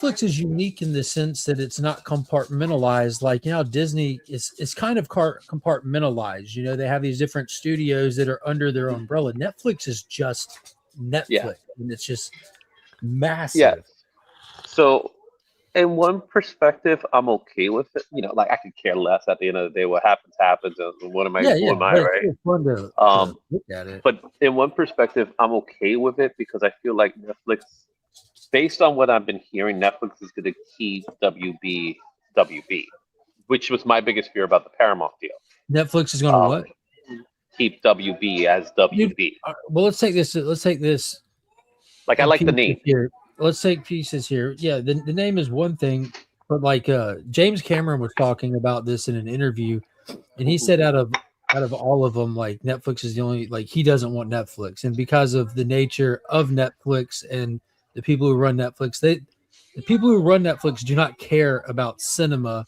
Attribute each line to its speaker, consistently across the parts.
Speaker 1: Netflix is unique in the sense that it's not compartmentalized. Like, Disney is kind of compartmentalized. They have these different studios that are under their umbrella. Netflix is just
Speaker 2: Yeah.
Speaker 1: Netflix, and it's just
Speaker 2: Yes.
Speaker 1: massive.
Speaker 2: So, in one perspective, I'm okay with it. Like I could care less at the end of the day. What happens, happens. And what am I?
Speaker 1: Yeah,
Speaker 2: Who
Speaker 1: yeah,
Speaker 2: am I,
Speaker 1: but it's
Speaker 2: right?
Speaker 1: still fun to
Speaker 2: Um,
Speaker 1: look at it.
Speaker 2: but in one perspective, I'm okay with it because I feel like Netflix, based on what I've been hearing, Netflix is going to keep WB, which was my biggest fear about the Paramount deal.
Speaker 1: Netflix is going to
Speaker 2: Um,
Speaker 1: what?
Speaker 2: keep WB as
Speaker 1: Dude,
Speaker 2: WB.
Speaker 1: well, let's take this. Let's take this
Speaker 2: Like I
Speaker 1: in
Speaker 2: like the
Speaker 1: pieces
Speaker 2: name.
Speaker 1: here. Let's take pieces here. Yeah, the name is one thing, but like James Cameron was talking about this in an interview, and he said out of all of them, like Netflix is the only, like, he doesn't want Netflix, and because of the nature of Netflix and the people who run Netflix, the people who run Netflix do not care about cinema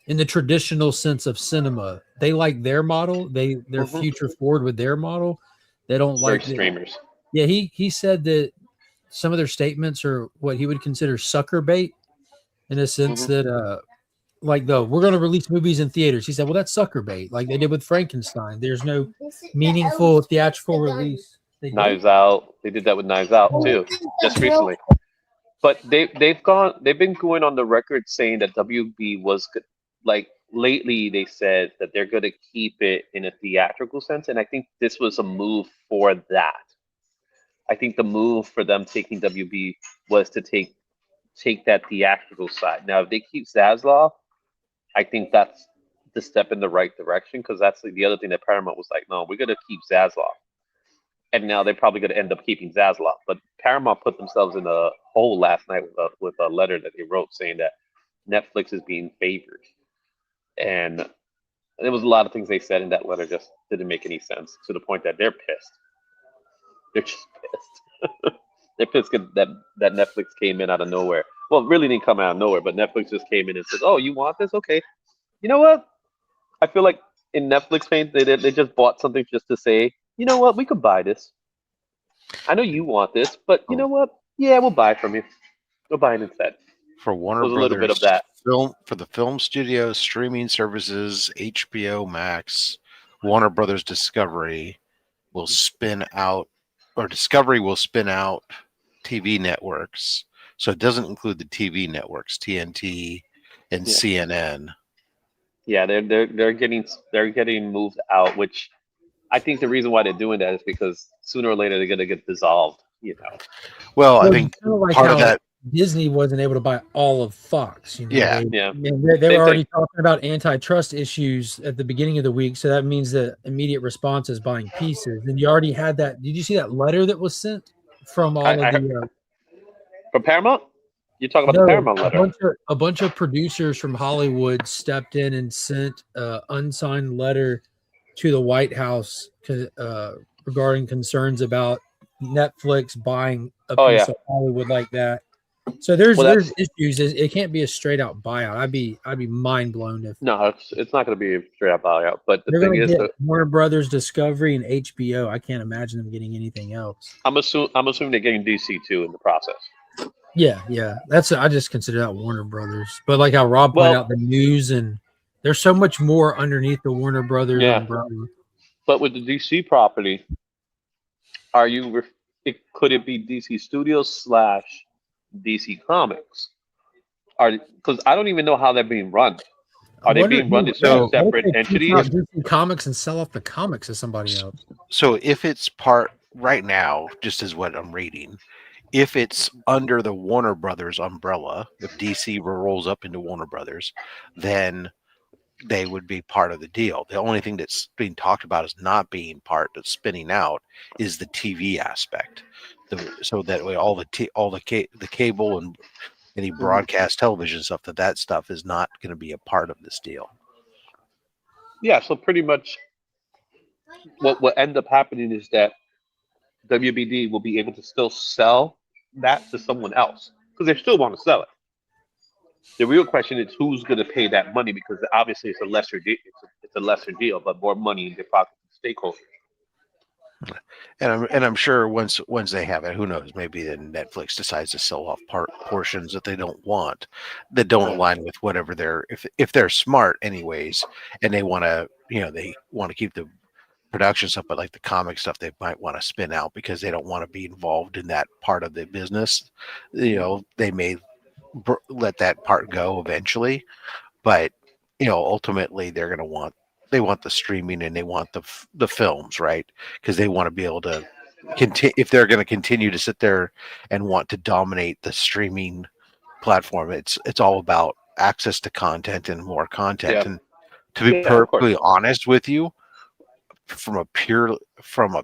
Speaker 1: in the traditional sense of cinema. They like their model. They're
Speaker 2: Hmm.
Speaker 1: future forward with their model. They don't
Speaker 2: Very
Speaker 1: like the.
Speaker 2: streamers.
Speaker 1: Yeah, he said that some of their statements are what he would consider sucker bait, in a sense
Speaker 2: Hmm.
Speaker 1: that like, though, we're going to release movies in theaters. He said, well, that's sucker bait, like they did with Frankenstein. There's no meaningful theatrical release. They did.
Speaker 2: Knives Out. They did that with Knives Out too, just recently. But they've been going on the record saying that WB was good. Like lately, they said that they're going to keep it in a theatrical sense, and I think this was a move for that. I think the move for them taking WB was to take that theatrical side. Now, if they keep Zaslav, I think that's the step in the right direction because that's the other thing that Paramount was like, no, we're going to keep Zaslav. And now they're probably going to end up keeping Zaslav. But Paramount put themselves in a hole last night with a letter that they wrote saying that Netflix is being favored. And there was a lot of things they said in that letter just didn't make any sense to the point that they're pissed. They're just pissed. They're pissed that Netflix came in out of nowhere. Well, it really didn't come out of nowhere, but Netflix just came in and said, "Oh, you want this? Okay. You know what? I feel like in Netflix fans, they just bought something just to say, you know what? We could buy this. I know you want this, but you know what? Yeah, we'll buy it from you. We'll buy it instead."
Speaker 3: For Warner
Speaker 2: There's a little bit of
Speaker 3: Brothers
Speaker 2: that.
Speaker 3: for the film studios, streaming services, HBO Max, Warner Brothers Discovery will spin out, or Discovery will spin out TV networks. So it doesn't include the TV networks, TNT and
Speaker 2: Yeah.
Speaker 3: CNN.
Speaker 2: Yeah, they're getting moved out, which I think the reason why they're doing that is because sooner or later they're gonna get dissolved.
Speaker 3: Well, I
Speaker 1: Well,
Speaker 3: think
Speaker 1: kind of like
Speaker 3: part
Speaker 1: how
Speaker 3: of that,
Speaker 1: Disney wasn't able to buy all of Fox.
Speaker 3: yeah.
Speaker 2: Yeah.
Speaker 1: They
Speaker 2: Same
Speaker 1: were already
Speaker 2: thing.
Speaker 1: talking about antitrust issues at the beginning of the week, so that means the immediate response is buying pieces. And you already had that. Did you see that letter that was sent from all of
Speaker 2: I heard,
Speaker 1: the?
Speaker 2: from Paramount. You talk about the
Speaker 1: No,
Speaker 2: Paramount letter.
Speaker 1: a bunch of producers from Hollywood stepped in and sent an unsigned letter to the White House regarding concerns about Netflix buying a
Speaker 2: Oh
Speaker 1: piece
Speaker 2: yeah.
Speaker 1: of Hollywood like that. So there's
Speaker 2: Well, that's
Speaker 1: issues. It can't be a straight out buyout. I'd be mind blown if
Speaker 2: no, it's not going to be a straight up buyout. But the
Speaker 1: they're
Speaker 2: thing
Speaker 1: going to
Speaker 2: is
Speaker 1: get
Speaker 2: that
Speaker 1: Warner Brothers Discovery and HBO. I can't imagine them getting anything else.
Speaker 2: I'm assuming they're getting DC too in the process.
Speaker 1: Yeah. I just consider that Warner Brothers. But like how Rob pointed
Speaker 2: Well,
Speaker 1: out, the news, and there's so much more underneath the Warner Brothers
Speaker 2: yeah.
Speaker 1: umbrella.
Speaker 2: But with the DC property, are you? Could it be DC Studios / DC Comics? Because I don't even know how they're being run. Are they being run as two separate entities?
Speaker 1: DC Comics and sell off the comics to somebody else.
Speaker 3: So if it's part right now, just as what I'm reading, if it's under the Warner Brothers umbrella, if DC rolls up into Warner Brothers, then they would be part of the deal. The only thing that's being talked about as not being part of spinning out is the TV aspect. So that way, all the cable and any broadcast television stuff, that stuff is not going to be a part of this deal.
Speaker 2: Yeah. So pretty much, what will end up happening is that WBD will be able to still sell that to someone else because they still want to sell it. The real question is who's going to pay that money because obviously it's a lesser deal. It's a lesser deal, but more money in the pocket of the stakeholders.
Speaker 3: And I'm sure once they have it, who knows? Maybe then Netflix decides to sell off portions that they don't want, that don't align with whatever they're if they're smart anyways, and they want to they want to keep the production stuff, but like the comic stuff, they might want to spin out because they don't want to be involved in that part of the business. They may let that part go eventually, but ultimately they want the streaming and they want the films, right? Because they want to be able to continue if they're going to continue to sit there and want to dominate the streaming platform. It's all about access to content and more content.
Speaker 2: Yeah.
Speaker 3: And to be
Speaker 2: Yeah, of course.
Speaker 3: perfectly honest with you, from a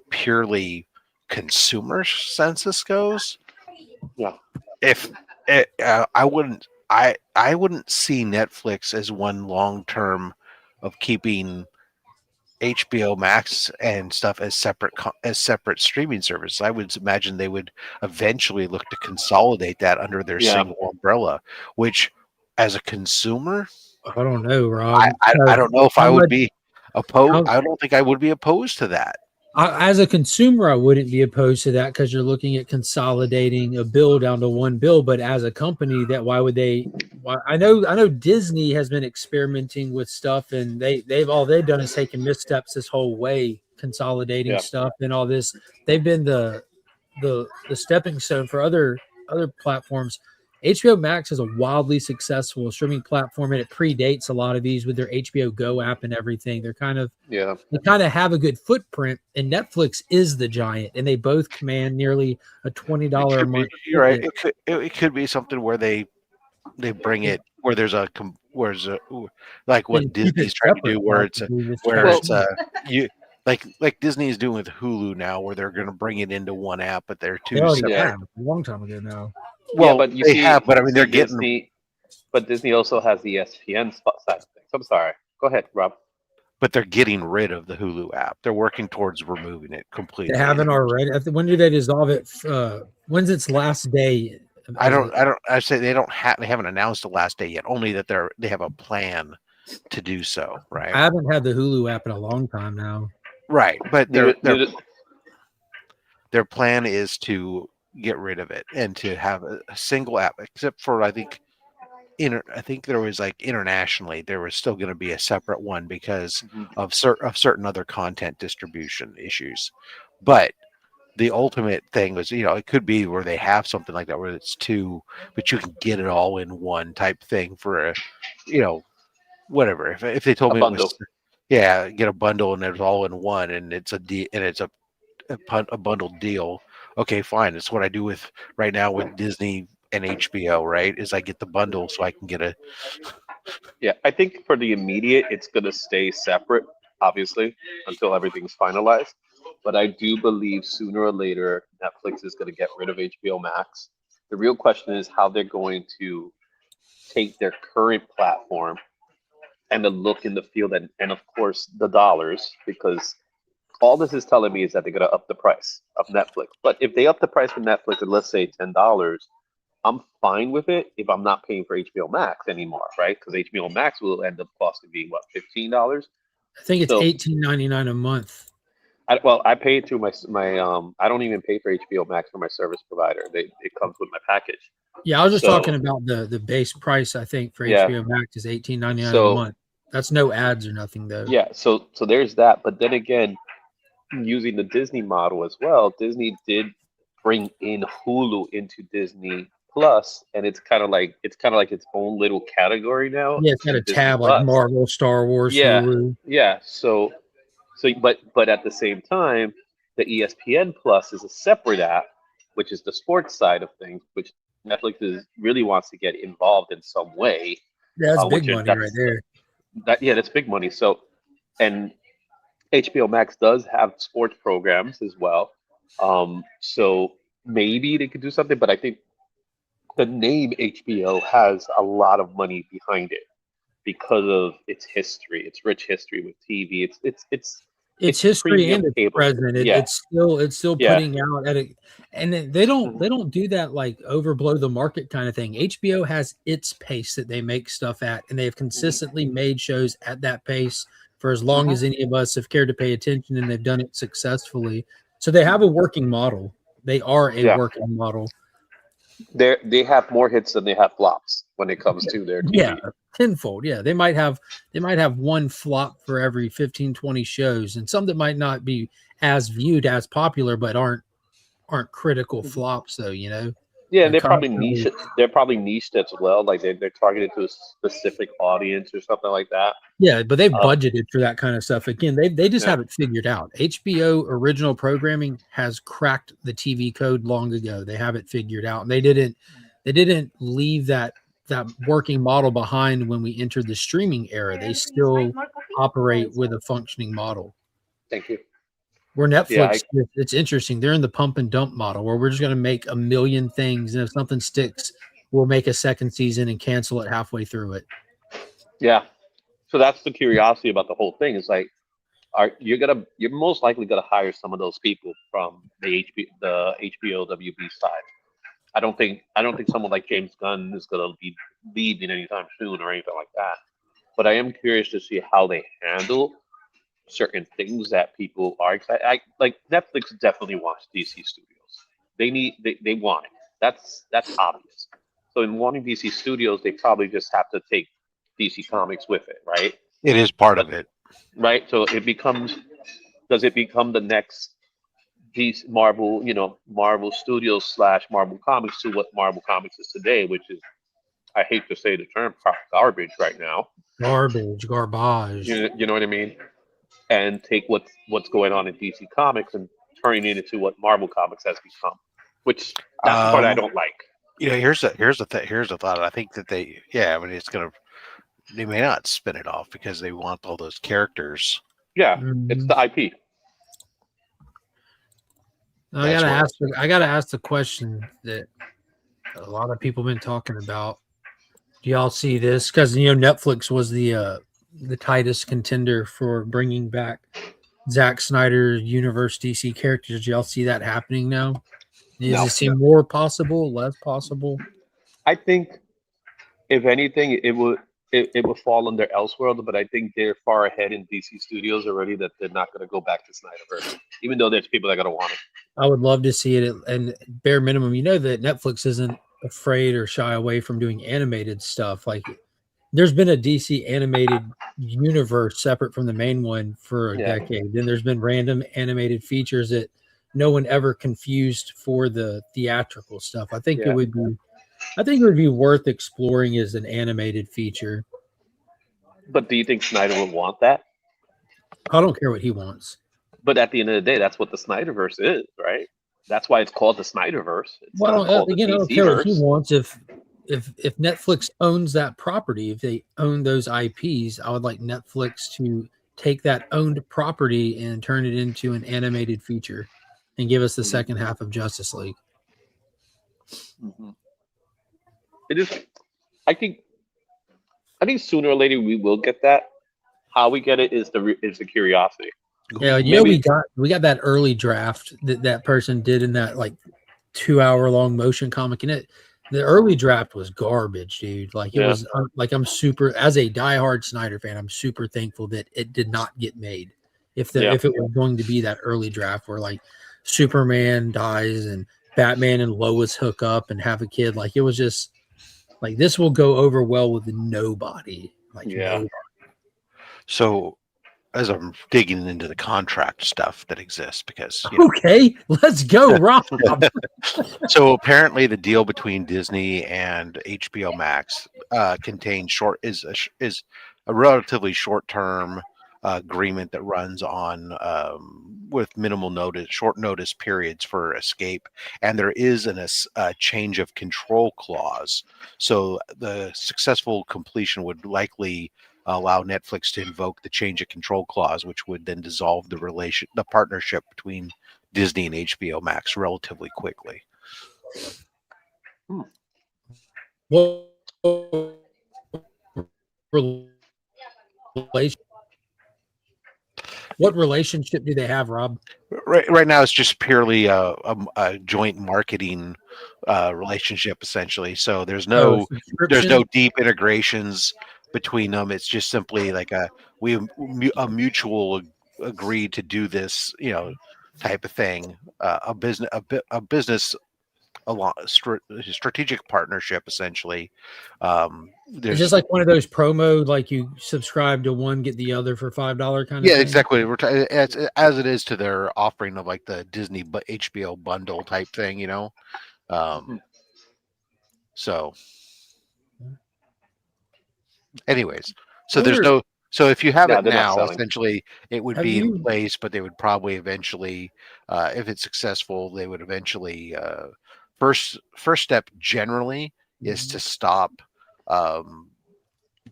Speaker 3: purely consumer census goes,
Speaker 2: Yeah.
Speaker 3: if I wouldn't see Netflix as one long term of keeping HBO Max and stuff as separate streaming services. I would imagine they would eventually look to consolidate that under their
Speaker 2: Yeah.
Speaker 3: single umbrella, which as a consumer,
Speaker 1: I don't know, Rob.
Speaker 3: I don't know if I
Speaker 1: How
Speaker 3: would
Speaker 1: much-
Speaker 3: be opposed.
Speaker 1: how-
Speaker 3: I don't think I would be opposed to that.
Speaker 1: As a consumer, I wouldn't be opposed to that because you're looking at consolidating a bill down to one bill. But as a company, why would they? I know Disney has been experimenting with stuff, and they've done is taken missteps this whole way, consolidating
Speaker 2: Yeah.
Speaker 1: stuff and all this. They've been the stepping stone for other platforms. HBO Max is a wildly successful streaming platform, and it predates a lot of these with their HBO Go app and everything. They kind of have a good footprint, and Netflix is the giant, and they both command nearly a $20 a month.
Speaker 3: You're right. It could be something where they bring it where there's like what Disney's trying to do, where like Disney is doing with Hulu now, where they're going to bring it into one app, but they're two separate.
Speaker 1: A long time ago now.
Speaker 3: Well, but I mean, they're getting.
Speaker 2: Disney, but Disney also has the ESPN side of things. I'm sorry. Go ahead, Rob.
Speaker 3: But they're getting rid of the Hulu app. They're working towards removing it completely.
Speaker 1: They haven't already. When do they dissolve it? When's its last day?
Speaker 3: I say they haven't announced the last day yet. Only that they have a plan to do so. Right.
Speaker 1: I haven't had the Hulu app in a long time now.
Speaker 3: Right, but their plan is to get rid of it and to have a single app, except for I think there was like internationally there was still going to be a separate one because of certain other content distribution issues. But the ultimate thing was, it could be where they have something like that where it's two, but you can get it all in one type thing for a, whatever. If they told me it was, get a bundle and it's all in one and it's a bundled deal. Okay, fine. It's what I do with right now with Disney and HBO, right? Is I get the bundle so I can get a.
Speaker 2: Yeah, I think for the immediate, it's going to stay separate, obviously, until everything's finalized. But I do believe sooner or later, Netflix is going to get rid of HBO Max. The real question is how they're going to take their current platform and the look and the feel, and of course, the dollars, because all this is telling me is that they're going to up the price of Netflix. But if they up the price for Netflix at, let's say, $10, I'm fine with it if I'm not paying for HBO Max anymore, right? Because HBO Max will end up costing me, what, $15?
Speaker 1: I think it's $18.99 a month.
Speaker 2: I pay through my I don't even pay for HBO Max for my service provider. It comes with my package.
Speaker 1: Yeah, I was just talking about the base price. I think for HBO Max is $18.99 a month. That's no ads or nothing though.
Speaker 2: Yeah, so there's that. But then again, using the Disney model as well, Disney did bring in Hulu into Disney Plus, and it's kind of like its own little category now.
Speaker 1: Yeah, it's got a tab like Marvel, Star Wars, Hulu.
Speaker 2: Yeah. So but at the same time, the ESPN Plus is a separate app, which is the sports side of things, which Netflix really wants to get involved in some way.
Speaker 1: Yeah, that's big money right there.
Speaker 2: That's big money. So, and HBO Max does have sports programs as well. So maybe they could do something, but I think the name HBO has a lot of money behind it because of its history, its rich history with TV. It's
Speaker 1: history and its present. It's still putting out at it, and they don't do that like overblow the market kind of thing. HBO has its pace that they make stuff at, and they have consistently made shows at that pace for as long as any of us have cared to pay attention, and they've done it successfully. So they have a working model. They are a
Speaker 2: Yeah.
Speaker 1: working model.
Speaker 2: They have more hits than they have flops when it comes to their TV.
Speaker 1: Yeah, tenfold. Yeah, they might have one flop for every 15, 20 shows, and some that might not be as viewed as popular, but aren't critical flops though. You know.
Speaker 2: Yeah, and
Speaker 1: They're
Speaker 2: they're probably
Speaker 1: constantly-
Speaker 2: niche. They're probably niched as well. Like they're targeted to a specific audience or something like that.
Speaker 1: Yeah, but they've budgeted for that kind of stuff. Again, they just
Speaker 2: Yeah.
Speaker 1: have it figured out. HBO original programming has cracked the TV code long ago. They have it figured out, and they didn't leave that working model behind when we entered the streaming era. They still operate with a functioning model.
Speaker 2: Thank you.
Speaker 1: Where
Speaker 2: Yeah,
Speaker 1: Netflix, it's interesting. They're in the pump and dump model where we're just going to make a million things, and if something sticks, we'll make a second season and cancel it halfway through it.
Speaker 2: Yeah. So that's the curiosity about the whole thing. Is like, you're most likely gonna hire some of those people from the HBO WB side. I don't think someone like James Gunn is gonna be leaving anytime soon or anything like that. But I am curious to see how they handle certain things that people are excited. Like Netflix definitely wants DC Studios. They want it. That's obvious. So in wanting DC Studios, they probably just have to take DC Comics with it, right?
Speaker 3: It is part of it.
Speaker 2: Right. So does it become the next DC Marvel, Marvel Studios / Marvel Comics to what Marvel Comics is today, which is, I hate to say the term, garbage right now.
Speaker 1: Garbage.
Speaker 2: You know what I mean? And take what's going on in DC Comics and turning it into what Marvel Comics has become, which that's the part I don't like.
Speaker 3: Here's the thought. I think that they may not spin it off because they want all those characters.
Speaker 2: Yeah, it's the IP.
Speaker 1: I gotta ask the question that a lot of people have been talking about. Do y'all see this? Because Netflix was the tightest contender for bringing back Zack Snyder universe DC characters. Do y'all see that happening now? Does it seem more possible, less possible?
Speaker 2: I think, if anything, it would fall under Elseworld, but I think they're far ahead in DC Studios already that they're not going to go back to Snyderverse, even though there's people that are going to want it.
Speaker 1: I would love to see it, and bare minimum, that Netflix isn't afraid or shy away from doing animated stuff. Like, there's been a DC animated universe separate from the main one for a decade. Then there's been random animated features that no one ever confused for the theatrical stuff. I think it would be worth exploring as an animated feature.
Speaker 2: But do you think Snyder would want that?
Speaker 1: I don't care what he wants.
Speaker 2: But at the end of the day, that's what the Snyderverse is, right? That's why it's called the Snyderverse.
Speaker 1: I don't care what he wants. If Netflix owns that property, if they own those IPs, I would like Netflix to take that owned property and turn it into an animated feature and give us the second half of Justice League.
Speaker 2: Mm-hmm. I think sooner or later we will get that. How we get it is the curiosity.
Speaker 1: Yeah, we got that early draft that person did in that like 2-hour long motion comic, and the early draft was garbage, dude. Like it was like, I'm super, as a diehard Snyder fan, I'm super thankful that it did not get made. If it was going to be that early draft where like Superman dies and Batman and Lois hook up and have a kid, like it was just like, this will go over well with nobody. Nobody.
Speaker 3: So as I'm digging into the contract stuff that exists, because
Speaker 1: okay, let's go, Rob.
Speaker 3: So apparently the deal between Disney and HBO Max contains is a relatively short-term agreement that runs on with minimal notice, short notice periods for escape, and there is a change of control clause. So the successful completion would likely allow Netflix to invoke the change of control clause, which would then dissolve the partnership between Disney and HBO Max relatively quickly.
Speaker 1: What relationship do they have, Rob?
Speaker 3: Right now, it's just purely a joint marketing relationship, essentially. So there's no deep integrations between them. It's just simply like a mutual agreed to do this, type of thing, a business along strategic partnership essentially.
Speaker 1: It's
Speaker 3: There's
Speaker 1: just like one of those promo, like you subscribe to one, get the other for $5 kind of
Speaker 3: yeah,
Speaker 1: thing.
Speaker 3: exactly. As it is to their offering of like the Disney but HBO bundle type thing, you know. So, anyways, so there's no. So if you have
Speaker 2: No,
Speaker 3: it
Speaker 2: they're not
Speaker 3: now,
Speaker 2: selling.
Speaker 3: essentially it would
Speaker 1: Have
Speaker 3: be in
Speaker 1: you?
Speaker 3: place, but they would probably eventually, if it's successful, they would eventually. First step generally is to stop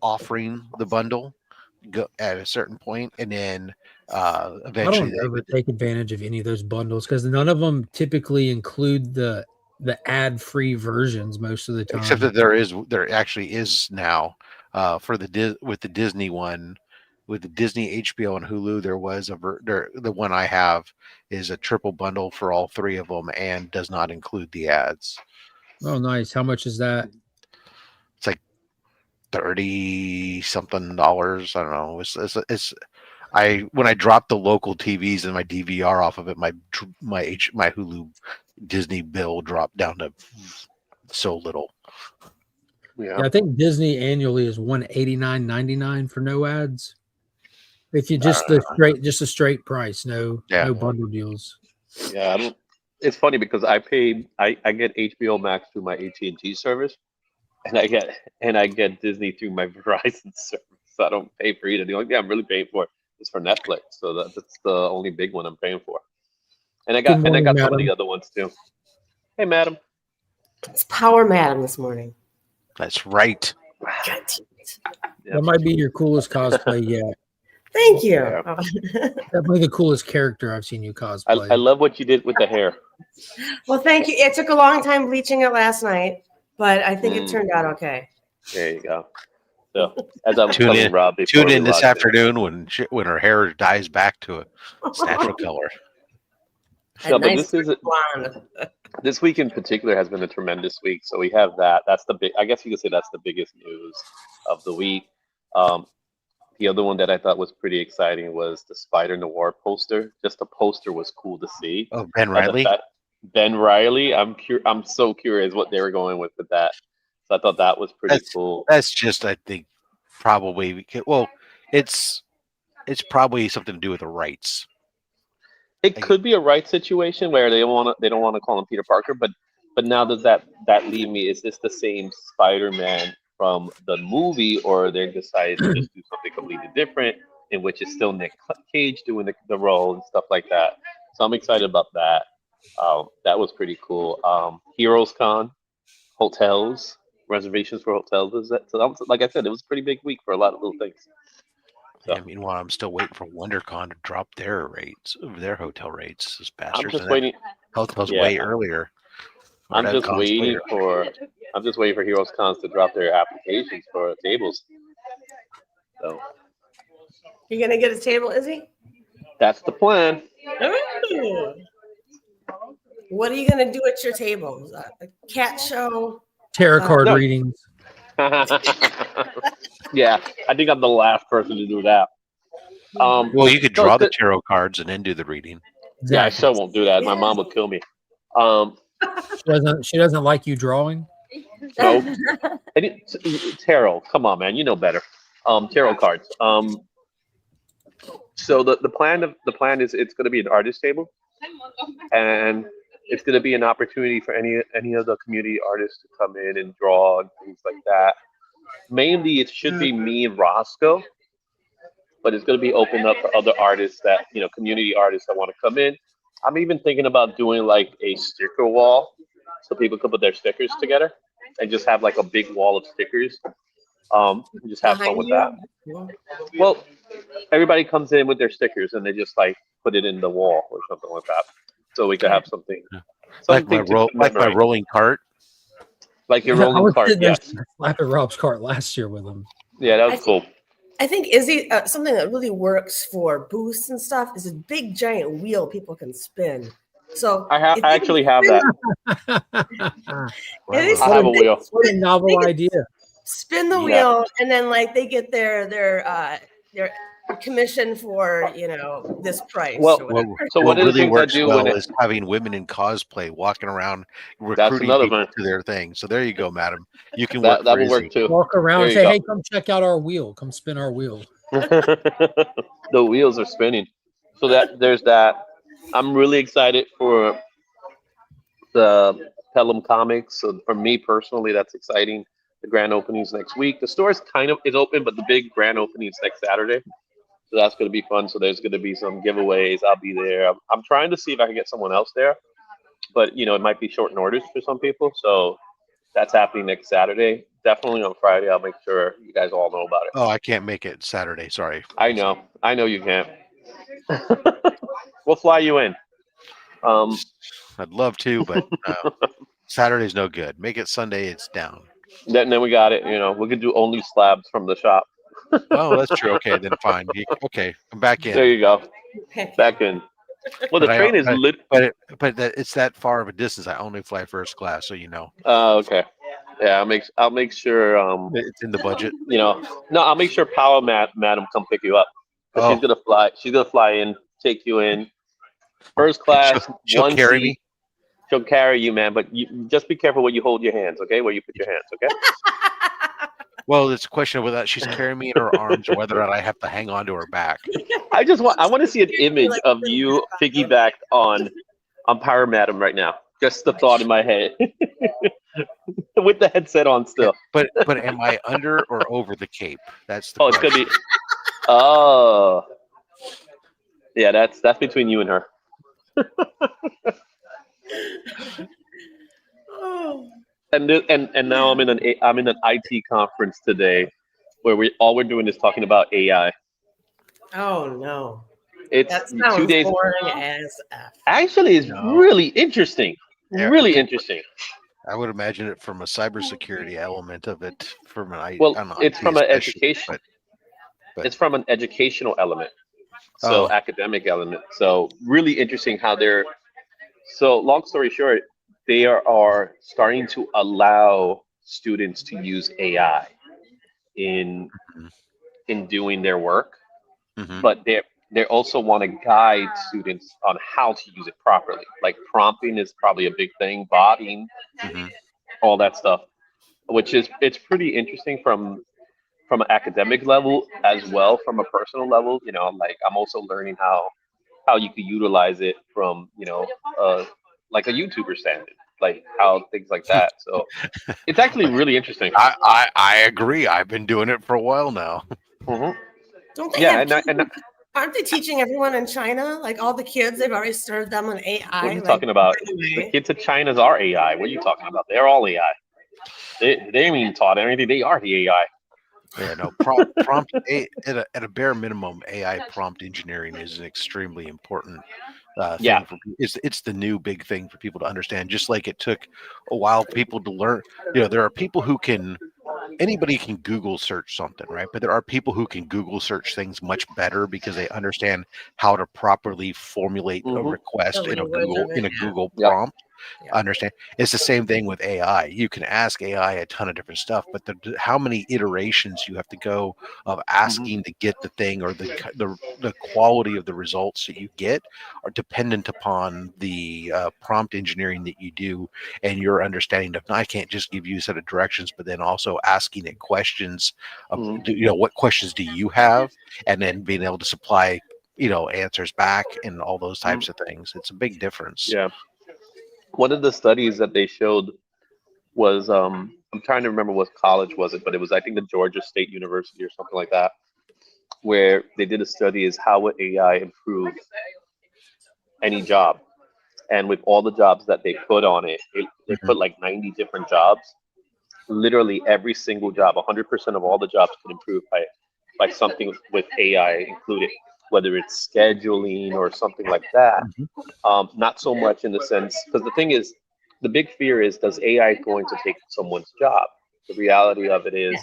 Speaker 3: offering the bundle go at a certain point, and then
Speaker 1: I
Speaker 3: eventually
Speaker 1: don't ever take advantage of any of those bundles because none of them typically include the ad-free versions most of the
Speaker 3: except
Speaker 1: time.
Speaker 3: that there actually is now for with the Disney one, with the Disney, HBO, and Hulu. There was the one I have is a triple bundle for all three of them and does not include the ads.
Speaker 1: Oh, nice. How much is that?
Speaker 3: It's like $30 something. I don't know. It's when I dropped the local TVs and my DVR off of it, my Hulu Disney bill dropped down to so little.
Speaker 1: Yeah, I think Disney annually is $189.99 for no ads. If you just a straight price, no bundle deals.
Speaker 2: Yeah, I don't. It's funny because I get HBO Max through my AT&T service, and I get Disney through my Verizon service. So I don't pay for either. The only thing I'm really paying for is for Netflix. So that's the only big one I'm paying for. And I
Speaker 1: Good
Speaker 2: got
Speaker 1: morning,
Speaker 2: some of
Speaker 1: madam.
Speaker 2: the other ones too. Hey, madam.
Speaker 4: It's Power Madam this morning.
Speaker 3: That's right.
Speaker 1: That might be your coolest cosplay yet.
Speaker 4: Thank you.
Speaker 2: Yeah.
Speaker 1: Definitely the coolest character I've seen you cosplay.
Speaker 2: I love what you did with the hair.
Speaker 4: Well, thank you. It took a long time bleaching it last night, but I think it turned out okay.
Speaker 2: There you go. So as I was
Speaker 3: Tune
Speaker 2: telling
Speaker 3: in,
Speaker 2: Rob,
Speaker 3: tune in this afternoon when her hair dyes back to its natural color.
Speaker 2: No, but this week in particular has been a tremendous week. So we have that. That's the big. I guess you could say that's the biggest news of the week. The other one that I thought was pretty exciting was the Spider Noir poster. Just the poster was cool to see.
Speaker 3: Oh, Ben Reilly.
Speaker 2: Ben Reilly. I'm so curious what they were going with that. So I thought that was pretty cool.
Speaker 3: That's just, I think, probably it's probably something to do with the rights.
Speaker 2: It could be a rights situation where they don't want to call him Peter Parker, but now does that leave me? Is this the same Spider-Man from the movie, or they decided to just do something completely different, in which it's still Nick Cage doing the role and stuff like that? So I'm excited about that. That was pretty cool. Heroes Con, hotels, reservations for hotels. So like I said, it was a pretty big week for a lot of little things. So.
Speaker 3: Yeah, meanwhile, I'm still waiting for WonderCon to drop their rates, their hotel rates. Those bastards.
Speaker 2: I'm just waiting.
Speaker 3: Hotels way earlier.
Speaker 2: I'm just waiting for Heroes Cons to drop their applications for tables. So
Speaker 4: you're gonna get a table, Izzy?
Speaker 2: That's the plan.
Speaker 4: Ooh. What are you gonna do at your table? A cat show?
Speaker 1: Tarot card readings.
Speaker 2: Yeah, I think I'm the last person to do that.
Speaker 3: Well, you could draw the tarot cards and then do the reading.
Speaker 2: Exactly. Yeah, I still won't do that. My mom would kill me.
Speaker 1: She doesn't like you drawing.
Speaker 2: No, tarot. Come on, man, you know better. Tarot cards. So the plan is it's going to be an artist table, and it's going to be an opportunity for any of the community artists to come in and draw and things like that. Mainly, it should be me and Roscoe, but it's going to be opened up for other artists that, community artists that want to come in. I'm even thinking about doing like a sticker wall so people could put their stickers together and just have like a big wall of stickers. Just have fun with that. Well, everybody comes in with their stickers and they just like put it in the wall or something like that. So we could have something
Speaker 3: like my rolling cart.
Speaker 2: Like your rolling cart, yes.
Speaker 1: Slapping Rob's cart last year with him.
Speaker 2: Yeah, that was cool.
Speaker 4: I think Izzy, something that really works for booths and stuff is a big giant wheel people can spin. So
Speaker 2: I actually have that.
Speaker 4: I
Speaker 2: have a wheel.
Speaker 1: What a novel idea.
Speaker 4: Spin the wheel, and then like they get their commission for this price
Speaker 2: Well,
Speaker 4: or
Speaker 3: What,
Speaker 4: whatever.
Speaker 2: so
Speaker 3: what
Speaker 2: one of the
Speaker 3: really
Speaker 2: things I
Speaker 3: works
Speaker 2: do when
Speaker 3: well
Speaker 2: it,
Speaker 3: is having women in cosplay walking around
Speaker 2: that's
Speaker 3: recruiting
Speaker 2: another
Speaker 3: people
Speaker 2: one.
Speaker 3: to their thing. So there you go, madam. You can work
Speaker 2: That
Speaker 3: for
Speaker 2: will work
Speaker 3: Izzy.
Speaker 2: too.
Speaker 1: Walk around
Speaker 2: There
Speaker 1: and
Speaker 2: you
Speaker 1: say,
Speaker 2: go.
Speaker 1: "Hey, come check out our wheel. Come spin our wheel."
Speaker 2: The wheels are spinning. So there's that. I'm really excited for the Pelham Comics. So for me personally, that's exciting. The grand opening's next week. The store is open, but the big grand opening is next Saturday. So that's going to be fun. So there's going to be some giveaways. I'll be there. I'm trying to see if I can get someone else there, but it might be short notice for some people. So that's happening next Saturday. Definitely on Friday. I'll make sure you guys all know about it.
Speaker 3: Oh, I can't make it Saturday. Sorry.
Speaker 2: I know you can't. We'll fly you in.
Speaker 3: I'd love to, but Saturday's no good. Make it Sunday. It's down.
Speaker 2: Then we got it. We could do only slabs from the shop.
Speaker 3: Oh, that's true. Okay, then fine. Okay, I'm back
Speaker 2: There
Speaker 3: in.
Speaker 2: you go. Back in. Well, the
Speaker 3: But
Speaker 2: train is lit.
Speaker 3: it's that far of a distance. I only fly first class, so
Speaker 2: Okay. Yeah, I'll make sure.
Speaker 3: it's in the budget.
Speaker 2: No, I'll make sure Madam come pick you up. 'Cause
Speaker 3: Oh,
Speaker 2: she's gonna fly. She's gonna fly in, take you in, first
Speaker 3: she'll,
Speaker 2: class,
Speaker 3: she'll
Speaker 2: one
Speaker 3: carry
Speaker 2: seat.
Speaker 3: me.
Speaker 2: She'll carry you, man. But you just be careful where you hold your hands, okay? Where you put your hands, okay?
Speaker 3: Well, it's a question of whether she's carrying me in her arms or whether or not I have to hang on to her back.
Speaker 2: I want to see an image of you piggybacked on Power Madam right now. Just the thought in my head, with the headset on still.
Speaker 3: But am I under or over the cape? That's the
Speaker 2: Oh, it's
Speaker 3: question.
Speaker 2: gonna be. Oh, yeah. That's between you and her.
Speaker 4: Oh.
Speaker 2: And now I'm in an IT conference today, where we're doing is talking about AI.
Speaker 4: Oh no.
Speaker 2: It's
Speaker 4: That
Speaker 2: 2
Speaker 4: sounds
Speaker 2: days.
Speaker 4: boring as F.
Speaker 2: Actually, it's
Speaker 3: No.
Speaker 2: really interesting.
Speaker 3: Yeah,
Speaker 2: Really
Speaker 3: okay.
Speaker 2: interesting.
Speaker 3: I would imagine it from a cybersecurity element of it, from an
Speaker 2: Well,
Speaker 3: I don't know,
Speaker 2: it's
Speaker 3: IT
Speaker 2: from an
Speaker 3: especially,
Speaker 2: education.
Speaker 3: but
Speaker 2: It's from an educational element, so
Speaker 3: oh,
Speaker 2: academic element. So really interesting how they're. So long story short, they are starting to allow students to use AI in
Speaker 3: mhm,
Speaker 2: doing their work,
Speaker 3: mhm,
Speaker 2: but they also want to guide students on how to use it properly. Like prompting is probably a big thing, botting,
Speaker 3: mhm.
Speaker 2: all that stuff, which is it's pretty interesting from an academic level as well from a personal level. Like I'm also learning how you could utilize it from like a YouTuber standard, like how things like that. So it's actually really interesting.
Speaker 3: I agree. I've been doing it for a while now.
Speaker 2: Hmm.
Speaker 4: Don't they
Speaker 2: Yeah,
Speaker 4: have aren't they teaching everyone in China? Like all the kids, they've already started them on AI.
Speaker 2: What are you
Speaker 4: like,
Speaker 2: talking about?
Speaker 4: right away.
Speaker 2: The kids in China's are AI. What are you talking about? They're all AI. They ain't even taught anything. They are the AI.
Speaker 3: Yeah, no, prompt at a bare minimum, AI prompt engineering is an extremely important
Speaker 2: Yeah.
Speaker 3: thing for it's the new big thing for people to understand. Just like it took a while for people to learn. There are people who can anybody can Google search something, right? But there are people who can Google search things much better because they understand how to properly formulate a
Speaker 2: Hmm.
Speaker 3: request
Speaker 4: The
Speaker 3: in a
Speaker 4: language of it, yeah.
Speaker 3: Google
Speaker 2: Yeah.
Speaker 3: prompt.
Speaker 4: Yeah.
Speaker 3: Understand? It's the same thing with AI. You can ask AI a ton of different stuff, but how many iterations you have to go of asking to get the thing or the quality of the results that you get are dependent upon the prompt engineering that you do and your understanding of. I can't just give you a set of directions, but then also asking it questions. What questions do you have, and then being able to supply answers back and all those types of things. It's a big difference.
Speaker 2: Yeah. One of the studies that they showed was I'm trying to remember what college was it, but it was I think the Georgia State University or something like that, where they did a study is how would AI improve any job, and with all the jobs that they put on it, they
Speaker 3: Mhm.
Speaker 2: put like 90 different jobs. Literally every single job, 100% of all the jobs could improve by something with AI included, whether it's scheduling or something like that.
Speaker 3: Mhm.
Speaker 2: Not so much in the sense, because the thing is, the big fear is, does AI going to take someone's job? The reality of it is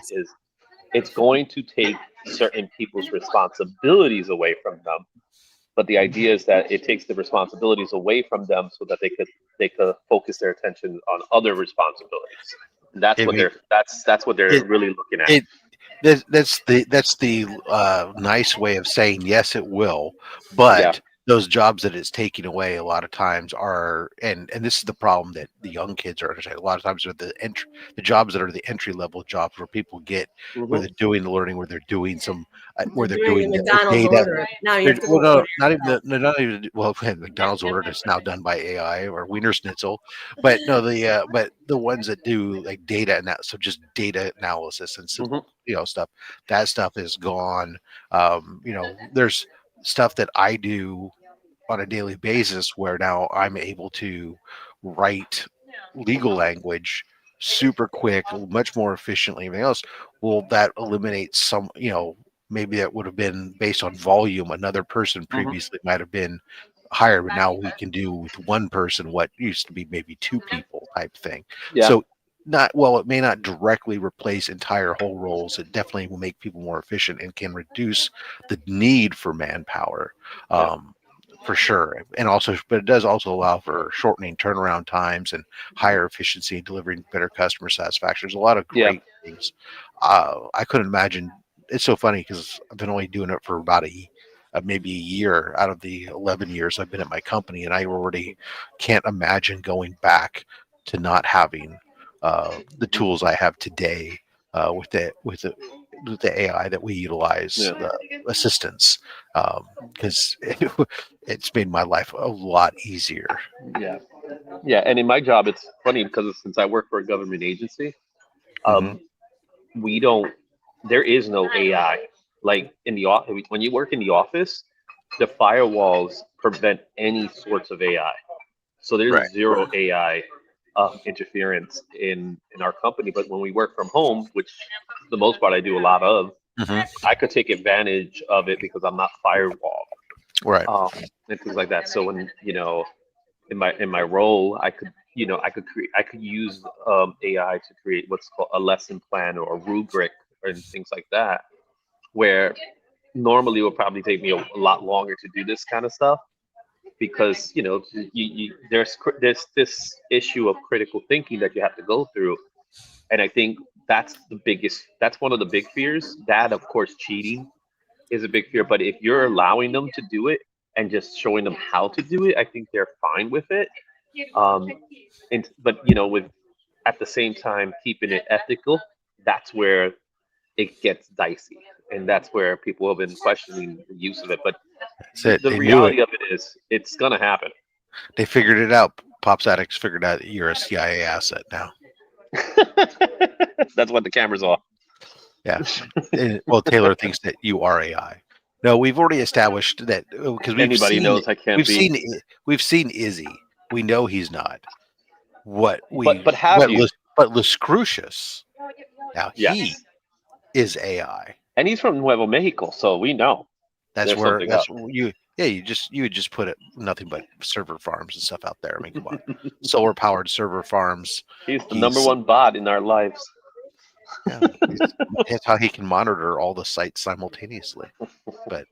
Speaker 2: it's going to take certain people's responsibilities away from them. But the idea is that it takes the responsibilities away from them so that they could focus their attention on other responsibilities. And that's
Speaker 3: I
Speaker 2: what
Speaker 3: mean,
Speaker 2: they're really looking at.
Speaker 3: That's the nice way of saying yes, it will, but
Speaker 2: Yeah.
Speaker 3: those jobs that it's taking away a lot of times are, and this is the problem that the young kids are understanding. A lot of times are the jobs that are the entry level jobs where people get where
Speaker 2: Hmm.
Speaker 3: they're doing the learning, where they're doing some where
Speaker 4: You're
Speaker 3: they're
Speaker 4: doing
Speaker 3: doing
Speaker 4: a
Speaker 3: the
Speaker 4: McDonald's
Speaker 3: data.
Speaker 4: order. Now you have to
Speaker 3: Well,
Speaker 4: go
Speaker 3: no,
Speaker 4: order
Speaker 3: not even
Speaker 4: yourself.
Speaker 3: not even well. McDonald's order is now done by AI or Wiener Schnitzel, but no, but the ones that do like data and that, so just data analysis and
Speaker 2: Hmm.
Speaker 3: stuff. That stuff is gone. There's stuff that I do on a daily basis where now I'm able to write legal language super quick, much more efficiently, everything else. Well, that eliminates some, maybe that would have been based on volume. Another person
Speaker 2: Hmm.
Speaker 3: previously might have been higher, but now we can do with one person what used to be maybe two people type thing.
Speaker 2: Yeah.
Speaker 3: So it may not directly replace entire whole roles. It definitely will make people more efficient and can reduce the need for manpower.
Speaker 2: Yeah.
Speaker 3: For sure, and also, but it does also allow for shortening turnaround times and higher efficiency, delivering better customer satisfaction. There's a lot of
Speaker 2: Yeah.
Speaker 3: great things. I couldn't imagine. It's so funny because I've been only doing it for about maybe a year out of the 11 years I've been at my company, and I already can't imagine going back to not having the tools I have today with the AI that we utilize,
Speaker 2: Yeah.
Speaker 3: the assistants, because it's made my life a lot easier.
Speaker 2: Yeah. Yeah. And in my job, it's funny because since I work for a government agency,
Speaker 3: Hmm.
Speaker 2: um, we don't. There is no AI. Like in the office, when you work in the office, the firewalls prevent any sorts of AI. So
Speaker 3: Right.
Speaker 2: there's zero AI interference in our company. But when we work from home, which for the most part I do a lot of,
Speaker 3: Hmm.
Speaker 2: I could take advantage of it because I'm not firewalled,
Speaker 3: Right.
Speaker 2: um, and things like that. So when in my role, I could use AI to create what's called a lesson plan or a rubric and things like that, where normally it would probably take me a lot longer to do this kind of stuff because there's this issue of critical thinking that you have to go through, and I think that's one of the big fears. That of course cheating is a big fear, but if you're allowing them to do it and just showing them how to do it, I think they're fine with it. um and but with at the same time keeping it ethical, that's where it gets dicey, and that's where people have been questioning the use of it. But
Speaker 3: That's it.
Speaker 2: the
Speaker 3: They knew it.
Speaker 2: reality of it is it's gonna happen.
Speaker 3: They figured it out. Pops Addicts figured out that you're a CIA asset now.
Speaker 2: That's what the camera's off.
Speaker 3: Yeah. Well, Taylor thinks that you are AI. No, we've already established that because
Speaker 2: Anybody knows I can't
Speaker 3: we've
Speaker 2: be.
Speaker 3: seen we've seen Izzy. We know he's not. What
Speaker 2: But have you?
Speaker 3: But Lascrucius, now he
Speaker 2: Yes.
Speaker 3: is AI.
Speaker 2: And he's from Nuevo Mexico, so we know there's something up.
Speaker 3: You would just put it nothing but server farms and stuff out there. I mean, come on, solar powered server farms.
Speaker 2: He's the number
Speaker 3: He's
Speaker 2: one bot in our lives.
Speaker 3: yeah, that's how he can monitor all the sites simultaneously. But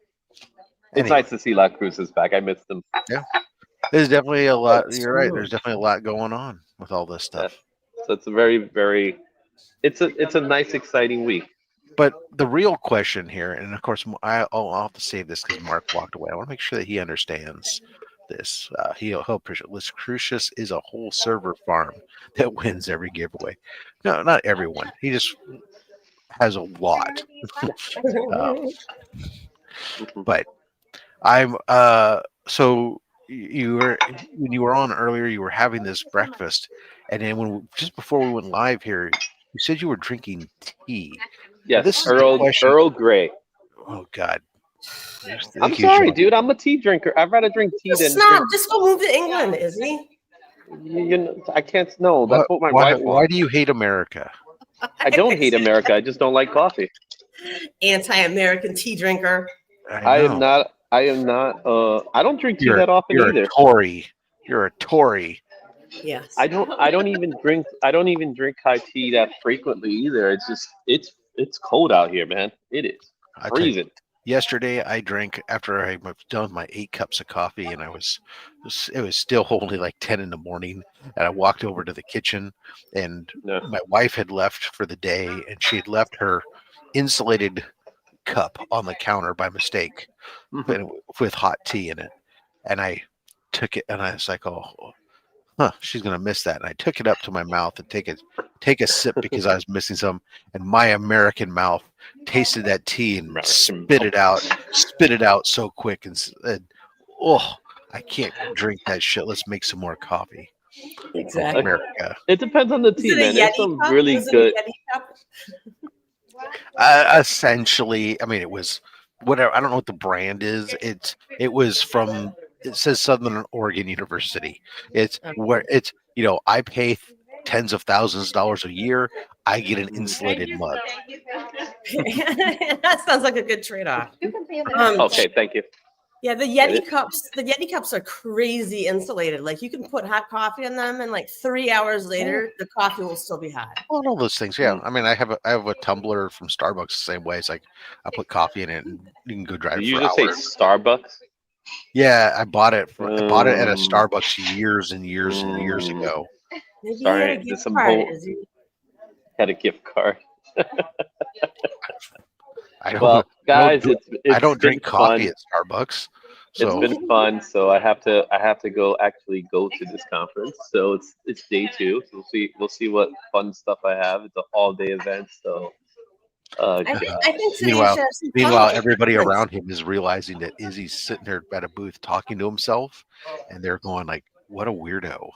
Speaker 2: It's
Speaker 3: anyway,
Speaker 2: nice to see La Cruz is back. I missed him.
Speaker 3: yeah, there's definitely a lot.
Speaker 4: It's
Speaker 3: You're right.
Speaker 4: true.
Speaker 3: There's definitely a lot going on with all this
Speaker 2: Yeah.
Speaker 3: stuff.
Speaker 2: So it's a very, very, it's a nice, exciting week.
Speaker 3: But the real question here, and of course, I'll have to save this because Mark walked away. I want to make sure that he understands this. He'll appreciate. Lis Crucius is a whole server farm that wins every giveaway. No, not everyone. He just has a lot. Uh,
Speaker 2: Mhm.
Speaker 3: but I'm so you were when you were on earlier, you were having this breakfast, and then just before we went live here, you said you were drinking tea. Now, this
Speaker 2: Yes,
Speaker 3: is the question.
Speaker 2: Earl Grey.
Speaker 3: Oh God.
Speaker 2: I'm
Speaker 3: Thank you,
Speaker 2: sorry,
Speaker 3: Sean.
Speaker 2: dude. I'm a tea drinker. I'd rather drink tea than
Speaker 4: Snap,
Speaker 2: drink.
Speaker 4: just go move to England, Izzy.
Speaker 2: I can't. No, that's what my wife
Speaker 3: Why
Speaker 2: wants.
Speaker 3: do you hate America?
Speaker 2: I don't hate America. I just don't like coffee.
Speaker 4: Anti-American tea drinker.
Speaker 2: I am not. I am not. I don't drink tea that often
Speaker 3: You're a
Speaker 2: either.
Speaker 3: Tory. You're a Tory.
Speaker 4: Yes.
Speaker 2: I don't. I don't even drink. I don't even drink high tea that frequently either. It's just. It's cold out here, man. It is
Speaker 3: I tell you,
Speaker 2: freezing.
Speaker 3: yesterday I drank after I was done with my 8 cups of coffee, and it was still only like 10 in the morning, and I walked over to the kitchen, and
Speaker 2: No.
Speaker 3: my wife had left for the day, and she had left her insulated cup on the counter by mistake with hot tea in it, and I took it, and I was like, oh, she's gonna miss that. And I took it up to my mouth and take a sip because I was missing some, and my American mouth tasted that tea and spit it out so quick, and oh, I can't drink that shit. Let's make some more coffee.
Speaker 4: Exactly.
Speaker 3: America.
Speaker 2: It depends on the tea, man. There's some really good.
Speaker 3: Essentially, I mean, it was whatever. I don't know what the brand is. It was from. It says Southern Oregon University. It's where it's. I pay tens of thousands of dollars a year. I get an insulated mug.
Speaker 4: That sounds like a good trade-off.
Speaker 2: Okay, thank you.
Speaker 4: Yeah, the Yeti cups. The Yeti cups are crazy insulated. Like you can put hot coffee in them, and like 3 hours later, the coffee will still be hot.
Speaker 3: Well, all those things. Yeah, I mean, I have a tumbler from Starbucks the same way. It's like I put coffee in it, and you can go drive
Speaker 2: Did
Speaker 3: it
Speaker 2: you
Speaker 3: for
Speaker 2: just
Speaker 3: hours.
Speaker 2: say Starbucks?
Speaker 3: Yeah, I bought it at a Starbucks years and years and years ago.
Speaker 4: Maybe
Speaker 2: Sorry,
Speaker 4: you
Speaker 2: there's
Speaker 4: had a gift
Speaker 2: some
Speaker 4: card.
Speaker 2: had a gift card.
Speaker 3: I don't.
Speaker 2: Well, guys,
Speaker 3: I don't
Speaker 2: been
Speaker 3: drink coffee
Speaker 2: fun.
Speaker 3: at Starbucks. So
Speaker 2: It's been fun. So I have to go to this conference. So it's day 2. So we'll see what fun stuff I have. It's an all-day event. So
Speaker 4: I think today
Speaker 3: meanwhile,
Speaker 4: should have some
Speaker 3: meanwhile,
Speaker 4: fun.
Speaker 3: everybody around him is realizing that Izzy's sitting there at a booth talking to himself, and they're going like, "What a weirdo."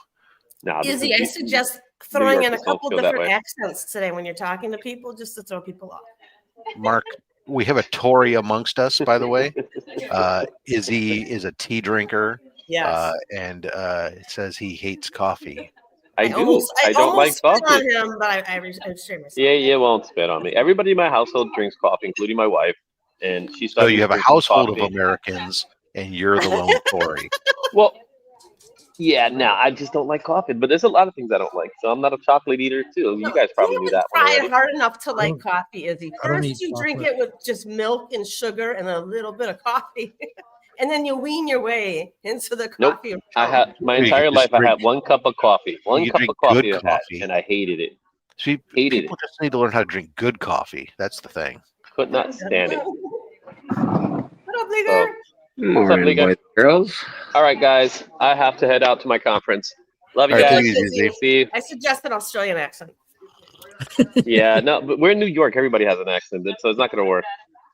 Speaker 2: now
Speaker 4: Izzy, I suggest throwing in a couple different accents today when you're talking to people, just to throw people off.
Speaker 3: Mark, we have a Tory amongst us, by the way. Izzy is a tea drinker.
Speaker 4: Yes.
Speaker 3: And it says he hates coffee.
Speaker 2: I don't like coffee.
Speaker 4: On him, but I restrain myself.
Speaker 2: Yeah, won't spit on me. Everybody in my household drinks coffee, including my wife, and she started.
Speaker 3: So you have a household of Americans, and you're the lone Tory.
Speaker 2: Well, yeah, no, I just don't like coffee. But there's a lot of things I don't like. So I'm not a chocolate eater too. You guys probably knew that.
Speaker 4: Try hard enough to like coffee, Izzy. First, you
Speaker 1: chocolate.
Speaker 4: drink it with just milk and sugar and a little bit of coffee. And then you wean your way into the coffee.
Speaker 2: Nope. I had my entire life. I had 1 cup of coffee. One cup of coffee, and I hated it.
Speaker 3: See, people just need to learn how to drink good coffee. That's the thing.
Speaker 2: Could not stand it.
Speaker 4: What up, Leader?
Speaker 5: Morning, boys and girls.
Speaker 2: All right, guys. I have to head out to my conference. Love you guys. See you.
Speaker 4: I suggest an Australian accent.
Speaker 2: Yeah, no, but we're in New York. Everybody has an accent, so it's not going to work.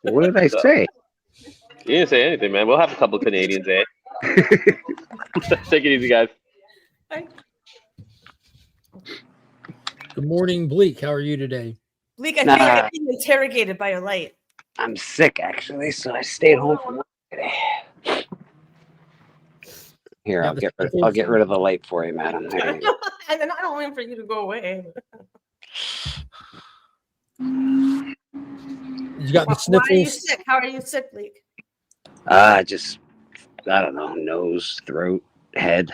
Speaker 5: What did I say?
Speaker 2: You didn't say anything, man. We'll have a couple of Canadians, eh? Take it easy, guys.
Speaker 4: Bye.
Speaker 1: Good morning, Bleak. How are you today?
Speaker 4: Bleak, I feel like I'm being interrogated by a light.
Speaker 5: I'm sick, actually, so I stayed home from work today. Here, I'll get rid of the light for you, madam. There you go.
Speaker 4: And then I don't want for you to go away.
Speaker 1: You got the sniffles?
Speaker 4: Why are you sick? How are you sick, Bleak?
Speaker 5: Just, I don't know, nose, throat, head,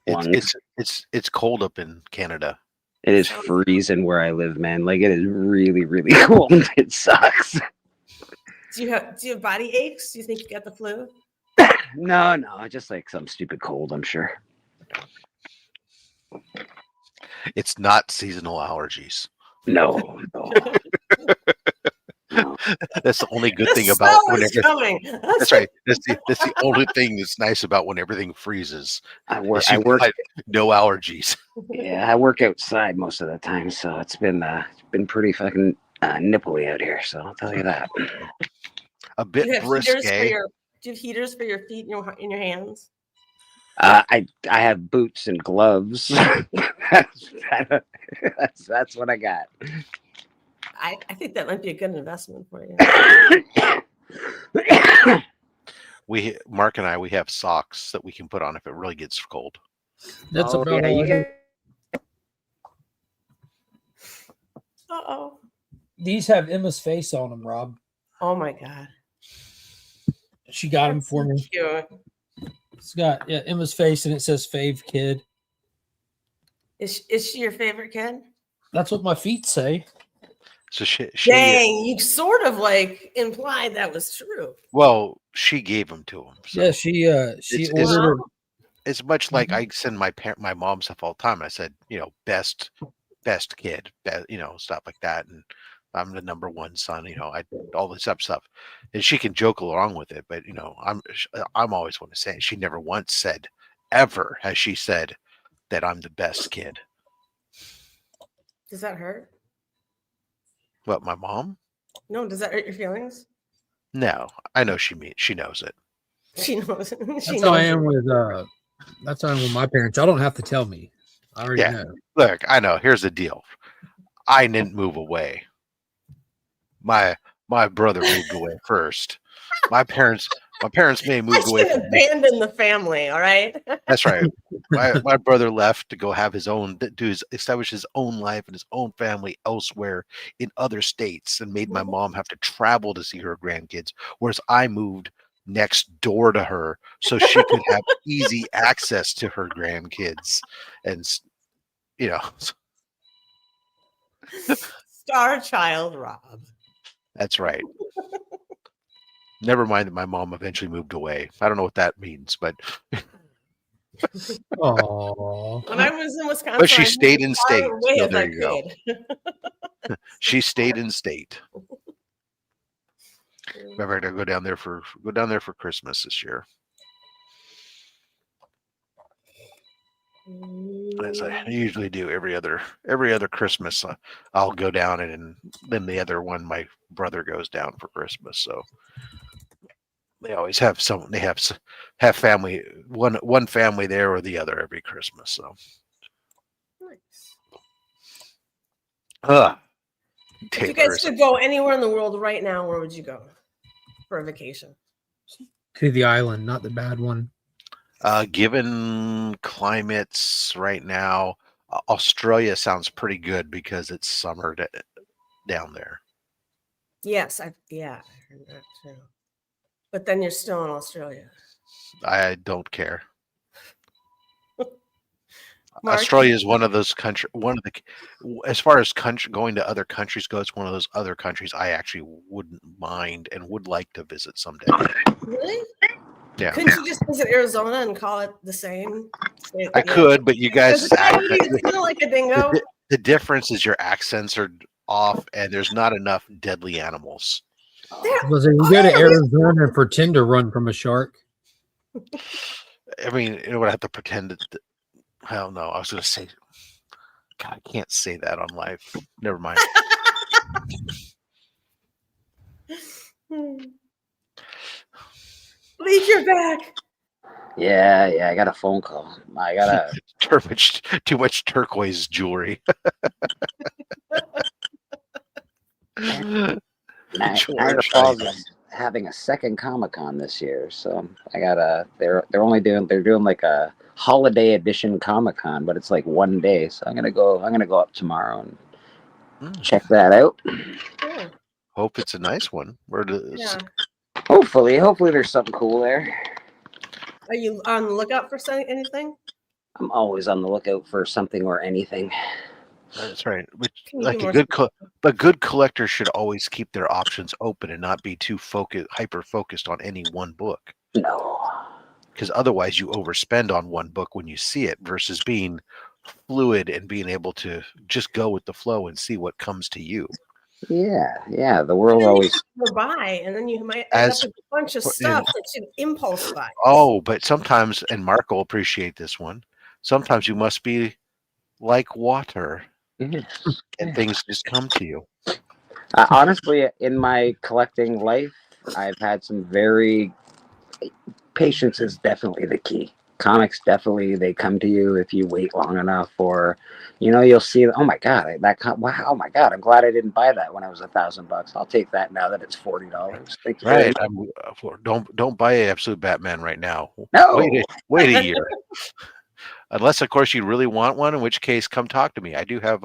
Speaker 5: lungs.
Speaker 3: It's cold up in Canada.
Speaker 5: It is freezing where I live, man. Like, it is really, really cold. It sucks.
Speaker 4: Do you have body aches? Do you think you got the flu?
Speaker 5: No, just like some stupid cold, I'm sure.
Speaker 3: It's not seasonal allergies.
Speaker 5: No.
Speaker 3: That's the only good thing about whenever. That's right. That's the only thing that's nice about when everything freezes.
Speaker 5: I work.
Speaker 3: No allergies.
Speaker 5: Yeah, I work outside most of the time, so it's been pretty fucking nipply out here. So I'll tell you that.
Speaker 3: A bit risque.
Speaker 4: Do you have heaters for your feet and in your hands?
Speaker 5: I have boots and gloves. That's what I got.
Speaker 4: I think that might be a good investment for you.
Speaker 3: Mark and I have socks that we can put on if it really gets cold.
Speaker 1: That's about all.
Speaker 4: Uh-oh.
Speaker 1: These have Emma's face on them, Rob.
Speaker 4: Oh my God.
Speaker 1: She got them for me.
Speaker 4: Cute.
Speaker 1: It's got Emma's face and it says "Fave Kid."
Speaker 4: Is she your favorite kid?
Speaker 1: That's what my feet say.
Speaker 3: So
Speaker 4: dang, you sort of like implied that was true.
Speaker 3: Well, she gave them to him. So
Speaker 1: yeah, she ordered.
Speaker 3: It's much like I send my mom stuff all the time. I said, best kid, stuff like that, and I'm the number one son, all this stuff, and she can joke along with it, but I'm always want to say it. She never once said, ever has she said that I'm the best kid.
Speaker 4: Does that hurt?
Speaker 3: What, my mom?
Speaker 4: No, does that hurt your feelings?
Speaker 3: No, I know she knows it.
Speaker 4: She knows.
Speaker 1: That's how I am with that's how I am with my parents. Y'all don't have to tell me. I already know.
Speaker 3: Look, I know. Here's the deal. I didn't move away. My brother moved away first. My parents may have moved away.
Speaker 4: Abandon the family. All right.
Speaker 3: That's right. My brother left to go have establish his own life and his own family elsewhere in other states, and made my mom have to travel to see her grandkids. Whereas I moved next door to her so she could have easy access to her grandkids, and
Speaker 4: Star child Rob.
Speaker 3: That's right. Never mind that my mom eventually moved away. I don't know what that means, but
Speaker 1: oh,
Speaker 4: when I was in Wisconsin,
Speaker 3: but she stayed in state. So
Speaker 4: there you go.
Speaker 3: She stayed in state. Remember to go down there for Christmas this year. As I usually do every other Christmas, I'll go down, and then the other one my brother goes down for Christmas. So they always have have family, one family there or the other every Christmas. So
Speaker 4: Nice.
Speaker 3: If
Speaker 4: you guys could go anywhere in the world right now, where would you go for a vacation?
Speaker 1: To the island, not the bad one.
Speaker 3: Given climates right now, Australia sounds pretty good because it's summer down there.
Speaker 4: Yes, I heard that too. But then you're still in Australia.
Speaker 3: I don't care.
Speaker 4: Mark?
Speaker 3: Australia is one of those as far as going to other countries goes, one of those other countries I actually wouldn't mind and would like to visit someday.
Speaker 4: Really?
Speaker 3: Yeah.
Speaker 4: Couldn't you just visit Arizona and call it the same?
Speaker 3: I could, but you guys
Speaker 4: feel like a dingo.
Speaker 3: The difference is your accents are off, and there's not enough deadly animals.
Speaker 1: Was it you go to Arizona and pretend to run from a shark?
Speaker 3: I mean, it would have to pretend that. Hell no! I was going to say, God, I can't say that on live. Never mind.
Speaker 4: Leave your back.
Speaker 5: Yeah, I got a phone call. I got
Speaker 3: too much turquoise jewelry.
Speaker 5: Niagara Falls is having a second Comic-Con this year, so I got they're doing like a holiday edition Comic-Con, but it's like one day. So I'm gonna go up tomorrow and check that out.
Speaker 4: Yeah.
Speaker 3: Hope it's a nice one.
Speaker 4: Yeah.
Speaker 5: Hopefully there's something cool there.
Speaker 4: Are you on the lookout for anything?
Speaker 5: I'm always on the lookout for something or anything.
Speaker 3: That's right. But good collectors should always keep their options open and not be too hyper focused on any one book.
Speaker 5: No.
Speaker 3: Because otherwise you overspend on one book when you see it versus being fluid and being able to just go with the flow and see what comes to you.
Speaker 5: Yeah. The world always
Speaker 4: buy, and then you might end up with a bunch of stuff that you impulse buy.
Speaker 3: Oh, but sometimes, and Mark will appreciate this one, sometimes you must be like water, and things just come to you.
Speaker 5: Honestly, in my collecting life, I've had some patience is definitely the key. Comics definitely, they come to you if you wait long enough, or you'll see, oh my god, oh my god, I'm glad I didn't buy that when I was $1,000. I'll take that now that it's $40. Thank you.
Speaker 3: Right. Don't buy Absolute Batman right now.
Speaker 5: No.
Speaker 3: Wait a year. Unless, of course, you really want one, in which case, come talk to me. I do have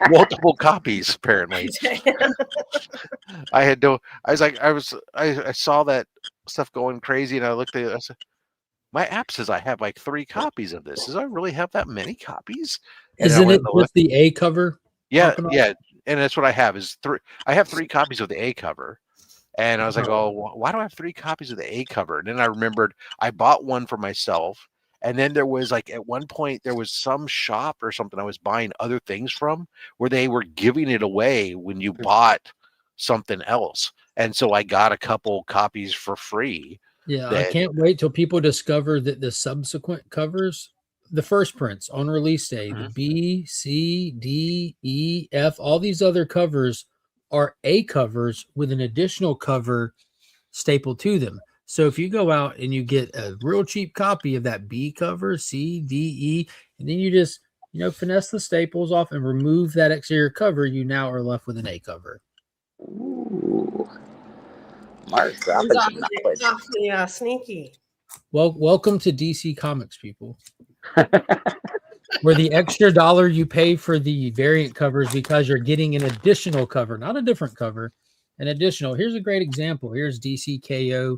Speaker 3: multiple copies, apparently. I saw that stuff going crazy, and I looked at it. I said, my app says I have like 3 copies of this. Does I really have that many copies?
Speaker 1: Isn't it with the A cover?
Speaker 3: Yeah. And that's what I have is 3. I have 3 copies of the A cover. And I was like, oh, why do I have 3 copies of the A cover? And then I remembered I bought one for myself. And then there was like at one point there was some shop or something I was buying other things from where they were giving it away when you bought something else. And so I got a couple copies for free.
Speaker 1: Yeah, I can't wait till people discover that the subsequent covers, the first prints on release day, the B, C, D, E, F, all these other covers are A covers with an additional cover stapled to them. So if you go out and you get a real cheap copy of that B cover, C, D, E, and then you just, finesse the staples off and remove that exterior cover, you now are left with an A cover.
Speaker 5: Ooh. Mark dropping some knowledge.
Speaker 4: Sneaky.
Speaker 1: Well, welcome to DC Comics, people. Where the extra $1 you pay for the variant covers because you're getting an additional cover, not a different cover, an additional. Here's a great example. Here's DC KO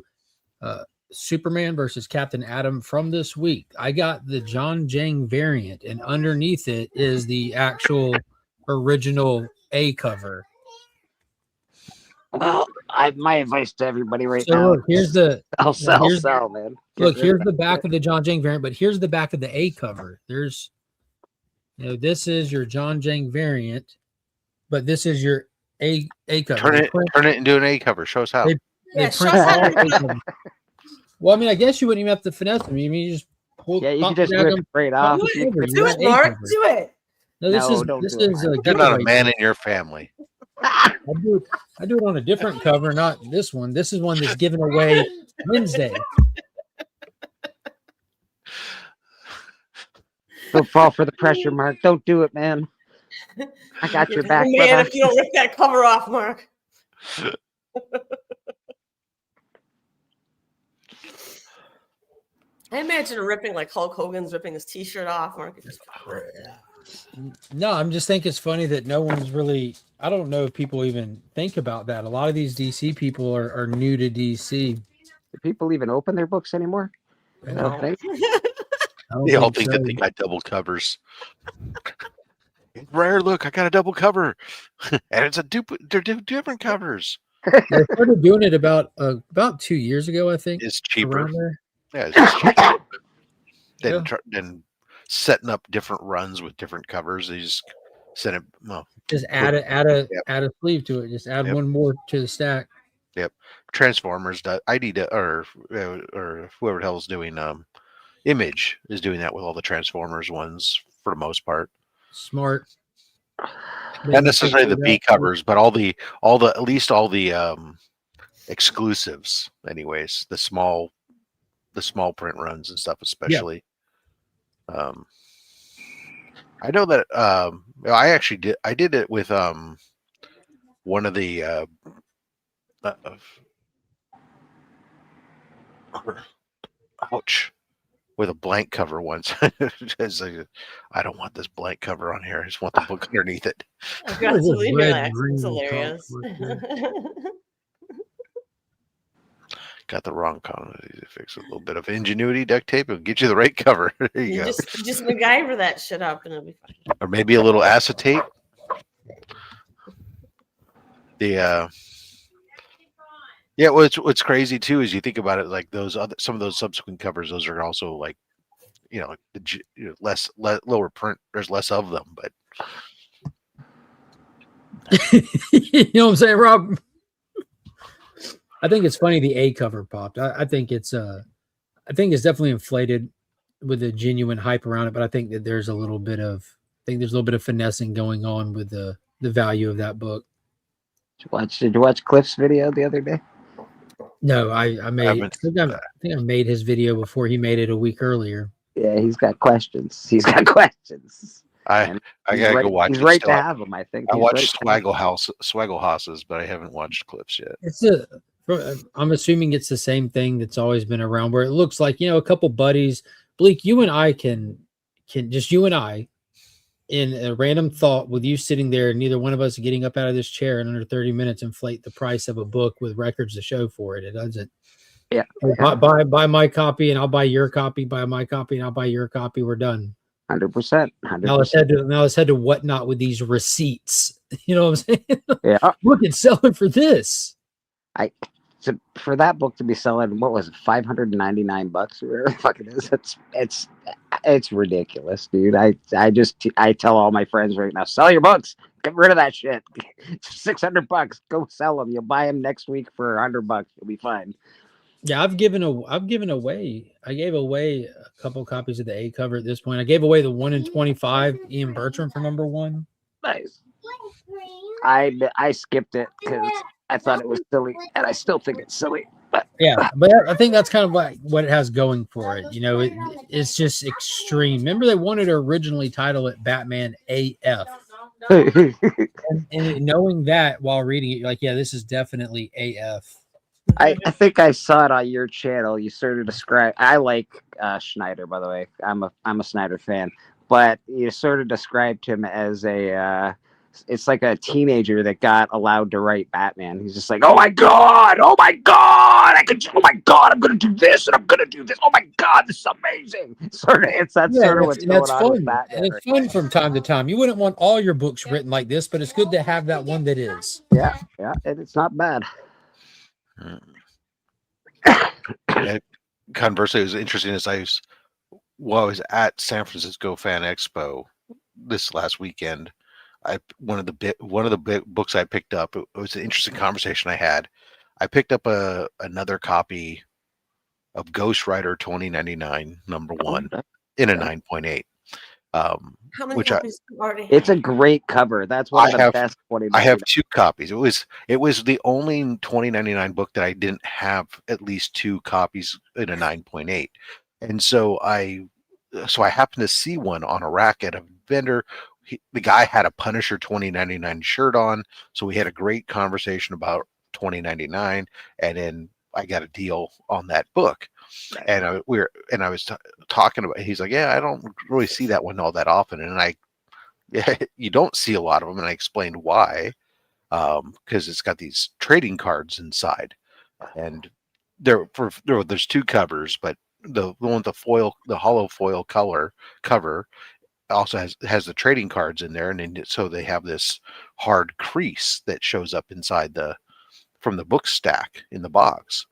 Speaker 1: Superman versus Captain Atom from this week. I got the John Jang variant, and underneath it is the actual original A cover.
Speaker 5: Well, my advice to everybody right
Speaker 1: So
Speaker 5: now.
Speaker 1: look, here's the
Speaker 5: sell, man.
Speaker 1: Look, here's the back of the John Jang variant, but here's the back of the A cover. There's, this is your John Jang variant, but this is your A cover.
Speaker 3: Turn it into an A cover. Show us how.
Speaker 4: Show us how to do it.
Speaker 1: Well, I mean, I guess you wouldn't even have to finesse them. You mean you just pull?
Speaker 5: Yeah, you can just rip it straight off.
Speaker 4: Do it, Mark. Do it.
Speaker 1: No, this is
Speaker 3: You're not a man in your family.
Speaker 1: I do it on a different cover, not this one. This is one that's given away Wednesday.
Speaker 5: Don't fall for the pressure, Mark. Don't do it, man. I got your back,
Speaker 4: man.
Speaker 5: brother.
Speaker 4: If you don't rip that cover off, Mark. I imagine ripping like Hulk Hogan's ripping his T-shirt off, Mark.
Speaker 1: No, I'm just thinking it's funny that no one's really. I don't know if people even think about that. A lot of these DC people are new to DC.
Speaker 5: Do people even open their books anymore?
Speaker 1: No.
Speaker 3: They all think that they got double covers. Rare, look, I got a double cover, and it's they're different covers.
Speaker 1: They started doing it about 2 years ago, I think.
Speaker 3: It's cheaper. Yeah, it's just cheaper. Then setting up different runs with different covers. They just set it. Well,
Speaker 1: just add a sleeve to it. Just add one more to the stack.
Speaker 3: Yep. Transformers. Or whoever the hell's doing Image is doing that with all the Transformers ones for the most part.
Speaker 1: Smart.
Speaker 3: Not necessarily the B covers, but all the at least all the exclusives. Anyways, the small print runs and stuff, especially. Yeah. I know that I did it with one of the with a blank cover once. I don't want this blank cover on here. I just want the book underneath it.
Speaker 4: I've got to leave it. It's hilarious.
Speaker 3: Got the wrong color. Fix a little bit of ingenuity, duct tape, it'll get you the right cover. There you go.
Speaker 4: Just MacGyver that shit up and it'll be fine.
Speaker 3: Or maybe a little acetate. What's crazy too is you think about it, like some of those subsequent covers, those are also like, lower print. There's less of them, but
Speaker 1: you know what I'm saying, Rob? I think it's funny the A cover popped. I think it's definitely inflated with a genuine hype around it, but I think that there's a little bit of finessing going on with the value of that book.
Speaker 5: Did you watch Cliff's video the other day?
Speaker 1: No, I think I made his video before he made it a week earlier.
Speaker 5: Yeah, he's got questions.
Speaker 3: I gotta go watch.
Speaker 5: He's right to have them. I think.
Speaker 3: I watched Swaggle Houses, but I haven't watched clips yet.
Speaker 1: I'm assuming it's the same thing that's always been around, where it looks like a couple buddies. Bleak, you and I can just you and I, in a random thought, with you sitting there, neither one of us getting up out of this chair in under 30 minutes, inflate the price of a book with records to show for it. It doesn't.
Speaker 5: Yeah.
Speaker 1: Buy my copy and I'll buy your copy. Buy my copy and I'll buy your copy. We're done.
Speaker 5: 100%.
Speaker 1: Now let's head to whatnot with these receipts. You know what I'm saying?
Speaker 5: Yeah.
Speaker 1: Look, it's selling for this.
Speaker 5: for that book to be selling, what was it, $599 or whatever the fuck it is? It's ridiculous, dude. I tell all my friends right now, sell your books, get rid of that shit. $600, go sell them. You'll buy them next week for $100. You'll be fine.
Speaker 1: Yeah, I gave away a couple copies of the A cover at this point. I gave away the 1 in 25 Ian Bertram for #1.
Speaker 5: Nice. I skipped it because I thought it was silly, and I still think it's silly. But
Speaker 1: yeah, but I think that's kind of like what it has going for it. You know, it's just extreme. Remember, they wanted to originally title it Batman AF. and knowing that while reading it, you're like, yeah, this is definitely AF.
Speaker 5: I think I saw it on your channel. You sort of describe. I like Schneider, by the way. I'm a Snyder fan, but you sort of described him as it's like a teenager that got allowed to write Batman. He's just like, oh my god, oh my god, I'm gonna do this and I'm gonna do this. Oh my god, this is amazing. Sort of, what's going on with Batman.
Speaker 1: And it's fun from time to time. You wouldn't want all your books written like this, but it's good to have that one that is.
Speaker 5: Yeah, and it's not bad.
Speaker 3: Conversely, it was interesting as I was at San Francisco Fan Expo this last weekend. One of the books I picked up. It was an interesting conversation I had. I picked up another copy of Ghost Rider 2099 #1 in a 9.8.
Speaker 4: How many copies do you already have?
Speaker 5: It's a great cover. That's one of the best 2099.
Speaker 3: I have 2 copies. It was the only 2099 book that I didn't have at least 2 copies in a 9.8. And so I happened to see one on a rack at a vendor. The guy had a Punisher 2099 shirt on, so we had a great conversation about 2099, and then I got a deal on that book. And I was talking about. He's like, "Yeah, I don't really see that one all that often." And you don't see a lot of them. And I explained why, because it's got these trading cards inside, and there's 2 covers, but the one with the hollow foil cover also has the trading cards in there, and then so they have this hard crease that shows up inside from the book stack in the box.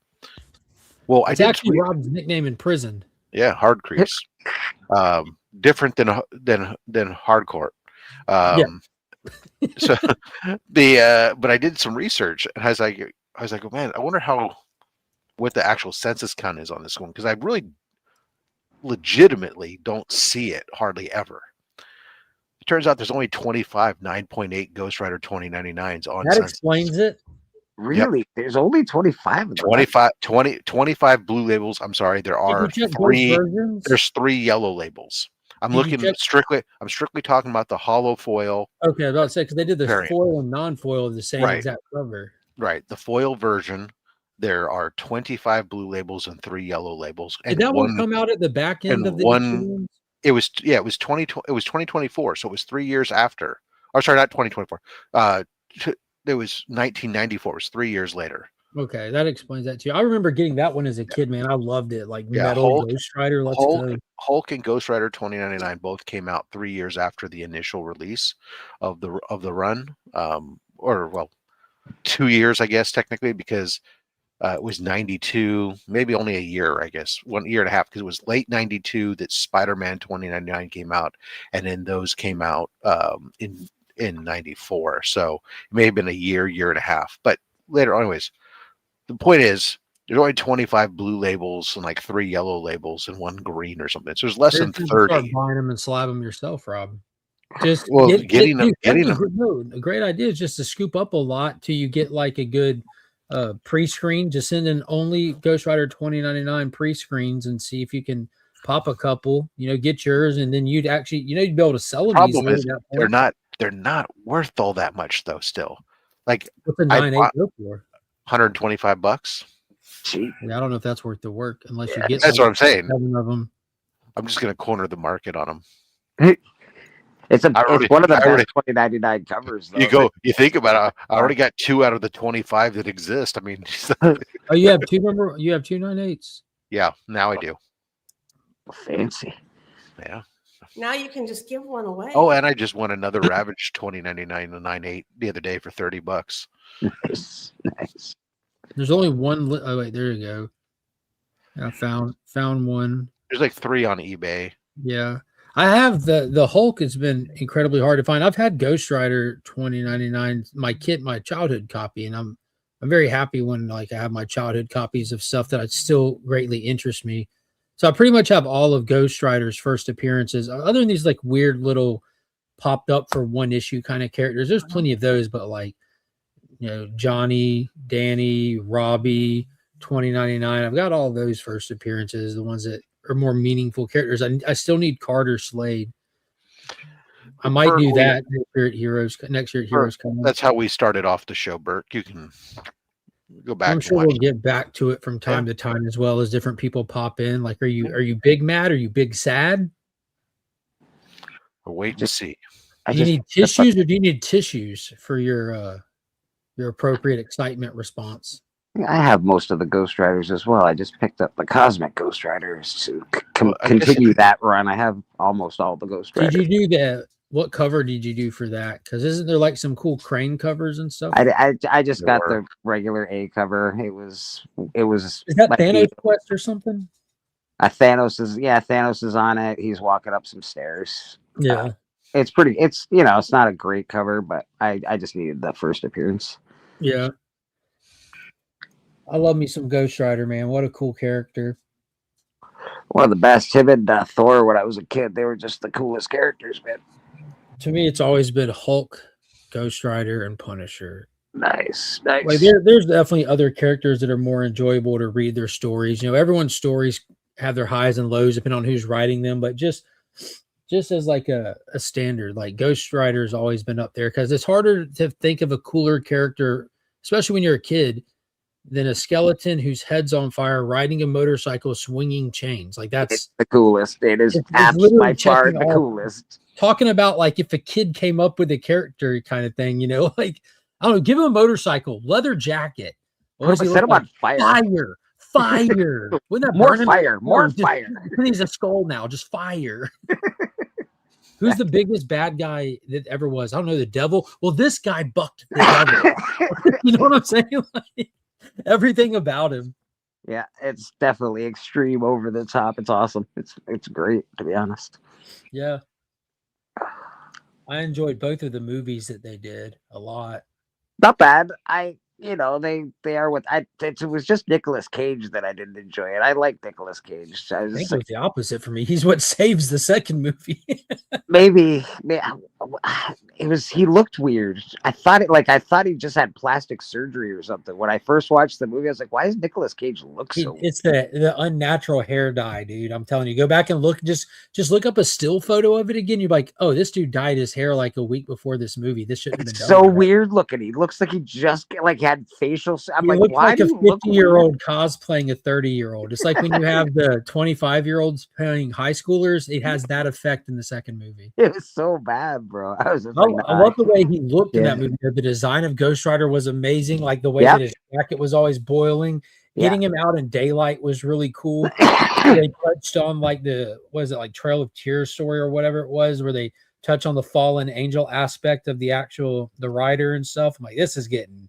Speaker 3: Well,
Speaker 1: it's actually Rob's nickname in prison.
Speaker 3: Yeah, hard crease. Different than hardcore. So but I did some research, and I was like, oh man, I wonder what the actual census count is on this one, because I really legitimately don't see it hardly ever. It turns out there's only 25 9.8 Ghost Rider 2099s on.
Speaker 1: That explains it.
Speaker 5: Really? Yep. There's only 25 of them.
Speaker 3: 25 blue labels. I'm sorry, there are 3. There's 3 yellow labels. I'm strictly talking about the hollow foil.
Speaker 1: Okay, I was about to say, because they did the foil and non-foil of the same exact cover.
Speaker 3: Right. The foil version, there are 25 blue labels and 3 yellow labels.
Speaker 1: Did that one come out at the back end of the one?
Speaker 3: It was 2024, so it was 3 years after. Or sorry, not 2024. It was 1994. It was 3 years later.
Speaker 1: Okay, that explains that too. I remember getting that one as a kid, man. I loved it. Like Metal, Ghost Rider, let's go.
Speaker 3: Hulk and Ghost Rider 2099 both came out 3 years after the initial release of the run. 2 years, I guess, technically, because it was 92, maybe only a year, I guess, 1 year and a half, because it was late 92 that Spider-Man 2099 came out, and then those came out in 94. So it may have been a year and a half, but later, anyways, the point is there's only 25 blue labels and like 3 yellow labels and 1 green or something. So there's less than 30.
Speaker 1: Start buying them and slab them yourself, Rob. Just
Speaker 3: getting them.
Speaker 1: A great idea is just to scoop up a lot till you get like a good pre-screen. Just send in only Ghost Rider 2099 pre-screens and see if you can pop a couple, get yours, and then you'd actually, you'd be able to sell them.
Speaker 3: Problem is they're not worth all that much though. Still, like
Speaker 1: what's a 9.8 go for?
Speaker 3: $125.
Speaker 1: Yeah, I don't know if that's worth the work unless you get.
Speaker 3: That's what I'm saying.
Speaker 1: 7 of them.
Speaker 3: I'm just going to corner the market on them.
Speaker 5: It's one of the best 2099 covers. Though.
Speaker 3: You think about it. I already got 2 out of the 25 that exist. I mean,
Speaker 1: oh, you have 2. Remember, you have 2 9.8s.
Speaker 3: Yeah, now I do.
Speaker 5: Fancy.
Speaker 3: Yeah.
Speaker 4: Now you can just give one away.
Speaker 3: Oh, and I just won another Ravage 2099 9.8 the other day for $30.
Speaker 5: Nice.
Speaker 1: There's only one. Oh wait, there you go. I found one.
Speaker 3: There's like 3 on eBay.
Speaker 1: Yeah, I have the Hulk. Has been incredibly hard to find. I've had Ghost Rider 2099, my childhood copy, and I'm very happy when like I have my childhood copies of stuff that still greatly interest me. So I pretty much have all of Ghost Rider's first appearances, other than these like weird little popped up for one issue kind of characters. There's plenty of those, but like Johnny, Danny, Robbie, 2099. I've got all those first appearances, the ones that are more meaningful characters. I still need Carter Slade. I might do that next year at Heroes Con.
Speaker 3: That's how we started off the show, Bert. You can go back.
Speaker 1: I'm sure we'll get back to it from time to time, as well as different people pop in. Like, are you big mad? Are you big sad?
Speaker 3: We'll wait to see.
Speaker 1: Do you need tissues or do you need tissues for your appropriate excitement response?
Speaker 5: I have most of the Ghost Riders as well. I just picked up the Cosmic Ghost Riders to continue that run. I have almost all the Ghost Riders.
Speaker 1: Did you do what cover did you do for that? Because isn't there like some cool crane covers and stuff?
Speaker 5: I just got the regular A cover. It was. Is
Speaker 1: that like Thanos Quest or something?
Speaker 5: Thanos is on it. He's walking up some stairs.
Speaker 1: Yeah.
Speaker 5: It's pretty. It's it's not a great cover, but I just needed the first appearance.
Speaker 1: Yeah. I love me some Ghost Rider, man. What a cool character.
Speaker 5: One of the best. Him and Thor, when I was a kid, they were just the coolest characters, man.
Speaker 1: To me, it's always been Hulk, Ghost Rider, and Punisher.
Speaker 5: Nice.
Speaker 1: Like there's definitely other characters that are more enjoyable to read their stories. Everyone's stories have their highs and lows depending on who's writing them, but just as like a standard, like Ghost Rider has always been up there because it's harder to think of a cooler character, especially when you're a kid, than a skeleton whose head's on fire riding a motorcycle swinging chains. Like it's
Speaker 5: the coolest. It is by far the coolest.
Speaker 1: Talking about like if a kid came up with a character kind of thing, like I don't know, give him a motorcycle, leather jacket.
Speaker 5: Set him on fire.
Speaker 1: Fire. Wouldn't that
Speaker 5: more fire.
Speaker 1: He's a skull now, just fire. Who's the biggest bad guy that ever was? I don't know, the devil. Well, this guy bucked the devil. You know what I'm saying? Like, everything about him.
Speaker 5: Yeah, it's definitely extreme, over the top. It's awesome. It's great, to be honest.
Speaker 1: Yeah. I enjoyed both of the movies that they did a lot.
Speaker 5: Not bad. They are it was just Nicolas Cage that I didn't enjoy it. I like Nicolas Cage. I
Speaker 1: think it was the opposite for me. He's what saves the second movie.
Speaker 5: Maybe he looked weird. I thought he just had plastic surgery or something. When I first watched the movie, I was like, why does Nicolas Cage look so weird?
Speaker 1: It's the unnatural hair dye, dude. I'm telling you, go back and look, just look up a still photo of it again. You're like, oh, this dude dyed his hair like a week before this movie. This shouldn't have been done.
Speaker 5: So weird looking. He looks like he just had facial. I'm like, why
Speaker 1: like a 50-year-old cosplaying a 30-year-old? It's like when you have the 25-year-olds playing high schoolers. It has that effect in the second movie.
Speaker 5: It was so bad, bro. I
Speaker 1: love the way he looked in that movie. The design of Ghost Rider was amazing. Like the way that his jacket was always boiling. Getting him out in daylight was really cool. They touched on like like Trail of Tears story or whatever it was, where they touch on the fallen angel aspect of the rider and stuff. I'm like, this is getting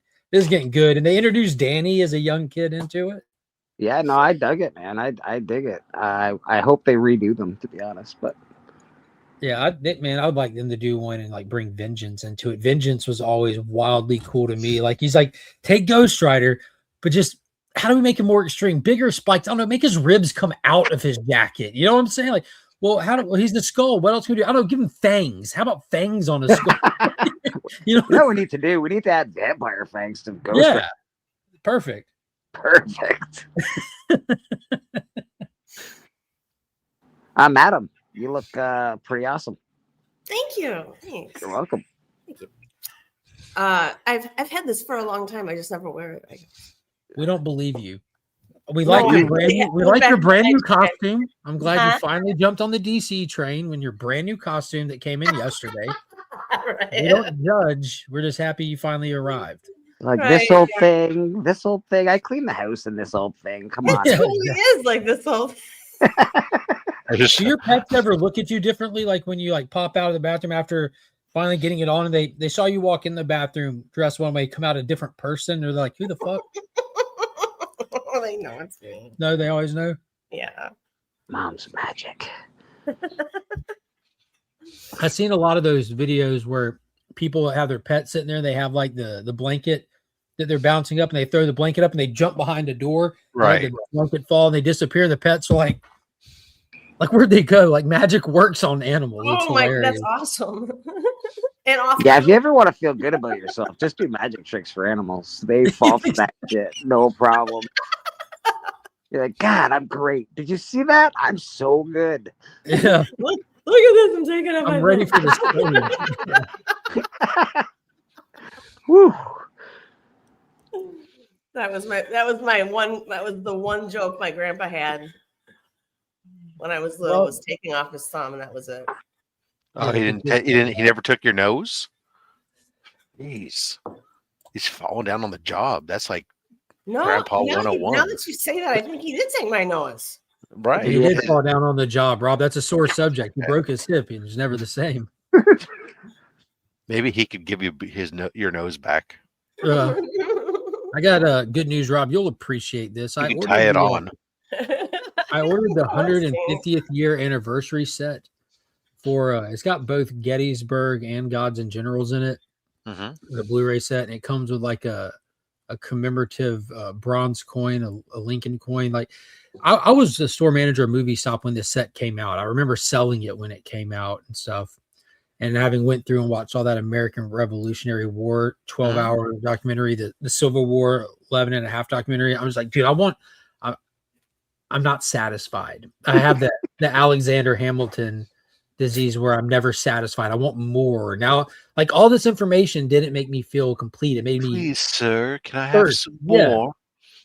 Speaker 1: good. And they introduced Danny as a young kid into it.
Speaker 5: Yeah, no, I dug it, man. I dig it. I hope they redo them, to be honest. But
Speaker 1: yeah, I would like them to do one and like bring Vengeance into it. Vengeance was always wildly cool to me. Like he's like, take Ghost Rider, but just how do we make him more extreme? Bigger spikes. I don't know, make his ribs come out of his jacket. You know what I'm saying? Like, well, he's the skull. What else can we do? I don't know, give him fangs. How about fangs on his skull? You know
Speaker 5: what we need to do? We need to add vampire fangs to Ghost Rider.
Speaker 1: Perfect.
Speaker 5: Madam, you look pretty awesome.
Speaker 4: Thank you. Thanks.
Speaker 5: You're welcome.
Speaker 4: Thank you. I've had this for a long time. I just never wear it.
Speaker 1: We don't believe you. We like your brand new costume. I'm glad you finally jumped on the DC train when your brand new costume that came in yesterday. Right. We don't judge. We're just happy you finally arrived.
Speaker 5: Like this old thing. I cleaned the house in this old thing. Come on.
Speaker 4: It totally is like this old.
Speaker 1: Do your pets ever look at you differently? Like when you like pop out of the bathroom after finally getting it on, and they saw you walk in the bathroom dressed one way, come out a different person. They're like, who the fuck?
Speaker 4: They know it's me.
Speaker 1: No, they always know.
Speaker 4: Yeah.
Speaker 5: Mom's magic.
Speaker 1: I've seen a lot of those videos where people have their pets sitting there. They have like the blanket that they're bouncing up, and they throw the blanket up, and they jump behind a door.
Speaker 3: Right.
Speaker 1: The blanket fall, and they disappear. The pets are like where'd they go? Like magic works on animals. It's
Speaker 4: Oh my,
Speaker 1: hilarious.
Speaker 4: that's awesome. And off.
Speaker 5: Yeah, if you ever want to feel good about yourself, just do magic tricks for animals. They fall for that shit, no problem. You're like, God, I'm great. Did you see that? I'm so good.
Speaker 1: Yeah.
Speaker 4: Look at this. I'm taking up.
Speaker 1: I'm ready for the stage.
Speaker 5: Whew.
Speaker 4: That was the one joke my grandpa had when I was little, was taking off his thumb, and that was it.
Speaker 3: Oh, he never took your nose? Jeez. He's falling down on the job. That's like Grandpa 101.
Speaker 4: Now that you say that, I think he did take my nose.
Speaker 3: Right.
Speaker 1: He did fall down on the job, Rob. That's a sore subject. He broke his hip. He was never the same.
Speaker 3: Maybe he could give you your nose back.
Speaker 1: I got good news, Rob. You'll appreciate this.
Speaker 3: You can tie it on.
Speaker 1: I ordered the 150th year anniversary set for it's got both Gettysburg and Gods and Generals in it. The Blu-ray set, and it comes with like a commemorative bronze coin, a Lincoln coin. Like I was the store manager of Movie Stop when this set came out. I remember selling it when it came out and stuff. And having went through and watched all that American Revolutionary War 12-hour documentary, the Civil War 11.5 documentary, I was like, dude, I'm not satisfied. I have the Alexander Hamilton disease where I'm never satisfied. I want more. Now, like all this information didn't make me feel complete. It made me,
Speaker 3: please, sir, can I have some more?
Speaker 1: Yeah.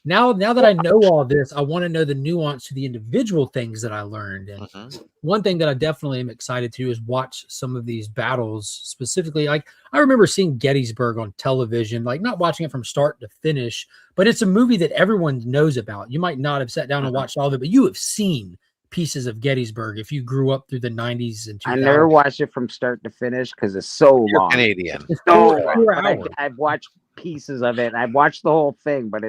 Speaker 1: Now that I know all this, I want to know the nuance to the individual things that I learned. And one thing that I definitely am excited to is watch some of these battles specifically. Like I remember seeing Gettysburg on television, like not watching it from start to finish, but it's a movie that everyone knows about. You might not have sat down and watched all of it, but you have seen pieces of Gettysburg if you grew up through the 90s and 2000s.
Speaker 5: I never watched it from start to finish because it's so long.
Speaker 3: Canadian.
Speaker 5: It's so long. I've watched pieces of it. I've watched the whole thing, but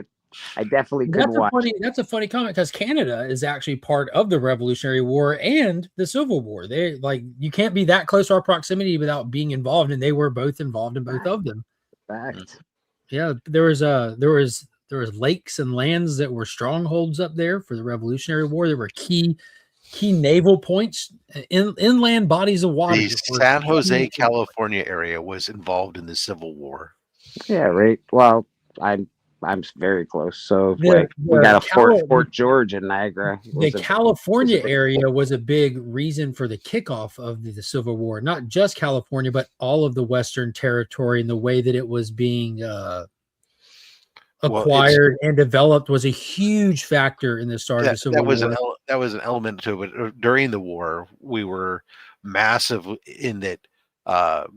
Speaker 5: I definitely couldn't watch.
Speaker 1: That's a funny comment because Canada is actually part of the Revolutionary War and the Civil War. They like you can't be that close to our proximity without being involved, and they were both involved in both of them.
Speaker 5: Fact.
Speaker 1: Yeah, there was lakes and lands that were strongholds up there for the Revolutionary War. There were key naval points, inland bodies of water.
Speaker 3: The San Jose, California area was involved in the Civil War.
Speaker 5: Yeah, right. Well, I'm very close. So we got a Fort George in Niagara.
Speaker 1: The California area was a big reason for the kickoff of the Civil War. Not just California, but all of the Western territory, and the way that it was being acquired and developed was a huge factor in the start of the Civil War.
Speaker 3: That was an element to it. During the war, we were massive in that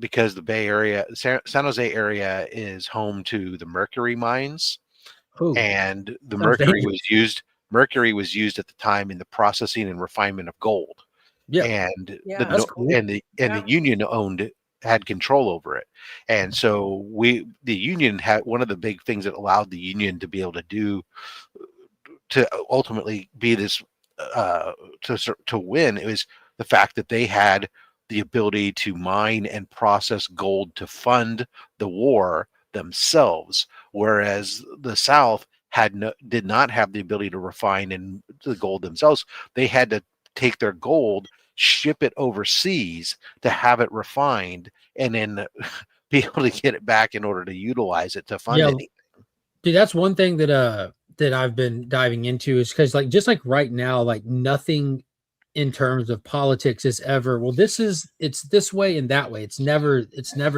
Speaker 3: because the Bay Area, San Jose area is home to the mercury mines. And the mercury was used at the time in the processing and refinement of gold. And the Union had control over it. And so the Union had one of the big things that allowed the Union to be able to ultimately be this to win. It was the fact that they had the ability to mine and process gold to fund the war themselves, whereas the South did not have the ability to refine and the gold themselves. They had to take their gold, ship it overseas to have it refined, and then be able to get it back in order to utilize it to fund anything.
Speaker 1: Dude, that's one thing that I've been diving into is because just like right now, like nothing in terms of politics is ever, it's this way and that way. It's never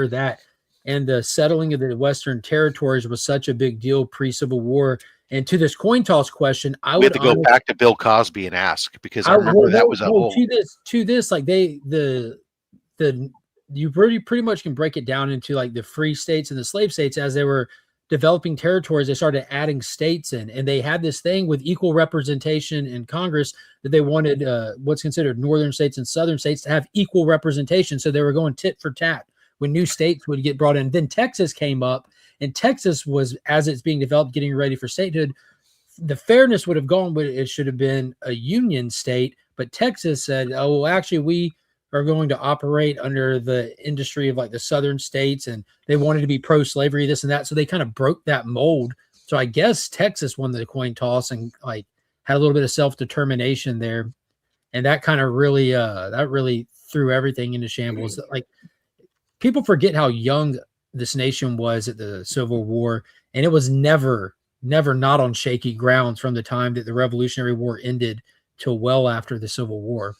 Speaker 1: that. And the settling of the Western territories was such a big deal pre-Civil War. And to this coin toss question, we have to
Speaker 3: go back to Bill Cosby and ask, because I remember that was a whole
Speaker 1: to this like you pretty much can break it down into like the free states and the slave states. As they were developing territories, they started adding states in, and they had this thing with equal representation in Congress that they wanted what's considered northern states and southern states to have equal representation. So they were going tit for tat when new states would get brought in. Then Texas came up, and Texas was, as it's being developed, getting ready for statehood, the fairness would have gone with it should have been a union state, but Texas said, oh, well, actually, we are going to operate under the industry of like the southern states, and they wanted to be pro-slavery, this and that. So they kind of broke that mold. So I guess Texas won the coin toss and like had a little bit of self-determination there. And that kind of really threw everything into shambles. Like people forget how young this nation was at the Civil War, and it was never not on shaky grounds from the time that the Revolutionary War ended till well after the Civil War.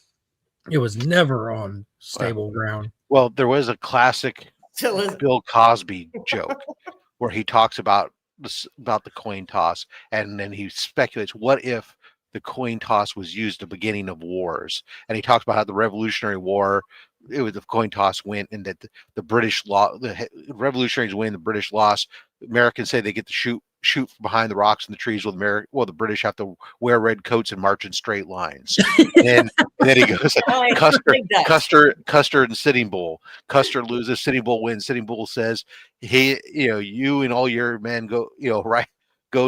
Speaker 1: It was never on stable ground.
Speaker 3: Well, there was a classic Bill Cosby joke where he talks about the coin toss, and then he speculates, what if the coin toss was used at the beginning of wars? And he talks about how the Revolutionary War, it was the coin toss went, and that the British the revolutionaries win, the British lost. Americans say they get to shoot behind the rocks and the trees, with the British have to wear red coats and march in straight lines. And then he goes, Custer and Sitting Bull. Custer loses, Sitting Bull wins. Sitting Bull says, "Hey, you and all your men go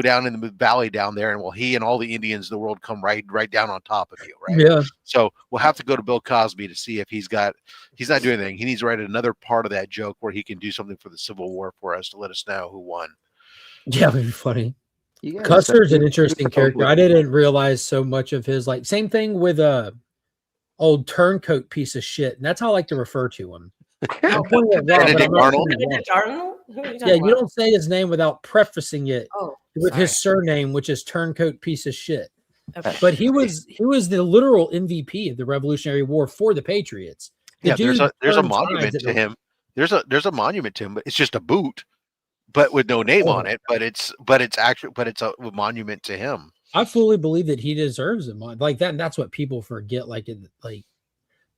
Speaker 3: down in the valley down there, and he and all the Indians in the world come right down on top of you." Right.
Speaker 1: Yeah.
Speaker 3: So we'll have to go to Bill Cosby to see if he's not doing anything. He needs to write another part of that joke where he can do something for the Civil War for us to let us know who won.
Speaker 1: Yeah, it'd be funny. Custer's an interesting character. I didn't realize so much of his, like, same thing with old turncoat piece of shit, and that's how I like to refer to him.
Speaker 3: Benedict Arnold.
Speaker 1: Yeah, you don't say his name without prefacing it with his surname, which is turncoat piece of shit. Okay. But he was the literal MVP of the Revolutionary War for the Patriots. There's a monument to him.
Speaker 3: There's a monument to him, but it's just a boot, but with no name on it. But it's a monument to him.
Speaker 1: I fully believe that he deserves it like that. And that's what people forget. Like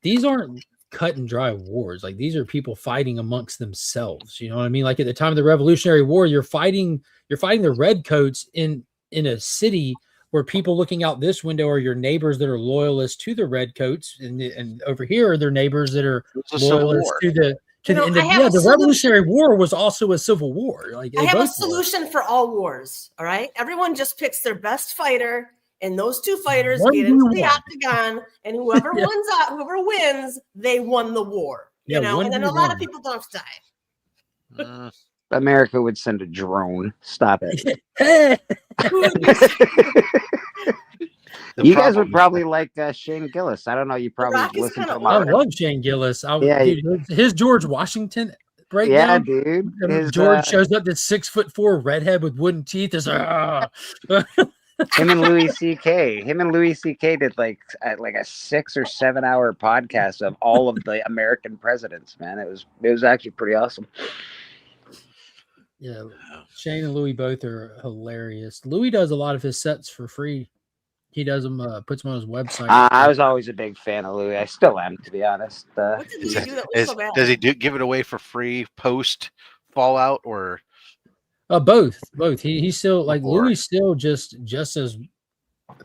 Speaker 1: these aren't cut and dry wars. Like these are people fighting amongst themselves. You know what I mean? Like at the time of the Revolutionary War, you're fighting the redcoats in a city where people looking out this window are your neighbors that are loyalists to the redcoats, and over here are their neighbors that are loyalists to the the Revolutionary War was also a civil war. Like
Speaker 4: I have a solution for all wars. All right, everyone just picks their best fighter, and those two fighters get into the octagon, and whoever wins, they won the war. You know, and then a lot of people don't die.
Speaker 5: America would send a drone. Stop it. You guys would probably like Shane Gillis. I don't know. You probably listen to him.
Speaker 1: I love Shane Gillis. Dude, his George Washington breakdown.
Speaker 5: Yeah, dude.
Speaker 1: George shows up, this 6'4" redhead with wooden teeth. Is
Speaker 5: him and Louis C.K. did like a 6 or 7 hour podcast of all of the American presidents. Man, it was actually pretty awesome.
Speaker 1: Yeah, Shane and Louis both are hilarious. Louis does a lot of his sets for free. He does them, puts them on his website.
Speaker 5: I was always a big fan of Louis. I still am, to be honest.
Speaker 4: What did Louis do that was so bad?
Speaker 3: Does he give it away for free post Fallout or?
Speaker 1: Both. He's still Louis still just as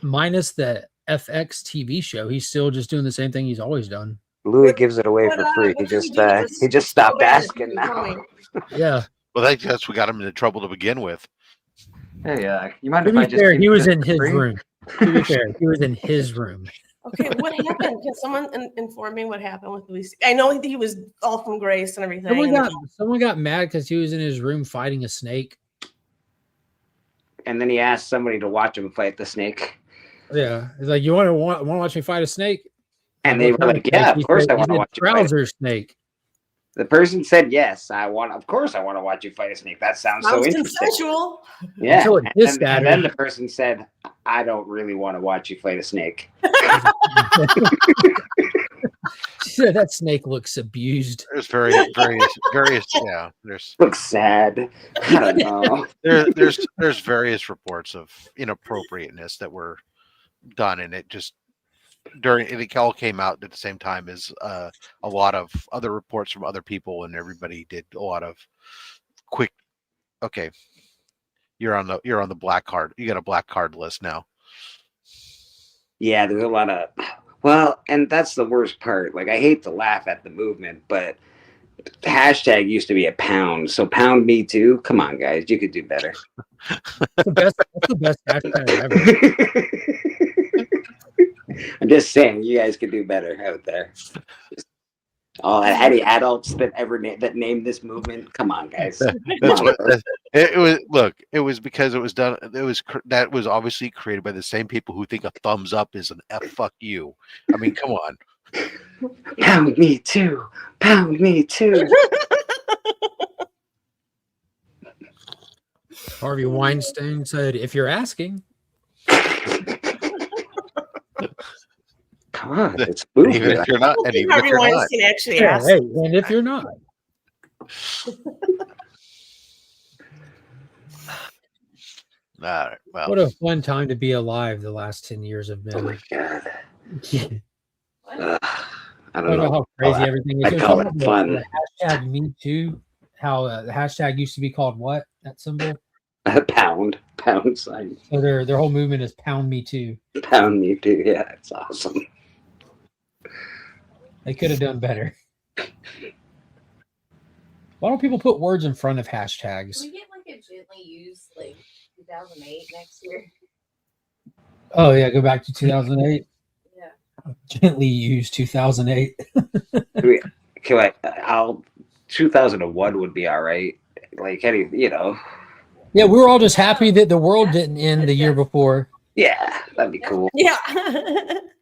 Speaker 1: minus the FX TV show. He's still just doing the same thing he's always done.
Speaker 5: Louis gives it away for free. He just stopped asking now.
Speaker 1: Yeah.
Speaker 3: Well, that's what got him into trouble to begin with.
Speaker 5: Hey, you mind
Speaker 1: if I just? He was in his room. To be fair, he was in his room.
Speaker 4: Okay, what happened? Can someone inform me what happened with Louis? I know he was all from Grace and everything.
Speaker 1: Someone got mad because he was in his room fighting a snake.
Speaker 5: And then he asked somebody to watch him fight the snake.
Speaker 1: Yeah, he's like, "You want to watch me fight a snake?"
Speaker 5: And they were like, "Yeah, of course I want to watch you fight
Speaker 1: a snake."
Speaker 5: The person said, "Yes, of course I want to watch you fight a snake. That sounds so interesting."
Speaker 4: Consensual.
Speaker 5: Yeah. And then the person said, "I don't really want to watch you fight a snake."
Speaker 1: Yeah, that snake looks abused.
Speaker 3: There's various. Yeah,
Speaker 5: looks sad. I don't know.
Speaker 3: There's various reports of inappropriateness that were done, and it all came out at the same time as a lot of other reports from other people, and everybody did a lot of quick. Okay, you're on the black card. You got a black card list now.
Speaker 5: Yeah, there's a lot of. Well, and that's the worst part. Like, I hate to laugh at the movement, but The hashtag used to be a pound, so pound me too. Come on, guys, you could do better.
Speaker 1: That's the best hashtag ever.
Speaker 5: I'm just saying, you guys could do better out there. Oh, any adults that ever that named this movement? Come on, guys.
Speaker 3: That's what it was. Look, it was because it was done. That was obviously created by the same people who think a thumbs up is an F fuck you. I mean, come on.
Speaker 5: Pound me too. Pound me too.
Speaker 1: Harvey Weinstein said, "If you're asking."
Speaker 5: Come on, it's
Speaker 3: even if you're not, and even if you're not,
Speaker 4: actually
Speaker 1: yeah, hey, and if you're not.
Speaker 3: All right, well,
Speaker 1: What a fun time to be alive the last 10 years have been.
Speaker 5: Oh my god. I
Speaker 1: I
Speaker 5: don't know
Speaker 1: how crazy everything is.
Speaker 5: I
Speaker 1: There's
Speaker 5: call
Speaker 1: something
Speaker 5: it fun.
Speaker 1: The hashtag me too. How the hashtag used to be called what? That symbol?
Speaker 5: Pound sign.
Speaker 1: So their whole movement is pound me too.
Speaker 5: Pound me too. Yeah, it's awesome.
Speaker 1: They could have done better. Why don't people put words in front of hashtags?
Speaker 6: Can we get like a gently used like 2008 next year?
Speaker 1: Oh yeah, go back to 2008.
Speaker 6: Yeah.
Speaker 1: Gently used 2008.
Speaker 5: Okay, I'll 2001 would be all right. Like any,
Speaker 1: Yeah, we were all just happy that the world didn't end the year before.
Speaker 5: Yeah, that'd be cool.
Speaker 4: Yeah.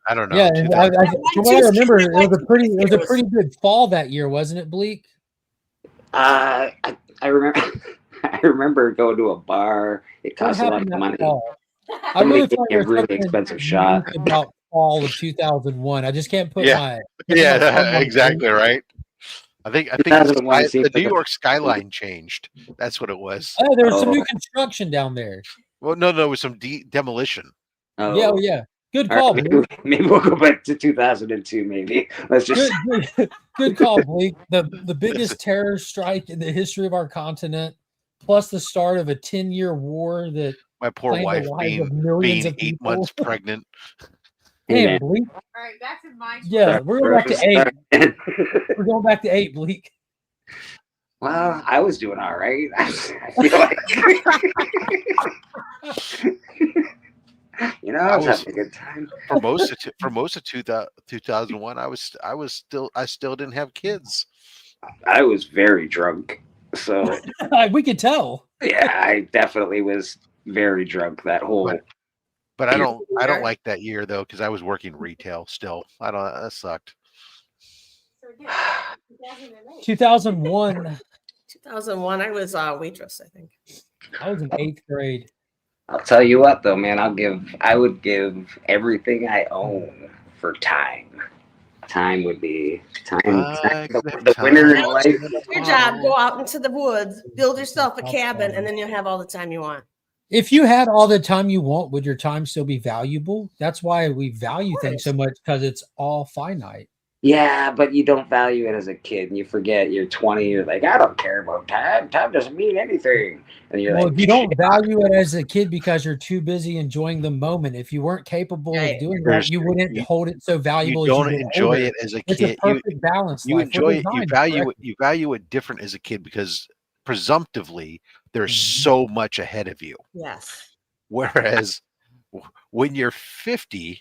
Speaker 3: I don't know.
Speaker 1: Yeah, and from what I remember, it was a pretty good fall that year, wasn't it, Bleak?
Speaker 5: I remember. I remember going to a bar. It cost a lot of money.
Speaker 1: I really thought
Speaker 5: a really expensive shot
Speaker 1: about fall of 2001. I just can't put my
Speaker 3: exactly right. I think the New York skyline changed. That's what it was.
Speaker 1: Oh, there was some new construction down there.
Speaker 3: Well, no, it was some demolition.
Speaker 5: Oh.
Speaker 1: Yeah. Good call,
Speaker 5: right, maybe we'll go back to 2002. Maybe let's just
Speaker 1: good call, Bleak. The biggest terror strike in the history of our continent, plus the start of a 10-year war that
Speaker 3: my poor wife being 8 months pregnant.
Speaker 1: Damn, Bleak.
Speaker 6: All right, back to my.
Speaker 1: Yeah, we're going back to 8. We're going back to 8, Bleak.
Speaker 5: Well, I was doing all right. I feel like I was having a good time.
Speaker 3: For most of 2001, I still didn't have kids.
Speaker 5: I was very drunk, so
Speaker 1: we could tell.
Speaker 5: Yeah, I definitely was very drunk that whole.
Speaker 3: But I don't like that year though, because I was working retail still. That sucked.
Speaker 1: 2001.
Speaker 4: 2001, I was a waitress, I think.
Speaker 1: I was in 8th grade.
Speaker 5: I'll tell you what though, man, I would give everything I own for time. Time would be time. The winner in life.
Speaker 4: Your job, go out into the woods, build yourself a cabin, and then you'll have all the time you want.
Speaker 1: If you had all the time you want, would your time still be valuable? That's why we value things so much, because it's all finite.
Speaker 5: Yeah, but you don't value it as a kid, and you forget you're 20. You're like, I don't care about time. Time doesn't mean anything. And you're
Speaker 1: if you don't value it as a kid because you're too busy enjoying the moment, if you weren't capable of doing that, you wouldn't hold it so valuable.
Speaker 3: You don't enjoy it as a kid.
Speaker 1: It's a perfect balance.
Speaker 3: You enjoy it. You value it different as a kid because presumptively there's so much ahead of you.
Speaker 4: Yes.
Speaker 3: Whereas when you're 50.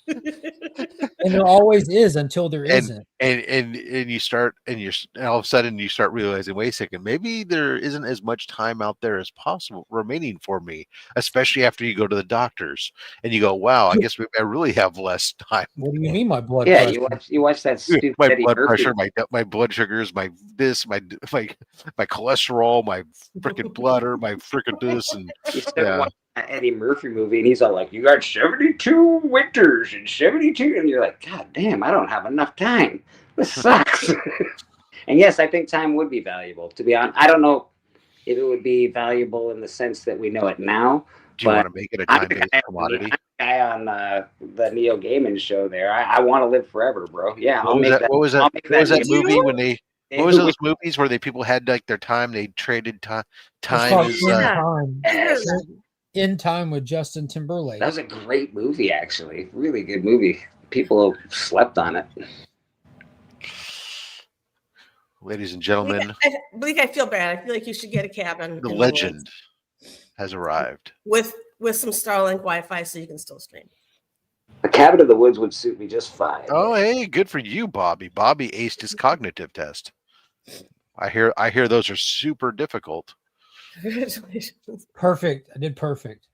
Speaker 1: And there always is until there isn't.
Speaker 3: And you start and all of a sudden you start realizing, wait a second, maybe there isn't as much time out there as possible remaining for me, especially after you go to the doctors and you go, wow, I guess I really have less time.
Speaker 1: What do you mean my blood pressure?
Speaker 5: Yeah, you watch that stupid
Speaker 3: my blood pressure, my blood sugars, my cholesterol, my freaking bladder, my freaking this, and
Speaker 5: Eddie Murphy movie, and he's all like, you got 72 winters and 72, and you're like, god damn, I don't have enough time. This sucks. And yes, I think time would be valuable, to be honest. I don't know if it would be valuable in the sense that we know it now.
Speaker 3: Do you want to make it a time-based commodity?
Speaker 5: I'm the guy on the Neil Gaiman show there. I want to live forever, bro. Yeah,
Speaker 3: what was that movie when they what was those movies where people had like their time, they traded time
Speaker 1: In Time with Justin Timberlake.
Speaker 5: That was a great movie, actually. Really good movie. People slept on it.
Speaker 3: ladies and gentlemen,
Speaker 4: I feel bad. I feel like you should get a cabin.
Speaker 3: the
Speaker 4: in
Speaker 3: legend has arrived.
Speaker 4: woods with some Starlink Wi-Fi, so you can still stream.
Speaker 5: A cabin in the woods would suit me just fine.
Speaker 3: Oh, hey, good for you, Bobby. Bobby aced his cognitive test. I hear those are super difficult.
Speaker 4: Congratulations.
Speaker 1: Perfect. I did perfect.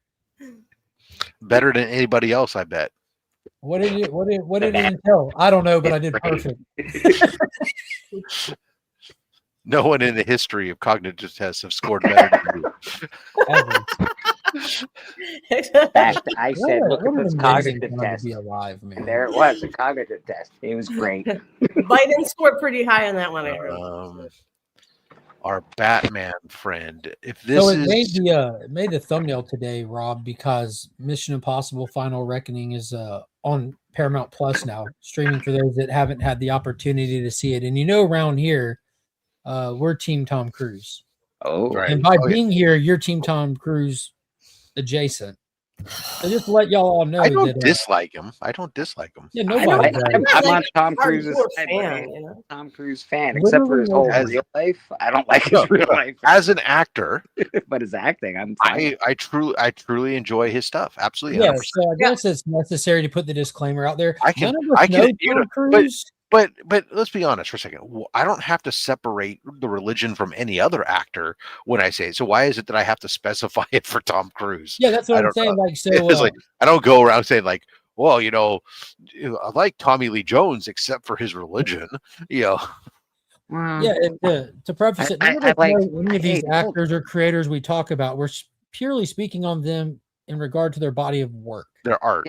Speaker 3: Better than anybody else, I bet.
Speaker 1: What did it entail? I don't know, but I did perfect.
Speaker 3: No one in the history of cognitive tests have scored better than you.
Speaker 5: In fact, I said,
Speaker 1: What
Speaker 5: look
Speaker 1: an
Speaker 5: at this
Speaker 1: amazing
Speaker 5: cognitive
Speaker 1: time to
Speaker 5: test.
Speaker 1: be alive, man.
Speaker 5: And there it was, a cognitive test. It was great.
Speaker 4: Biden scored pretty high on that one, Aaron.
Speaker 3: Our Batman friend. If this
Speaker 1: So it
Speaker 3: is
Speaker 1: made the thumbnail today, Rob, because Mission Impossible: Final Reckoning is on Paramount Plus now, streaming for those that haven't had the opportunity to see it. And around here, we're Team Tom Cruise.
Speaker 5: Oh,
Speaker 3: Right.
Speaker 1: And by being here, you're Team Tom Cruise adjacent. So just to let y'all all know
Speaker 3: I don't
Speaker 1: that
Speaker 3: dislike him. I don't dislike him.
Speaker 1: yeah, nobody does.
Speaker 5: I'm on Tom Cruise's
Speaker 4: Hardcore
Speaker 5: side,
Speaker 4: fan,
Speaker 5: man.
Speaker 4: you know?
Speaker 5: Tom Cruise fan, except for his whole
Speaker 3: As-
Speaker 5: real life. I don't like his real life,
Speaker 3: As an actor,
Speaker 5: but his acting, I'm fine.
Speaker 3: I truly enjoy his stuff. Absolutely.
Speaker 1: Yeah,
Speaker 3: 100%.
Speaker 1: so I guess it's necessary to put the disclaimer out there.
Speaker 3: I can-
Speaker 1: None of us
Speaker 3: I can-
Speaker 1: know
Speaker 3: you
Speaker 1: Tom
Speaker 3: know,
Speaker 1: Cruise.
Speaker 3: But let's be honest for a second. I don't have to separate the religion from any other actor when I say it. So why is it that I have to specify it for Tom Cruise?
Speaker 1: Yeah, that's what
Speaker 3: I
Speaker 1: I'm
Speaker 3: don't
Speaker 1: saying.
Speaker 3: know.
Speaker 1: Like, so
Speaker 3: It's like I don't go around saying like, well, I like Tommy Lee Jones except for his religion.
Speaker 5: Well,
Speaker 1: yeah, and to preface it, none of us
Speaker 5: I like-
Speaker 1: know any of these
Speaker 5: hey,
Speaker 1: actors or creators we talk about. We're purely speaking on them in regard to their body of work.
Speaker 3: Their art.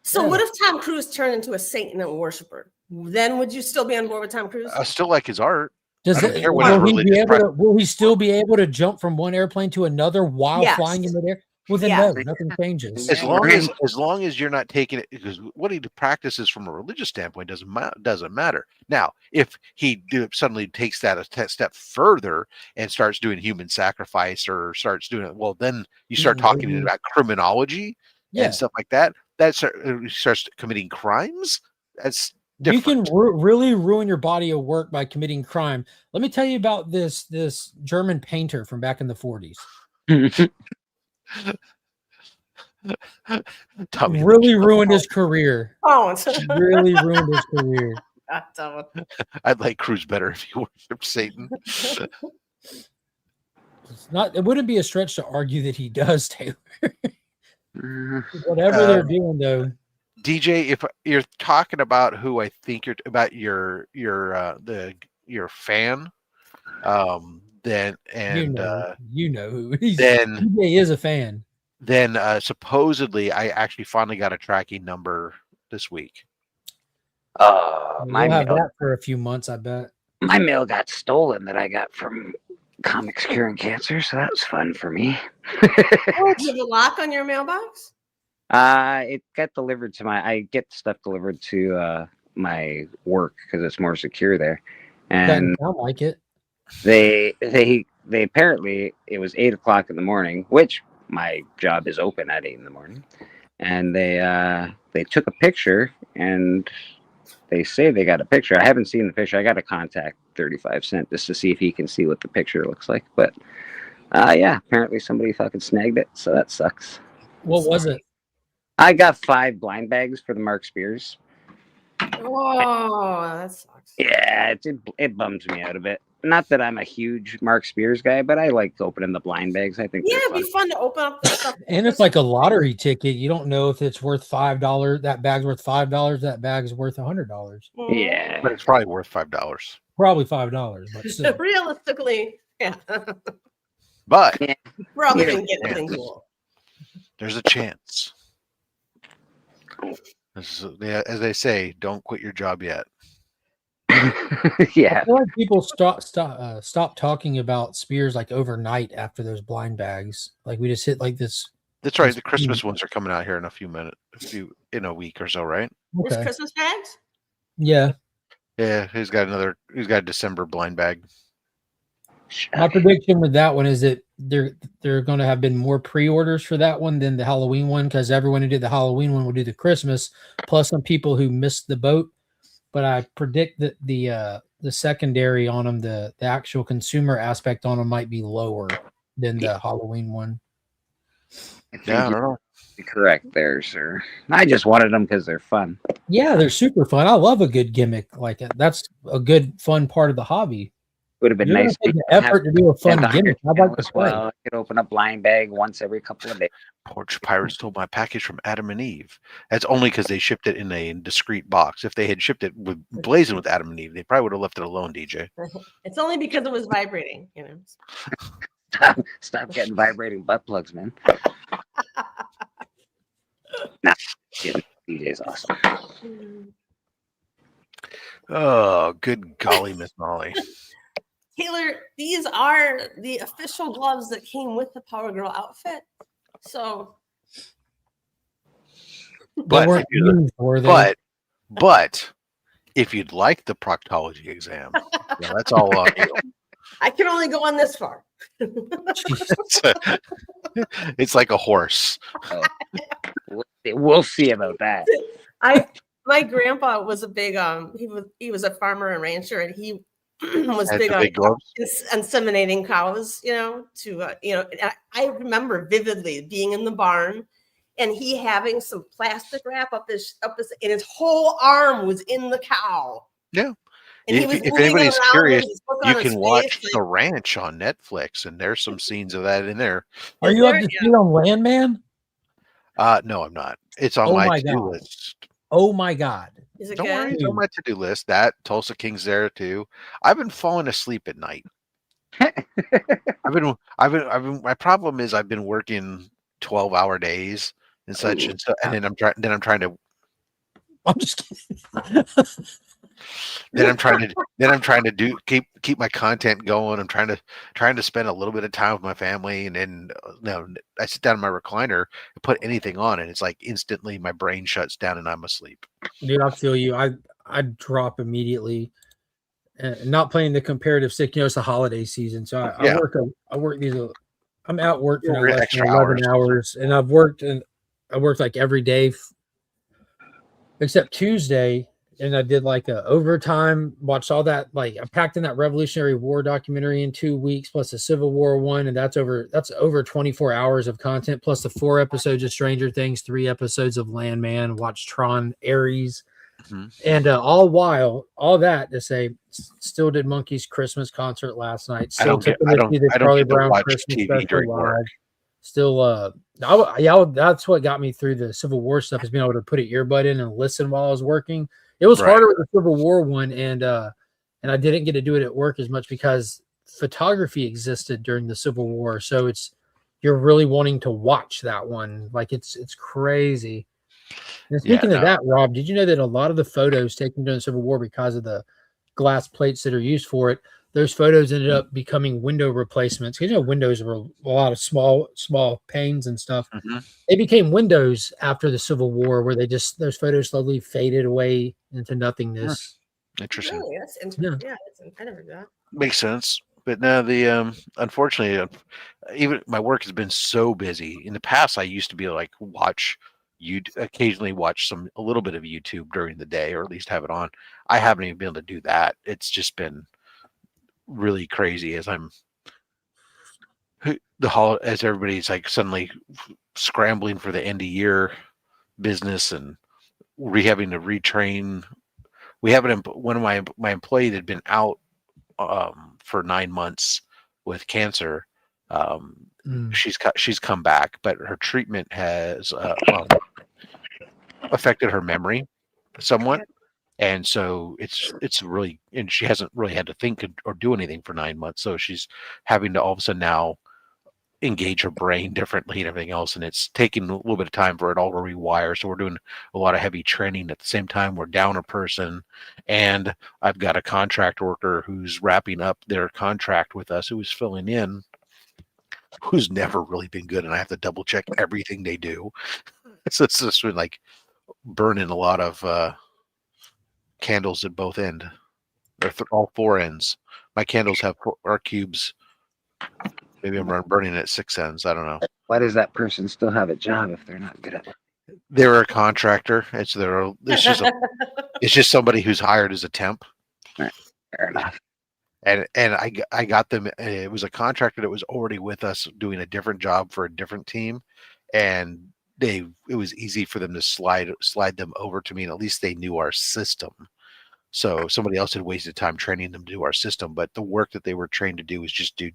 Speaker 4: So
Speaker 1: Yeah.
Speaker 4: what if Tom Cruise turned into a Satan and worshiper? Then would you still be on board with Tom Cruise?
Speaker 3: I still like his art.
Speaker 1: Does
Speaker 3: I don't
Speaker 1: it,
Speaker 3: care what his
Speaker 1: will he be
Speaker 3: religious
Speaker 1: able to, will he still be able to jump from one airplane to another while
Speaker 4: Yes.
Speaker 1: flying in midair? Well, then
Speaker 4: Yeah.
Speaker 1: no, nothing changes.
Speaker 3: As long as you're not taking it, because what he practices from a religious standpoint doesn't matter. Now, if he suddenly takes that a step further and starts doing human sacrifice or starts doing it, well, then you start talking about criminology and stuff like that. That starts committing crimes. That's different.
Speaker 1: You can really ruin your body of work by committing crime. Let me tell you about this German painter from back in the 40s.
Speaker 3: Tommy
Speaker 1: Really ruined his career.
Speaker 4: Oh, it's
Speaker 1: Really ruined his career.
Speaker 3: I'd like Cruise better if he worshipped Satan.
Speaker 1: It wouldn't be a stretch to argue that he does, Taylor. Whatever they're doing, though.
Speaker 3: DJ, if you're talking about who I think you're about your fan, then
Speaker 1: you know who he's.
Speaker 3: Then
Speaker 1: DJ is a fan.
Speaker 3: Then supposedly I actually finally got a tracking number this week.
Speaker 1: We'll have that for a few months, I bet.
Speaker 5: My mail got stolen that I got from Comics Curing Cancer, so that was fun for me.
Speaker 4: Do you have a lock on your mailbox?
Speaker 5: It got delivered to I get stuff delivered to my work because it's more secure there. And
Speaker 1: I like it.
Speaker 5: They apparently it was 8 o'clock in the morning, which my job is open at 8 in the morning, and they took a picture and they say they got a picture. I haven't seen the picture. I got to contact 35 Cent just to see if he can see what the picture looks like. But yeah, apparently somebody fucking snagged it, so that sucks.
Speaker 1: What was it?
Speaker 5: I got 5 blind bags for the Mark Spears.
Speaker 4: Oh, that sucks.
Speaker 5: Yeah, it bums me out a bit. Not that I'm a huge Mark Spears guy, but I like opening the blind bags. I think
Speaker 4: it'd be fun to open up the stuff.
Speaker 1: And it's like a lottery ticket. You don't know if it's worth $5. That bag's worth $5. That bag's worth $100.
Speaker 5: Yeah,
Speaker 3: but it's probably worth $5.
Speaker 1: Probably $5. But still.
Speaker 4: Realistically, yeah.
Speaker 3: But
Speaker 4: probably didn't get anything cool.
Speaker 3: There's a chance. As they say, don't quit your job yet.
Speaker 5: Yeah,
Speaker 1: I feel like people stop talking about Spears like overnight after those blind bags. Like we just hit like this.
Speaker 3: That's right. The Christmas ones are coming out here in a few minutes, in a week or so, right?
Speaker 4: There's
Speaker 1: Okay.
Speaker 4: Christmas bags?
Speaker 1: Yeah.
Speaker 3: Yeah, he's got a December blind bag.
Speaker 1: My prediction with that one is that there are going to have been more pre-orders for that one than the Halloween one, because everyone who did the Halloween one will do the Christmas, plus some people who missed the boat. But I predict that the the secondary on them, the actual consumer aspect on them might be lower than the Halloween one.
Speaker 5: I think
Speaker 3: Yeah, I don't know.
Speaker 5: you're correct there, sir. I just wanted them because they're fun.
Speaker 1: Yeah, they're super fun. I love a good gimmick like it. That's a good fun part of the hobby.
Speaker 5: Would have been
Speaker 1: You're
Speaker 5: nice
Speaker 1: gonna take the effort to do a fun
Speaker 5: on your
Speaker 1: gimmick. I'd
Speaker 5: channel
Speaker 1: like to
Speaker 5: as
Speaker 1: play.
Speaker 5: well. I could open a blind bag once every couple of days.
Speaker 3: Porch Pirates stole my package from Adam and Eve. That's only because they shipped it in a discrete box. If they had shipped it with blazing with Adam and Eve, they probably would have left it alone, DJ.
Speaker 4: It's only because it was vibrating, you know.
Speaker 5: Stop getting vibrating butt plugs, man. Nah, DJ's awesome.
Speaker 3: Oh, good golly, Miss Molly.
Speaker 4: Taylor, these are the official gloves that came with the Power Girl outfit. So,
Speaker 3: But
Speaker 1: weren't
Speaker 3: if you-
Speaker 1: used, were they?
Speaker 3: but if you'd like the proctology exam, yeah, that's all on you.
Speaker 4: I can only go on this far.
Speaker 3: It's like a horse.
Speaker 5: We'll see about that.
Speaker 4: My grandpa was a big he was a farmer and rancher, and he was
Speaker 3: Had
Speaker 4: big
Speaker 3: the
Speaker 4: on
Speaker 3: big gloves.
Speaker 4: inseminating cows, you know, to and I remember vividly being in the barn and he having some plastic wrap up his and his whole arm was in the cow.
Speaker 3: Yeah.
Speaker 4: And he was
Speaker 3: If
Speaker 4: moving
Speaker 3: anybody's
Speaker 4: around
Speaker 3: curious,
Speaker 4: with his book
Speaker 3: you
Speaker 4: on his
Speaker 3: can watch
Speaker 4: face,
Speaker 3: The Ranch on Netflix, and there's some scenes of that in there.
Speaker 1: Are you up to speed on Landman?
Speaker 3: No, I'm not. It's on
Speaker 1: Oh
Speaker 3: my
Speaker 1: my
Speaker 3: to-do
Speaker 1: God.
Speaker 3: list.
Speaker 1: Oh my God.
Speaker 4: Is it
Speaker 3: Don't
Speaker 4: good?
Speaker 3: worry, it's on my to-do list. That Tulsa King's there too. I've been falling asleep at night. My problem is I've been working 12-hour days and such, and then I'm trying to
Speaker 1: I'm just kidding.
Speaker 3: then I'm trying to do keep my content going. I'm trying to spend a little bit of time with my family, and then I sit down in my recliner and put anything on, and it's like instantly my brain shuts down and I'm asleep.
Speaker 1: Dude, I feel you. I drop immediately. Not playing the comparative sick, it's the holiday season, so I work these. I'm out work for less than 11 hours, and I worked like every day except Tuesday, and I did like a overtime. Watched all that. Like I packed in that Revolutionary War documentary in 2 weeks, plus the Civil War one, and that's over 24 hours of content, plus the 4 episodes of Stranger Things, 3 episodes of Landman. Watched Tron Ares. Mm-hmm. And all that to say, still did Monkey's Christmas concert last night. Still took them to see the Charlie Brown Christmas special live. Still, that's what got me through the Civil War stuff, is being able to put an earbud in and listen while I was working. It was harder with the Civil War one, and I didn't get to do it at work as much because photography existed during the Civil War. So you're really wanting to watch that one. Like it's crazy. And speaking of that, Rob, did you know that a lot of the photos taken during the Civil War, because of the glass plates that are used for it, those photos ended up becoming window replacements? Because windows were a lot of small panes and stuff. Mm-hmm. They became windows after the Civil War, where those photos slowly faded away into nothingness.
Speaker 3: Interesting.
Speaker 4: Really? That's interesting. Yeah, I never knew that.
Speaker 3: Makes sense. But now unfortunately, even my work has been so busy. In the past, I used to be like you'd occasionally watch a little bit of YouTube during the day, or at least have it on. I haven't even been able to do that. It's just been really crazy as as everybody's like suddenly scrambling for the end of year business, and having to retrain. One of my employee that had been out for 9 months with cancer. She's come back, but her treatment has affected her memory somewhat, and so it's really, and she hasn't really had to think or do anything for 9 months. So she's having to all of a sudden now engage her brain differently and everything else, and it's taking a little bit of time for it all to rewire. So we're doing a lot of heavy training at the same time. We're down a person, and I've got a contract worker who's wrapping up their contract with us, who is filling in, who's never really been good, and I have to double check everything they do. So it's just been like burning a lot of candles at both ends, or all 4 ends. My candles have our cubes. Maybe I'm burning at 6 ends. I don't know.
Speaker 5: Why does that person still have a job if they're not good at it?
Speaker 3: They're a contractor. It's just somebody who's hired as a temp.
Speaker 5: Right. Fair enough.
Speaker 3: And I got them. It was a contractor that was already with us doing a different job for a different team, and it was easy for them to slide them over to me, and at least they knew our system. So somebody else had wasted time training them to do our system, but the work that they were trained to do was just do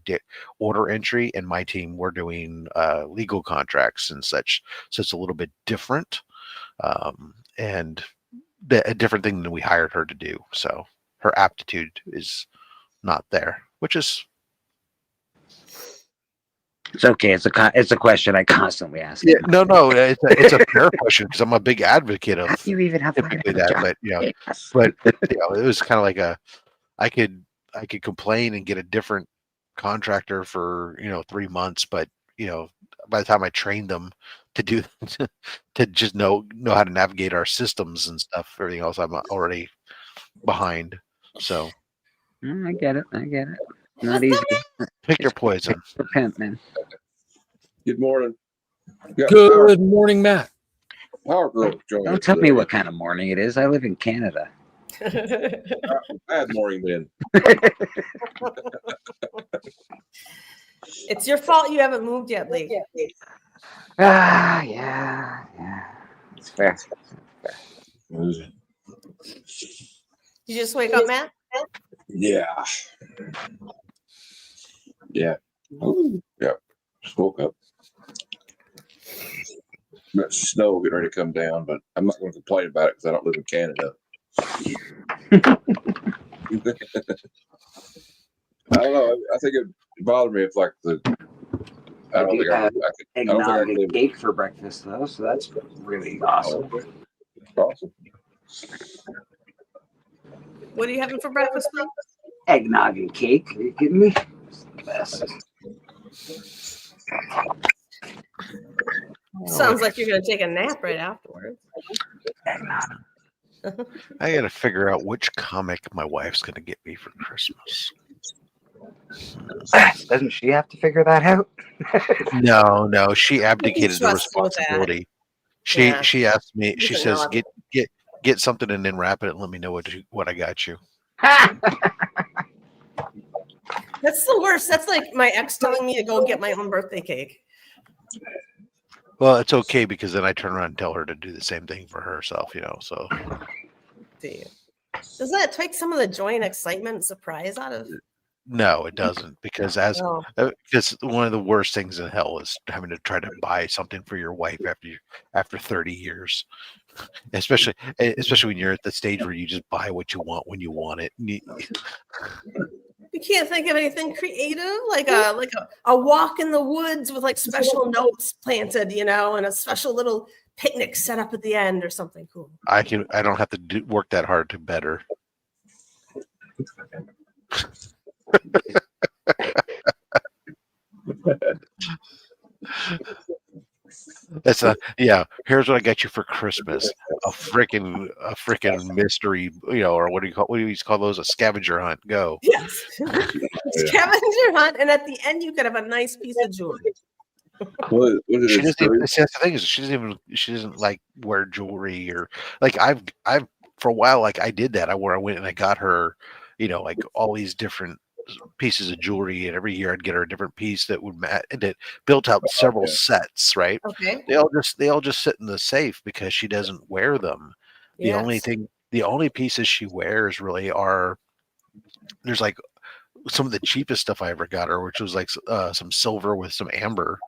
Speaker 3: order entry, and my team were doing legal contracts and such. So it's a little bit different, and a different thing than we hired her to do. So her aptitude is not there, which is
Speaker 5: It's okay. It's a question I constantly ask.
Speaker 3: yeah, no, it's a fair question because I'm a big advocate of
Speaker 5: You even have
Speaker 3: typically that, but it was kind of like I could complain and get a different contractor for 3 months, but by the time I trained them to do to just know how to navigate our systems and stuff, everything else I'm already behind. So
Speaker 5: I get it. Not easy.
Speaker 3: pick your poison.
Speaker 5: Repent, man.
Speaker 7: Good morning.
Speaker 1: Good morning, Matt.
Speaker 7: Power Girl joined
Speaker 5: Don't
Speaker 7: us
Speaker 5: tell me
Speaker 7: today.
Speaker 5: what kind of morning it is. I live in Canada.
Speaker 7: Bad morning then.
Speaker 4: It's your fault you haven't moved yet, Lee.
Speaker 5: Yeah. It's fair.
Speaker 4: Did you just wake up, Matt?
Speaker 7: Yeah. Yeah. Yeah. Just woke up. Snow getting ready to come down, but I'm not going to complain about it because I don't live in Canada. I don't know. I think it bothered me if like I don't think I could
Speaker 5: Eggnog and cake for breakfast, though, so that's really awesome.
Speaker 7: Awesome.
Speaker 4: What are you having for breakfast, Lee?
Speaker 5: Eggnog and cake. Are you kidding me? It's the best.
Speaker 4: Sounds like you're going to take a nap right afterwards.
Speaker 3: I got to figure out which comic my wife's going to get me for Christmas.
Speaker 5: Doesn't she have to figure that out?
Speaker 3: No, she abdicated the
Speaker 4: Trust with that.
Speaker 3: responsibility.
Speaker 4: Yeah.
Speaker 3: She asked me. She
Speaker 4: Doesn't
Speaker 3: says,
Speaker 4: know.
Speaker 3: "Get something and then wrap it and let me know what I got you."
Speaker 4: That's the worst. That's like my ex telling me to go get my own birthday cake.
Speaker 3: Well, it's okay because then I turn around and tell her to do the same thing for herself. So
Speaker 4: See, doesn't that take some of the joy and excitement and surprise out of?
Speaker 3: no, it doesn't because because one of the worst things in hell is having to try to buy something for your wife after 30 years, especially when you're at the stage where you just buy what you want when you want it.
Speaker 4: You can't think of anything creative, like a walk in the woods with like special notes planted, and a special little picnic set up at the end or something cool.
Speaker 3: I don't have to work that hard to better. Here's what I got you for Christmas: a freaking mystery, or what do you call those? A scavenger hunt. Go.
Speaker 4: Yes, scavenger hunt, and at the end you could have a nice piece of jewelry.
Speaker 3: She doesn't even, that's the thing is she doesn't like wear jewelry or like I've for a while like I did that. I went and I got her, like all these different pieces of jewelry, and every year I'd get her a different piece that would match, and it built out several sets, right?
Speaker 4: Okay.
Speaker 3: They all just sit in the safe because she doesn't wear them. The only pieces she wears really are there's like some of the cheapest stuff I ever got her, which was like some silver with some amber,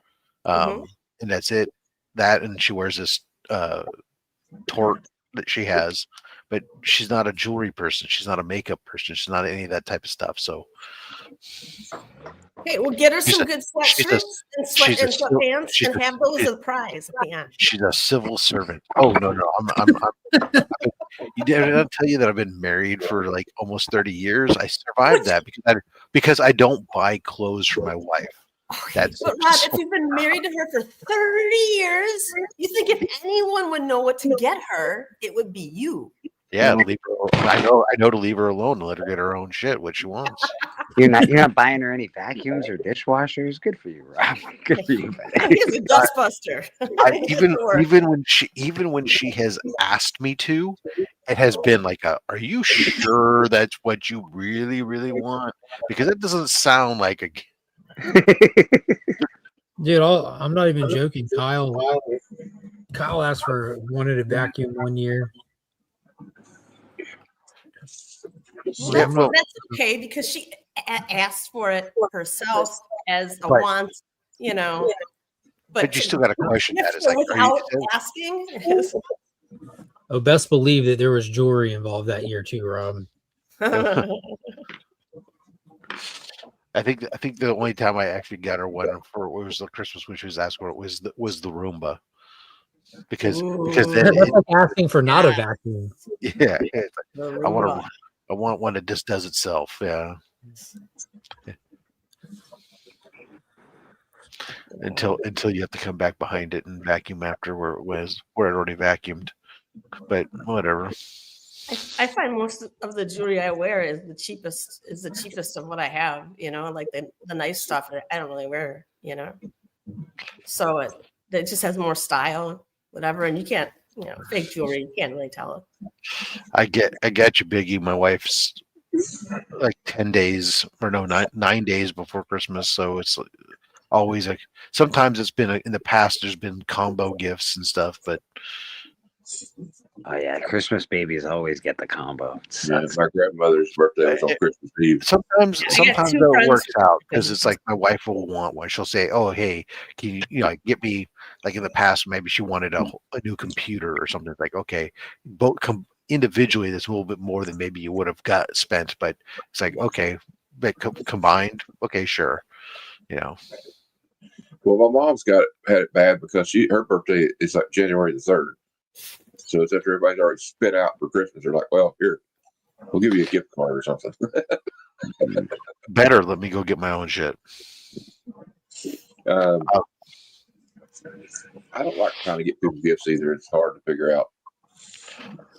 Speaker 3: and that's it. That, and she wears this torque that she has, but she's not a jewelry person. She's not a makeup person. She's not any of that type of stuff. So,
Speaker 4: okay, well, get her some good sweatshirts and sweatpants, and have those as a prize at the end.
Speaker 3: She's a civil servant. Oh no, you did I tell you that I've been married for like almost 30 years? I survived that because I don't buy clothes for my wife.
Speaker 4: But Rob, if you've been married to her for 30 years, you think if anyone would know what to get her, it would be you.
Speaker 3: Yeah, leave her, I know to leave her alone and let her get her own shit, what she wants.
Speaker 5: You're not buying her any vacuums or dishwashers. Good for you, Rob. Good for you.
Speaker 4: He's a dustbuster.
Speaker 3: Even when she has asked me to, it has been like are you sure that's what you really, really want? Because it doesn't sound like a.
Speaker 1: Dude, I'm not even joking. Kyle wanted a vacuum one year.
Speaker 3: Yeah, well,
Speaker 4: that's okay because she asked for it herself as a
Speaker 3: Right.
Speaker 4: want, you know.
Speaker 3: but you still got to question that. It's like,
Speaker 4: without asking.
Speaker 1: Oh, best believe that there was jewelry involved that year too, Rob.
Speaker 3: I think the only time I actually got her one for it was the Christmas when she was asked for it was the Roomba, because then
Speaker 1: That's like asking for not a vacuum.
Speaker 3: yeah, it's like, I want one that just does itself. Yeah. Until you have to come back behind it and vacuum after where it already vacuumed. But whatever.
Speaker 4: I find most of the jewelry I wear is the cheapest of what I have, you know, like the nice stuff I don't really wear, you know. So it just has more style, whatever, and you can't, you know, fake jewelry, you can't really tell it.
Speaker 3: I get you, Biggie. My wife's like 10 days or no, 9 days before Christmas, so it's always like sometimes it's been in the past there's been combo gifts and stuff, but
Speaker 5: Oh yeah, Christmas babies always get the combo.
Speaker 7: Yeah, my grandmother's birthday was on Christmas Eve.
Speaker 3: Sometimes that works out because it's like my wife will want one. She'll say, "Oh, hey, can you like get me?" Like in the past, maybe she wanted a new computer or something. Like, okay, both individually, that's a little bit more than maybe you would have got spent, but it's like, okay, but combined, okay, sure, you know.
Speaker 7: Well, my mom's had it bad because her birthday is like January the 3rd. So it's after everybody's already spit out for Christmas. They're like, well, here, we'll give you a gift card or something.
Speaker 3: Better let me go get my own shit.
Speaker 7: I don't like trying to get people gifts either. It's hard to figure out.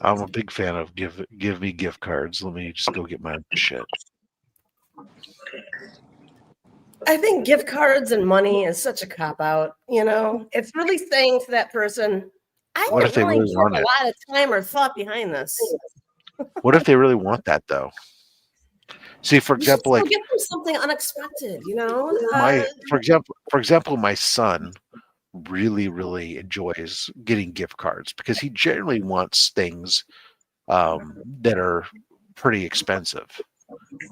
Speaker 3: I'm a big fan of give me gift cards. Let me just go get my own shit.
Speaker 4: I think gift cards and money is such a cop out, you know. It's really saying to that person, I
Speaker 3: What if they really want it?
Speaker 4: A lot of time or thought behind this.
Speaker 3: What if they really want that though? See, for example, like
Speaker 4: give them something unexpected, you know.
Speaker 3: For example, my son really, really enjoys getting gift cards because he generally wants things that are pretty expensive.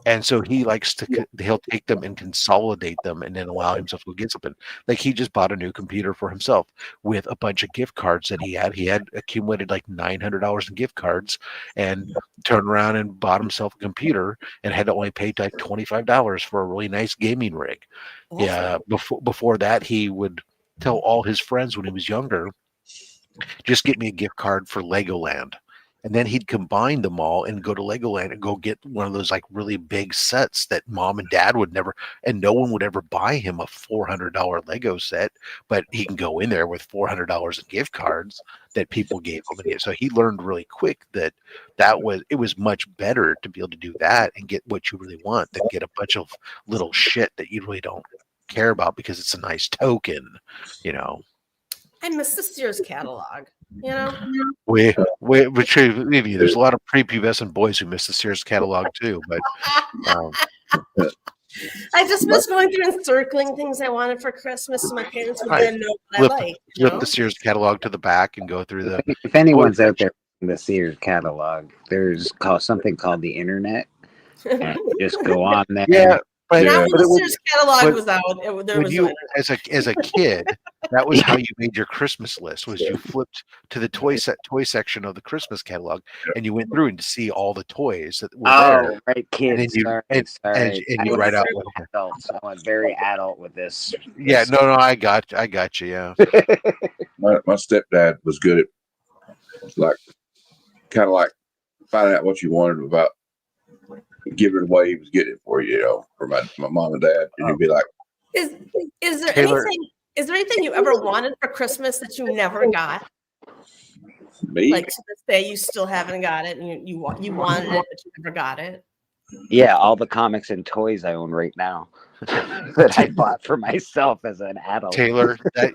Speaker 3: And so he likes he'll take them and consolidate them and then allow himself to get something. Like he just bought a new computer for himself with a bunch of gift cards that he had. He had accumulated like $900 in gift cards and turned around and bought himself a computer and had to only pay like $25 for a really nice gaming rig. Awesome. Yeah. Before that, he would tell all his friends when he was younger, just get me a gift card for Legoland. And then he'd combine them all and go to Legoland and go get one of those like really big sets that mom and dad would never, and no one would ever buy him a $400 Lego set, but he can go in there with $400 in gift cards that people gave him. So he learned really quick that it was much better to be able to do that and get what you really want than get a bunch of little shit that you really don't care about because it's a nice token, you know.
Speaker 4: I miss the Sears catalog. You know,
Speaker 3: there's a lot of prepubescent boys who miss the Sears catalog too. But
Speaker 4: I just miss going through and circling things I wanted for Christmas, so my parents would then know what I like.
Speaker 3: Flip the Sears catalog to the back and go through the.
Speaker 5: If anyone's out there, the Sears catalog, there's something called the internet. Just go on there.
Speaker 3: Yeah. But
Speaker 4: the Sears catalog was out.
Speaker 3: As a kid, that was how you made your Christmas list. Was you flipped to the toy section of the Christmas catalog, and you went through and to see all the toys that were there.
Speaker 5: Right, kids.
Speaker 3: And you write out.
Speaker 5: Adults. I went very adult with this.
Speaker 3: Yeah, no, I got you. Yeah.
Speaker 7: My stepdad was good at kind of like finding out what you wanted about. Give it away, he was getting it for you, you know, for my mom and dad, and he'd be like,
Speaker 4: "Is there anything you ever wanted for Christmas that you never got?"
Speaker 7: Me,
Speaker 4: like to this day, you still haven't got it, and you wanted it, but you never got it.
Speaker 5: Yeah, all the comics and toys I own right now that I bought for myself as an adult.
Speaker 3: Taylor, that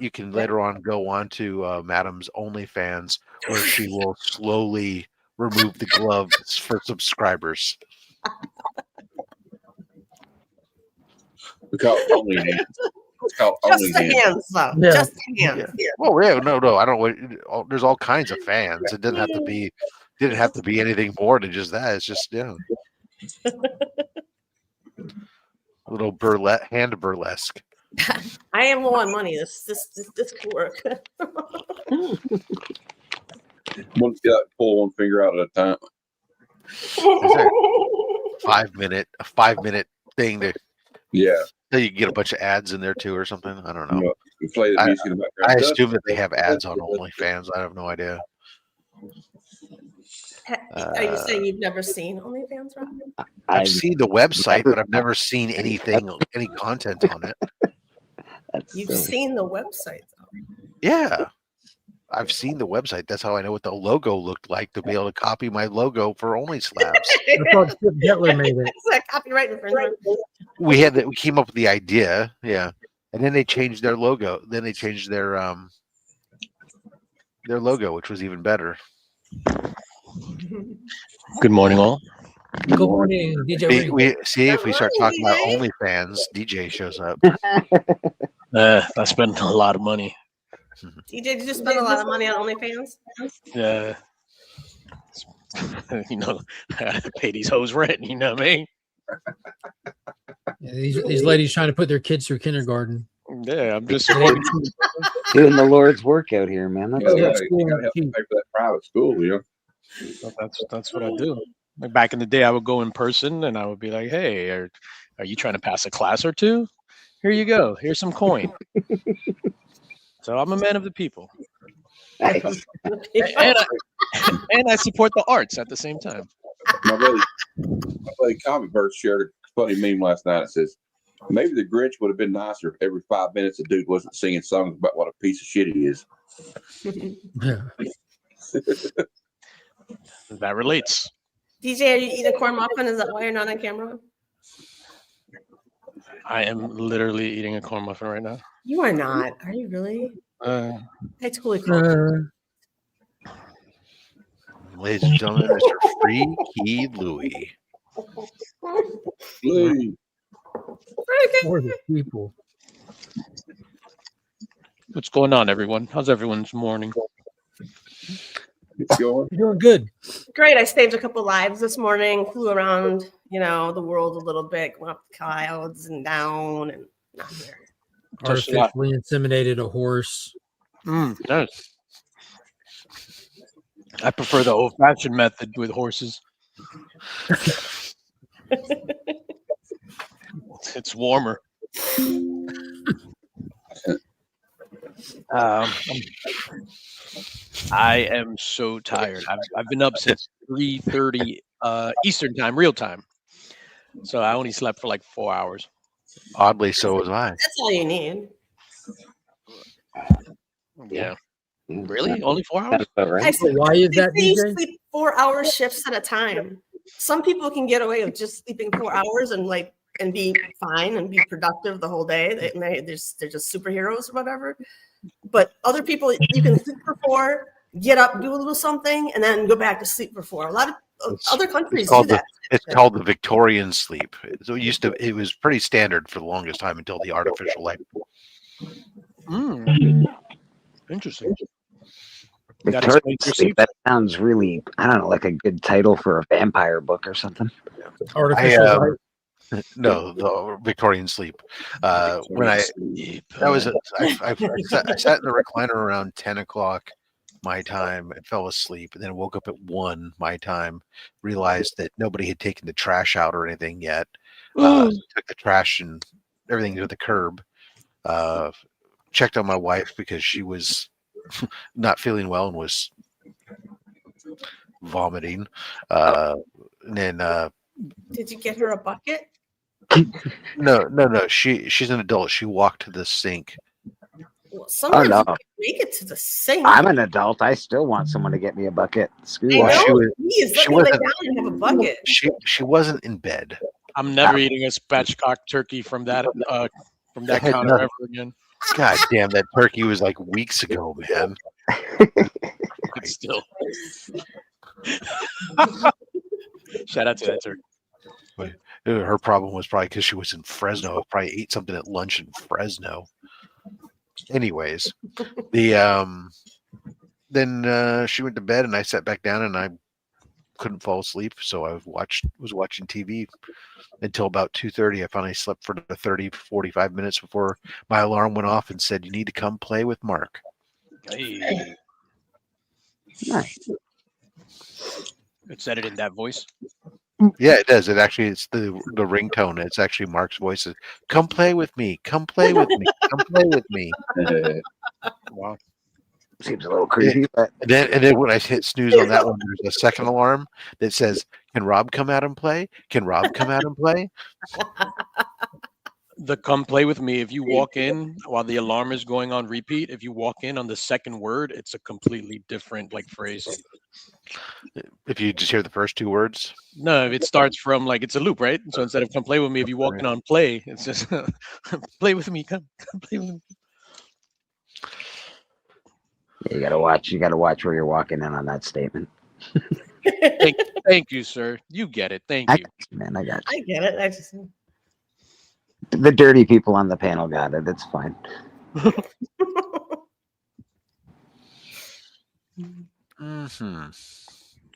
Speaker 3: you can later on go on to Madam's OnlyFans, where she will slowly remove the gloves for subscribers.
Speaker 7: We call it only hands. It's called
Speaker 4: Just
Speaker 7: only
Speaker 4: the
Speaker 7: hands.
Speaker 4: hands, though.
Speaker 1: Yeah.
Speaker 4: Just the hands.
Speaker 3: Yeah. Well, yeah, no. I don't. There's all kinds of fans. It didn't have to be. Didn't have to be anything more than just that. It's just a little hand burlesque.
Speaker 4: I am low on money. This could work.
Speaker 7: Pull one finger out at a time.
Speaker 3: Is there a 5-minute thing to
Speaker 7: Yeah.
Speaker 3: so you can get a bunch of ads in there too or something? I don't know.
Speaker 7: You play the music in the background.
Speaker 3: I assume that they have ads on OnlyFans. I have no idea.
Speaker 4: Are you saying you've never seen OnlyFans, Rob?
Speaker 3: I've seen the website, but I've never seen any content on it.
Speaker 4: You've seen the website, though.
Speaker 3: Yeah. I've seen the website. That's how I know what the logo looked like to be able to copy my logo for Only Slabs.
Speaker 1: I thought Chip Getler made it.
Speaker 4: It's a copyright infringement.
Speaker 3: We came up with the idea, yeah, and then they changed their logo. Then they changed their logo, which was even better.
Speaker 8: Good morning, all.
Speaker 1: Good morning, DJ.
Speaker 3: We see if we start talking about OnlyFans, DJ shows up.
Speaker 8: I spent a lot of money.
Speaker 4: DJ, did you spend a lot of money on OnlyFans?
Speaker 8: Yeah. I gotta pay these hoes rent. You know what I mean?
Speaker 1: Yeah, these ladies trying to put their kids through kindergarten.
Speaker 8: Yeah, I'm just
Speaker 5: doing the Lord's work out here, man.
Speaker 7: You gotta help pay for that private school, you know.
Speaker 8: That's what I do. Like back in the day, I would go in person and I would be like, "Hey, are you trying to pass a class or two? Here you go. Here's some coin." So I'm a man of the people, and I support the arts at the same time.
Speaker 7: My buddy Comic Verse shared a funny meme last night. It says, maybe the Grinch would have been nicer if every 5 minutes a dude wasn't singing songs about what a piece of shit he is.
Speaker 1: Yeah.
Speaker 8: That relates.
Speaker 4: DJ, are you eating a corn muffin? Is that why you're not on camera?
Speaker 8: I am literally eating a corn muffin right now.
Speaker 4: You are not. Are you really?
Speaker 8: Uh,
Speaker 4: I totally called.
Speaker 3: Ladies and gentlemen, Mr. Freaky Louie.
Speaker 7: Louie.
Speaker 1: For the people.
Speaker 8: What's going on, everyone? How's everyone's morning?
Speaker 7: It's going.
Speaker 1: You're doing good.
Speaker 4: Great. I saved a couple lives this morning, flew around, the world a little bit, went up the clouds and down and not here.
Speaker 1: Artificially inseminated a horse.
Speaker 8: Nice. I prefer the old-fashioned method with horses. It's warmer. I am so tired. I've been up since 3:30 Eastern time, real time. So I only slept for like 4 hours.
Speaker 3: Oddly, so was I.
Speaker 4: That's all you need.
Speaker 8: Yeah. Really? Only 4 hours?
Speaker 5: Right.
Speaker 1: Why is that,
Speaker 4: They
Speaker 1: DJ?
Speaker 4: sleep 4-hour shifts at a time. Some people can get away with just sleeping 4 hours and be fine and be productive the whole day. They're just superheroes or whatever. But other people, you can sleep for 4, get up, do a little something, and then go back to sleep for 4. A lot of other countries do that.
Speaker 3: It's called the Victorian sleep. So it was pretty standard for the longest time until the artificial light.
Speaker 8: Interesting.
Speaker 5: Victorian sleep. That sounds really, I don't know, like a good title for a vampire book or something.
Speaker 1: Artificial light.
Speaker 3: No, the Victorian sleep. I sat in the recliner around 10 o'clock my time and fell asleep, and then woke up at 1 my time, realized that nobody had taken the trash out or anything yet. Took the trash and everything to the curb. Checked on my wife because she was not feeling well and was vomiting. And then
Speaker 4: Did you get her a bucket?
Speaker 3: No. She's an adult. She walked to the sink.
Speaker 4: Well, sometimes you can make it to the sink.
Speaker 5: I'm an adult. I still want someone to get me a bucket. Screw
Speaker 4: I
Speaker 5: that.
Speaker 4: know. Please, let me lay down and have a bucket.
Speaker 3: She wasn't in bed.
Speaker 8: I'm never eating a spatchcock turkey from that counter ever again.
Speaker 3: God damn, that turkey was like weeks ago, man.
Speaker 8: It's still. Shout out to that turkey.
Speaker 3: But her problem was probably because she was in Fresno. Probably ate something at lunch in Fresno. Anyways, then she went to bed and I sat back down and I couldn't fall asleep, so I was watching TV until about 2:30. I finally slept for the 45 minutes before my alarm went off and said, "You need to come play with Mark."
Speaker 8: Hey.
Speaker 5: Nice.
Speaker 8: It said it in that voice.
Speaker 3: Yeah, it does. It's the ringtone. It's actually Mark's voice. Come play with me. Come play with me. Come play with me.
Speaker 8: Wow.
Speaker 5: Seems a little creepy, but
Speaker 3: And then when I hit snooze on that one, there's a second alarm that says, "Can Rob come out and play? Can Rob come out and play?"
Speaker 8: The come play with me. If you walk in while the alarm is going on repeat, if you walk in on the second word, it's a completely different phrase.
Speaker 3: If you just hear the first two words.
Speaker 8: No, it starts from it's a loop, right? So instead of come play with me, if you walk in on play, it's just play with me. Come play with me.
Speaker 5: you gotta watch. You gotta watch where you're walking in on that statement.
Speaker 8: Thank you, sir. You get it. Thank you.
Speaker 5: Man, I got you.
Speaker 4: I get it. I just.
Speaker 5: The dirty people on the panel got it. It's fine.
Speaker 3: Mm-hmm.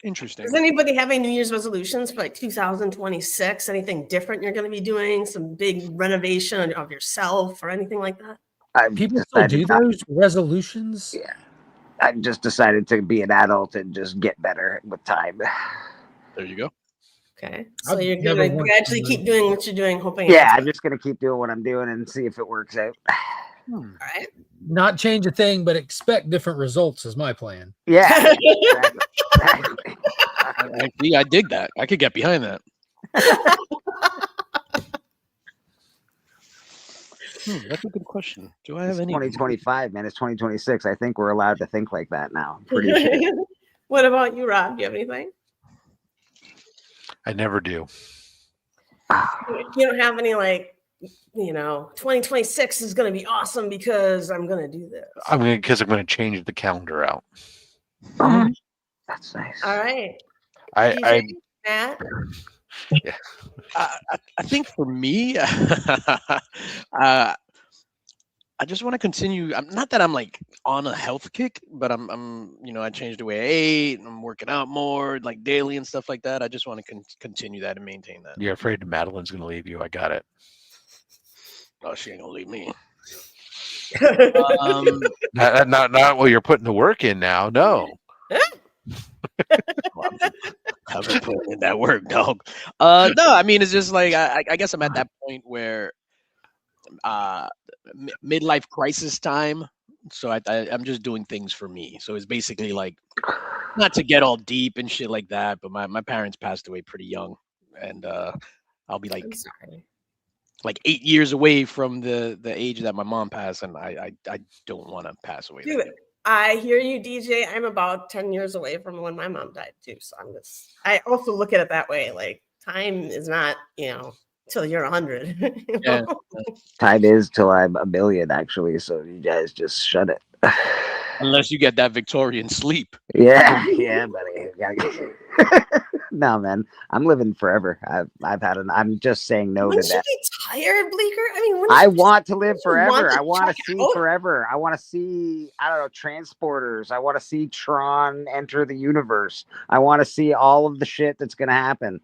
Speaker 8: Interesting.
Speaker 4: Is anybody having New Year's resolutions for 2026? Anything different you're going to be doing? Some big renovation of yourself or anything like that?
Speaker 1: People still do those resolutions?
Speaker 5: Yeah. I just decided to be an adult and just get better with time.
Speaker 8: There you go.
Speaker 4: Okay. So you're going to gradually keep doing what you're doing, hoping.
Speaker 5: Yeah, I'm just going to keep doing what I'm doing and see if it works out.
Speaker 4: All right.
Speaker 1: Not change a thing, but expect different results is my plan.
Speaker 5: Yeah.
Speaker 8: Exactly. I dig that. I could get behind that. That's a good question. Do I have any?
Speaker 5: 2025, man. It's 2026. I think we're allowed to think like that now. I'm pretty sure.
Speaker 4: What about you, Rob? Do you have anything?
Speaker 3: I never do.
Speaker 4: You don't have any 2026 is going to be awesome because I'm going to do this.
Speaker 3: Because I'm going to change the calendar out.
Speaker 5: Oh, that's nice.
Speaker 4: All right.
Speaker 3: I
Speaker 4: Matt?
Speaker 3: Yeah.
Speaker 8: I think for me, I just want to continue. Not that I'm on a health kick, but I'm I changed the way I ate. I'm working out more daily and stuff like that. I just want to continue that and maintain that.
Speaker 3: You're afraid Madeline's going to leave you. I got it.
Speaker 8: Oh, she ain't gonna leave me.
Speaker 3: Not well. You're putting the work in now. No.
Speaker 8: I've been putting in that work, dog. No, I mean it's just I guess I'm at that point where midlife crisis time. So I'm just doing things for me. So it's basically not to get all deep and shit like that, but my parents passed away pretty young, and I'll be 8 years away from the age that my mom passed, and I don't want to pass away.
Speaker 4: Dude, I hear you, DJ. I'm about 10 years away from when my mom died too. So I also look at it that way. Time is not, till you're 100.
Speaker 8: Yeah.
Speaker 5: Time is till I'm a billion, actually. So you guys just shut it.
Speaker 8: Unless you get that Victorian sleep.
Speaker 5: Yeah, buddy. No, man, I'm living forever. I'm just saying no to that.
Speaker 4: Wouldn't you be tired, Bleeker? I mean,
Speaker 5: I want to live forever. I want to see forever. I want to see, transporters. I want to see Tron enter the universe. I want to see all of the shit that's going to happen.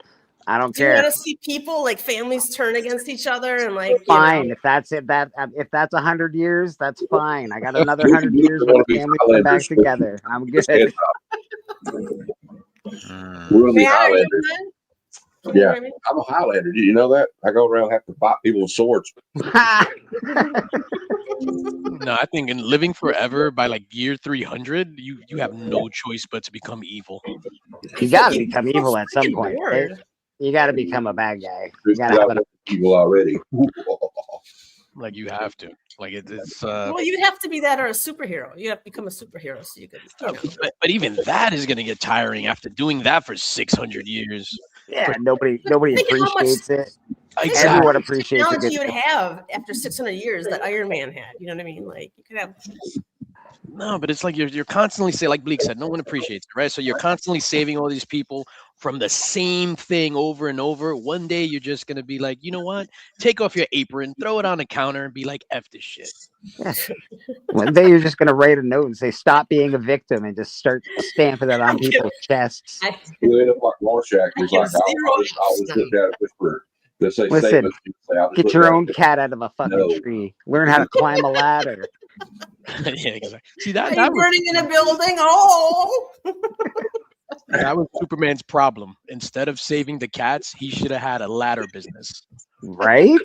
Speaker 5: I don't care.
Speaker 4: You want to see people families turn against each other and
Speaker 5: fine. If that's it, if that's 100 years, that's fine. I got another 100 years when the family come back together. I'm good.
Speaker 7: We're gonna be Highlanders. Yeah, I'm a Highlander. Do you know that? I go around and have to fight people with swords.
Speaker 8: No, I think in living forever by year 300, you have no choice but to become evil.
Speaker 5: You got to become evil at some point. You got to become a bad guy. You got to have
Speaker 7: evil already.
Speaker 8: Like you have to. Like it's.
Speaker 4: Well, you'd have to be that or a superhero. You have to become a superhero so you could. You know.
Speaker 8: But even that is going to get tiring after doing that for 600 years.
Speaker 5: Yeah, nobody appreciates it.
Speaker 8: Exactly.
Speaker 5: Everyone appreciates it.
Speaker 4: Technology you would have after 600 years that Iron Man had. You know what I mean? Like you could have.
Speaker 8: No, but it's like you're constantly saying, like Bleak said, no one appreciates it, right? So you're constantly saving all these people from the same thing over and over. One day you're just gonna be like, you know what? Take off your apron, throw it on the counter, and be like, "F this shit."
Speaker 5: Yeah. One day you're just gonna write a note and say, "Stop being a victim," and just start stamping it on people's chests.
Speaker 7: You end up like Rorschach. He's like, I always look at it whisper. Say
Speaker 5: Listen, get your own cat out of a fucking tree. Learn how to climb a ladder.
Speaker 8: Yeah, exactly. See that?
Speaker 4: Are you burning in a building? Oh.
Speaker 8: That was Superman's problem. Instead of saving the cats, he should have had a ladder business.
Speaker 5: Right?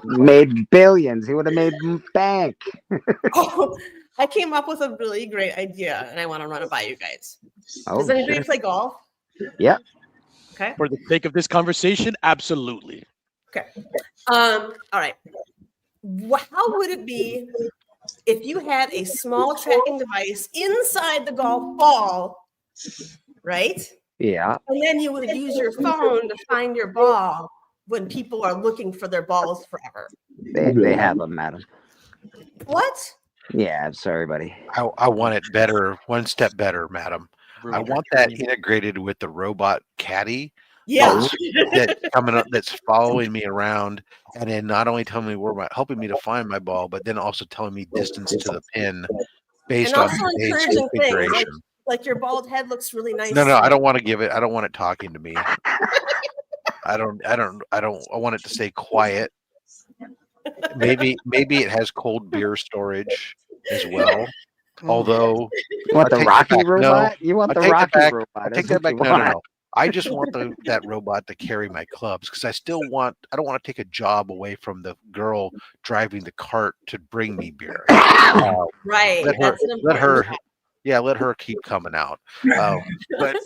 Speaker 5: Made billions. He would have made bank.
Speaker 4: Oh, I came up with a really great idea, and I want to run it by you guys.
Speaker 5: Oh,
Speaker 4: Does anybody play golf?
Speaker 5: Yep.
Speaker 4: Okay.
Speaker 8: For the sake of this conversation, absolutely.
Speaker 4: Okay. All right. How would it be if you had a small tracking device inside the golf ball, right?
Speaker 5: Yeah.
Speaker 4: And then you would use your phone to find your ball when people are looking for their balls forever.
Speaker 5: They have them, madam.
Speaker 4: What?
Speaker 5: Yeah, I'm sorry, buddy.
Speaker 3: I want it better, one step better, madam. I want that integrated with the robot caddy.
Speaker 4: Yeah.
Speaker 3: That's coming up, that's following me around, and then not only telling me helping me to find my ball, but then also telling me distance to the pin based on today's configuration.
Speaker 4: Like your bald head looks really nice.
Speaker 3: No, I don't want to give it. I don't want it talking to me. I want it to stay quiet. Maybe it has cold beer storage as well. Although
Speaker 5: you want the Rocky robot? You want the Rocky robot?
Speaker 3: I take that back. No. I just want that robot to carry my clubs because I don't want to take a job away from the girl driving the cart to bring me beer.
Speaker 4: Right.
Speaker 3: Let her keep coming out. But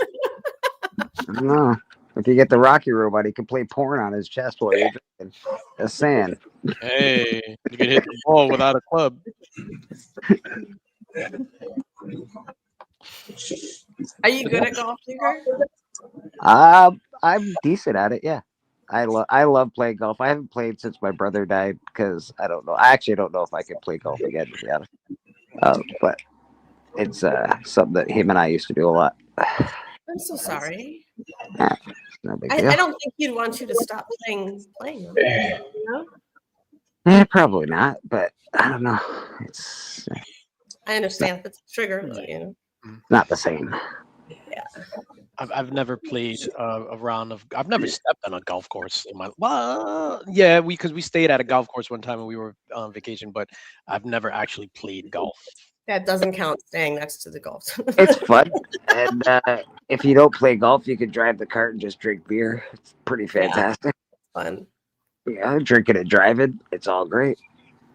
Speaker 5: no. If you get the Rocky robot, he can play porn on his chest while you're drinking. Just saying.
Speaker 8: Hey, you can hit the ball without a club.
Speaker 4: Are you good at golf, Tinker?
Speaker 5: I'm decent at it. Yeah, I love playing golf. I haven't played since my brother died because I don't know. I actually don't know if I can play golf again, to be honest. But it's something that him and I used to do a lot.
Speaker 4: I'm so sorry.
Speaker 5: No big deal.
Speaker 4: I don't think he'd want you to stop playing them. You know?
Speaker 5: Probably not, but I don't know. It's.
Speaker 4: I understand if it's a trigger, you know.
Speaker 5: Not the same.
Speaker 4: Yeah.
Speaker 8: I've never played a round of. I've never stepped on a golf course in my. Well, yeah, because we stayed at a golf course one time when we were on vacation, but I've never actually played golf.
Speaker 4: That doesn't count. Staying next to the golf.
Speaker 5: It's fun, and if you don't play golf, you can drive the cart and just drink beer. It's pretty fantastic.
Speaker 4: Yeah, fun.
Speaker 5: Yeah, drinking and driving, it's all great.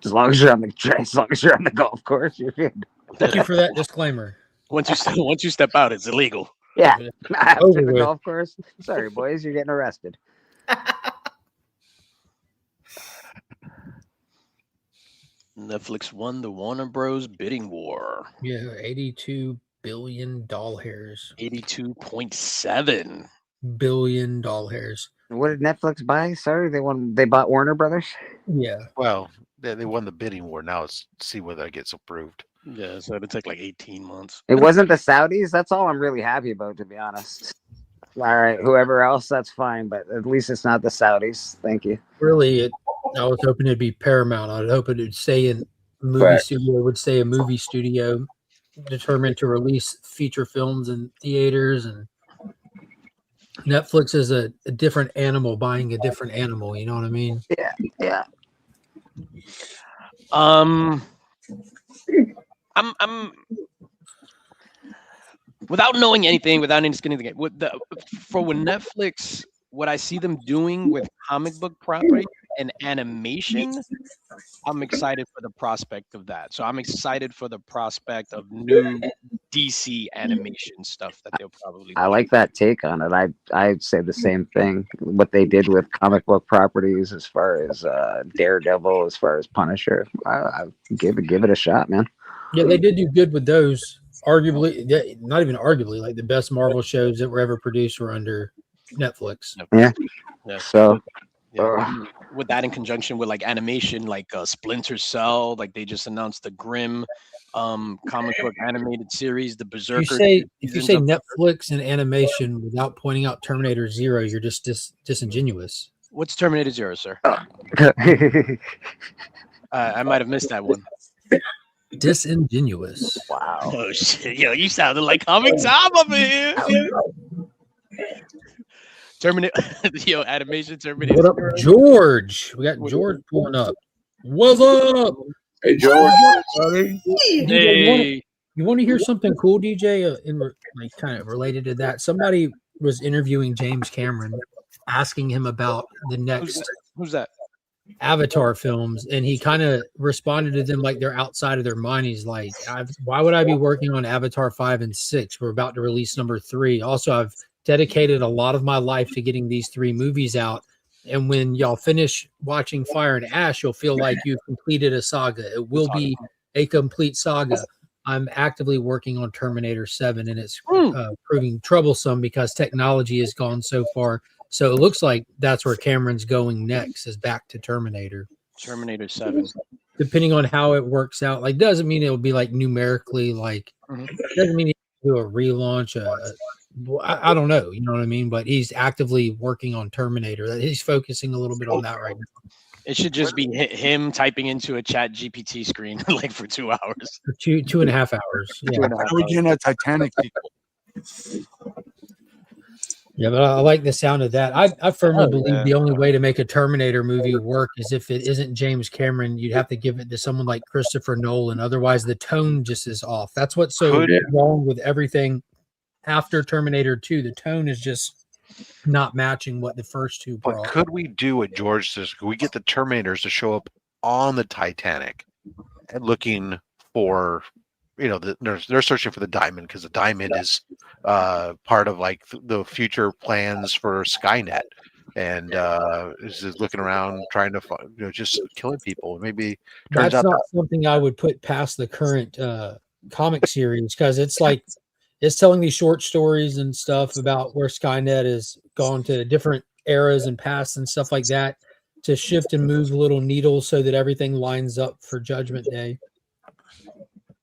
Speaker 5: As long as you're on the golf course, you're good.
Speaker 1: Thank you for that disclaimer.
Speaker 8: Once you step out, it's illegal.
Speaker 5: Yeah, after the golf course. Sorry, boys, you're getting arrested.
Speaker 8: Netflix won the Warner Bros. Bidding war.
Speaker 1: Yeah, $82 billion hairs.
Speaker 8: 82.7
Speaker 1: billion hairs.
Speaker 5: What did Netflix buy? Sorry, they bought Warner Brothers.
Speaker 1: Yeah.
Speaker 3: Well, they won the bidding war. Now let's see whether that gets approved.
Speaker 8: Yeah, so it'll take like 18 months.
Speaker 5: It wasn't the Saudis. That's all I'm really happy about, to be honest. All right, whoever else, that's fine, but at least it's not the Saudis. Thank you.
Speaker 1: Really, I was hoping it'd be Paramount. I was hoping it'd say a movie studio determined to release feature films in theaters, and Netflix is a different animal buying a different animal. You know what I mean?
Speaker 5: Yeah.
Speaker 8: I'm without knowing anything, without anything. For when Netflix, what I see them doing with comic book property and animation, I'm excited for the prospect of that. So I'm excited for the prospect of new DC animation stuff that they'll probably.
Speaker 5: I like that take on it. I'd say the same thing. What they did with comic book properties, as far as Daredevil, as far as Punisher, I give it a shot, man.
Speaker 1: Yeah, they did do good with those. Arguably, not even arguably, like the best Marvel shows that were ever produced were under Netflix.
Speaker 5: Yeah.
Speaker 8: Yeah.
Speaker 5: So.
Speaker 8: With that in conjunction with like animation, like Splinter Cell, like they just announced the Grimm comic book animated series, the Berserker.
Speaker 1: If you say Netflix and animation without pointing out Terminator Zero, you're just disingenuous.
Speaker 8: What's Terminator Zero, sir? I might have missed that one.
Speaker 1: Disingenuous.
Speaker 5: Wow.
Speaker 8: Oh shit, yo, you sounded like Comic Tom over here. Terminator, yo, animation Terminator.
Speaker 1: What up, George? We got George pulling up. What's up?
Speaker 7: Hey, George.
Speaker 8: Hey.
Speaker 1: You want to hear something cool, DJ? Like kind of related to that. Somebody was interviewing James Cameron, asking him about the next
Speaker 8: Who's that?
Speaker 1: Avatar films, and he kind of responded to them like they're outside of their mind. He's like, why would I be working on Avatar 5 and 6? We're about to release number 3. Also, I've dedicated a lot of my life to getting these 3 movies out, and when y'all finish watching Fire and Ash, you'll feel like you've completed a saga. It will be a complete saga. I'm actively working on Terminator 7, and it's proving troublesome because technology has gone so far. So it looks like that's where Cameron's going next, is back to Terminator
Speaker 8: 7.
Speaker 1: Depending on how it works out, like doesn't mean it'll be like numerically, like doesn't mean he'll do a relaunch. I don't know, you know what I mean? But he's actively working on Terminator. He's focusing a little bit on that right now.
Speaker 8: It should just be him typing into a chat GPT screen like for 2 hours.
Speaker 1: For 2.5 hours. Yeah.
Speaker 9: We're getting a Titanic sequel.
Speaker 1: Yeah, but I like the sound of that. I firmly believe the only way to make a Terminator movie work is if it isn't James Cameron. You'd have to give it to someone like Christopher Nolan. Otherwise, the tone just is off. That's what's so wrong with everything after Terminator 2. The tone is just not matching what the first 2 brought.
Speaker 3: But could we do what George says? Could we get the Terminators to show up on the Titanic and looking for... they're searching for the diamond, because the diamond is part of like the future plans for Skynet, and is just looking around trying to find, just killing people. Maybe
Speaker 1: that's not something I would put past the current comic series, because it's like it's telling these short stories and stuff about where Skynet has gone to different eras and pasts and stuff like that to shift and move little needles so that everything lines up for Judgment Day.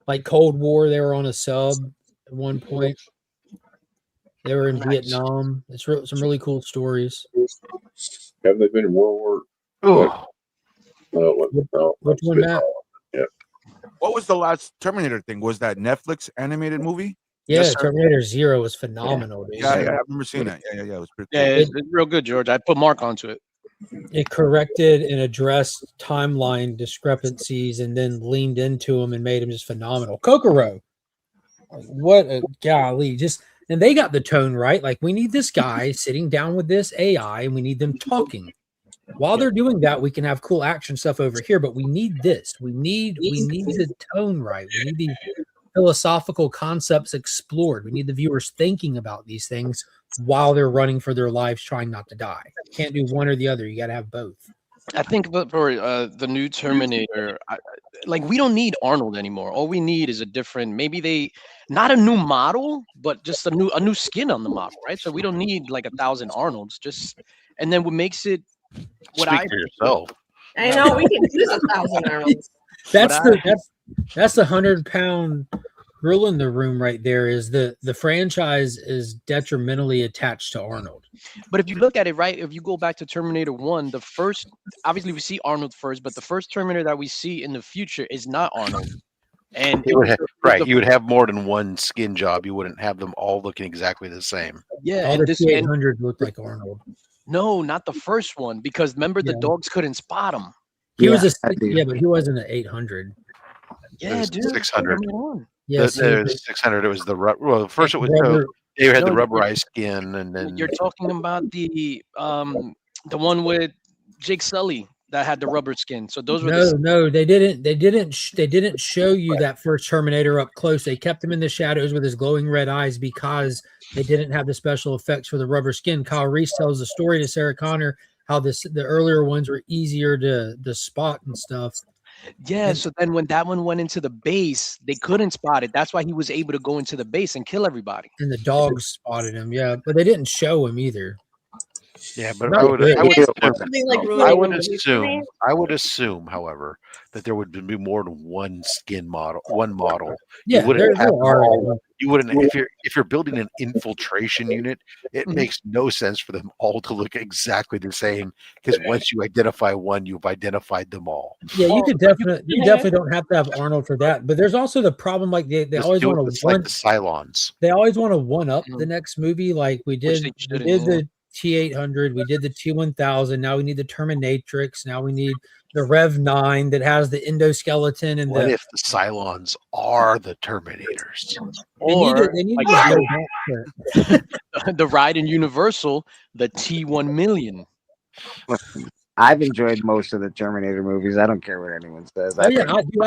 Speaker 1: Like Cold War, they were on a sub at one point. They were in Vietnam. It's some really cool stories.
Speaker 7: Have they been in World War?
Speaker 1: Which one, Matt?
Speaker 7: Yeah.
Speaker 9: What was the last Terminator thing? Was that Netflix animated movie?
Speaker 1: Yeah, yes, Terminator Zero was phenomenal.
Speaker 9: Yeah, I remember seeing that. Yeah, it was pretty cool.
Speaker 8: Yeah, it's real good, George. I put Mark onto it.
Speaker 1: It corrected and addressed timeline discrepancies and then leaned into them and made them just phenomenal. Kokoro, what a golly! And they got the tone right. Like, we need this guy sitting down with this AI, and we need them talking. While they're doing that, we can have cool action stuff over here, but we need this. We need the tone right. We need the philosophical concepts explored. We need the viewers thinking about these things while they're running for their lives, trying not to die. You can't do one or the other. You got to have both.
Speaker 8: I think for the new Terminator, like, we don't need Arnold anymore. All we need is a different, not a new model, but just a new skin on the model, right? So we don't need like 1,000 Arnolds. And then what makes it what
Speaker 3: Speak for yourself.
Speaker 4: I know we can use 1,000 Arnolds.
Speaker 1: That's the 100-pound gorilla in the room right there. Is the franchise is detrimentally attached to Arnold.
Speaker 8: But if you look at it, right, if you go back to Terminator 1, the first, obviously we see Arnold first, but the first Terminator that we see in the future is not Arnold. And
Speaker 3: you would have more than one skin job. You wouldn't have them all looking exactly the same.
Speaker 8: Yeah,
Speaker 1: all the T-800 looked like Arnold.
Speaker 8: No, not the first one, because remember the dogs couldn't spot him.
Speaker 1: He was but he wasn't an 800.
Speaker 8: Yeah, dude.
Speaker 3: 600.
Speaker 1: Yes,
Speaker 3: there's 600. It was the first. It was they had the rubberized skin, and then
Speaker 8: you're talking about the one with Jake Sully. that had the rubber skin. So those were
Speaker 1: no, they didn't show you that first Terminator up close. They kept him in the shadows with his glowing red eyes because they didn't have the special effects for the rubber skin. Kyle Reese tells the story to Sarah Connor how the earlier ones were easier to spot and stuff.
Speaker 8: Yeah, and so then when that one went into the base, they couldn't spot it. That's why he was able to go into the base and kill everybody.
Speaker 1: And the dogs spotted him, yeah, but they didn't show him either.
Speaker 3: Yeah, but I would assume, however, that there would be more than one skin model, one model.
Speaker 1: Yeah,
Speaker 3: you wouldn't have all, you wouldn't if you're building an infiltration unit, it makes no sense for them all to look exactly the same, because once you identify one, you've identified them all.
Speaker 1: Yeah, you definitely don't have to have Arnold for that. But there's also the problem, like they always want to
Speaker 3: like the Cylons.
Speaker 1: They always want to one up the next movie, like we did. We did the T-800, we did the T-1000. Now we need the Terminatrix. Now we need the Rev 9 that has the endoskeleton. And
Speaker 3: what if the Cylons are the Terminators?
Speaker 8: Or they need the ride in Universal, the T-1000.
Speaker 5: I've enjoyed most of the Terminator movies. I don't care what anyone says.
Speaker 1: I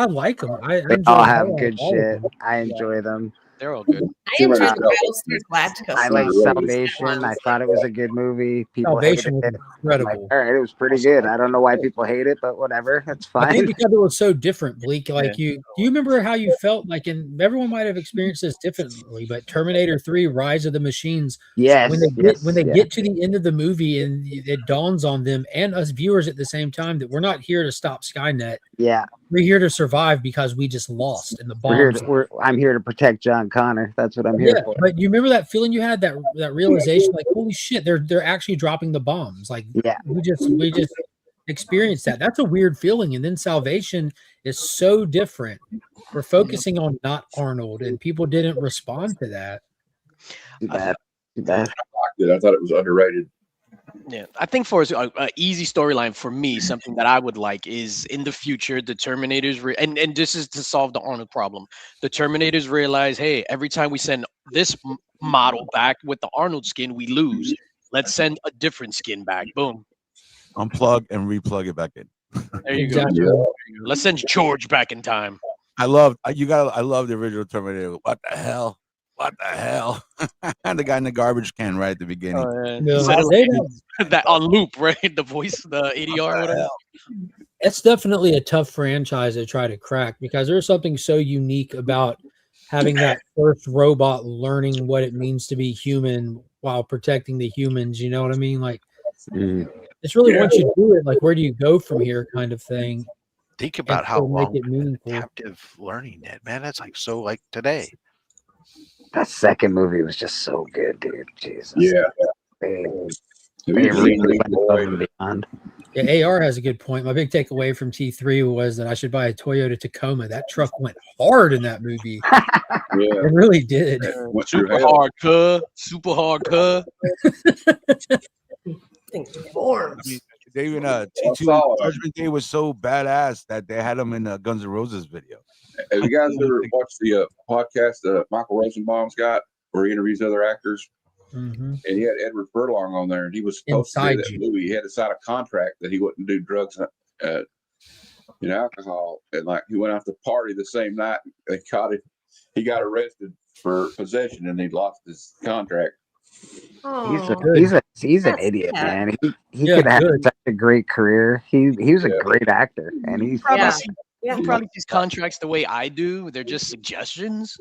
Speaker 1: like them.
Speaker 5: They all have good shit. I enjoy them.
Speaker 8: They're all good.
Speaker 4: I enjoyed the Galactica.
Speaker 5: I like Salvation. I thought it was a good movie. People
Speaker 1: Salvation
Speaker 5: hated
Speaker 1: was incredible.
Speaker 5: Like, all right, it was pretty good. I don't know why people hate it, but whatever. It's fine.
Speaker 1: I think because it was so different, Bleak. Like do you remember how you felt? Like, and everyone might have experienced this differently, but Terminator 3: Rise of the Machines.
Speaker 5: Yes.
Speaker 1: When they get to the end of the movie and it dawns on them and us viewers at the same time that we're not here to stop Skynet.
Speaker 5: Yeah.
Speaker 1: We're here to survive because we just lost in the bombs.
Speaker 5: I'm here to protect John Connor. That's what I'm here for.
Speaker 1: But you remember that feeling you had, that realization, like, holy shit, they're actually dropping the bombs. Like, we just experienced that. That's a weird feeling. And then Salvation is so different. We're focusing on not Arnold, and people didn't respond to that.
Speaker 5: Too bad. I
Speaker 7: thought it was underrated.
Speaker 8: Yeah, I think for an easy storyline for me, something that I would like is in the future, the Terminators, and this is to solve the Arnold problem. The Terminators realize, hey, every time we send this model back with the Arnold skin, we lose. Let's send a different skin back. Boom.
Speaker 9: Unplug and replug it back in.
Speaker 8: There you go. Yeah. Let's send George back in time.
Speaker 9: I love the original Terminator. What the hell? What the hell? And the guy in the garbage can right at the beginning.
Speaker 8: That on loop, right? The voice, the ADR, whatever.
Speaker 1: It's definitely a tough franchise to try to crack because there's something so unique about having that first robot learning what it means to be human while protecting the humans. You know what I mean? Like, it's really once you do it, like, where do you go from here, kind of thing.
Speaker 3: Think about how long captive learning did, man. That's like so like today.
Speaker 5: That second movie was just so good, dude. Jesus.
Speaker 7: Yeah.
Speaker 1: Yeah, AR has a good point. My big takeaway from T3 was that I should buy a Toyota Tacoma. That truck went hard in that movie. It really did.
Speaker 8: Super hard, cuh. Super hard, cuh.
Speaker 9: They even T2 Judgment Day was so badass that they had him in a Guns N' Roses video.
Speaker 7: Have you guys ever watched the podcast that Michael Rosenbaum's got, where he interviews other actors? And he had Edward Furlong on there, and he was supposed to do that movie. He had to sign a contract that he wouldn't do drugs and alcohol. And like he went out to party the same night. They caught him. He got arrested for possession, and he lost his contract.
Speaker 5: He's an idiot, man. He could have such a great career. He was a great actor, and he's
Speaker 8: he probably sees contracts the way I do. They're just suggestions.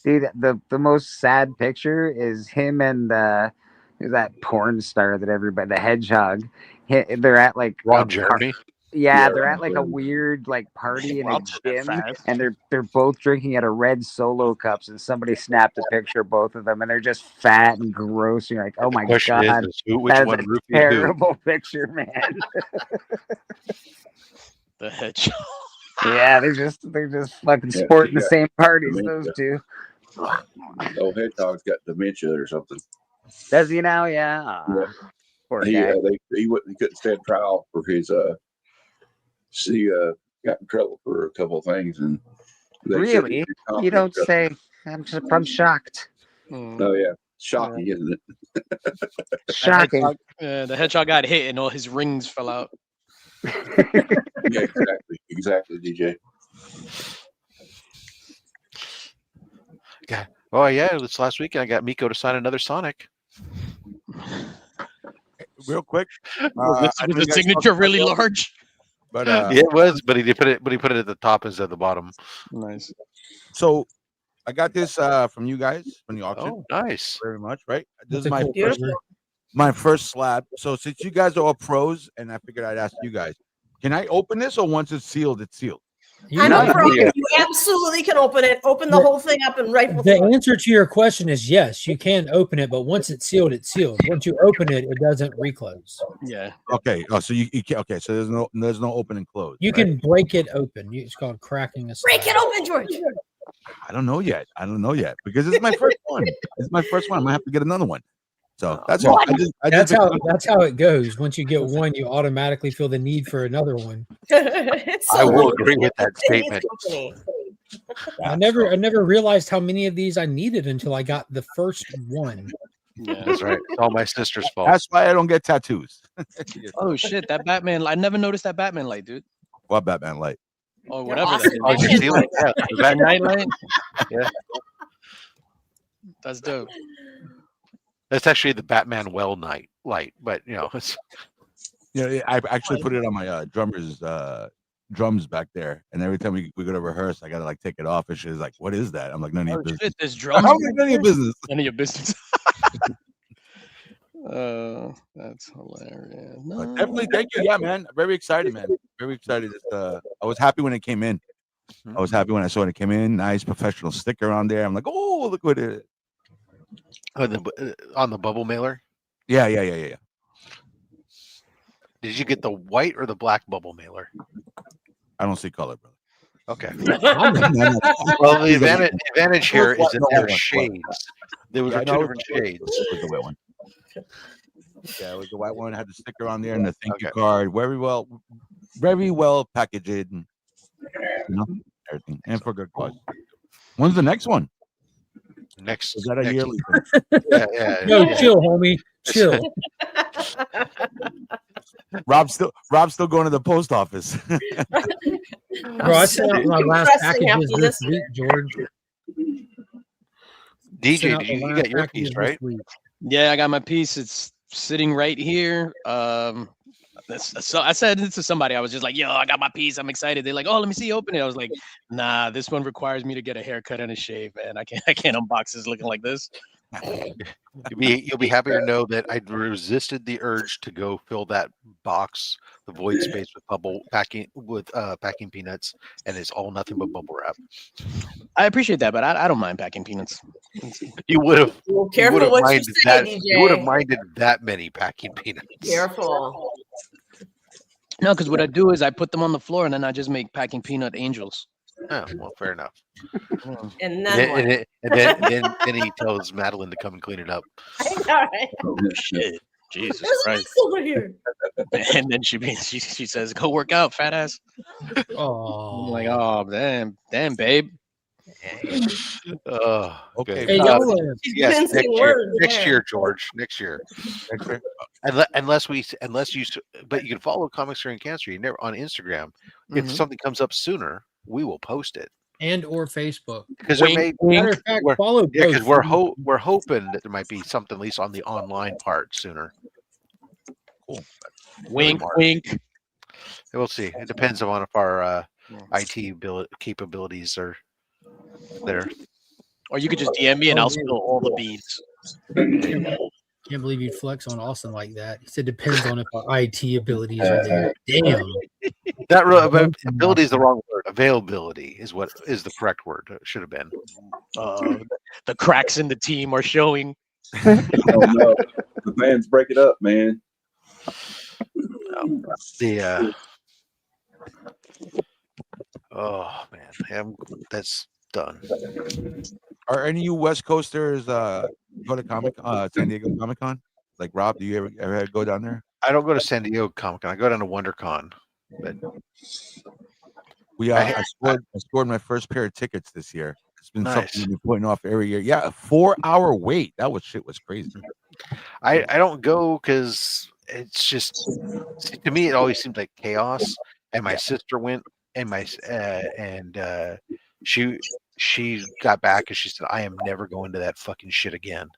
Speaker 5: Dude, the most sad picture is him and that porn star that everybody, the Hedgehog. They're at like
Speaker 3: Ron Jeremy.
Speaker 5: They're at like a weird like party in a gym, and they're both drinking out of red Solo cups, and somebody snapped a picture of both of them, and they're just fat and gross. And you're like, oh my god, that's a terrible picture, man.
Speaker 8: The Hedgehog.
Speaker 5: Yeah, they're just fucking sporting the same parties.
Speaker 7: Dementia.
Speaker 5: Those two.
Speaker 7: Old Hedgehog's got dementia or something.
Speaker 5: Does he now? Yeah. Poor guy.
Speaker 7: He couldn't stand trial for his he got in trouble for a couple of things, and
Speaker 5: really, you don't say. I'm shocked.
Speaker 7: Oh yeah, Shocking, isn't it?
Speaker 5: Shocking.
Speaker 8: The hedgehog got hit and all his rings fell out.
Speaker 7: Yeah, exactly, DJ.
Speaker 3: Yeah. Oh yeah, this last weekend I got Miko to sign another Sonic.
Speaker 9: Real quick,
Speaker 8: Was the signature really large?
Speaker 9: but
Speaker 3: Yeah, it was, but he put it at the top instead of the bottom.
Speaker 8: Nice.
Speaker 9: So I got this from you guys from the auction.
Speaker 3: Oh, nice.
Speaker 9: Very much, right? This
Speaker 1: That's
Speaker 9: is
Speaker 1: a cool figure.
Speaker 9: my first slab. So since you guys are all pros, and I figured I'd ask you guys, can I open this, or once it's sealed, it's sealed?
Speaker 4: I'm a pro.
Speaker 3: Yeah.
Speaker 4: You absolutely can open it. Open the whole thing up and rifle
Speaker 1: The
Speaker 4: through it.
Speaker 1: answer to your question is yes, you can open it, but once it's sealed, it's sealed. Once you open it, it doesn't reclose.
Speaker 8: Yeah.
Speaker 9: Okay. Oh, so you can't. Okay, so there's no open and close.
Speaker 1: You
Speaker 9: right?
Speaker 1: can break it open. It's called cracking a
Speaker 4: Break
Speaker 1: slab.
Speaker 4: it open, George.
Speaker 9: I don't know yet. Because this is my first one. It's my first one. I might have to get another one. So that's all.
Speaker 1: That's how it goes. Once you get one, you automatically feel the need for another one.
Speaker 3: I will agree with that statement.
Speaker 1: I never realized how many of these I needed until I got the first one.
Speaker 8: Yeah.
Speaker 3: That's right. It's all my sister's fault.
Speaker 9: That's why I don't get tattoos.
Speaker 8: Oh shit, that Batman! I never noticed that Batman light, dude.
Speaker 9: What Batman light?
Speaker 8: Or whatever
Speaker 4: awesome.
Speaker 8: that is.
Speaker 3: Oh, you're stealing? Yeah,
Speaker 8: That night light.
Speaker 3: Yeah.
Speaker 8: That's dope.
Speaker 3: That's actually the Batman well night light, but you know, it's
Speaker 9: Yeah, I actually put it on my drummer's drums back there, and every time we go to rehearse, I gotta like take it off, and she's like, "What is that?" I'm like, "None of your business."
Speaker 8: Shit, there's drums.
Speaker 9: How none of your business?
Speaker 8: None of your business. That's hilarious. No.
Speaker 9: Definitely, thank you. Yeah, man, very excited, man. Very excited. I was happy when it came in. I was happy when I saw it came in. Nice professional sticker on there. I'm like, "Oh, look what it is."
Speaker 3: on the bubble mailer.
Speaker 9: Yeah.
Speaker 3: Did you get the white or the black bubble mailer?
Speaker 9: I don't see color, brother.
Speaker 3: Okay.
Speaker 9: No.
Speaker 3: Well, the advantage here is that
Speaker 9: No,
Speaker 3: there are
Speaker 9: what?
Speaker 3: shades. There was
Speaker 9: Yeah,
Speaker 3: two different shades.
Speaker 9: It was the white one. Yeah, it was the white one. Had the sticker on there and the thank you
Speaker 3: Okay.
Speaker 9: card. Very well packaged, and everything, and for good cause. When's the next one?
Speaker 3: Next,
Speaker 9: Is that a
Speaker 3: next-
Speaker 9: yearly?
Speaker 3: Yeah.
Speaker 1: No, chill, homie. Chill.
Speaker 9: Rob's still going to the post office.
Speaker 1: Bro, I sent out my last
Speaker 4: Depressing
Speaker 1: packages
Speaker 4: after
Speaker 1: this
Speaker 4: this.
Speaker 1: week, George.
Speaker 3: DJ,
Speaker 1: Sent out
Speaker 3: you
Speaker 1: the
Speaker 3: got
Speaker 1: last
Speaker 3: your
Speaker 1: packages
Speaker 3: piece,
Speaker 1: this
Speaker 3: right?
Speaker 1: week.
Speaker 8: Yeah, I got my piece. It's sitting right here. So I said it to somebody. I was just like, "Yo, I got my piece. I'm excited." They're like, "Oh, let me see you open it." I was like, "Nah, this one requires me to get a haircut and a shave, man. I can't unbox this looking like this."
Speaker 3: You'll be happy to know that I resisted the urge to go fill that box, the void space with packing peanuts, and it's all nothing but bubble wrap.
Speaker 8: I appreciate that, but I don't mind packing peanuts.
Speaker 3: You would have
Speaker 4: Careful what you
Speaker 3: minded
Speaker 4: say,
Speaker 3: that.
Speaker 4: DJ.
Speaker 3: You would have minded that many packing peanuts.
Speaker 4: Careful.
Speaker 8: No, because what I do is I put them on the floor and then I just make packing peanut angels.
Speaker 3: Oh, well, fair enough.
Speaker 4: And then what?
Speaker 3: Then he tells Madeline to come and clean it up.
Speaker 4: I know, right?
Speaker 8: Oh, shit. Jesus
Speaker 4: There's a
Speaker 8: Christ.
Speaker 4: mess over here.
Speaker 8: And then she says, "Go work out, fat ass."
Speaker 1: Oh,
Speaker 8: I'm like, "Oh, damn, babe."
Speaker 3: Oh,
Speaker 9: Okay.
Speaker 1: hey, y'all,
Speaker 4: She's
Speaker 3: yes,
Speaker 4: mincing
Speaker 3: next year,
Speaker 4: words
Speaker 3: next
Speaker 4: there.
Speaker 3: year, George, next year. Unless you, but you can follow Comics During Cancer. You never on Instagram. If something comes up sooner, we will post it.
Speaker 1: and or Facebook.
Speaker 3: Because there may,
Speaker 1: Matter of fact, follow
Speaker 3: yeah,
Speaker 1: both.
Speaker 3: because we're hoping that there might be something at least on the online part sooner.
Speaker 9: Cool.
Speaker 8: Wink,
Speaker 3: Mark.
Speaker 8: wink.
Speaker 3: We'll see. It depends on if our IT capabilities are there.
Speaker 8: Or you could just DM me and I'll spill all the beans.
Speaker 1: Can't believe you'd flex on Austin like that. He said depends on if our IT abilities are there. Damn.
Speaker 3: That ability is the wrong word. Availability is what is the correct word. It should have been.
Speaker 8: The cracks in the team are showing.
Speaker 7: Oh no, the band's breaking up, man.
Speaker 3: Oh man, that's done.
Speaker 9: Are any of you West Coasters go to San Diego Comic Con? Like Rob, do you ever go down there?
Speaker 3: I don't go to San Diego Comic Con. I go down to WonderCon. But
Speaker 9: I scored my first pair of tickets this year. It's been
Speaker 3: Nice.
Speaker 9: something we've been putting off every year. Yeah, a 4-hour wait. That was crazy.
Speaker 3: I don't go because it's just to me it always seems like chaos. And my sister went, and she got back and she said, "I am never going to that fucking shit again."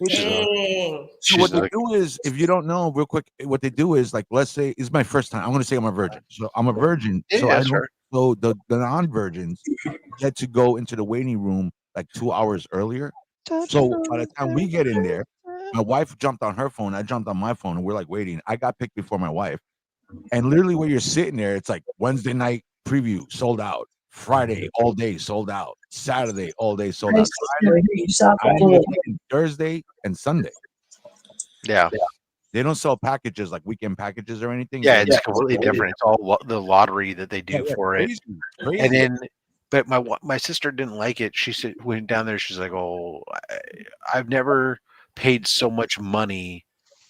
Speaker 4: Dang.
Speaker 9: So what they do is, if you don't know, real quick, what they do is, like, let's say it's my first time. I'm going to say I'm a virgin. So I'm a virgin.
Speaker 3: Yeah,
Speaker 9: so I
Speaker 3: that's
Speaker 9: don't.
Speaker 3: fair.
Speaker 9: So the non-virgins get to go into the waiting room like 2 hours earlier. So by the time we get in there, my wife jumped on her phone. I jumped on my phone, and we're like waiting. I got picked before my wife, and literally where you're sitting there, it's like Wednesday night preview sold out. Friday all day sold out. Saturday all day sold out. Thursday and Sunday.
Speaker 3: Yeah.
Speaker 9: They don't sell packages like weekend packages or anything.
Speaker 3: Yeah, it's completely different. It's all the lottery that they do for it.
Speaker 9: Crazy.
Speaker 3: And then, but my sister didn't like it. She said, went down there. She's like, "Oh, I've never paid so much money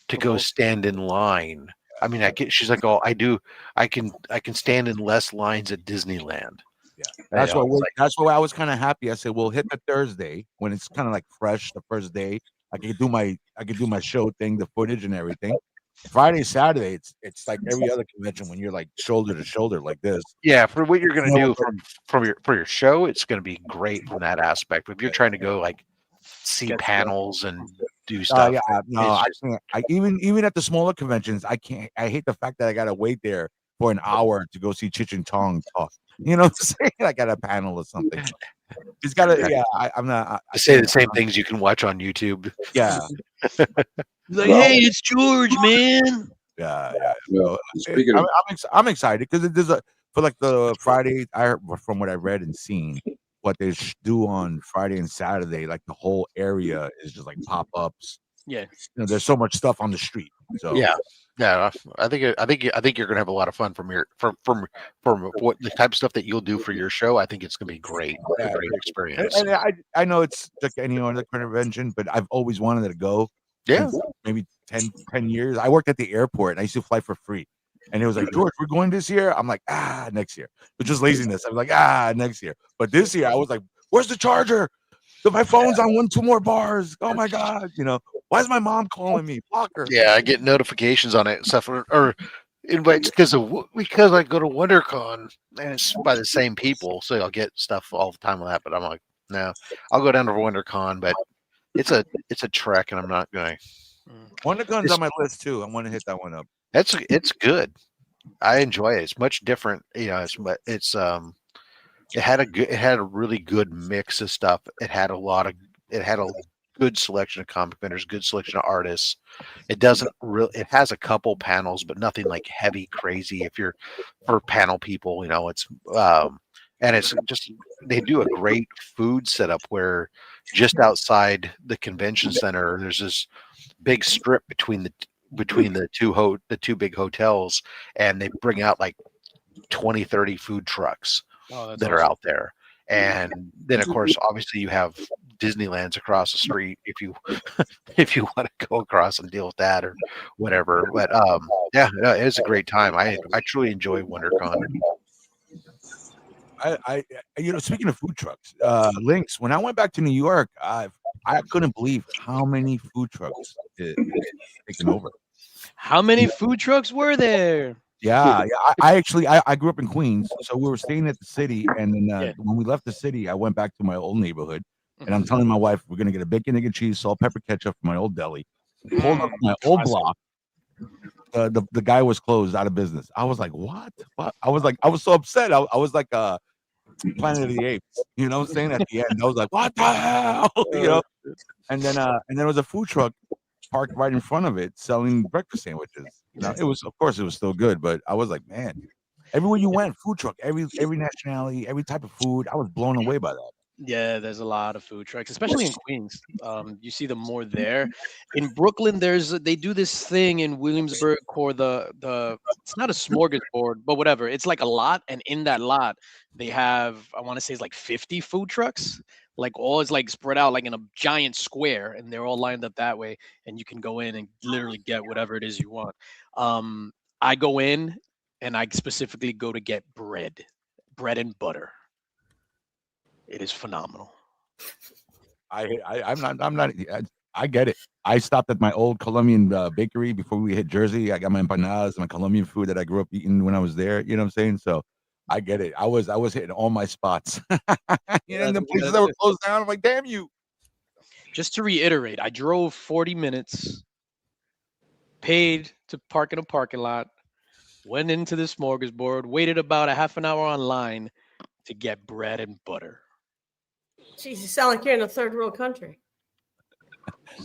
Speaker 3: to go stand in line." I mean, she's like, "Oh, I do. I can stand in less lines at Disneyland."
Speaker 9: Yeah, that's why I was kind of happy. I said, "We'll hit the Thursday when it's kind of like fresh, the first day. I could do my show thing, the footage and everything. Friday, Saturday, it's like every other convention when you're like shoulder to shoulder like this."
Speaker 3: Yeah, for what you're gonna do for your show, it's gonna be great from that aspect. But if you're trying to go like see panels and do stuff,
Speaker 9: yeah, no, I can't. Even at the smaller conventions, I can't. I hate the fact that I gotta wait there for an hour to go see Cheech and Chong talk. You know what I'm saying? I got a panel or something. It's got to. Yeah, I'm not.
Speaker 3: I say the same things you can watch on YouTube.
Speaker 9: Yeah.
Speaker 8: Like, hey, it's George, man.
Speaker 9: Yeah.
Speaker 7: Well, speaking of,
Speaker 9: I'm excited because there's for like the Friday. I heard from what I read and seen, what they do on Friday and Saturday, like the whole area is just like pop ups.
Speaker 8: Yeah,
Speaker 9: you know, there's so much stuff on the street. So
Speaker 3: yeah, I think you're gonna have a lot of fun from what the type of stuff that you'll do for your show. I think it's gonna be great, a great experience.
Speaker 9: And I know it's like any other convention, but I've always wanted to go.
Speaker 3: Yeah,
Speaker 9: maybe 10 years. I worked at the airport and I used to fly for free. And it was like, "George, we're going this year." I'm like, next year. It's just laziness. I'm like, next year. But this year I was like, "Where's the charger? My phone's on 2 more bars. Oh my God. Why is my mom calling me? Block her."
Speaker 3: Yeah, I get notifications on it and stuff, or invites because I go to WonderCon and it's by the same people, so I'll get stuff all the time on that. But I'm like, no, I'll go down to WonderCon, but it's a trek, and I'm not going.
Speaker 9: WonderCon's on my list too. I want to hit that one up.
Speaker 3: It's good. I enjoy it. It's much different. It had a really good mix of stuff. It had a good selection of comic vendors, good selection of artists. It has a couple panels, but nothing like heavy crazy. If you're for panel people, it's and it's just they do a great food setup where just outside the convention center there's this big strip between the two big hotels, and they bring out like 20-30 food trucks that are out there. And then of course obviously you have Disneyland's across the street if you want to go across and deal with that or whatever. But it's a great time. I truly enjoy WonderCon.
Speaker 9: I speaking of food trucks, Lynx, when I went back to New York, I couldn't believe how many food trucks taken over.
Speaker 8: How many food trucks were there?
Speaker 9: Yeah. I grew up in Queens, so we were staying at the city, and then when we left the city, I went back to my old neighborhood, and I'm telling my wife we're gonna get a bacon, egg, and cheese, salt, pepper, ketchup from my old deli. Pulled up my old block. The guy was closed, out of business. I was like, what? I was so upset. I was like Planet of the Apes, you know what I'm saying? At the end, I was like, what the hell? And then there was a food truck parked right in front of it selling breakfast sandwiches. It was still good, but I was like, man, everywhere you went, food truck, every nationality, every type of food. I was blown away by that.
Speaker 8: Yeah, there's a lot of food trucks, especially in Queens. You see them more there. In Brooklyn, they do this thing in Williamsburg called the it's not a smorgasbord, but whatever. It's like a lot, and in that lot, they have, I want to say it's like 50 food trucks. Like all is like spread out like in a giant square, and they're all lined up that way, and you can go in and literally get whatever it is you want. I go in and I specifically go to get bread and butter. It is phenomenal.
Speaker 9: I'm not. I get it. I stopped at my old Colombian bakery before we hit Jersey. I got my empanadas, my Colombian food that I grew up eating when I was there. You know what I'm saying? So I get it. I was hitting all my spots. And the places that were closed down, I'm like, damn you.
Speaker 8: Just to reiterate, I drove 40 minutes, paid to park in a parking lot, went into the smorgasbord, waited about a half an hour online to get bread and butter.
Speaker 4: Jeez, you sound like you're in a third world country.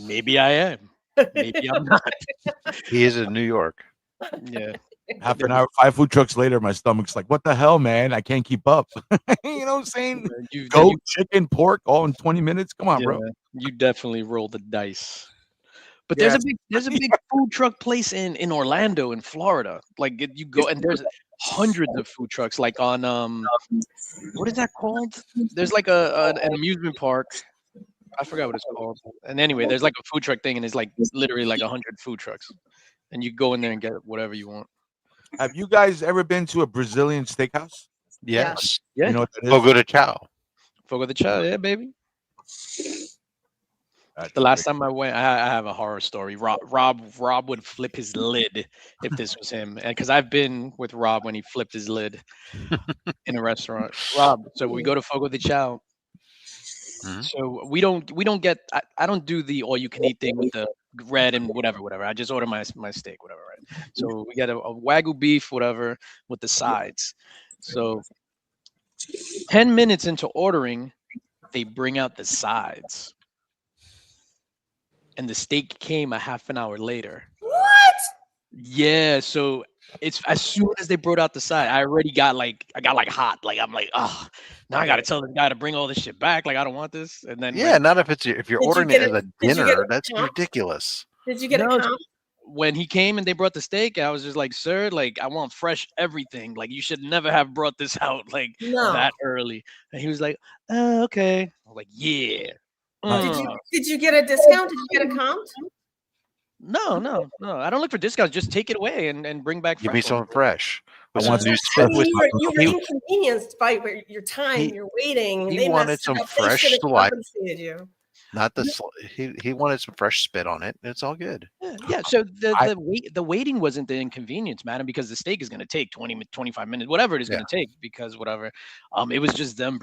Speaker 8: Maybe I am. Maybe I'm not.
Speaker 3: He is in New York.
Speaker 8: Yeah.
Speaker 9: Half an hour, 5 food trucks later, my stomach's like, what the hell, man? I can't keep up. You know what I'm saying? Goat, chicken, pork, all in 20 minutes. Come on, bro.
Speaker 8: You definitely rolled the dice. But there's a big food truck place in Orlando, in Florida. Like you go and there's hundreds of food trucks. Like on what is that called? There's like an amusement park. I forgot what it's called. And anyway, there's like a food truck thing, and it's like literally like 100 food trucks, and you go in there and get whatever you want.
Speaker 9: Have you guys ever been to a Brazilian steakhouse?
Speaker 3: Yes.
Speaker 8: Yeah.
Speaker 9: You know what that is?
Speaker 3: Fogo de Chao.
Speaker 8: Fogo de Chao, yeah, baby. The last time I went, I have a horror story. Rob would flip his lid if this was him, and because I've been with Rob when he flipped his lid in a restaurant. Rob, so we go to Fogo de Chao.
Speaker 3: Mm-hmm.
Speaker 8: So we don't get. I don't do the all you can eat thing with the red and whatever. I just order my steak, whatever. Right. So we get a Wagyu beef, whatever, with the sides. So 10 minutes into ordering, they bring out the sides. And the steak came a half an hour later.
Speaker 4: What?
Speaker 8: Yeah, so it's as soon as they brought out the side, I got hot. Like I'm like, oh, now I gotta tell this guy to bring all this shit back. Like I don't want this. And then
Speaker 3: not if you're ordering it as a dinner, that's ridiculous.
Speaker 4: Did you get a comp?
Speaker 8: When he came and they brought the steak, I was just like, sir, like I want fresh everything. Like you should never have brought this out like that early. And he was like, okay. I was like, yeah.
Speaker 4: Did you get a discount? Did you get a comp?
Speaker 8: No. I don't look for discounts. Just take it away and bring back.
Speaker 3: Give me something fresh.
Speaker 4: You were inconvenienced by your time. You're waiting.
Speaker 3: He wanted some fresh saliva.
Speaker 4: You.
Speaker 3: Not the he wanted some fresh spit on it. It's all good.
Speaker 8: Yeah. So the waiting wasn't the inconvenience, madam, because the steak is going to take 20-25 minutes, whatever it is going to take, because whatever. It was just them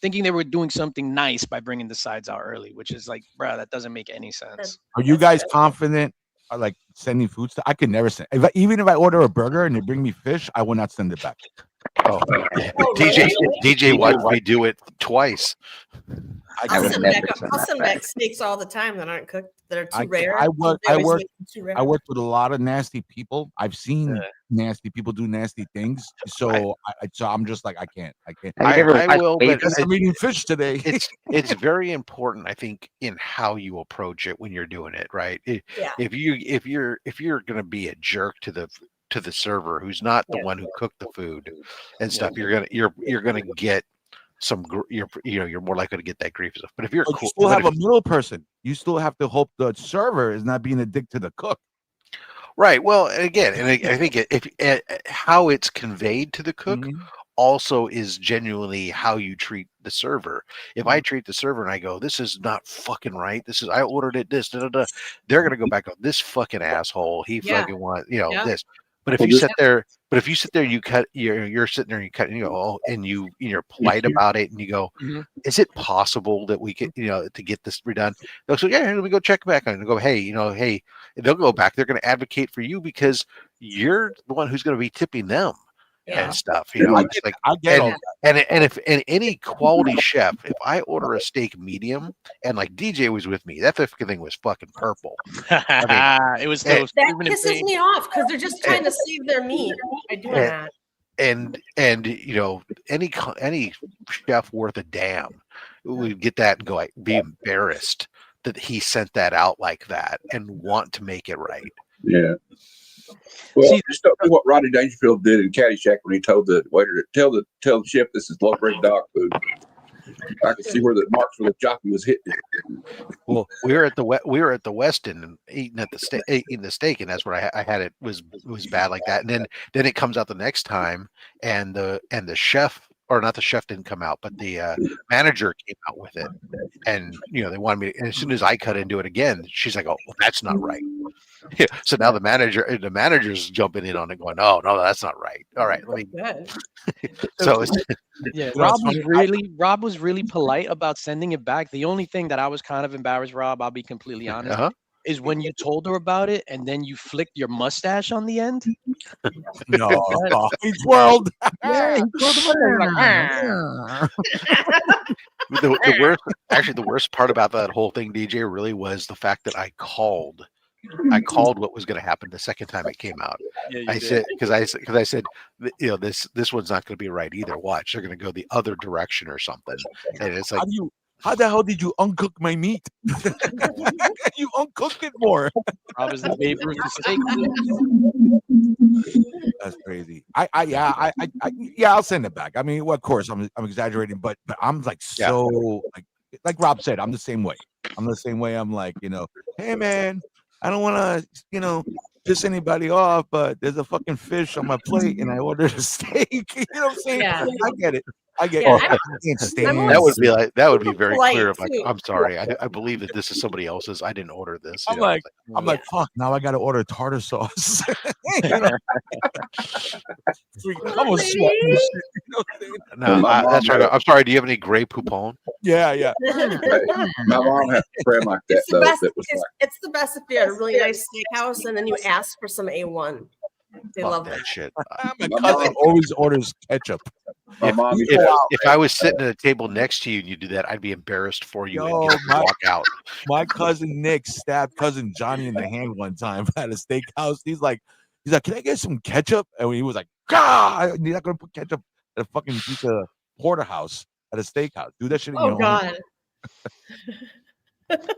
Speaker 8: thinking they were doing something nice by bringing the sides out early, which is like, bro, that doesn't make any sense.
Speaker 9: Are you guys confident? Like sending food stuff? I could never send. Even if I order a burger and they bring me fish, I will not send it back.
Speaker 3: Oh, DJ watched me do it twice.
Speaker 4: I'll send back steaks all the time that aren't cooked, that are too rare.
Speaker 9: I work with a lot of nasty people. I've seen nasty people do nasty things. So I'm just like, I can't.
Speaker 3: I will, but
Speaker 9: I'm eating fish today.
Speaker 3: It's very important, I think, in how you approach it when you're doing it, right? If you're going to be a jerk to the server who's not the one who cooked the food and stuff, you're gonna get some you're more likely to get that grief stuff. But if you're
Speaker 9: cool, you still have a middle person. You still have to hope the server is not being a dick to the cook.
Speaker 3: Right. Well, again, and I think if how it's conveyed to the cook also is genuinely how you treat the server. If I treat the server and I go, this is not fucking right. I ordered it this, they're gonna go back on this fucking asshole. He fucking wants, this. But if you sit there, you cut. You're sitting there and you cut, and you go, and you're polite about it, and you go, is it possible that we can, to get this redone? They'll say, yeah, let me go check back on it. And go, hey, they'll go back. They're going to advocate for you because you're the one who's going to be tipping them. And stuff, I get it. And if any quality chef, if I order a steak medium, and like DJ was with me, that thing was fucking purple.
Speaker 8: It was
Speaker 4: that pisses me off because they're just trying to save their meat by doing that.
Speaker 3: And any chef worth a damn would get that and go be embarrassed that he sent that out like that and want to make it right.
Speaker 7: Yeah. Well, just don't do what Rodney Dangerfield did in Caddyshack when he told the waiter to tell the chef this is low grade dog food. I could see where the marks where the jockey was hitting.
Speaker 3: Well, we were at the Westin and eating the steak, and that's where I had it was bad like that. And then it comes out the next time, and the chef or not the chef didn't come out, but the manager came out with it, and they wanted me. And as soon as I cut into it again, she's like, "Oh, well, that's not right." Yeah, so now the manager's jumping in on it, going, "Oh no, that's not right. All right, let me."
Speaker 4: Good.
Speaker 3: So it's
Speaker 8: Yeah,
Speaker 9: You know,
Speaker 8: Rob
Speaker 9: it's
Speaker 8: was
Speaker 9: funny.
Speaker 8: Rob was really polite about sending it back. The only thing that I was kind of embarrassed, Rob, I'll be completely honest, is when you told her about it and then you flicked your mustache on the end.
Speaker 9: No,
Speaker 8: That-
Speaker 9: he twirled.
Speaker 8: yeah, he twirled the mustache like,
Speaker 3: the worst. Actually, the worst part about that whole thing, DJ, really was the fact that I called what was going to happen the second time it came out.
Speaker 8: yeah, you
Speaker 3: I
Speaker 8: did.
Speaker 3: said because I said this one's not going to be right either. Watch, they're going to go the other direction or something. And it's like,
Speaker 9: How the hell did you uncook my meat? You uncooked it more.
Speaker 8: Rob is the Babe Ruth of steak.
Speaker 9: That's crazy. I'll send it back. I mean, well, of course, I'm exaggerating, but I'm like so like Rob said, I'm the same way. I'm the same way. I'm like, hey man, I don't want to, piss anybody off, but there's a fucking fish on my plate and I ordered a steak. You know what I'm saying?
Speaker 4: Yeah.
Speaker 9: I get it. I get
Speaker 4: Yeah,
Speaker 9: it. I can't stand
Speaker 3: that would be very
Speaker 4: polite,
Speaker 3: clear. Like,
Speaker 4: too.
Speaker 3: I'm sorry, I believe that this is somebody else's. I didn't order this.
Speaker 9: I'm like, fuck. Now I got to order tartar sauce. I'm gonna sweat this shit. You know what I'm saying?
Speaker 3: No, that's right. I'm sorry. Do you have any Grey Poupon?
Speaker 9: Yeah.
Speaker 7: My mom had a friend like that
Speaker 4: It's the
Speaker 7: though.
Speaker 4: best.
Speaker 7: That was
Speaker 4: It's the best if you're at a really nice steakhouse and then you ask for some A1. They
Speaker 3: Fuck
Speaker 4: love
Speaker 3: that
Speaker 4: it.
Speaker 3: shit.
Speaker 9: My cousin always orders ketchup.
Speaker 7: my mom.
Speaker 3: If I was sitting at a table next to you and you do that, I'd be embarrassed for you and get up and walk out.
Speaker 9: My cousin Nick stabbed cousin Johnny in the hand one time at a steakhouse. He's like, can I get some ketchup? And he was like, God, you're not gonna put ketchup at a fucking piece of porterhouse at a steakhouse. Do that shit in your home.
Speaker 4: God.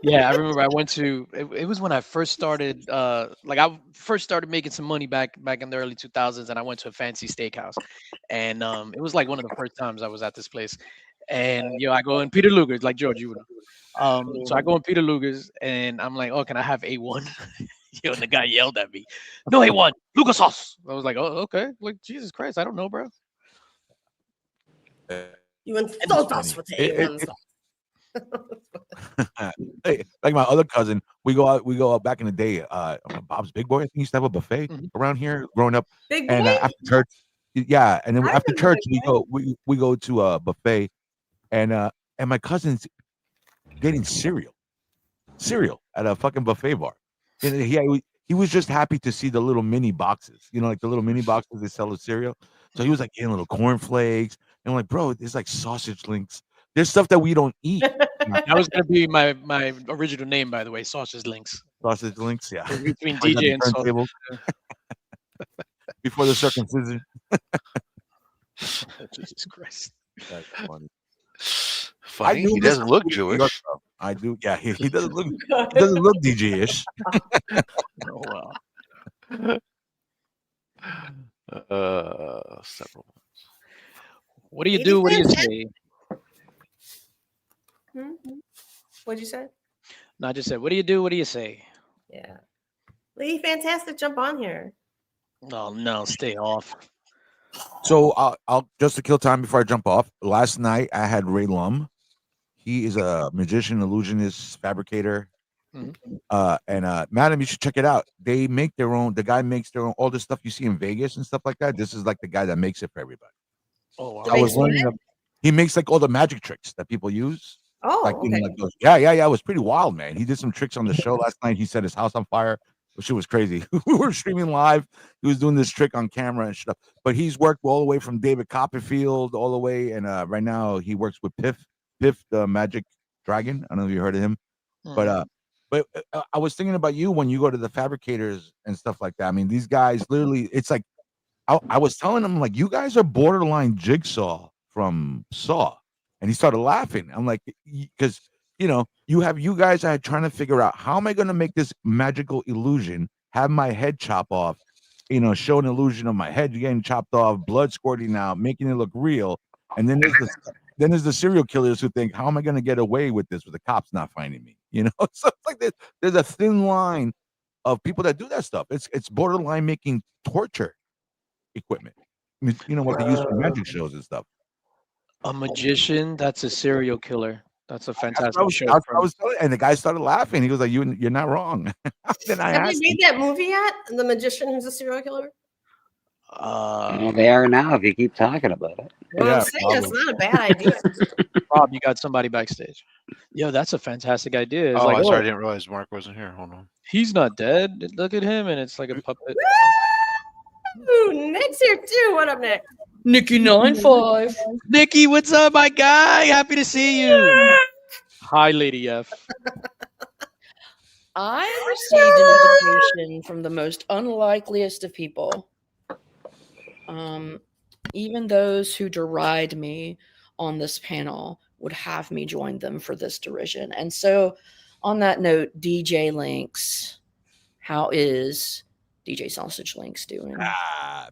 Speaker 8: Yeah, I remember I went to it was when I first started I first started making some money back in the early 2000s, and I went to a fancy steakhouse, and it was like one of the first times I was at this place, and I go in Peter Luger's, like George, you would know. So I go in Peter Luger's and I'm like, oh, can I have A1? And the guy yelled at me, no A1, Luger sauce. I was like, oh, okay. Like, Jesus Christ, I don't know, bro.
Speaker 4: You insult us with the A1 sauce.
Speaker 9: Hey, like my other cousin, we go out back in the day. Bob's Big Boy, I think he used to have a buffet around here growing up.
Speaker 4: Big
Speaker 9: And
Speaker 4: Boy?
Speaker 9: after church, and then
Speaker 4: I
Speaker 9: after
Speaker 4: remember
Speaker 9: church
Speaker 4: Big
Speaker 9: we go to a buffet, and my cousin's getting cereal at a fucking buffet bar. And he was just happy to see the little mini boxes, like the little mini boxes they sell of cereal. So he was like getting little cornflakes, and I'm like, bro, there's like sausage links. There's stuff that we don't eat.
Speaker 8: That was gonna be my original name, by the way, Sausage Links.
Speaker 9: Sausage links, yeah.
Speaker 8: Between DJ and
Speaker 9: turntable. Before the circumcision.
Speaker 8: Jesus Christ.
Speaker 9: That's funny.
Speaker 3: Funny. He doesn't look Jewish.
Speaker 9: I do. Yeah, he doesn't look. He doesn't look DJ-ish.
Speaker 8: Oh wow.
Speaker 3: Several.
Speaker 8: What do you do? What do you say?
Speaker 4: What'd you say?
Speaker 8: No, I just said, what do you do? What do you say?
Speaker 4: Yeah. Lady Fantastic, jump on here.
Speaker 8: Oh no, stay off.
Speaker 9: So I'll just to kill time before I jump off. Last night I had Ray Lum. He is a magician, illusionist, fabricator. And madam, you should check it out. They make their own. The guy makes their own. All the stuff you see in Vegas and stuff like that. This is like the guy that makes it for everybody.
Speaker 8: Oh, wow.
Speaker 9: I was learning. He makes like all the magic tricks that people use.
Speaker 4: Oh,
Speaker 9: like,
Speaker 4: okay.
Speaker 9: like those, yeah. It was pretty wild, man. He did some tricks on the show last night. He set his house on fire. Shit was crazy. We were streaming live. He was doing this trick on camera and stuff. But he's worked all the way from David Copperfield all the way, and right now he works with Piff, the Magic Dragon. I don't know if you heard of him, but I was thinking about you when you go to the fabricators and stuff like that. I mean, these guys literally, it's like I was telling him, like, you guys are borderline Jigsaw from Saw, and he started laughing. I'm like, because you guys are trying to figure out, how am I going to make this magical illusion, have my head chop off, show an illusion of my head getting chopped off, blood squirting out, making it look real. And then there's the serial killers who think, how am I going to get away with this with the cops not finding me? So it's like there's a thin line of people that do that stuff. It's borderline making torture equipment. What they use for magic shows and stuff.
Speaker 8: A magician, that's a serial killer. That's a fantastic
Speaker 9: I was,
Speaker 8: show.
Speaker 9: I was telling, and the guy started laughing. He was like, "You're not wrong." Then I
Speaker 4: Have they
Speaker 9: asked
Speaker 4: made that movie yet? The Magician Who's a Serial Killer?
Speaker 5: Well, they are now if you keep talking about it.
Speaker 4: Well, I'm saying it's not a bad idea.
Speaker 8: Rob, you got somebody backstage. Yo, that's a fantastic idea. It's
Speaker 3: Oh,
Speaker 8: like,
Speaker 3: I sorry, I didn't realize Mark wasn't here. Hold on.
Speaker 8: he's not dead. Look at him, and it's like a puppet.
Speaker 4: Ooh, Nick's here too. What up, Nick?
Speaker 10: Nikki95.
Speaker 8: Nikki, what's up, my guy? Happy to see you. Hi, Lady F.
Speaker 10: I received an invitation from the most unlikeliest of people. Even those who deride me on this panel would have me join them for this derision. And so, on that note, DJ Links, how is DJ Sausage Links doing?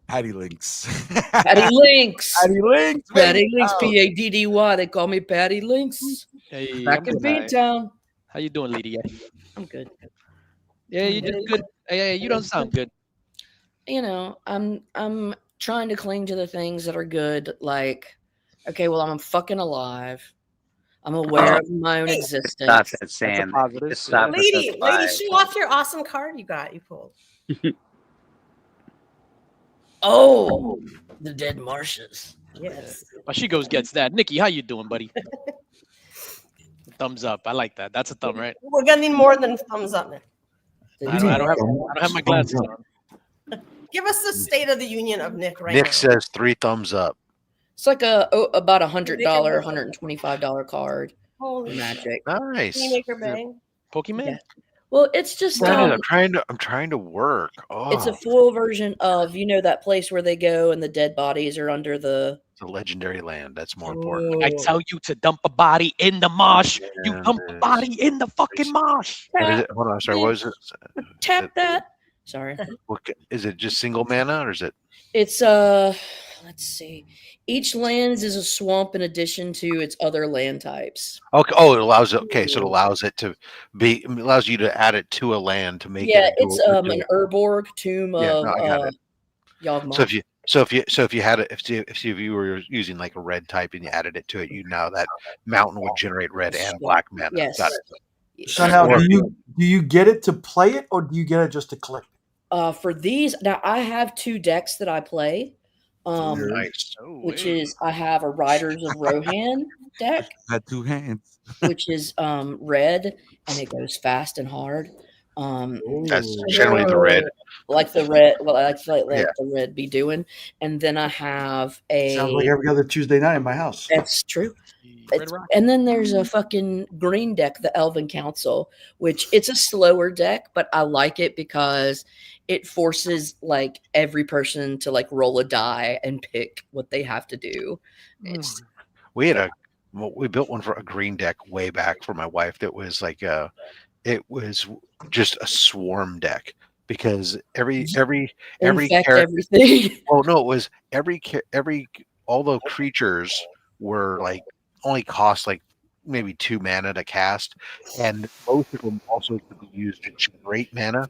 Speaker 9: Patty Links.
Speaker 10: Patty Links.
Speaker 9: Patty Links.
Speaker 10: Patty Links. P-A-D-D-Y. They call me Patty Links.
Speaker 8: Hey,
Speaker 10: Back in Beantown.
Speaker 8: How you doing, Lady F?
Speaker 10: I'm good.
Speaker 8: Yeah, you did good. Hey, you don't sound good.
Speaker 10: You know, I'm trying to cling to the things that are good. Like, okay, well, I'm fucking alive. I'm aware of my own existence.
Speaker 5: Stop that, Sam. Stop
Speaker 4: Lady, show off your awesome card you pulled.
Speaker 10: Oh, the dead marshes.
Speaker 4: Yes.
Speaker 8: Well, she gets that. Nikki, how you doing, buddy? Thumbs up. I like that. That's a thumb, right?
Speaker 4: We're gonna need more than thumbs up, Nick.
Speaker 8: I don't have my glasses on.
Speaker 4: Give us the State of the Union of Nick right
Speaker 3: Nick
Speaker 4: now.
Speaker 3: says 3 thumbs up.
Speaker 10: It's like about $100, $125 card.
Speaker 4: Holy
Speaker 10: Magic.
Speaker 3: Nice.
Speaker 4: Can you make her bang?
Speaker 8: Pokemon?
Speaker 10: Yeah. Well, it's just
Speaker 3: I'm trying to work. Oh,
Speaker 10: it's a full version of that place where they go and the dead bodies are under the
Speaker 3: it's a legendary land. That's more important.
Speaker 8: I tell you to dump a body in the marsh. You dump a body in the fucking marsh.
Speaker 3: What is it? Hold on, sorry. What is it?
Speaker 10: Tap that. Sorry.
Speaker 3: Is it just single mana or is it?
Speaker 10: It's let's see. Each land is a swamp in addition to its other land types.
Speaker 3: Okay. Oh, it allows it. Okay, so it allows it to be. It allows you to add it to a land to make it.
Speaker 10: Yeah, it's an Urborg tomb of
Speaker 3: no, I got it.
Speaker 10: Yawgmoth.
Speaker 3: So if you had it, if you were using like a red type and you added it to it, that mountain would generate red and black mana.
Speaker 10: Yes.
Speaker 3: Got it.
Speaker 11: So now, do you get it to play it, or do you get it just to collect it?
Speaker 10: For these, now I have 2 decks that I play.
Speaker 3: Nice.
Speaker 10: Which is I have a Riders of Rohan deck.
Speaker 9: Had 2 hands.
Speaker 10: Which is red and it goes fast and hard.
Speaker 3: That's generally the red.
Speaker 10: Like the red, well, like the red be doing. And then I have
Speaker 11: Sounds like every other Tuesday night in my house.
Speaker 10: That's true. And then there's a fucking green deck, the Elven Council, which it's a slower deck, but I like it because it forces like every person to like roll a die and pick what they have to do.
Speaker 3: We built one for a green deck way back for my wife that was like it was just a swarm deck because every character,
Speaker 10: everything.
Speaker 3: Well, no, it was all the creatures were like only cost like maybe 2 mana to cast, and most of them also could be used to generate mana.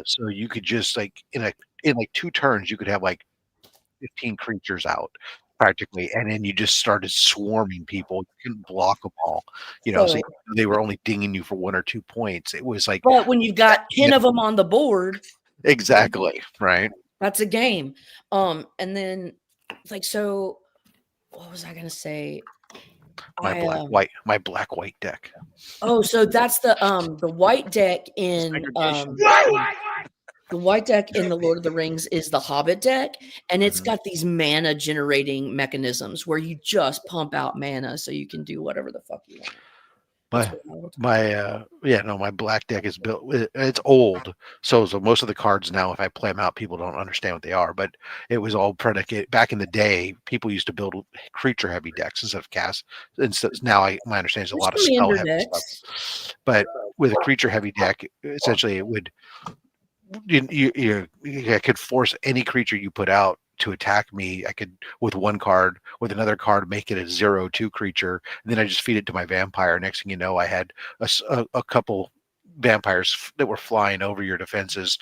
Speaker 3: So you could just like in like 2 turns you could have like 15 creatures out practically, and then you just started swarming people. You couldn't block them all, so they were only dinging you for 1 or 2 points. It was like,
Speaker 10: but when you've got 10 of them on the board,
Speaker 3: exactly right.
Speaker 10: That's a game. And then like, so what was I gonna say?
Speaker 3: My black white deck.
Speaker 10: Oh, so that's the white deck in the white deck in the Lord of the Rings is the Hobbit deck, and it's got these mana generating mechanisms where you just pump out mana so you can do whatever the fuck you want.
Speaker 3: My black deck is built. It's old, so most of the cards now, if I play them out, people don't understand what they are. But it was all predicate back in the day. People used to build creature heavy decks instead of cast. And so now my understanding is a lot of spell heavy stuff. But with a creature heavy deck, essentially it would you could force any creature you put out to attack me. I could with 1 card, with another card, make it a 0/2 creature, and then I just feed it to my vampire. Next thing you know, I had a couple vampires that were flying over your defenses,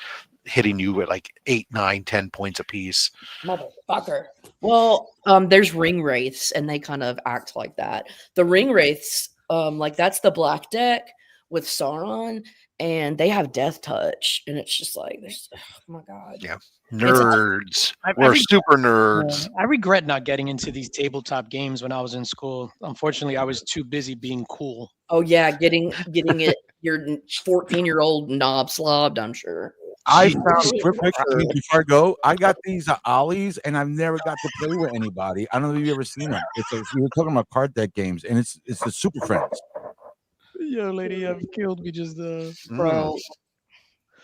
Speaker 3: hitting you at like 8, 9, 10 points apiece.
Speaker 10: Motherfucker. Well, there's ring wraiths, and they kind of act like that. The ring wraiths, like that's the black deck with Sauron, and they have death touch, and it's just like, there's, oh my god,
Speaker 3: yeah, nerds.
Speaker 8: I
Speaker 3: We're super nerds.
Speaker 8: I regret not getting into these tabletop games when I was in school. Unfortunately, I was too busy being cool.
Speaker 10: Oh yeah, getting it your 14-year-old knob slobbed, I'm sure.
Speaker 9: I found real quick before I go. I got these ollies, and I've never got to play with anybody. I don't know if you've ever seen them. We were talking about card deck games, and it's the Super Friends.
Speaker 8: Yo, lady, I've killed me just
Speaker 10: bro.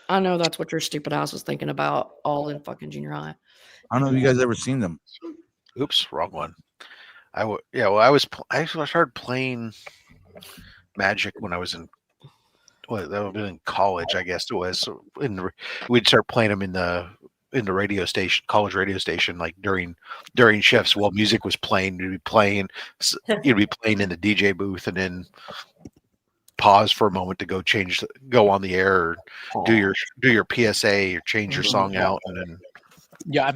Speaker 10: I know that's what your stupid ass was thinking about all in fucking junior high.
Speaker 9: I don't know if you guys ever seen them.
Speaker 3: Oops, wrong one. I started playing Magic when I was in college, I guess it was. We'd start playing them in the radio station, college radio station, like during shifts while music was playing. You'd be playing in the DJ booth, and then pause for a moment to go on the air, or do your PSA or change your song out, and then.
Speaker 8: Yeah,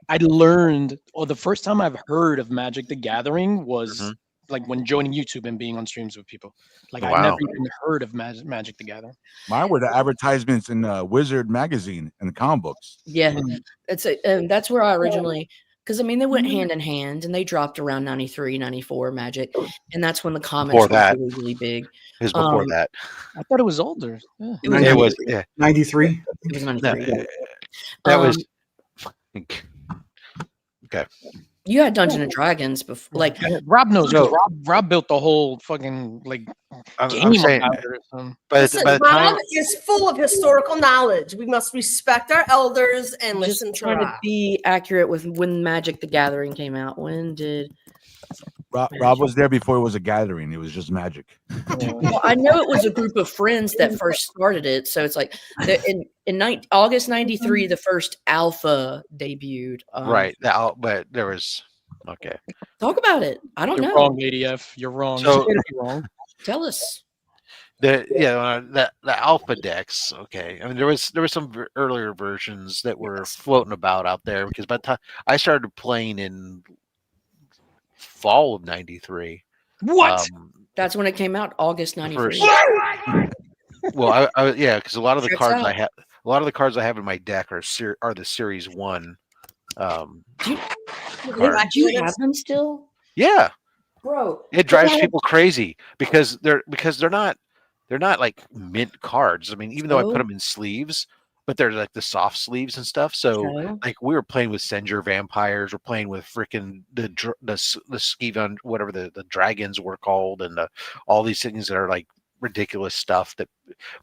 Speaker 8: I learned, or the first time I've heard of Magic the Gathering was like when joining YouTube and being on streams with people. Like I never even heard of Magic the Gathering.
Speaker 9: Mine were the advertisements in Wizard magazine and the comic books.
Speaker 10: Yeah, that's where I originally, because I mean they went hand in hand, and they dropped around 93, 94 Magic, and that's when the comics were really, really big.
Speaker 3: It was before that.
Speaker 8: I thought it was older. Yeah.
Speaker 3: It was
Speaker 11: 93.
Speaker 10: It was 93.
Speaker 3: That was okay.
Speaker 10: You had Dungeons and Dragons before, like
Speaker 8: Rob knows. Rob built the whole fucking like game about it or something.
Speaker 4: Rob is full of historical knowledge. We must respect our elders and listen to
Speaker 10: trying
Speaker 4: Rob.
Speaker 10: to be accurate with when Magic the Gathering came out. When did
Speaker 9: Rob was there before it was a gathering? It was just Magic.
Speaker 10: Well, I know it was a group of friends that first started it. So it's like in August 93, the first alpha debuted.
Speaker 3: Right. But there was okay.
Speaker 10: Talk about it. I don't know.
Speaker 8: You're wrong, Lady F. You're wrong.
Speaker 3: So,
Speaker 8: you're wrong.
Speaker 10: Tell us.
Speaker 3: The alpha decks. Okay. I mean, there was some earlier versions that were floating about out there, because by the time I started playing in fall of 93.
Speaker 8: What?
Speaker 10: That's when it came out, August 93.
Speaker 3: Well, because a lot of the cards I have in my deck are the Series 1.
Speaker 10: Do you have them still?
Speaker 3: Yeah,
Speaker 10: bro.
Speaker 3: It drives people crazy because they're not like mint cards. I mean, even though I put them in sleeves, but they're like the soft sleeves and stuff. So like we were playing with Senger vampires, we're playing with freaking the Skivan, whatever the dragons were called, and all these things that are like ridiculous stuff. That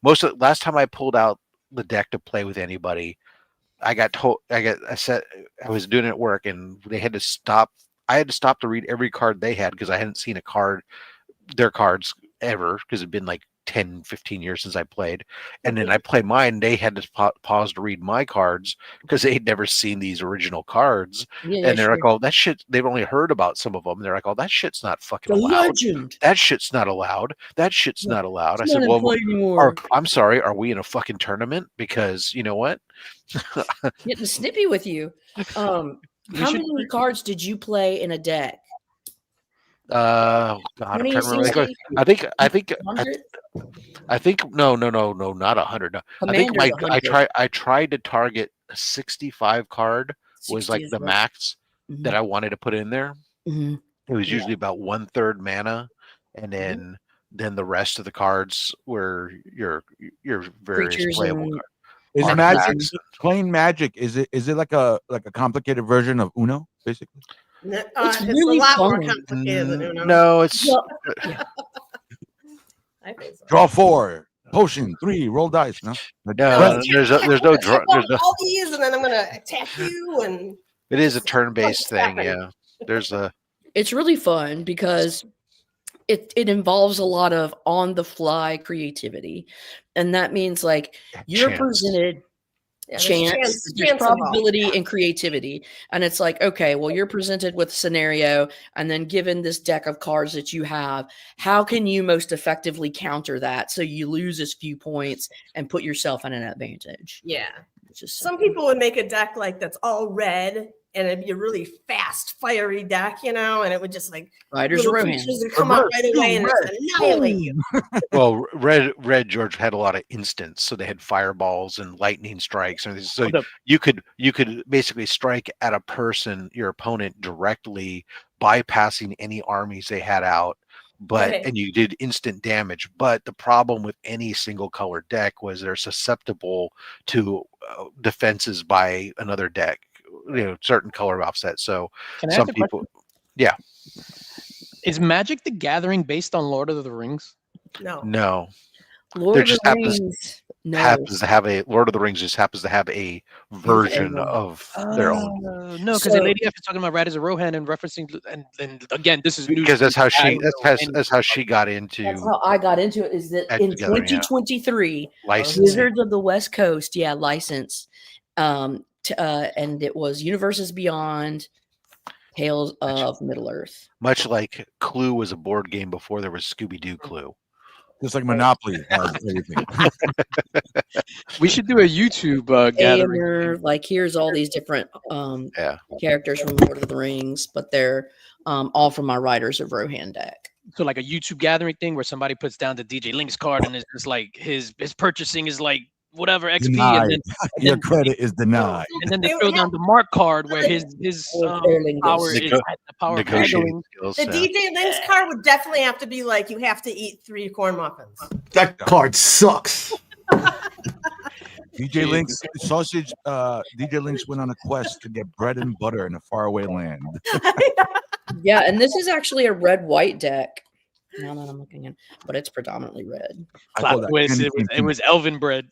Speaker 3: last time I pulled out the deck to play with anybody, I was doing it at work, and they had to stop. I had to stop to read every card they had because I hadn't seen their cards ever, because it'd been like 10, 15 years since I played. And then I played mine. They had to pause to read my cards because they'd never seen these original cards. And they're like, oh, that shit, they've only heard about some of them. They're like, oh, that shit's not fucking allowed.
Speaker 10: Legend.
Speaker 3: That shit's not allowed. That shit's not allowed. I said, well, I'm sorry, are we in a fucking tournament? Because you know what?
Speaker 10: Getting snippy with you. How many cards did you play in a deck?
Speaker 3: God, I'm trying to remember. I think no, not 100. No. I tried to target a 65 card was like the max that I wanted to put in there. It was usually about 1/3 mana, and then the rest of the cards were your various
Speaker 10: creatures
Speaker 3: playable cards.
Speaker 9: Is Magic plain Magic? Is it like a complicated version of Uno, basically?
Speaker 10: It's
Speaker 4: It's
Speaker 10: really
Speaker 4: a lot more
Speaker 10: fun.
Speaker 4: complicated than Uno.
Speaker 3: No, it's
Speaker 4: I think so.
Speaker 9: Draw 4, potion 3, roll dice. No,
Speaker 3: there's no draw.
Speaker 4: All these, and then I'm gonna attack you. And
Speaker 3: It is a turn-based thing. Yeah,
Speaker 10: It's really fun because it involves a lot of on-the-fly creativity, and that means like you're presented chance, there's probability and creativity, and it's like, okay, well, you're presented with a scenario, and then given this deck of cards that you have, how can you most effectively counter that so you lose as few points and put yourself in an advantage?
Speaker 4: Yeah. Some people would make a deck like that's all red, and it'd be a really fast, fiery deck, and it would just like
Speaker 10: Riders
Speaker 4: little
Speaker 10: Rohan.
Speaker 4: creatures would come out right away and just annihilate you.
Speaker 3: Well, red George had a lot of instants, so they had fireballs and lightning strikes, and so you could basically strike at a person, your opponent, directly, bypassing any armies they had out. But and you did instant damage. But the problem with any single color deck was they're susceptible to defenses by another deck, certain color offset. So some people, yeah.
Speaker 8: Is Magic the Gathering based on Lord of the Rings?
Speaker 4: No.
Speaker 10: Lord of the Rings.
Speaker 3: Happens to have a Lord of the Rings just happens to have a version of their own.
Speaker 8: No, because the Lady F is talking about Riders of Rohan and referencing, and again, this is
Speaker 3: because that's how she got into.
Speaker 10: That's how I got into it. Is that in 2023, Wizards of the West Coast, license, and it was Universes Beyond, Tales of Middle Earth.
Speaker 3: Much like Clue was a board game before there was Scooby-Doo Clue.
Speaker 9: Just like Monopoly has everything.
Speaker 8: We should do a YouTube gathering.
Speaker 10: Like, here's all these different characters from Lord of the Rings, but they're all from my Riders of Rohan deck.
Speaker 8: So like a YouTube gathering thing where somebody puts down the DJ Link's card and it's just like his purchasing is like whatever XP,
Speaker 9: denied.
Speaker 8: and
Speaker 9: Your credit is denied.
Speaker 8: And then they throw down the Mark card where his power is the power of haggling.
Speaker 4: The DJ Link's card would definitely have to be like, you have to eat 3 corn muffins.
Speaker 11: That card sucks.
Speaker 9: DJ Link's sausage. DJ Link's went on a quest to get bread and butter in a faraway land.
Speaker 10: Yeah, and this is actually a red-white deck. Now that I'm looking at, but it's predominantly red.
Speaker 8: It was elven bread.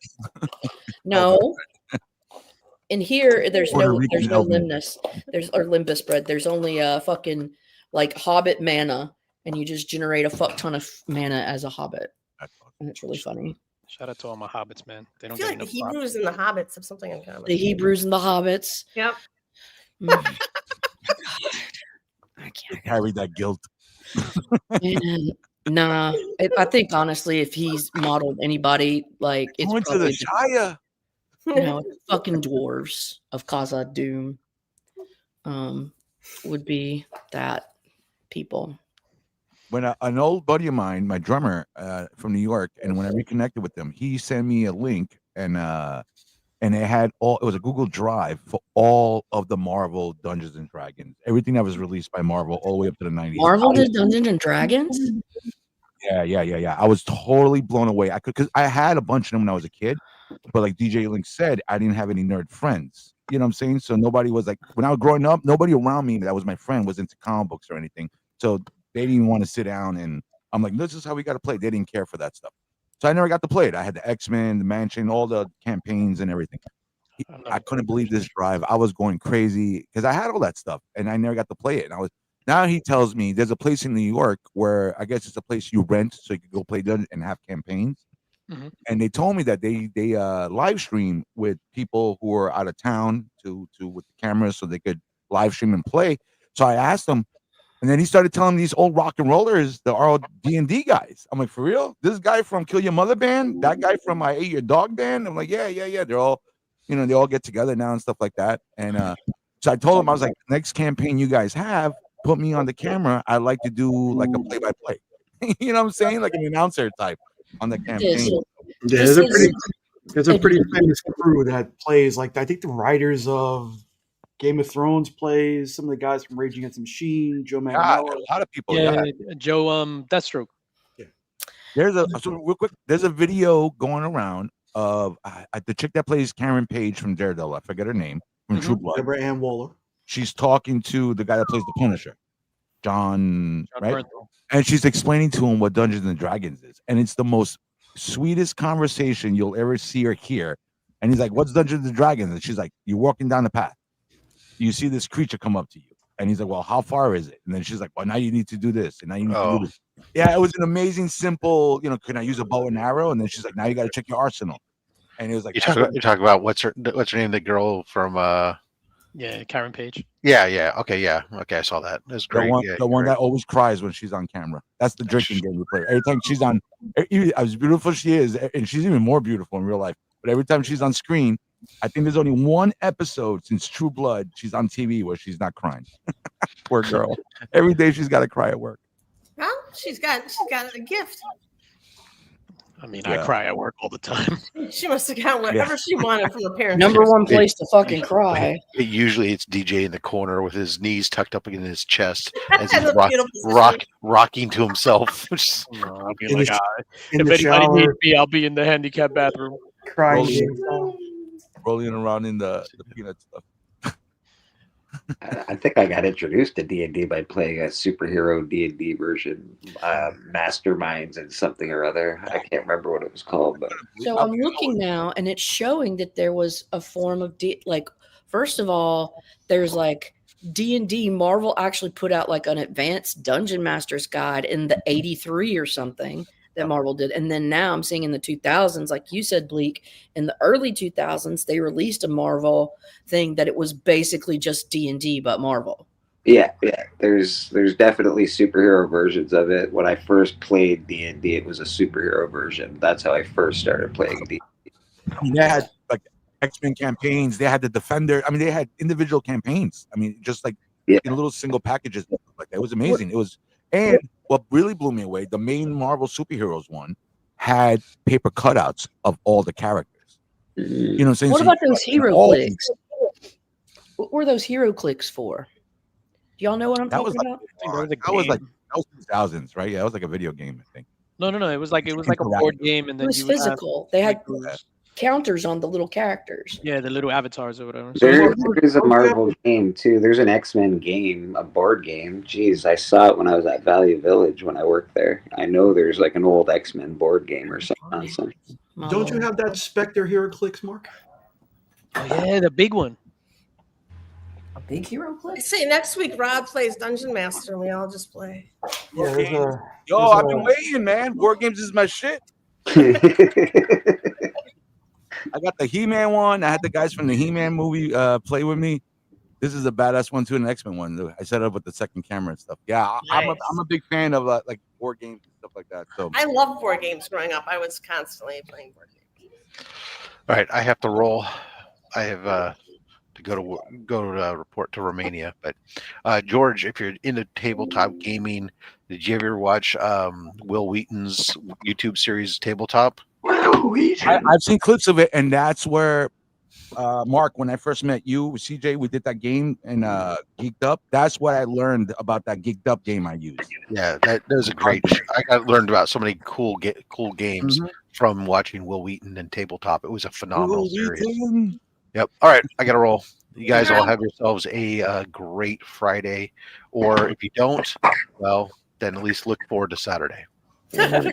Speaker 10: No, in here there's no Limnus. There's Limbus bread. There's only a fucking like Hobbit mana, and you just generate a fuck ton of mana as a Hobbit, and it's really funny.
Speaker 8: Shout out to all my hobbits, man. They don't
Speaker 4: I feel
Speaker 8: get
Speaker 4: like the
Speaker 8: enough
Speaker 4: Hebrews and the Hobbits have something in common.
Speaker 10: The Hebrews and the Hobbits.
Speaker 4: Yep.
Speaker 10: I can't
Speaker 9: carry that guilt.
Speaker 10: Nah, I think honestly, if he's modeled anybody, like it's
Speaker 9: going to the Shire,
Speaker 10: fucking dwarves of Khazad Doom, would be that people.
Speaker 9: When an old buddy of mine, my drummer from New York, and when I reconnected with him, he sent me a link, and it had it was a Google Drive for all of the Marvel Dungeons and Dragons, everything that was released by Marvel, all the way up to the 90s.
Speaker 10: Marvel did Dungeons and Dragons?
Speaker 9: Yeah. I was totally blown away. Because I had a bunch of them when I was a kid, but like DJ Link said, I didn't have any nerd friends. You know what I'm saying? So nobody was like, when I was growing up, nobody around me that was my friend was into comic books or anything. So they didn't even want to sit down, and I'm like, this is how we got to play. They didn't care for that stuff. So I never got to play it. I had the X-Men, the Mansion, all the campaigns and everything. I couldn't believe this drive. I was going crazy because I had all that stuff, and I never got to play it. And now he tells me there's a place in New York where I guess it's a place you rent so you can go play dungeons and have campaigns. Mm-hmm. And they told me that they live stream with people who are out of town to with the cameras so they could live stream and play. So I asked him. And then he started telling me these old rock and rollers, the old D&D guys. I'm like, for real? This guy from Kill Your Mother band? That guy from I Ate Your Dog band? I'm like, yeah. They're all, they all get together now and stuff like that. And so I told him, I was like, next campaign you guys have, put me on the camera. I'd like to do like a play-by-play. You know what I'm saying? Like an announcer type on the campaign.
Speaker 11: Yeah, there's a pretty famous crew that plays like, I think the writers of Game of Thrones plays, some of the guys from Rage Against the Machine, Joe Manganiello.
Speaker 3: A lot of people.
Speaker 8: Yeah. Joe Deathstroke.
Speaker 11: Yeah.
Speaker 9: Real quick, there's a video going around of the chick that plays Karen Page from Daredevil. I forget her name, from True Blood.
Speaker 11: Deborah Ann Waller.
Speaker 9: She's talking to the guy that plays the Punisher, John right?
Speaker 8: Bernthal.
Speaker 9: And she's explaining to him what Dungeons and Dragons is. And it's the most sweetest conversation you'll ever see or hear. And he's like, what's Dungeons and Dragons? And she's like, you're walking down the path. You see this creature come up to you, and he's like, well, how far is it? And then she's like, well, now you need to do this, and now you need to do this. Yeah, it was an amazing, simple, can I use a bow and arrow? And then she's like, now you got to check your arsenal. And it was like,
Speaker 3: you talk about what's her name? The girl from
Speaker 8: Karen Page.
Speaker 3: Yeah. Okay, I saw that. That's great.
Speaker 9: The one that always cries when she's on camera. That's the drinking game we play. Every time she's on, as beautiful she is, and she's even more beautiful in real life. But every time she's on screen, I think there's only one episode since True Blood she's on TV where she's not crying. Poor girl. Every day she's got to cry at work.
Speaker 4: Well, she's got a gift.
Speaker 8: I mean, I cry at work all the time.
Speaker 4: She must have got whatever she wanted from her parents.
Speaker 10: Number one place to fucking cry.
Speaker 3: Usually it's DJ in the corner with his knees tucked up in his chest as
Speaker 4: That's
Speaker 3: he's
Speaker 4: a beautiful
Speaker 3: rocking to himself.
Speaker 8: I'll be
Speaker 11: In
Speaker 8: like,
Speaker 11: the-
Speaker 8: if
Speaker 11: in the
Speaker 8: anybody
Speaker 11: shower.
Speaker 8: needs me, I'll be in the handicap bathroom.
Speaker 11: Crying.
Speaker 9: Rolling around in the peanut stuff.
Speaker 5: I think I got introduced to D&D by playing a superhero D&D version, Masterminds and something or other. I can't remember what it was called, but
Speaker 10: So I'm looking now, and it's showing that there was a form of first of all, there's like D&D. Marvel actually put out like an advanced Dungeon Master's guide in the '83 or something that Marvel did, and then now I'm seeing in the 2000s, like you said, Bleak, in the early 2000s, they released a Marvel thing that it was basically just D&D but Marvel.
Speaker 5: yeah. There's definitely superhero versions of it. When I first played D&D, it was a superhero version. That's how I first started playing D&D.
Speaker 9: I mean, they had like X-Men campaigns. They had the Defender. I mean, they had individual campaigns. I mean, just like in little single packages. Like that. It was amazing. It was, and what really blew me away, the main Marvel superheroes one had paper cutouts of all the characters. You know what I'm saying?
Speaker 10: What
Speaker 9: So
Speaker 10: about
Speaker 9: you-
Speaker 10: those hero
Speaker 9: all-
Speaker 10: clicks? What were those hero clicks for? Do y'all know what I'm
Speaker 9: That was
Speaker 10: talking
Speaker 9: like,
Speaker 10: about?
Speaker 9: that was like 2000s, right? Yeah, it was like a video game, I think.
Speaker 8: No. It was like a board game, and
Speaker 10: It
Speaker 8: then
Speaker 10: was
Speaker 8: you would have,
Speaker 10: physical. They had
Speaker 8: like, those-
Speaker 10: counters on the little characters.
Speaker 8: yeah, the little avatars or whatever.
Speaker 5: There's a Marvel game too. There's an X-Men game, a board game. Jeez, I saw it when I was at Value Village when I worked there. I know there's like an old X-Men board game or some nonsense.
Speaker 11: Don't you have that Spectre Hero Clicks, Mark?
Speaker 8: Oh yeah, the big one.
Speaker 10: A big hero click?
Speaker 4: See, next week Rob plays Dungeon Master and we all just play.
Speaker 11: Yeah, there's a.
Speaker 9: Yo,
Speaker 11: there's
Speaker 9: I've
Speaker 11: a-
Speaker 9: been waiting, man. Board games is my shit. I got the He-Man one. I had the guys from the He-Man movie play with me. This is a badass one too, an X-Men one. I set up with the second camera and stuff. Yeah, I'm a big fan of like board games and stuff like that. So
Speaker 4: I loved board games growing up. I was constantly playing board games.
Speaker 3: All right, I have to roll. I have to go to report to Romania. But George, if you're into tabletop gaming, did you ever watch Will Wheaton's YouTube series Tabletop?
Speaker 9: I've seen clips of it, and that's where Mark, when I first met you, CJ, we did that game and Geeked Up. That's what I learned about that Geeked Up game I used.
Speaker 3: Yeah, that was a great. I learned about so many cool games from watching Will Wheaton and Tabletop. It was a phenomenal series. Yep. All right, I got to roll. You guys all have yourselves a great Friday, or if you don't, well, then at least look forward to Saturday.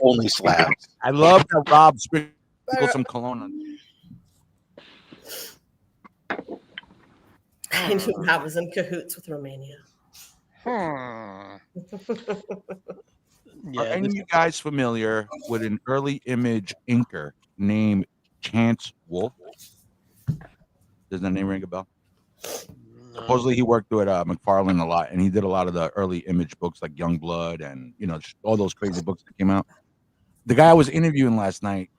Speaker 3: Only slabs.
Speaker 9: I love that Rob sprinkled some cologne on.
Speaker 4: I knew Rob was in cahoots with Romania.
Speaker 9: Are any of you guys familiar with an early image inker named Chance Wolf? Does that name ring a bell? Supposedly he worked with McFarlane a lot, and he did a lot of the early image books like Youngblood and all those crazy books that came out. The guy I was interviewing last night,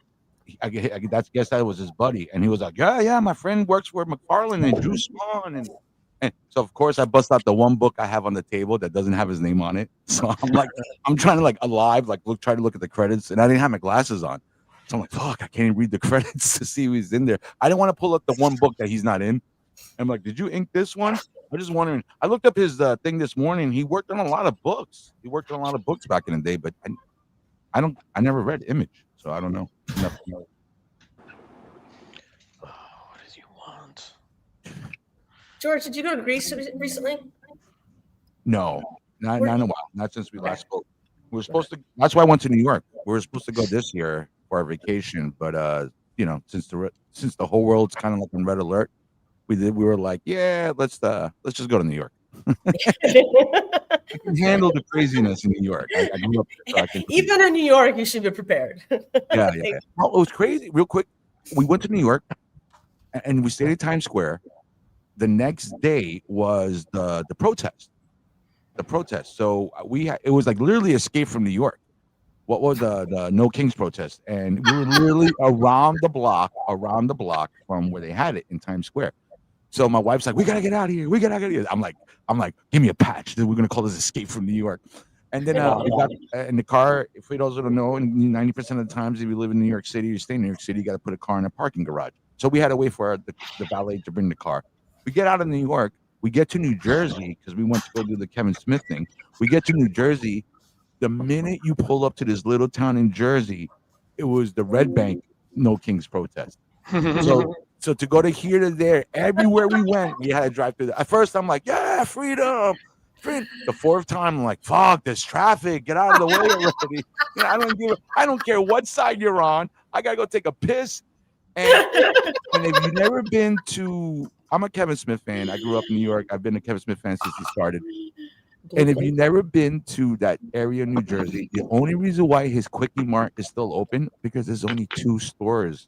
Speaker 9: I guess that was his buddy, and he was like, "Yeah, my friend works for McFarlane and Drew Spawn," and so of course I bust out the one book I have on the table that doesn't have his name on it. So I'm trying to try to look at the credits, and I didn't have my glasses on, so I'm like, "Fuck, I can't even read the credits to see who's in there." I didn't want to pull up the one book that he's not in. I'm like, "Did you ink this one?" I'm just wondering. I looked up his thing this morning. He worked on a lot of books. He worked on a lot of books back in the day, but I never read Image, so I don't know.
Speaker 8: What does he want?
Speaker 4: George, did you go to Greece recently?
Speaker 9: No, not in a while. Not since we last spoke. We were supposed to. That's why I went to New York. We were supposed to go this year for our vacation, but since the whole world's kind of like in red alert, we were like, yeah, let's just go to New York. I can handle the craziness in New York. I grew up there, so I can.
Speaker 4: Even in New York, you should be prepared.
Speaker 9: Yeah. Well, it was crazy. Real quick, we went to New York, and we stayed at Times Square. The next day was the protest. So it was like literally Escape from New York. what was the No Kings protest, and we were literally around the block from where they had it in Times Square. So my wife's like, "We gotta get out of here. We gotta get out of here." I'm like, "Give me a patch. We're gonna call this Escape from New York." And then we got in the car. If we don't know, 90% of the times, if you live in New York City, you stay in New York City, you got to put a car in a parking garage. So we had to wait for the valet to bring the car. We get out of New York. We get to New Jersey because we went to go do the Kevin Smith thing. We get to New Jersey. The minute you pull up to this little town in Jersey, it was the Red Bank No Kings protest. So to go to here to there, everywhere we went, we had to drive through. At first, I'm like, "Yeah, freedom." The fourth time, I'm like, "Fuck, there's traffic. Get out of the way already." I don't care what side you're on. I gotta go take a piss. And if you've never been to, I'm a Kevin Smith fan. I grew up in New York. I've been a Kevin Smith fan since he started. And if you've never been to that area of New Jersey, the only reason why his Quickie Mart is still open because there's only 2 stores,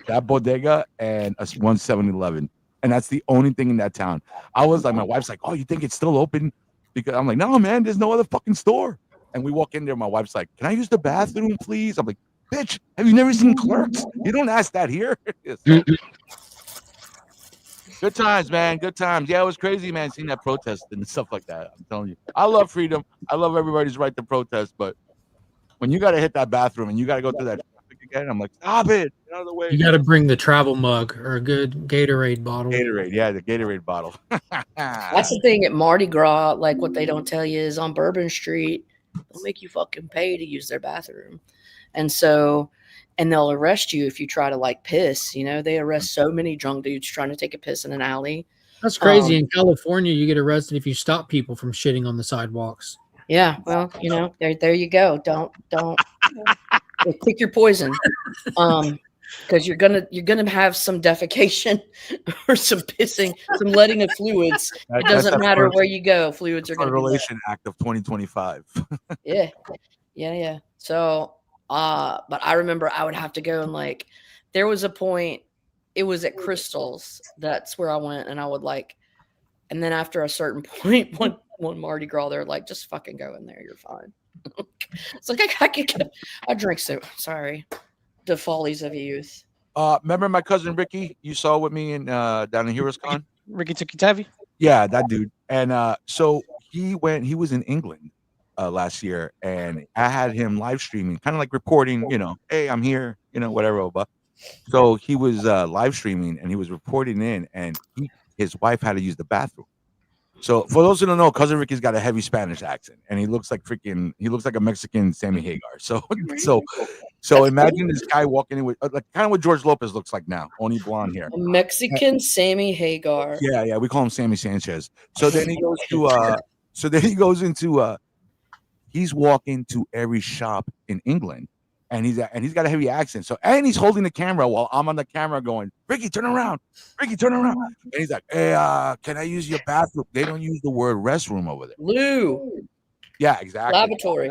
Speaker 9: that bodega and one 7-Eleven. And that's the only thing in that town. I was like, my wife's like, "Oh, you think it's still open?" Because I'm like, "No, man, there's no other fucking store." And we walk in there. My wife's like, "Can I use the bathroom, please?" I'm like, "Bitch, have you never seen Clerks? You don't ask that here." So, good times, man. Good times. Yeah, it was crazy, man, seeing that protest and stuff like that. I'm telling you. I love freedom. I love everybody's right to protest. But when you got to hit that bathroom and you got to go through that traffic again, I'm like, "Stop it. Get out of the way."
Speaker 1: You got to bring the travel mug or a good Gatorade bottle.
Speaker 9: Gatorade, yeah, the Gatorade bottle.
Speaker 10: That's the thing at Mardi Gras. Like, what they don't tell you is on Bourbon Street, they'll make you fucking pay to use their bathroom. And they'll arrest you if you try to like piss. They arrest so many drunk dudes trying to take a piss in an alley.
Speaker 1: That's crazy. In California, you get arrested if you stop people from shitting on the sidewalks.
Speaker 10: Yeah, well, there you go. Don't pick your poison. Because you're gonna have some defecation or some pissing, some letting of fluids. It doesn't matter where you go, fluids are gonna be
Speaker 9: Relation Act of 2025.
Speaker 10: Yeah. So but I remember I would have to go and there was a point, it was at Crystal's, that's where I went, and I would and then after a certain point, one Mardi Gras, they're like, "Just fucking go in there, you're fine." It's like I drink so sorry. The follies of youth.
Speaker 9: Remember my cousin Ricky you saw with me in down in Heroes Con?
Speaker 8: Ricky Tikitavi?
Speaker 9: Yeah, that dude. And so he was in England last year, and I had him live streaming, kind of like reporting, "Hey, I'm here," whatever. But so he was live streaming and he was reporting in, and his wife had to use the bathroom. So for those who don't know, cousin Ricky's got a heavy Spanish accent, and he looks like a Mexican Sammy Hagar. So imagine this guy walking in with kind of what George Lopez looks like now, only blonde hair.
Speaker 10: A Mexican Sammy Hagar.
Speaker 9: Yeah, we call him Sammy Sanchez. So then he goes into he's walking to every shop in England, and he's got a heavy accent. So and he's holding the camera while I'm on the camera going, "Ricky, turn around. Ricky, turn around." And he's like, "Hey, can I use your bathroom?" They don't use the word restroom over there.
Speaker 10: Lou.
Speaker 9: Yeah, exactly.
Speaker 10: Lavatory.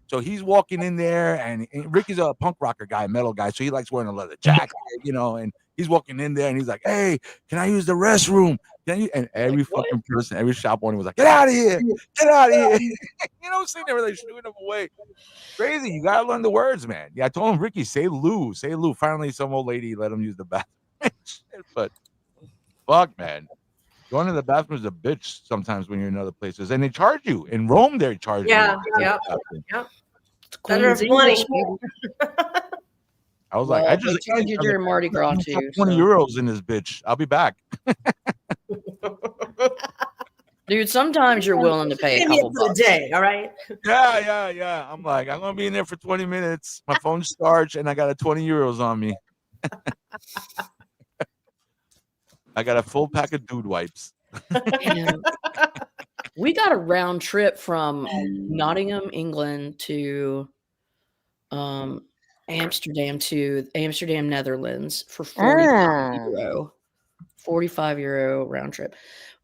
Speaker 9: So he's walking in there, and Ricky's a punk rocker guy, metal guy, so he likes wearing a leather jacket, and he's walking in there, and he's like, "Hey, can I use the restroom? Can you?" And every fucking person, every shop owner was like, "Get out of here! Get out of here!" Sitting there, like shooing them away. Crazy. You gotta learn the words, man. Yeah, I told him, "Ricky, say Lou, say Lou." Finally, some old lady let him use the bathroom. But fuck, man. Going to the bathroom is a bitch sometimes when you're in other places, and they charge you. In Rome, they charge you.
Speaker 4: Yeah. Better have money.
Speaker 9: I was like, I
Speaker 10: just charge you during Mardi Gras too.
Speaker 9: 20 euros in this bitch. I'll be back.
Speaker 10: Dude, sometimes you're willing to pay a couple bucks
Speaker 4: a day, all right?
Speaker 9: Yeah. I'm like, I'm gonna be in there for 20 minutes. My phone's charged, and I got a 20 euros on me. I got a full pack of dude wipes.
Speaker 10: We got a round trip from Nottingham, England to Amsterdam, Netherlands for 45 euro round trip.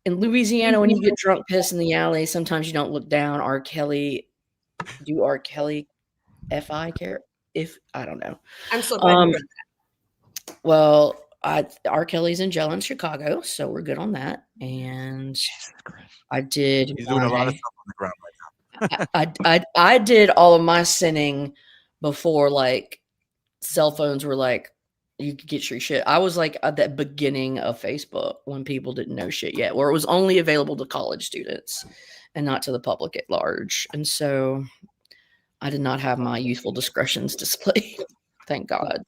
Speaker 10: In Louisiana, when you get drunk, piss in the alley, sometimes you don't look down. R. Kelly FI care? If I don't know.
Speaker 4: I'm so glad
Speaker 10: well, R. Kelly's in jail in Chicago, so we're good on that. And I did.
Speaker 9: He's doing a lot of stuff on the ground right
Speaker 10: I did all of my sinning before like cell phones were like you could get your shit. I was like at the beginning of Facebook when people didn't know shit yet, where it was only available to college students and not to the public at large. And so I did not have my youthful discretions displayed. Thank God.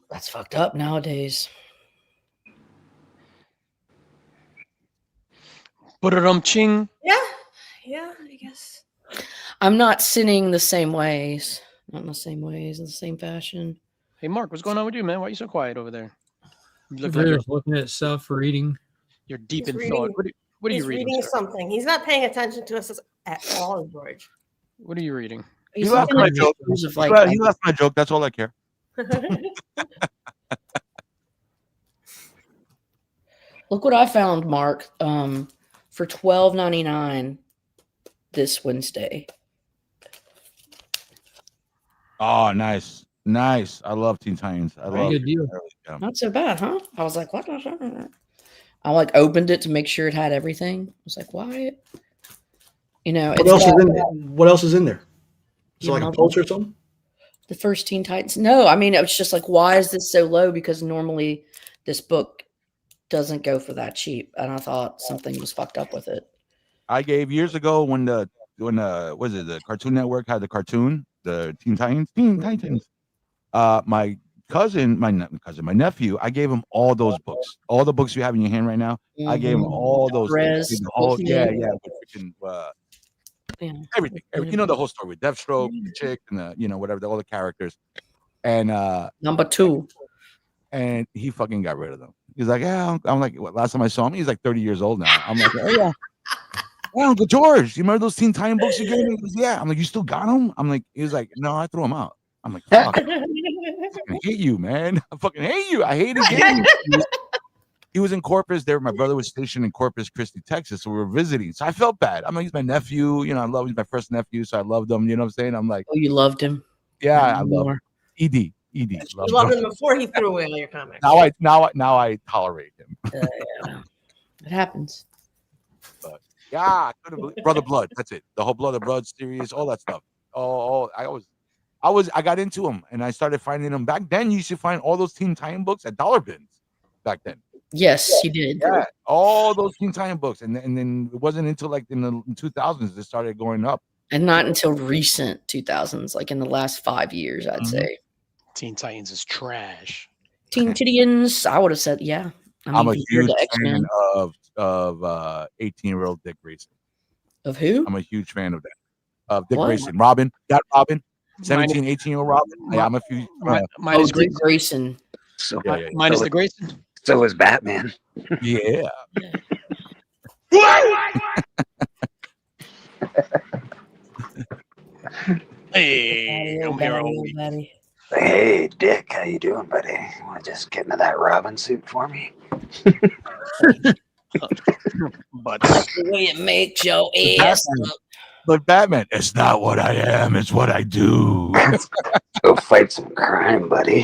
Speaker 10: That's fucked up nowadays.
Speaker 8: Ching.
Speaker 4: Yeah, I guess.
Speaker 10: I'm not sinning the same ways. Not in the same ways, in the same fashion.
Speaker 8: Hey, Mark, what's going on with you, man? Why are you so quiet over there? You look
Speaker 1: They're
Speaker 8: like
Speaker 1: just looking at stuff, reading.
Speaker 8: you're deep
Speaker 4: He's
Speaker 8: in
Speaker 4: reading-
Speaker 8: thought. What are you
Speaker 4: He's
Speaker 8: reading, sir?
Speaker 4: something. He's not paying attention to us at all, George.
Speaker 8: What are you reading?
Speaker 9: He left my joke. He left my joke. That's all I care.
Speaker 10: Look what I found, Mark. For $12.99 this Wednesday.
Speaker 9: Oh, nice. I love Teen Titans. I love
Speaker 1: good deal.
Speaker 10: Not so bad, huh? I was like, what? I like opened it to make sure it had everything. I was like, why? You know,
Speaker 11: What else is in there? So like a
Speaker 10: know,
Speaker 11: poster or something?
Speaker 10: the first Teen Titans. No, I mean, it was just like, why is this so low? Because normally this book doesn't go for that cheap. And I thought something was fucked up with it.
Speaker 9: I gave years ago when the Cartoon Network had the cartoon, the Teen Titans. My nephew, I gave him all those books, all the books you have in your hand right now. I gave him all those things. Everything. You know the whole story with Deathstroke, the chick, and all the characters. And
Speaker 10: number 2.
Speaker 9: And he fucking got rid of them. He's like, yeah. I'm like, last time I saw him, he's like 30 years old now. I'm like, oh yeah. Yeah, Uncle George, you remember those Teen Titan books you gave me? He goes, yeah. I'm like, you still got them? I'm like, he was like, no, I threw them out. I'm like, fuck. I fucking hate you, man. I fucking hate you. I hate it. He was in Corpus. There, my brother was stationed in Corpus Christi, Texas. So we were visiting. So I felt bad. I'm like, he's my nephew. You know, he's my first nephew. So I loved him. You know what I'm saying? I'm like,
Speaker 10: oh, you loved him?
Speaker 9: Yeah, I love him. ED.
Speaker 4: You loved him before he threw away all your comics.
Speaker 9: Now I tolerate him.
Speaker 10: Yeah. It happens.
Speaker 9: But yeah, I couldn't believe Brother Blood. That's it. The whole Blood of Blood series, all that stuff. I got into them and I started finding them. Back then, you used to find all those Teen Titan books at dollar bins. Back then.
Speaker 10: Yes, you did.
Speaker 9: Yeah, all those Teen Titan books, and then it wasn't until like in the 2000s it started going up.
Speaker 10: And not until recent 2000s, like in the last 5 years, I'd say.
Speaker 8: Teen Titans is trash.
Speaker 10: Teen Titans, I would have said, yeah.
Speaker 9: I'm a huge fan of 18-year-old Dick Grayson.
Speaker 10: Of who?
Speaker 9: I'm a huge fan of that. Of Dick Grayson. Robin. That Robin. 17, 18-year-old Robin. Yeah, I'm a few.
Speaker 10: Minus Dick Grayson.
Speaker 5: So,
Speaker 8: minus the Grayson.
Speaker 5: So is Batman.
Speaker 9: Yeah.
Speaker 8: Hey, I'm here all week.
Speaker 5: Hey, Dick, how you doing, buddy? You want to just get into that Robin suit for me?
Speaker 8: But
Speaker 10: the way it makes your ass look.
Speaker 9: But Batman, it's not what I am, it's what I do.
Speaker 5: Go fight some crime, buddy.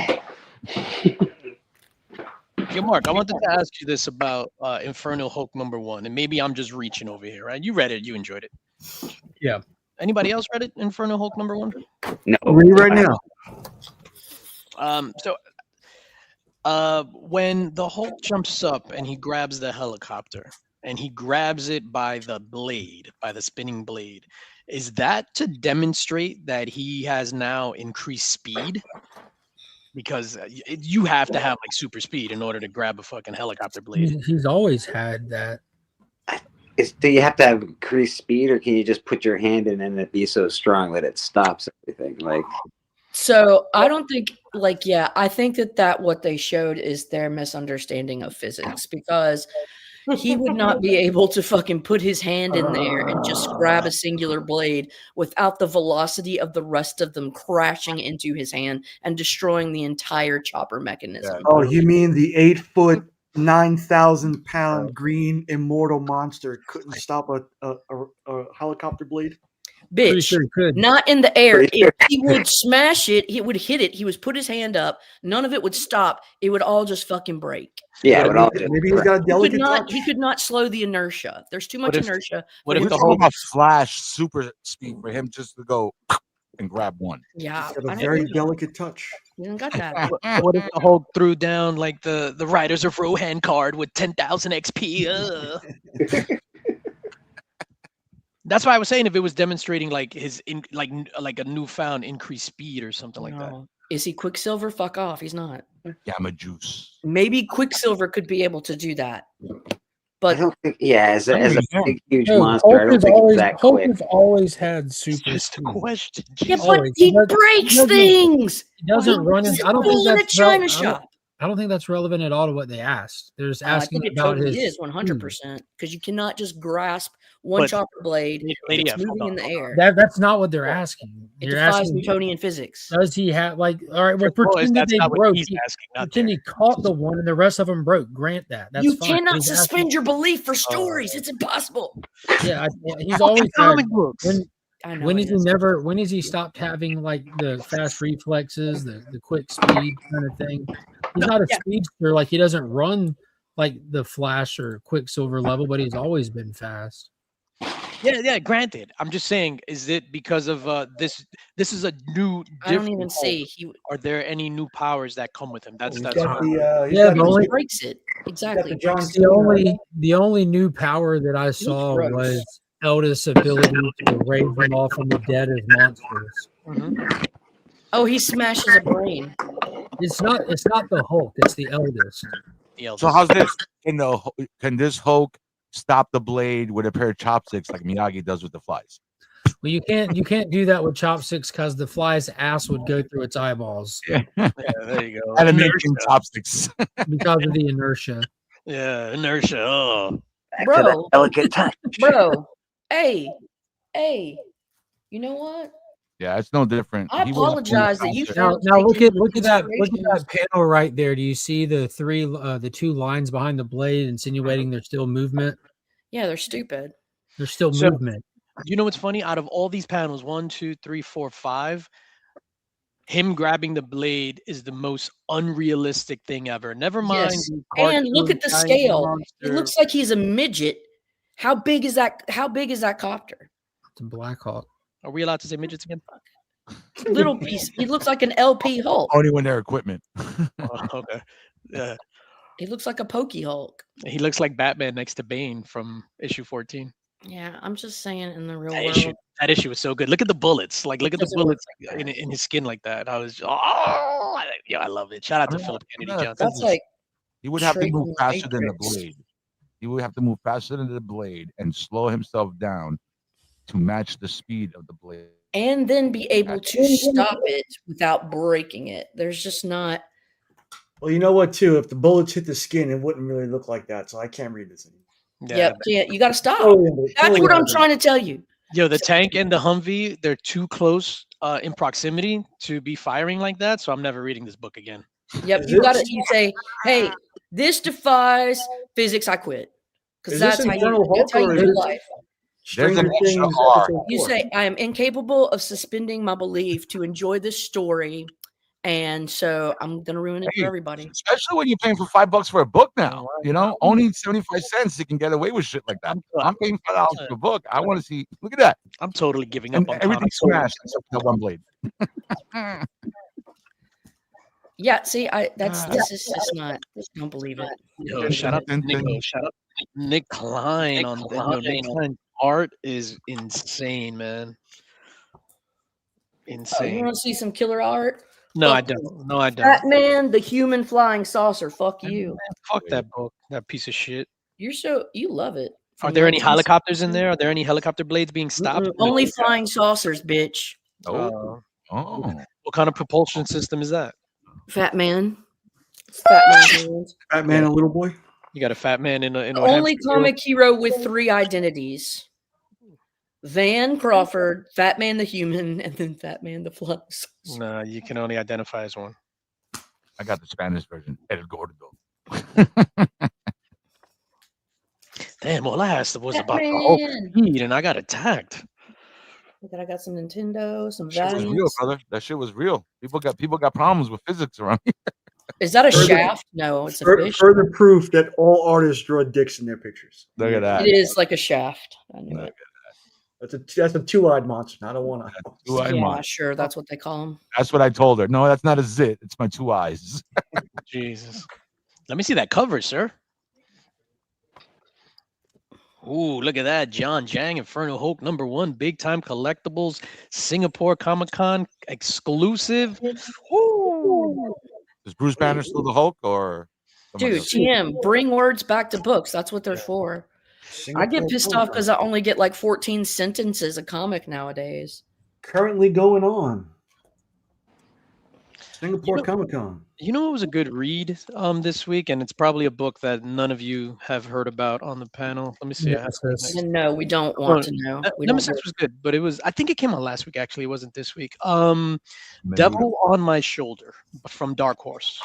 Speaker 8: Hey, Mark, I wanted to ask you this about Infernal Hulk #1, and maybe I'm just reaching over here, right? You read it, you enjoyed it.
Speaker 1: Yeah.
Speaker 8: Anybody else read it, Infernal Hulk #1?
Speaker 5: No.
Speaker 11: Read right now.
Speaker 8: When the Hulk jumps up and he grabs the helicopter and he grabs it by the blade, by the spinning blade, is that to demonstrate that he has now increased speed? Because you have to have like super speed in order to grab a fucking helicopter blade.
Speaker 1: He's always had that.
Speaker 5: Do you have to have increased speed, or can you just put your hand in and it be so strong that it stops everything? Like,
Speaker 10: so I don't think, I think that what they showed is their misunderstanding of physics, because he would not be able to fucking put his hand in there and just grab a singular blade without the velocity of the rest of them crashing into his hand and destroying the entire chopper mechanism.
Speaker 11: Oh, you mean the 8-foot, 9,000-pound green immortal monster couldn't stop a helicopter blade?
Speaker 1: Pretty
Speaker 10: Bitch,
Speaker 1: sure he could.
Speaker 10: not in the air. If he would smash it, he would hit it. He would put his hand up. None of it would stop. It would all just fucking break.
Speaker 5: Yeah,
Speaker 11: maybe he's got a delicate touch.
Speaker 10: He could not slow the inertia. There's too much inertia.
Speaker 9: What if the whole flash super speed for him just to go and grab one?
Speaker 10: Yeah,
Speaker 11: He's got a very delicate touch.
Speaker 10: You don't got that.
Speaker 8: What if the Hulk threw down like the Riders of Rohan card with 10,000 XP? That's why I was saying if it was demonstrating like his like a newfound increased speed or something like that.
Speaker 10: Is he Quicksilver? Fuck off. He's not.
Speaker 9: Gamma juice.
Speaker 10: Maybe Quicksilver could be able to do that. But
Speaker 5: I don't think, as a big, huge
Speaker 1: No,
Speaker 5: monster,
Speaker 1: Hulk
Speaker 5: I don't
Speaker 1: has
Speaker 5: think
Speaker 1: always,
Speaker 5: it's that
Speaker 1: Hulk
Speaker 5: quick.
Speaker 1: has always had super
Speaker 8: Just a
Speaker 1: speed.
Speaker 8: question.
Speaker 10: yeah, but
Speaker 1: Always.
Speaker 10: he
Speaker 1: doesn't-
Speaker 10: breaks
Speaker 1: doesn't-
Speaker 10: things.
Speaker 1: He doesn't run. I don't think
Speaker 10: in a
Speaker 1: that's
Speaker 10: China shop.
Speaker 1: I don't think that's relevant at all to what they asked. They're just
Speaker 10: I
Speaker 1: asking
Speaker 10: think it
Speaker 1: about
Speaker 10: totally
Speaker 1: his
Speaker 10: is 100% because you cannot just grasp one
Speaker 8: But-
Speaker 10: chopper blade.
Speaker 8: Lady
Speaker 10: It's
Speaker 8: F,
Speaker 10: moving
Speaker 8: hold
Speaker 10: in the
Speaker 8: on,
Speaker 10: air.
Speaker 1: That's not what they're asking.
Speaker 10: It
Speaker 1: You're
Speaker 10: defies
Speaker 1: asking,
Speaker 10: Newtonian physics.
Speaker 1: does he have like? All right, well, pretend that
Speaker 8: that's
Speaker 1: they
Speaker 8: not what
Speaker 1: broke.
Speaker 8: he's asking. Not
Speaker 1: Pretend he caught the one and the rest of them broke. Grant that. That's
Speaker 10: You
Speaker 1: fine.
Speaker 10: cannot
Speaker 1: He's
Speaker 10: suspend
Speaker 1: asking-
Speaker 10: your belief for stories. It's impossible.
Speaker 1: Yeah, he's always had,
Speaker 8: comic books.
Speaker 10: I know
Speaker 1: when
Speaker 10: it
Speaker 1: is he
Speaker 10: is.
Speaker 1: never? When has he stopped having like the fast reflexes, the quick speed kind of thing? He's not a speedster. Like he doesn't run like the Flash or Quicksilver level, but he's always been fast.
Speaker 8: Yeah. Granted, I'm just saying, is it because of this? This is a new.
Speaker 10: I don't
Speaker 8: different
Speaker 10: even
Speaker 8: Hulk.
Speaker 10: see.
Speaker 8: Are there any new powers that come with him? That's
Speaker 11: He's
Speaker 8: what
Speaker 11: got
Speaker 8: I'm-
Speaker 11: the,
Speaker 1: Yeah,
Speaker 11: got
Speaker 1: the only-
Speaker 10: He breaks it. Exactly.
Speaker 11: the John
Speaker 1: The only new power that I saw
Speaker 10: gross.
Speaker 1: was Eldest's ability to raise them all from the dead as monsters.
Speaker 10: Oh, he smashes a brain.
Speaker 1: It's not the Hulk. It's the Eldest.
Speaker 9: So how's this? Can this Hulk stop the blade with a pair of chopsticks like Miyagi does with the flies?
Speaker 1: Well, you can't do that with chopsticks because the fly's ass would go through its eyeballs.
Speaker 9: Yeah,
Speaker 8: there you go.
Speaker 9: Adamantium chopsticks.
Speaker 1: Because of the inertia.
Speaker 8: Yeah, inertia. Oh,
Speaker 5: Back to that delicate touch.
Speaker 10: Bro, hey, you know what?
Speaker 9: Yeah, it's no different.
Speaker 10: I
Speaker 9: He wouldn't
Speaker 10: apologize
Speaker 9: move
Speaker 10: that you
Speaker 9: faster.
Speaker 1: Now,
Speaker 10: failed to
Speaker 1: now
Speaker 10: take
Speaker 1: look
Speaker 10: into
Speaker 1: at that
Speaker 10: consideration-
Speaker 1: panel right there. Do you see the two lines behind the blade insinuating there's still movement?
Speaker 10: Yeah, they're stupid.
Speaker 1: There's still
Speaker 8: So-
Speaker 1: movement.
Speaker 8: you know what's funny? Out of all these panels, 1, 2, 3, 4, 5, him grabbing the blade is the most unrealistic thing ever. Never mind.
Speaker 10: Yes.
Speaker 8: the
Speaker 10: And look
Speaker 8: cartoon
Speaker 10: at the
Speaker 8: giant
Speaker 10: scale. It
Speaker 8: monster.
Speaker 10: looks like he's a midget. How big is that? How big is that copter?
Speaker 1: It's a Black Hawk.
Speaker 8: Are we allowed to say midgets again?
Speaker 10: Little piece. He looks like an LP Hulk.
Speaker 9: Only when they're equipment.
Speaker 8: Oh, okay. Yeah.
Speaker 10: He looks like a Pokey Hulk.
Speaker 8: He looks like Batman next to Bane from issue 14.
Speaker 10: Yeah, I'm just saying in the real
Speaker 8: That
Speaker 10: world.
Speaker 8: issue was so good. Look at the bullets. Like, look at the bullets in his skin like that. I love it. Shout out to Philip Kennedy Johnson.
Speaker 10: That's like
Speaker 9: He would have to
Speaker 10: straight
Speaker 9: move
Speaker 10: from the
Speaker 9: faster than the
Speaker 10: Matrix.
Speaker 9: blade. He would have to move faster than the blade and slow himself down to match the speed of the blade.
Speaker 10: and then be able to stop it without breaking it. There's just not.
Speaker 11: Well, you know what, too? If the bullets hit the skin, it wouldn't really look like that. So I can't read this anymore.
Speaker 10: Yep. Yeah, you got to stop.
Speaker 11: Totally
Speaker 10: That's what I'm trying to tell you.
Speaker 8: Yo, the tank and the Humvee, they're too close in proximity to be firing like that. So I'm never reading this book again.
Speaker 10: Yep. You got to. You say, "Hey, this defies physics. I quit." Because
Speaker 11: Is
Speaker 10: that's
Speaker 11: this
Speaker 10: how
Speaker 11: Infernal
Speaker 10: you. That's how
Speaker 11: Hulk, or
Speaker 10: you
Speaker 11: is
Speaker 10: do
Speaker 11: it
Speaker 10: life.
Speaker 9: There's an
Speaker 11: Stranger Things
Speaker 9: extra R.
Speaker 11: episode
Speaker 10: You
Speaker 11: 4?
Speaker 10: say, "I am incapable of suspending my belief to enjoy this story, and so I'm gonna ruin it
Speaker 9: Hey,
Speaker 10: for everybody."
Speaker 9: Especially when you're paying for $5 for a book now. You know, only 75 cents you can get away with shit like that. I'm paying $5 for a book. I want to see. Look at that.
Speaker 8: I'm totally giving up
Speaker 9: And
Speaker 8: on
Speaker 9: everything
Speaker 8: comics.
Speaker 9: smashed except for that one blade.
Speaker 10: Yeah. See, this is just not. Just don't believe it.
Speaker 8: Yo, shout out to Nick. Shout out Nick Klein on Nick Klein's art is insane, man.
Speaker 10: Oh,
Speaker 8: Insane.
Speaker 10: you want to see some killer art?
Speaker 8: No, I
Speaker 10: Fuck
Speaker 8: don't.
Speaker 10: you.
Speaker 8: No, I don't.
Speaker 10: Batman, the human flying saucer. Fuck you.
Speaker 8: Fuck that book. That piece of shit.
Speaker 10: You love it.
Speaker 8: Are there any helicopters in there? Are there any helicopter blades being stopped?
Speaker 10: Only flying saucers, bitch.
Speaker 9: Oh.
Speaker 8: What kind of propulsion system is that?
Speaker 10: Fat man. Fat man.
Speaker 11: Batman and Little Boy.
Speaker 8: You got a fat man in a
Speaker 10: Only
Speaker 8: hamster
Speaker 10: comic hero with 3 identities. Van Crawford, Fat Man the Human, and then Fat Man the Flying Saucer.
Speaker 8: No, you can only identify as one.
Speaker 9: I got the Spanish version. El Gordo.
Speaker 8: Damn, all I asked was
Speaker 10: Fat
Speaker 8: about the whole
Speaker 10: Man.
Speaker 8: speed, and I got attacked.
Speaker 10: I got some Nintendo, some
Speaker 9: Shit was real,
Speaker 10: Valiants.
Speaker 9: brother. That shit was real. People got problems with physics around here.
Speaker 10: Is that a
Speaker 11: Further-
Speaker 10: shaft? No, it's a fish.
Speaker 11: Further proof that all artists draw dicks in their pictures.
Speaker 9: Look at that.
Speaker 10: It is like a shaft. I knew it.
Speaker 11: That's a two-eyed monster, not a one-eyed monster.
Speaker 9: Two-eyed
Speaker 10: Yeah,
Speaker 9: monster.
Speaker 10: sure. That's what they call them.
Speaker 9: That's what I told her. No, that's not a zit. It's my two eyes.
Speaker 8: Jesus. Let me see that cover, sir. Ooh, look at that. John Jang, Inferno Hulk, #1, big time collectibles, Singapore Comic-Con exclusive. Ooh.
Speaker 9: Is Bruce Banner still the Hulk or?
Speaker 10: Dude, TM, bring words back to books. That's what they're for. I get pissed off because I only get like 14 sentences a comic nowadays.
Speaker 11: Currently going on. Singapore Comic-Con.
Speaker 8: You know what was a good read this week, and it's probably a book that none of you have heard about on the panel. Let me see.
Speaker 10: No, we don't want to know.
Speaker 8: Nemesis was good, but I think it came out last week. Actually, it wasn't this week. Devil on My Shoulder from Dark Horse.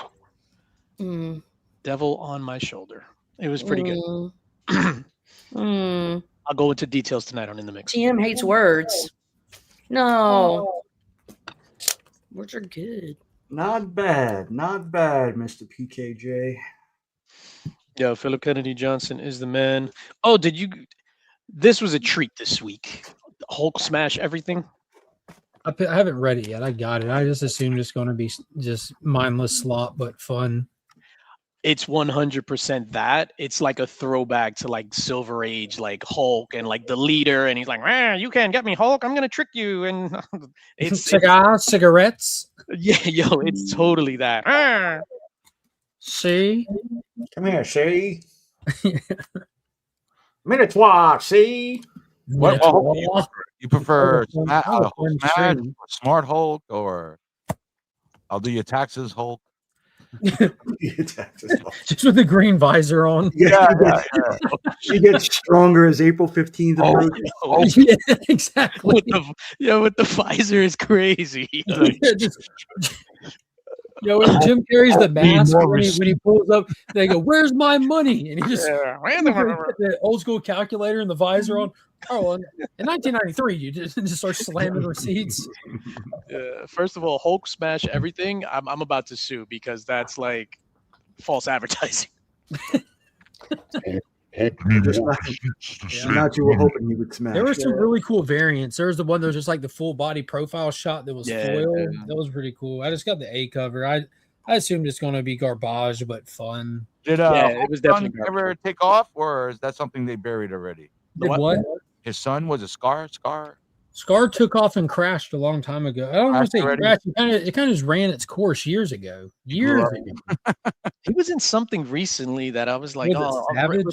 Speaker 8: Devil on My Shoulder. It was pretty good. I'll go into details tonight on In the Mix.
Speaker 10: TM hates words. No. Words are good.
Speaker 11: Not bad, Mr. PKJ.
Speaker 8: Yeah, Philip Kennedy Johnson is the man. Oh, this was a treat this week. Hulk smash everything.
Speaker 1: I haven't read it yet. I got it. I just assumed it's going to be just mindless slop, but fun.
Speaker 8: It's 100% that. It's like a throwback to like Silver Age, like Hulk and like the leader, and he's like, "You can't get me, Hulk. I'm gonna trick you." And it's
Speaker 1: cigarettes.
Speaker 8: Yeah, yo, it's totally that.
Speaker 1: See,
Speaker 11: come here, see. Minotaur, see.
Speaker 9: What Hulk do you prefer? Smash, Smart Hulk, or I'll do your taxes, Hulk?
Speaker 1: Just with the green visor on.
Speaker 11: She gets stronger as April 15th.
Speaker 1: Yeah, exactly.
Speaker 8: With the visor is crazy.
Speaker 1: When Jim carries the mask, when he pulls up, they go, "Where's my money?" And he just the old school calculator and the visor on. Oh, in 1993, you just start slamming receipts.
Speaker 8: First of all, Hulk smash everything. I'm about to sue because that's like false advertising.
Speaker 11: Not you were hoping you would smash.
Speaker 1: There were some really cool variants. There was the one that was just like the full body profile shot that was foil. That was pretty cool. I just got the A cover. I assumed it's going to be garbage, but fun.
Speaker 9: Did it was definitely ever take off, or is that something they buried already?
Speaker 1: What?
Speaker 9: His son was a Scar.
Speaker 1: Scar took off and crashed a long time ago. I don't want to say crashed. It kind of just ran its course years ago. Ago.
Speaker 8: He was in something recently that I was like,
Speaker 1: Savage?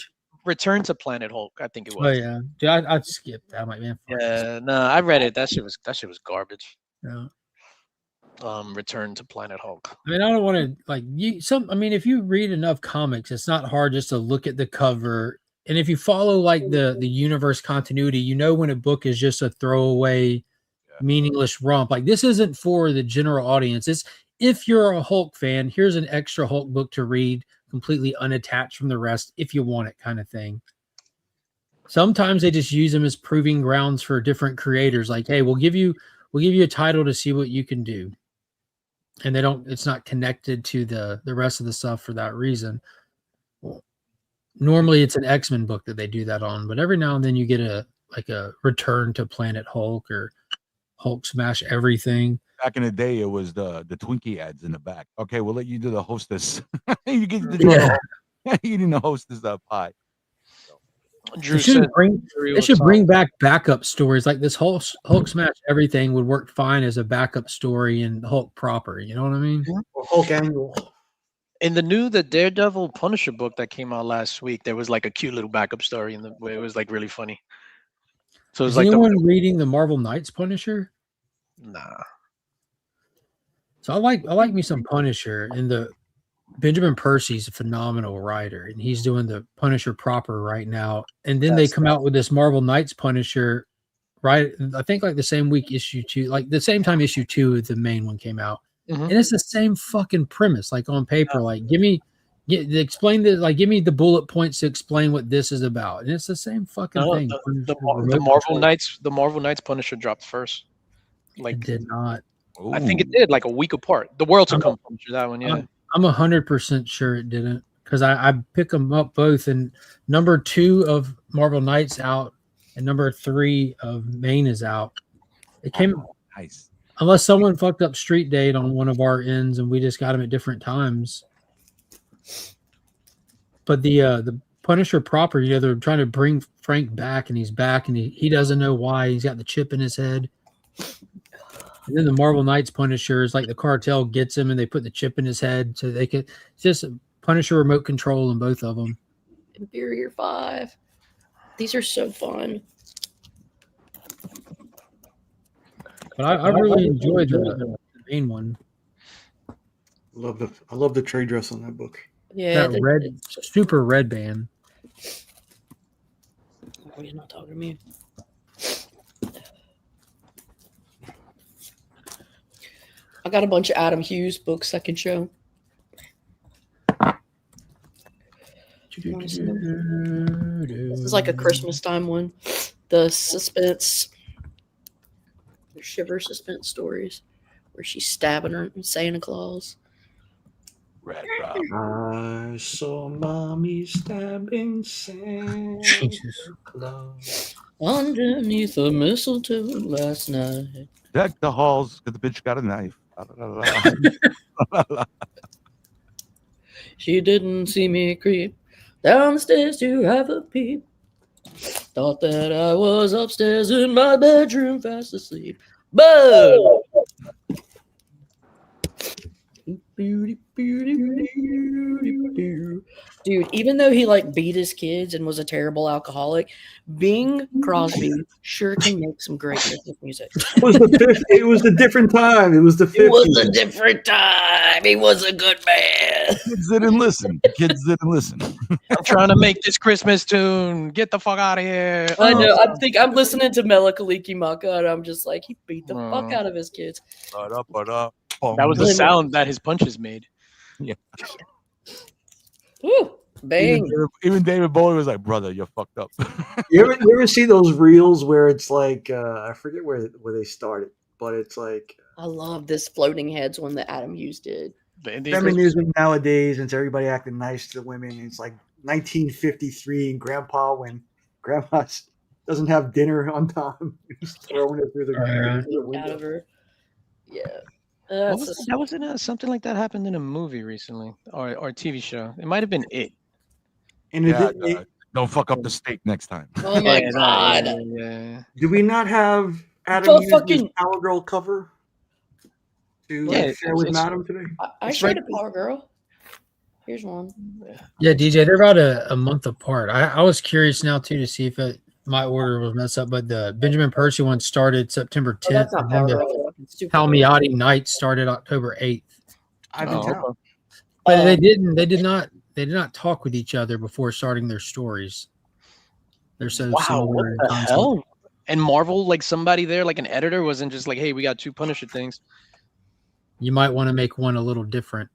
Speaker 8: Return to Planet Hulk. I think it was.
Speaker 1: Oh yeah, dude, I skipped that. I'm like, man.
Speaker 8: Yeah, no, I read it. That shit was garbage.
Speaker 1: Yeah.
Speaker 8: Return to Planet Hulk.
Speaker 1: I mean, I don't want to if you read enough comics, it's not hard just to look at the cover. And if you follow like the universe continuity, you know when a book is just a throwaway, meaningless romp. Like this isn't for the general audience. It's if you're a Hulk fan, here's an extra Hulk book to read, completely unattached from the rest, if you want it, kind of thing. Sometimes they just use them as proving grounds for different creators. Like, hey, we'll give you a title to see what you can do, and it's not connected to the rest of the stuff for that reason. Normally it's an X-Men book that they do that on, but every now and then you get a Return to Planet Hulk or Hulk smash everything.
Speaker 9: Back in the day, it was the Twinkie ads in the back. Okay, we'll let you do the hostess. You get the eating the hostess pie.
Speaker 8: Drew
Speaker 1: they should bring back backup stories like this. Hulk smash everything would work fine as a backup story in Hulk proper. You know what I mean?
Speaker 11: Or Hulk angle.
Speaker 8: In the Daredevil Punisher book that came out last week, there was like a cute little backup story in the way it was like really funny. So it was
Speaker 1: like anyone reading the Marvel Knights Punisher?
Speaker 8: Nah.
Speaker 1: So I like me some Punisher, and the Benjamin Percy's a phenomenal writer, and he's doing the Punisher proper right now. And then they come out with this Marvel Knights Punisher, right? I think like the same week issue 2, like the same time issue 2, the main one came out. And it's the same fucking premise, like on paper. Like, give me explain this. Like, give me the bullet points to explain what this is about, and it's the same fucking thing.
Speaker 8: The Marvel Knights Punisher dropped first. Like,
Speaker 1: it did not.
Speaker 8: I think it did, like a week apart. The World to Come Punisher, that one, yeah.
Speaker 1: I'm 100% sure it didn't, because I pick them up both, and number 2 of Marvel Knights out, and number 3 of Maine is out. It came
Speaker 9: nice.
Speaker 1: Unless someone fucked up street date on one of our ends, and we just got them at different times. But the Punisher proper, they're trying to bring Frank back, and he's back, and he doesn't know why. He's got the chip in his head. And then the Marvel Knights Punisher is like the cartel gets him, and they put the chip in his head so they can. It's just Punisher remote control in both of them.
Speaker 10: Inferior 5. These are so fun.
Speaker 1: But I really enjoyed the main one.
Speaker 11: I love the trade dress on that book.
Speaker 10: Yeah,
Speaker 1: that red, super red band.
Speaker 10: Oh, he's not talking to me. I got a bunch of Adam Hughes books I can show. This is like a Christmas time one. The suspense, the shiver suspense stories, where she's stabbing her Santa Claus.
Speaker 9: Red
Speaker 11: I saw mommy stabbing Santa Claus
Speaker 10: underneath the mistletoe last night.
Speaker 9: Deck the halls because the bitch got a knife.
Speaker 10: She didn't see me creep downstairs to have a peep. Thought that I was upstairs in my bedroom fast asleep. But dude, even though he like beat his kids and was a terrible alcoholic, Bing Crosby sure can make some great Christmas music.
Speaker 11: It was a different time. It was the 50s.
Speaker 10: It was a different time. He was a good man.
Speaker 9: Kids didn't listen.
Speaker 8: I'm trying to make this Christmas tune. Get the fuck out of here.
Speaker 10: I know. I'm listening to Mela Kaliki Maka, and I'm just like, he beat the fuck out of his kids.
Speaker 8: That was the sound that his punches made.
Speaker 9: Yeah.
Speaker 10: Woo, bang.
Speaker 9: Even David Bowie was like, brother, you're fucked up.
Speaker 11: You ever see those reels where it's like, I forget where they started, but it's like.
Speaker 10: I love this Floating Heads one that Adam Hughes did.
Speaker 11: Feminism nowadays, and it's everybody acting nice to women. It's like 1953, and when grandma doesn't have dinner on time, he's throwing it through the window.
Speaker 10: Out of her. Yeah.
Speaker 8: That wasn't something like that happened in a movie recently or a TV show. It might have been it.
Speaker 11: And
Speaker 9: don't fuck up the steak next time.
Speaker 10: Oh my god!
Speaker 11: Do we not have Adam Hughes' Power Girl cover to share with Madam today?
Speaker 10: I showed a Power Girl. Here's one.
Speaker 1: Yeah, DJ, they're about a month apart. I was curious now too to see if my order was messed up, but the Benjamin Percy one started September 10th.
Speaker 10: That's not Power Girl.
Speaker 1: Palmiotti Night started October 8th.
Speaker 11: I've been down.
Speaker 1: But they did not talk with each other before starting their stories. They're so similar.
Speaker 8: What the hell? And Marvel, like somebody there, like an editor, wasn't just like, hey, we got 2 Punisher things.
Speaker 1: You might want to make one a little different.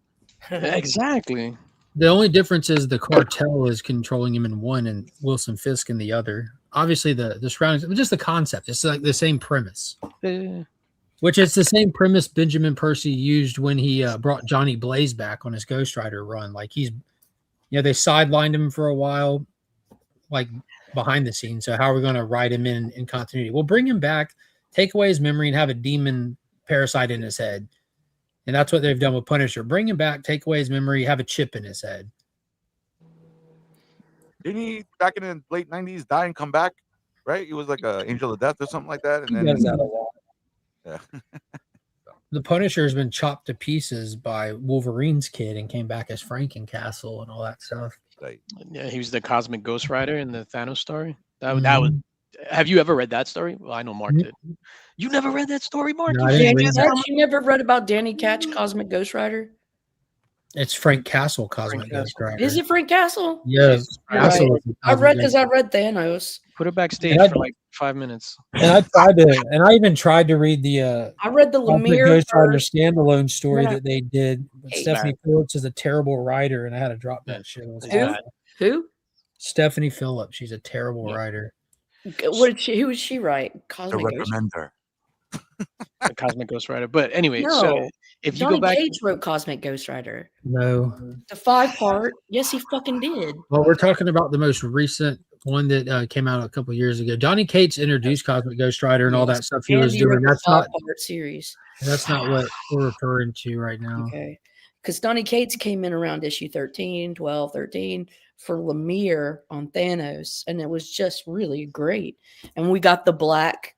Speaker 8: Exactly.
Speaker 1: The only difference is the cartel is controlling him in one and Wilson Fisk in the other. Obviously, the surroundings, just the concept. It's like the same premise. Which is the same premise Benjamin Percy used when he brought Johnny Blaze back on his Ghost Rider run. Like they sidelined him for a while, like behind the scenes. So how are we going to write him in continuity? We'll bring him back, take away his memory, and have a demon parasite in his head. And that's what they've done with Punisher. Bring him back, take away his memory, have a chip in his head.
Speaker 9: Didn't he, back in the late 90s, die and come back? Right? He was like an angel of death or something like that. And then
Speaker 1: does that a lot. Yeah. The Punisher has been chopped to pieces by Wolverine's kid and came back as Frankencastle and all that stuff.
Speaker 8: Yeah, he was the cosmic Ghost Rider in the Thanos story. That was. Have you ever read that story? Well, I know Mark did. You never read that story, Mark?
Speaker 10: No, you never read about Danny Ketch, Cosmic Ghost Rider?
Speaker 1: It's Frank Castle, Cosmic Ghost Rider.
Speaker 10: Is it Frank Castle?
Speaker 1: Yeah,
Speaker 8: Jesus
Speaker 1: Castle.
Speaker 10: Right. I read because I read Thanos.
Speaker 8: Put it backstage
Speaker 1: And
Speaker 8: for like 5 minutes.
Speaker 1: And I even tried to read the
Speaker 10: I read the
Speaker 1: Cosmic
Speaker 10: Lemire
Speaker 1: Ghost Rider
Speaker 10: first.
Speaker 1: standalone story
Speaker 10: Then I-
Speaker 1: that they did. But
Speaker 10: Hey,
Speaker 1: Stephanie Phillips is a terrible writer, and I had to drop that shit. It was
Speaker 10: Who?
Speaker 1: awful.
Speaker 10: Who?
Speaker 1: Stephanie Phillips. She's a terrible writer.
Speaker 10: What did she? Who was she write?
Speaker 9: The
Speaker 10: Cosmic Ghost.
Speaker 9: recommender.
Speaker 8: The Cosmic Ghost Rider. But anyway,
Speaker 10: No,
Speaker 8: so if you
Speaker 10: Johnny
Speaker 8: go back,
Speaker 10: Cage wrote Cosmic Ghost Rider.
Speaker 1: No.
Speaker 10: The 5-part. Yes, he fucking did.
Speaker 1: Well, we're talking about the most recent one that came out a couple years ago. Donny Cates introduced Cosmic Ghost Rider and all that stuff he was
Speaker 10: Andy
Speaker 1: doing.
Speaker 10: wrote the
Speaker 1: That's not
Speaker 10: 5-part series.
Speaker 1: that's not what we're referring to right now.
Speaker 10: Okay. Because Donny Cates came in around issue 13, 12, 13 for Lemire on Thanos, and it was just really great. And we got the black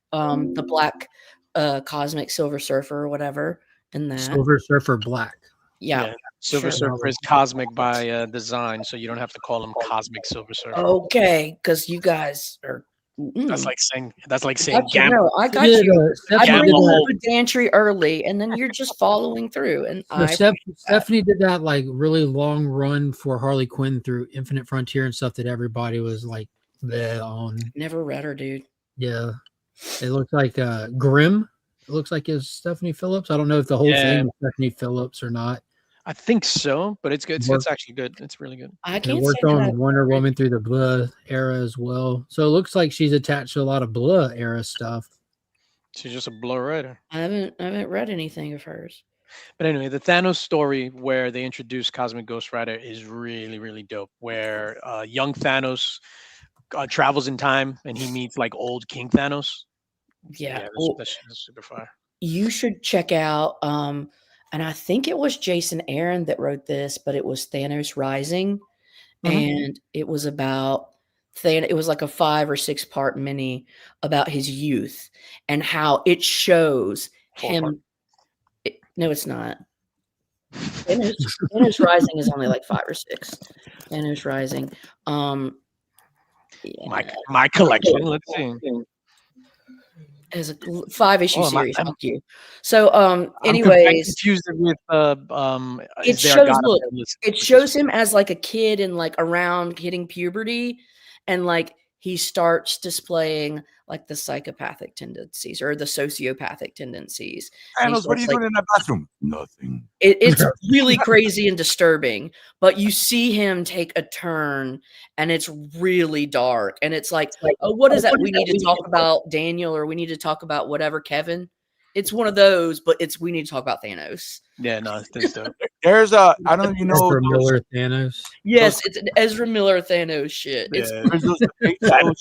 Speaker 10: Cosmic Silver Surfer or whatever in that.
Speaker 1: Silver Surfer Black.
Speaker 10: Yeah.
Speaker 8: Silver
Speaker 10: Sure.
Speaker 8: Surfer is cosmic by design, so you don't have to call him Cosmic Silver Surfer.
Speaker 10: Okay, because you guys are.
Speaker 8: That's like saying
Speaker 10: Gamma. No, I got you. I bring you the gantry early, and then you're just following through. And
Speaker 1: Stephanie did that like really long run for Harley Quinn through Infinite Frontier and stuff that everybody was like bleh on.
Speaker 10: Never read her, dude.
Speaker 1: Yeah, it looks like Grimm. It looks like it's Stephanie Phillips. I don't know if the whole thing is Stephanie Phillips or not.
Speaker 8: I think so, but it's good. It's actually good. It's really good.
Speaker 10: I
Speaker 1: can't worked on Wonder Woman through the Blah era as well. So it looks like she's attached to a lot of Blah era stuff.
Speaker 8: She's just a Blah writer.
Speaker 10: I haven't read anything of hers.
Speaker 8: But anyway, the Thanos story where they introduce Cosmic Ghost Rider is really, really dope. Where young Thanos travels in time and he meets like old King Thanos.
Speaker 10: Yeah,
Speaker 8: that's super fire.
Speaker 10: You should check out. And I think it was Jason Aaron that wrote this, but it was Thanos Rising, and it was about Thanos. It was like a 5 or 6 part mini about his youth and how it shows him. No, it's not. Thanos Rising is only like 5 or 6. Thanos Rising.
Speaker 8: Yeah. My collection. Let's see.
Speaker 10: As a 5-issue series.
Speaker 8: I'm
Speaker 10: Thank you. So,
Speaker 8: I'm
Speaker 10: anyways,
Speaker 8: confused with
Speaker 10: it shows. Look, it shows him as like a kid and like around hitting puberty, and like he starts displaying like the psychopathic tendencies or the sociopathic tendencies.
Speaker 9: Thanos, what are you doing in that bathroom? Nothing.
Speaker 10: It's really crazy and disturbing, but you see him take a turn and it's really dark. And it's like, oh, what is that? We need to talk about Daniel, or we need to talk about whatever, Kevin. It's one of those, but we need to talk about Thanos.
Speaker 8: Yeah, no, it's dope.
Speaker 9: There's I don't even know.
Speaker 1: Ezra Miller Thanos.
Speaker 10: Yes, it's an Ezra Miller Thanos shit.
Speaker 8: Yeah.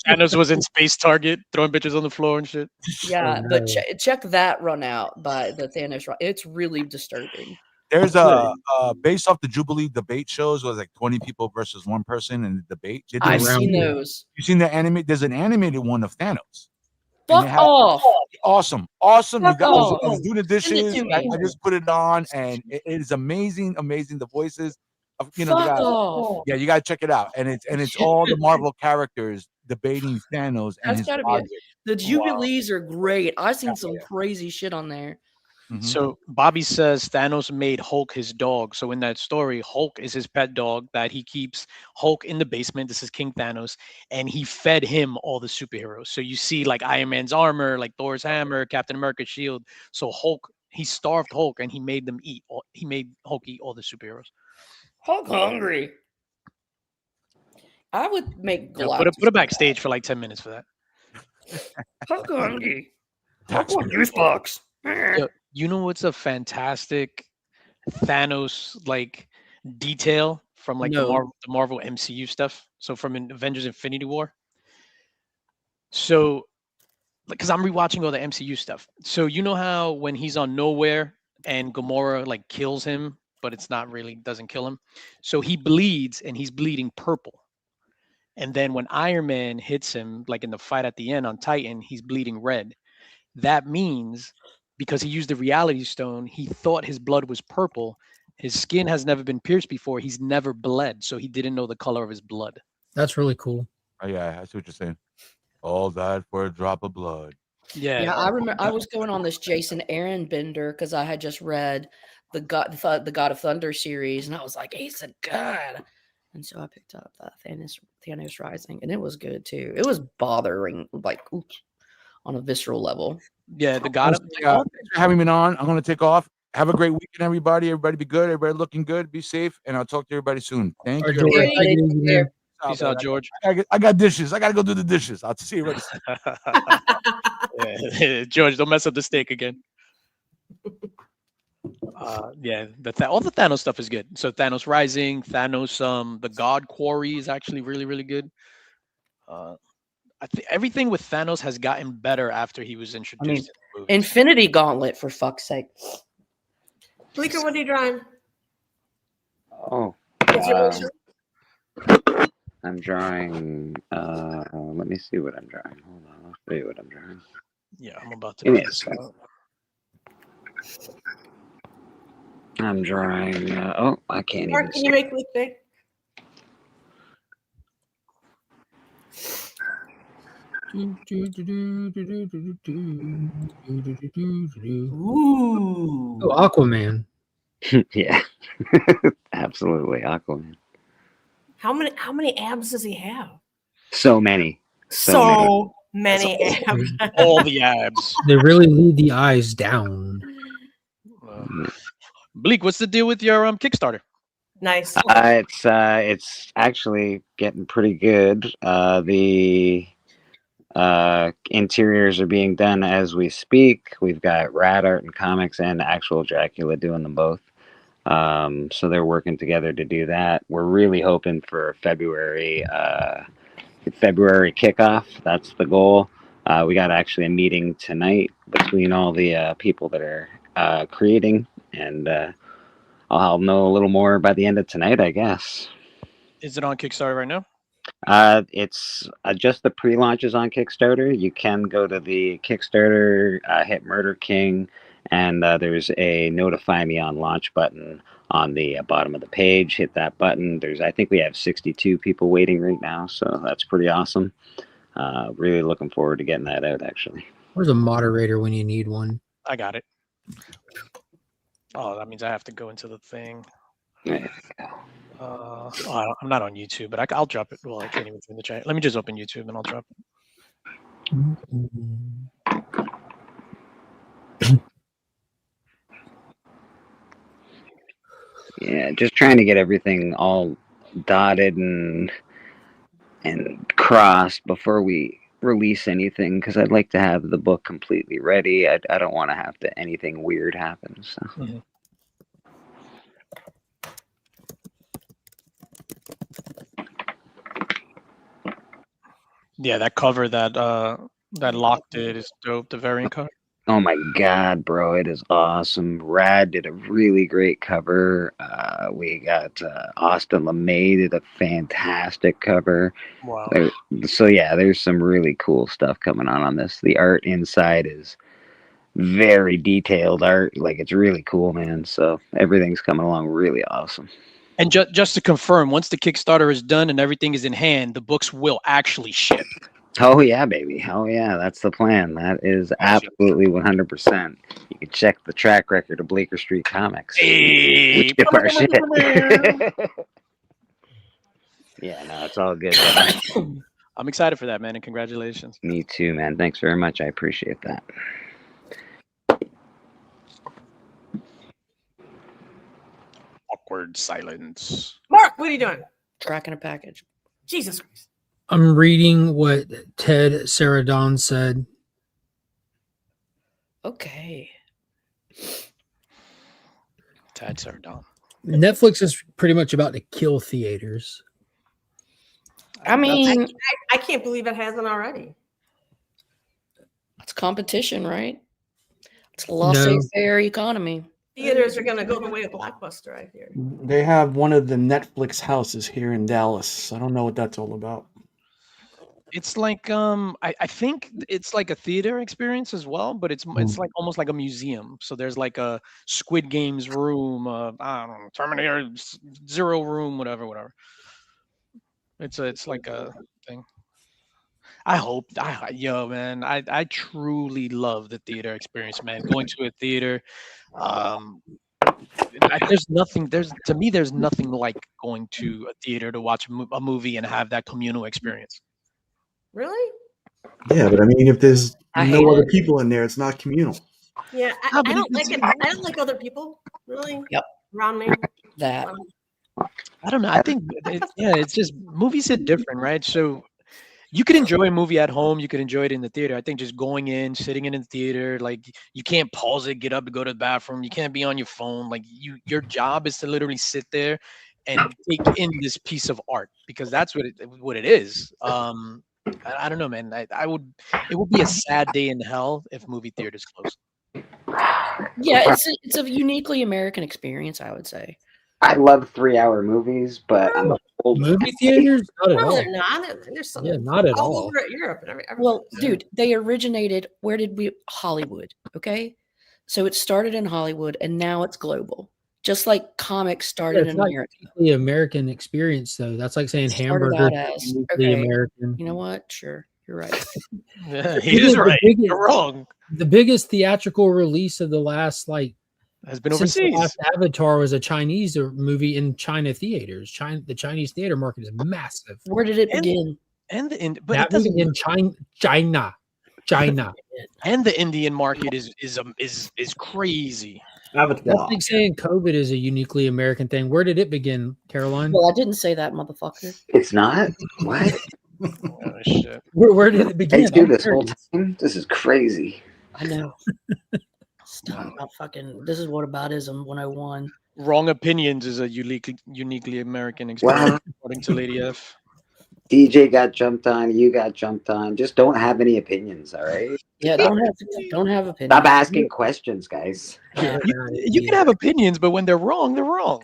Speaker 8: Thanos was in Space Target throwing bitches on the floor and shit.
Speaker 10: Yeah, but check that run out by the Thanos run. It's really disturbing.
Speaker 9: There's based off the Jubilee debate shows, was like 20 people versus 1 person in the debate.
Speaker 10: I've seen those.
Speaker 9: You've seen the anime? There's an animated one of Thanos.
Speaker 10: Fuck off.
Speaker 9: Awesome.
Speaker 10: Fuck
Speaker 9: I was
Speaker 10: off.
Speaker 9: doing the dishes. I just put it on, and it is amazing. The voices of
Speaker 10: Fuck off.
Speaker 9: Yeah, you gotta check it out. And it's all the Marvel characters debating Thanos and his logic.
Speaker 10: The Jubilees are great. I've seen some crazy shit on there.
Speaker 8: So Bobby says Thanos made Hulk his dog. So in that story, Hulk is his pet dog that he keeps Hulk in the basement. This is King Thanos, and he fed him all the superheroes. So you see like Iron Man's armor, like Thor's hammer, Captain America's shield. So Hulk, he starved Hulk and he made them eat. He made Hulk eat all the superheroes.
Speaker 10: Hulk hungry. I would make
Speaker 8: put it backstage for like 10 minutes for that.
Speaker 10: Hulk hungry.
Speaker 8: Hulk on juice box. You know what's a fantastic Thanos like detail from like the Marvel MCU stuff? So from Avengers Infinity War. So because I'm rewatching all the MCU stuff. So you know how when he's on Nowhere and Gamora like kills him, but it's not really doesn't kill him. So he bleeds and he's bleeding purple. And then when Iron Man hits him, like in the fight at the end on Titan, he's bleeding red. That means because he used the Reality Stone, he thought his blood was purple. His skin has never been pierced before. He's never bled, so he didn't know the color of his blood.
Speaker 1: That's really cool.
Speaker 9: Oh yeah, I see what you're saying. All that for a drop of blood.
Speaker 10: Yeah, I remember I was going on this Jason Aaron bender because I had just read the God of Thunder series, and I was like, he's a god. And so I picked up Thanos Rising, and it was good too. It was bothering, like, oops, on a visceral level.
Speaker 8: Yeah, the God of
Speaker 9: thanks for having me on. I'm gonna take off. Have a great weekend, everybody. Everybody be good. Everybody looking good. Be safe, and I'll talk to everybody soon. Thank you.
Speaker 8: George. Peace out, George.
Speaker 9: I got dishes. I gotta go do the dishes. I'll see you ready.
Speaker 8: Yeah. George, don't mess up the steak again. Yeah, all the Thanos stuff is good. So Thanos Rising, Thanos, the God Quarry is actually really, really good. I think everything with Thanos has gotten better after he was introduced.
Speaker 10: Infinity Gauntlet, for fuck's sake.
Speaker 4: Bleeker, what are you drawing?
Speaker 5: Oh,
Speaker 4: It's your issue?
Speaker 5: I'm drawing. Let me see what I'm drawing. Hold on, I'll show you what I'm drawing.
Speaker 8: Yeah, I'm about to.
Speaker 5: Give me a second. I'm drawing. I can't
Speaker 4: Mark,
Speaker 5: even
Speaker 4: can
Speaker 5: see.
Speaker 4: you make Bleak big?
Speaker 1: Ooh. Oh, Aquaman.
Speaker 5: Yeah, absolutely, Aquaman.
Speaker 4: How many abs does he have?
Speaker 5: So many.
Speaker 4: So many abs.
Speaker 8: All the abs.
Speaker 1: They really lead the eyes down.
Speaker 8: Bleak, what's the deal with your Kickstarter?
Speaker 4: Nice.
Speaker 5: It's actually getting pretty good. The interiors are being done as we speak. We've got Rad Art and Comics and actual Dracula doing them both. So they're working together to do that. We're really hoping for February kickoff. That's the goal. We got actually a meeting tonight between all the people that are creating, and I'll know a little more by the end of tonight, I guess.
Speaker 8: Is it on Kickstarter right now?
Speaker 5: It's just the pre-launch is on Kickstarter. You can go to the Kickstarter, hit Murder King, and there's a notify me on launch button on the bottom of the page. Hit that button. I think we have 62 people waiting right now, so that's pretty awesome. Really looking forward to getting that out, actually.
Speaker 1: Where's a moderator when you need one?
Speaker 8: I got it. Oh, that means I have to go into the thing.
Speaker 5: There you go.
Speaker 8: I'm not on YouTube, but I'll drop it. Well, I can't even in the chat. Let me just open YouTube and I'll drop it.
Speaker 5: Yeah, just trying to get everything all dotted and crossed before we release anything, because I'd like to have the book completely ready. I don't want to have anything weird happen. So.
Speaker 8: Mm-hmm. Yeah, that cover that Locke did is dope. The variant cover.
Speaker 5: Oh my god, bro, it is awesome. Rad did a really great cover. We got Austin LeMay did a fantastic cover.
Speaker 8: Wow.
Speaker 5: So yeah, there's some really cool stuff coming on this. The art inside is very detailed art. Like, it's really cool, man. So everything's coming along really awesome.
Speaker 8: And just to confirm, once the Kickstarter is done and everything is in hand, the books will actually ship.
Speaker 5: Oh yeah, baby. Oh yeah, that's the plan. That is absolutely 100%. You can check the track record of Bleecker Street Comics.
Speaker 8: Hey,
Speaker 5: we ship our shit. Yeah, no, it's all good.
Speaker 8: I'm excited for that, man, and congratulations.
Speaker 5: Me too, man. Thanks very much. I appreciate that.
Speaker 8: Awkward silence.
Speaker 4: Mark, what are you doing?
Speaker 10: Tracking a package.
Speaker 4: Jesus Christ.
Speaker 1: I'm reading what Ted Saradon said.
Speaker 10: Okay.
Speaker 8: Ted Saradon.
Speaker 1: Netflix is pretty much about to kill theaters.
Speaker 10: I mean,
Speaker 4: I can't believe it hasn't already.
Speaker 10: It's competition, right? It's a laissez-faire economy.
Speaker 4: Theaters are going to go the way of Blockbuster, I hear.
Speaker 11: They have one of the Netflix houses here in Dallas. I don't know what that's all about.
Speaker 8: It's like I think it's like a theater experience as well, but it's like almost like a museum. So there's like a Squid Games room, I don't know, Terminator Zero room, whatever. It's like a thing. Yo, man, I truly love the theater experience, man. Going to a theater, There's nothing. To me, there's nothing like going to a theater to watch a movie and have that communal experience.
Speaker 4: Really?
Speaker 11: Yeah, but I mean, if there's
Speaker 10: I
Speaker 11: no
Speaker 10: hate
Speaker 11: other
Speaker 10: it.
Speaker 11: people in there, it's not communal.
Speaker 4: Yeah,
Speaker 8: No,
Speaker 4: I
Speaker 8: but
Speaker 4: don't
Speaker 8: it's-
Speaker 4: like it. I don't like other people really
Speaker 10: Yep.
Speaker 4: around me.
Speaker 10: That.
Speaker 8: I don't know. I think it's just movies hit different, right? So you could enjoy a movie at home. You could enjoy it in the theater. I think just going in, sitting in the theater, like you can't pause it, get up to go to the bathroom. You can't be on your phone. Like your job is to literally sit there and take in this piece of art because that's what it is. I don't know, man. It would be a sad day in hell if movie theaters closed.
Speaker 10: Yeah, it's a uniquely American experience, I would say.
Speaker 5: I love 3-hour movies, but I'm a old
Speaker 1: Movie theaters? Not at
Speaker 4: No,
Speaker 1: all.
Speaker 4: they're not. There's some
Speaker 1: Yeah, not at
Speaker 4: all
Speaker 1: all.
Speaker 4: over Europe and everything.
Speaker 10: Well, dude, they originated. Where did we? Hollywood. Okay, so it started in Hollywood, and now it's global. Just like comics
Speaker 1: Yeah,
Speaker 10: started
Speaker 1: it's
Speaker 10: in
Speaker 1: not
Speaker 10: America.
Speaker 1: the American experience, though. That's like saying
Speaker 10: Started
Speaker 1: hamburger
Speaker 10: out as
Speaker 1: uniquely
Speaker 10: okay.
Speaker 1: American.
Speaker 10: You know what? Sure, you're right.
Speaker 8: Yeah, he is right. You're wrong.
Speaker 1: The biggest theatrical release of the last
Speaker 8: Has been
Speaker 1: since the
Speaker 8: overseas.
Speaker 1: last Avatar was a Chinese movie in China theaters. The Chinese theater market is massive.
Speaker 10: Where did it begin?
Speaker 8: But
Speaker 1: That
Speaker 8: it doesn't.
Speaker 1: movie in China.
Speaker 8: And the Indian market is crazy.
Speaker 1: That's like saying COVID is a uniquely American thing. Where did it begin, Caroline?
Speaker 10: Well, I didn't say that, motherfucker.
Speaker 5: It's not? What?
Speaker 8: Oh shit!
Speaker 1: Where did it begin?
Speaker 5: Hey, dude,
Speaker 1: I'm
Speaker 5: this whole
Speaker 1: curious.
Speaker 5: time? This is crazy.
Speaker 10: I know. Stop. This is whataboutism 101.
Speaker 8: Wrong opinions is a uniquely American experience,
Speaker 5: Wow.
Speaker 8: according to Lady F.
Speaker 5: DJ got jumped on. You got jumped on. Just don't have any opinions, all right?
Speaker 10: Yeah, don't have opinions.
Speaker 5: Stop asking questions, guys.
Speaker 8: You can have opinions, but when they're wrong, they're wrong.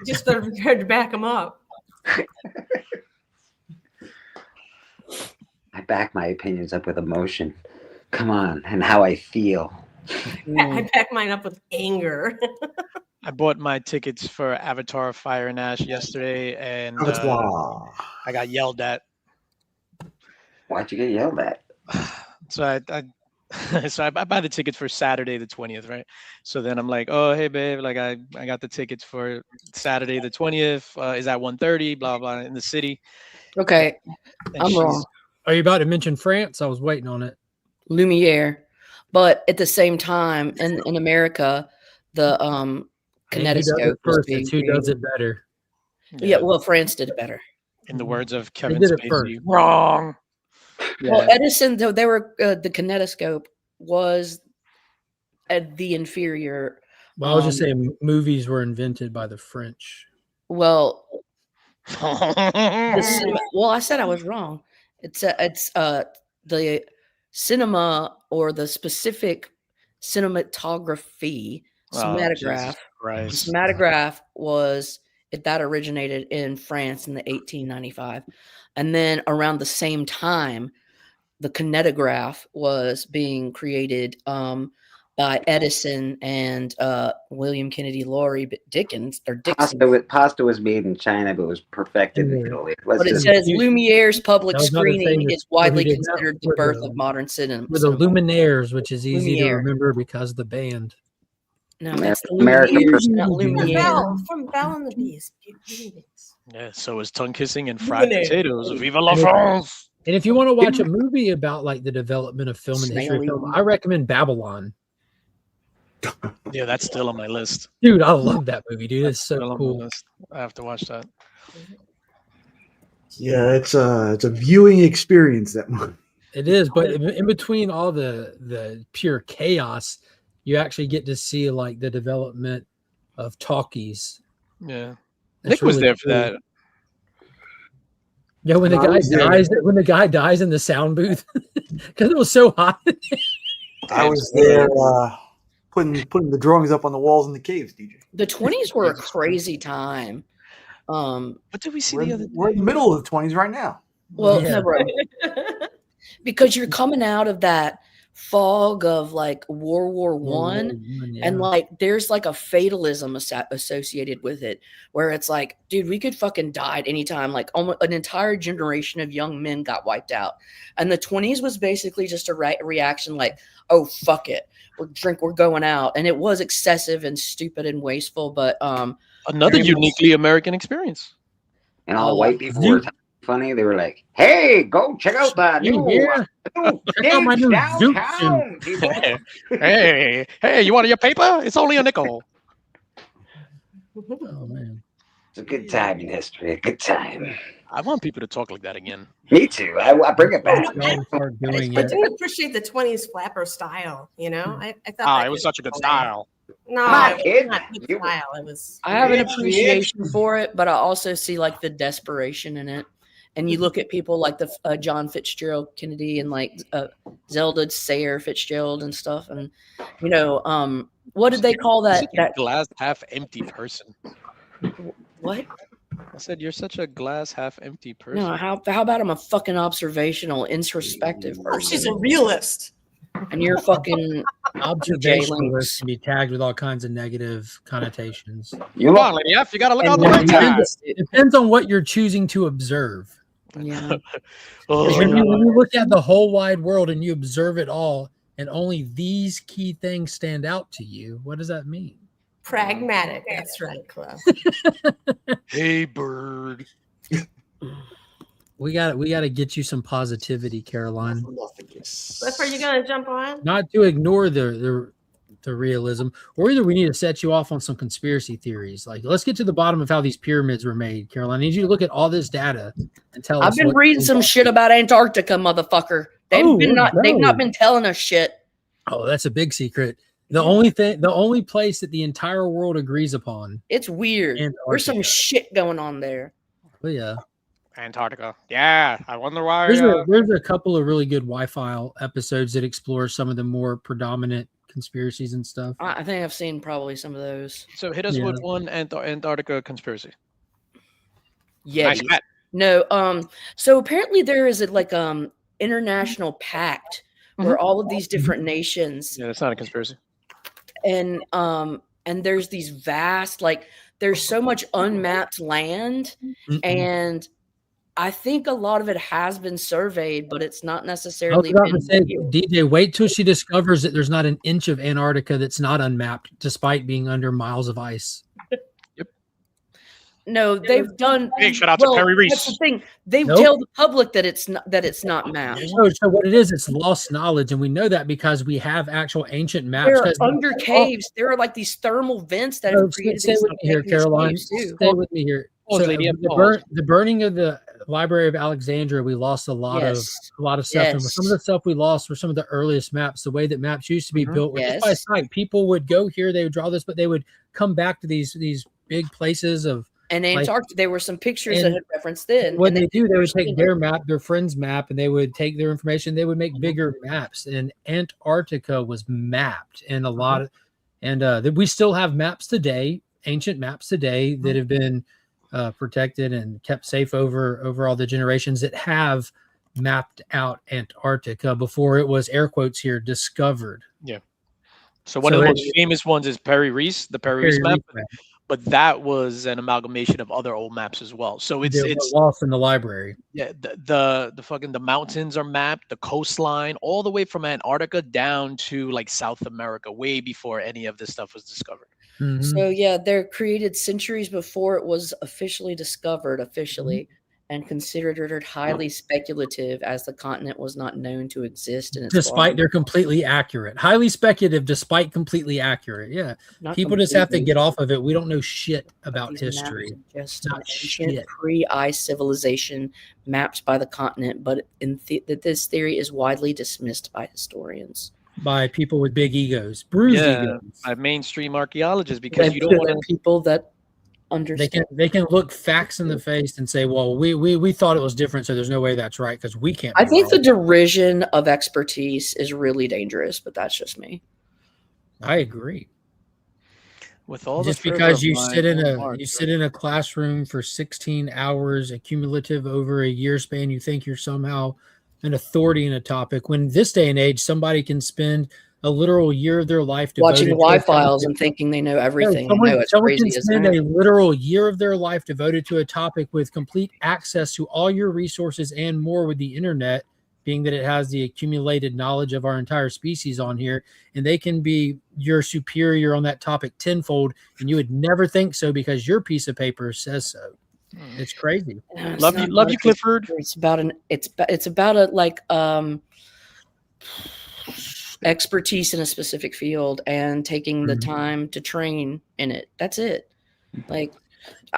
Speaker 4: Just they're prepared to back them up.
Speaker 5: I back my opinions up with emotion. Come on, and how I feel.
Speaker 4: I back mine up with anger.
Speaker 8: I bought my tickets for Avatar: Fire and Ash yesterday, and I got yelled at.
Speaker 5: Why'd you get yelled at?
Speaker 8: So I buy the tickets for Saturday the 20th, right? So then I'm like, oh hey babe, like I got the tickets for Saturday the 20th. Is at 1:30, blah blah in the city.
Speaker 10: Okay,
Speaker 8: And
Speaker 10: I'm wrong.
Speaker 1: Are you about to mention France? I was waiting on it.
Speaker 10: Lumiere, but at the same time, in America, the kinetoscope was being
Speaker 1: Who does
Speaker 10: created.
Speaker 1: it better?
Speaker 10: Yeah, well, France did it better.
Speaker 8: In the words of Kevin
Speaker 1: did it
Speaker 8: Spacey,
Speaker 1: first.
Speaker 8: wrong.
Speaker 10: Well, Edison, though, they were the kinetoscope was the inferior.
Speaker 1: Well, I was just saying movies were invented by the French.
Speaker 10: Well, I said I was wrong. It's the cinema or the specific cinematography, cinematograph. Cinematograph was that originated in France in the 1895, and then around the same time, the kinetograph was being created by Edison and William Kennedy Laurie Dickens or Dixon.
Speaker 5: Pasta was made in China, but was perfected in Italy.
Speaker 10: But it says Lumiere's public
Speaker 1: That was not a
Speaker 10: screening
Speaker 1: famous-
Speaker 10: is widely
Speaker 1: who did that
Speaker 10: considered the
Speaker 1: for
Speaker 10: birth
Speaker 1: the-
Speaker 10: of modern cinema.
Speaker 1: With the Luminaires, which is easy to
Speaker 10: Lumiere.
Speaker 1: remember because of the band.
Speaker 10: No, that's the
Speaker 5: America
Speaker 10: Lumieres, not
Speaker 4: From
Speaker 10: Lumiere.
Speaker 4: Belle and the Beast.
Speaker 8: Yeah, so is tongue kissing and fried potatoes. Viva la
Speaker 1: And if-
Speaker 8: France!
Speaker 1: And if you want to watch a movie about like the development of film and the history of film, I recommend Babylon.
Speaker 8: Yeah, that's still on my list.
Speaker 1: Dude, I love that movie, dude. It's so
Speaker 8: Still on my
Speaker 1: cool.
Speaker 8: list. I have to watch that.
Speaker 11: Yeah, it's a viewing experience, that movie.
Speaker 1: It is, but in between all the pure chaos, you actually get to see like the development of talkies.
Speaker 8: Yeah,
Speaker 1: That's
Speaker 8: Nick was
Speaker 1: really
Speaker 8: there for
Speaker 1: cool.
Speaker 8: that.
Speaker 1: Yeah, when the
Speaker 11: I
Speaker 1: guy
Speaker 11: was there.
Speaker 1: dies, in the sound booth because it was so hot.
Speaker 11: I was there putting the drawings up on the walls in the caves, DJ.
Speaker 10: The 20s were a crazy time.
Speaker 8: What did we see
Speaker 11: We're,
Speaker 8: the other day?
Speaker 11: we're in the middle of the 20s right now.
Speaker 10: Well,
Speaker 1: Yeah.
Speaker 10: no, bro. Because you're coming out of that fog of like World War One,
Speaker 1: yeah.
Speaker 10: and like there's like a fatalism associated with it, where it's like, dude, we could fucking die at any time. Like almost an entire generation of young men got wiped out, and the 20s was basically just a reaction, like, oh fuck it, we're going out, and it was excessive and stupid and wasteful, but
Speaker 8: another uniquely American experience.
Speaker 5: And all white people were funny. They were like, "Hey, go check out the new stage downtown, people."
Speaker 8: hey, you want your paper? It's only a nickel.
Speaker 1: Oh man,
Speaker 5: it's a good time in history. A good time.
Speaker 8: I want people to talk like that again.
Speaker 5: Me too. I bring it back.
Speaker 4: I didn't appreciate the 20s flapper style. You know, I thought
Speaker 8: it was such a good style.
Speaker 4: No,
Speaker 5: it was
Speaker 4: not good style. It was.
Speaker 10: I have an appreciation for it, but I also see like the desperation in it. And you look at people like the John Fitzgerald Kennedy and like Zelda Sayer Fitzgerald and stuff, and you know, what did they call that?
Speaker 8: That glass half empty person.
Speaker 10: What?
Speaker 8: I said you're such a glass half empty person.
Speaker 10: No, how about I'm a fucking observational, introspective person?
Speaker 4: Oh, she's a realist.
Speaker 10: And you're fucking
Speaker 1: observationalist can be tagged with all kinds of negative connotations.
Speaker 8: Come on, Lady F, you gotta look on the right side.
Speaker 1: It depends on what you're choosing to observe.
Speaker 10: Yeah.
Speaker 1: When you look at the whole wide world and you observe it all, and only these key things stand out to you, what does that mean?
Speaker 4: Pragmatic. That's right, Cliff.
Speaker 8: Hey, bird.
Speaker 1: We got to get you some positivity, Caroline.
Speaker 4: Cliff, are you gonna jump on?
Speaker 1: Not to ignore the realism, or either we need to set you off on some conspiracy theories. Like, let's get to the bottom of how these pyramids were made, Caroline. I need you to look at all this data and tell us.
Speaker 10: I've been reading some shit about Antarctica, motherfucker. They've not been telling us shit.
Speaker 1: Oh, that's a big secret. The only place that the entire world agrees upon.
Speaker 10: It's weird.
Speaker 1: Antarctica.
Speaker 10: There's some shit going on there.
Speaker 1: Oh, yeah.
Speaker 8: Antarctica. Yeah, I wonder why.
Speaker 1: There's a couple of really good Wi-Fi episodes that explore some of the more predominant conspiracies and stuff.
Speaker 10: I think I've seen probably some of those.
Speaker 8: So hit us with one Antarctica conspiracy.
Speaker 10: Yeah. Nice. No. So apparently there is a international pact where all of these different nations.
Speaker 8: Yeah, that's not a conspiracy.
Speaker 10: And there's these vast, there's so much unmapped land, and I think a lot of it has been surveyed, but it's not necessarily been.
Speaker 1: DJ, wait till she discovers that there's not an inch of Antarctica that's not unmapped, despite being under miles of ice.
Speaker 10: No, they've done.
Speaker 8: Big shout out to Perry Reese.
Speaker 10: That's the thing. They tell the public that it's not mapped.
Speaker 1: So what it is, it's lost knowledge, and we know that because we have actual ancient maps.
Speaker 10: There are under caves. There are like these thermal vents that have created.
Speaker 1: Stay with me here, Caroline. Stay with me here. So the burning of the Library of Alexandria, we lost a lot of stuff. And some of the stuff we lost were some of the earliest maps. The way that maps used to be built was just by sight. People would go here, they would draw this, but they would come back to these big places of.
Speaker 10: And Antarctica, there were some pictures that had referenced then.
Speaker 1: What they do, they would take their map, their friend's map, and they would take their information. They would make bigger maps. And Antarctica was mapped, and a lot of, and we still have maps today, ancient maps today that have been protected and kept safe over all the generations that have mapped out Antarctica before it was, air quotes here, discovered.
Speaker 8: Yeah. So one of the most famous ones is Perry Reese, the Perry Reese map. But that was an amalgamation of other old maps as well. So it's
Speaker 1: lost in the library.
Speaker 8: Yeah, the mountains are mapped, the coastline, all the way from Antarctica down to like South America, way before any of this stuff was discovered.
Speaker 1: Mm-hmm.
Speaker 10: So yeah, they're created centuries before it was officially discovered, and considered it highly speculative, as the continent was not known to exist. And
Speaker 1: despite they're completely accurate, highly speculative, despite completely accurate. Yeah, people just have to get off of it. We don't know shit about history.
Speaker 10: Just an ancient pre-ice civilization mapped by the continent, but that this theory is widely dismissed by historians.
Speaker 1: By people with big egos, bruised egos.
Speaker 8: By mainstream archaeologists, because you don't want
Speaker 10: people that. Understand.
Speaker 1: They can look facts in the face and say, well, we thought it was different, so there's no way that's right, because we can't.
Speaker 10: I think the derision of expertise is really dangerous, but that's just me.
Speaker 1: I agree.
Speaker 8: With all
Speaker 1: just because you sit in a classroom for 16 hours, accumulative over a year span, you think you're somehow an authority in a topic. When this day and age, somebody can spend a literal year of their life
Speaker 10: Watching
Speaker 1: devoted
Speaker 10: Y
Speaker 1: to a
Speaker 10: files
Speaker 1: topic.
Speaker 10: and thinking they know
Speaker 1: No,
Speaker 10: everything. I know it's
Speaker 1: someone
Speaker 10: crazy,
Speaker 1: can
Speaker 10: isn't
Speaker 1: spend
Speaker 10: it?
Speaker 1: a literal year of their life devoted to a topic with complete access to all your resources and more with the internet, being that it has the accumulated knowledge of our entire species on here, and they can be your superior on that topic tenfold, and you would never think so because your piece of paper says so. It's crazy.
Speaker 10: No, it's
Speaker 8: Love
Speaker 10: not
Speaker 8: you, love
Speaker 10: about
Speaker 8: you,
Speaker 10: a piece of
Speaker 8: Clifford.
Speaker 10: paper. It's about a expertise in a specific field and taking the time to train in it. That's it. Like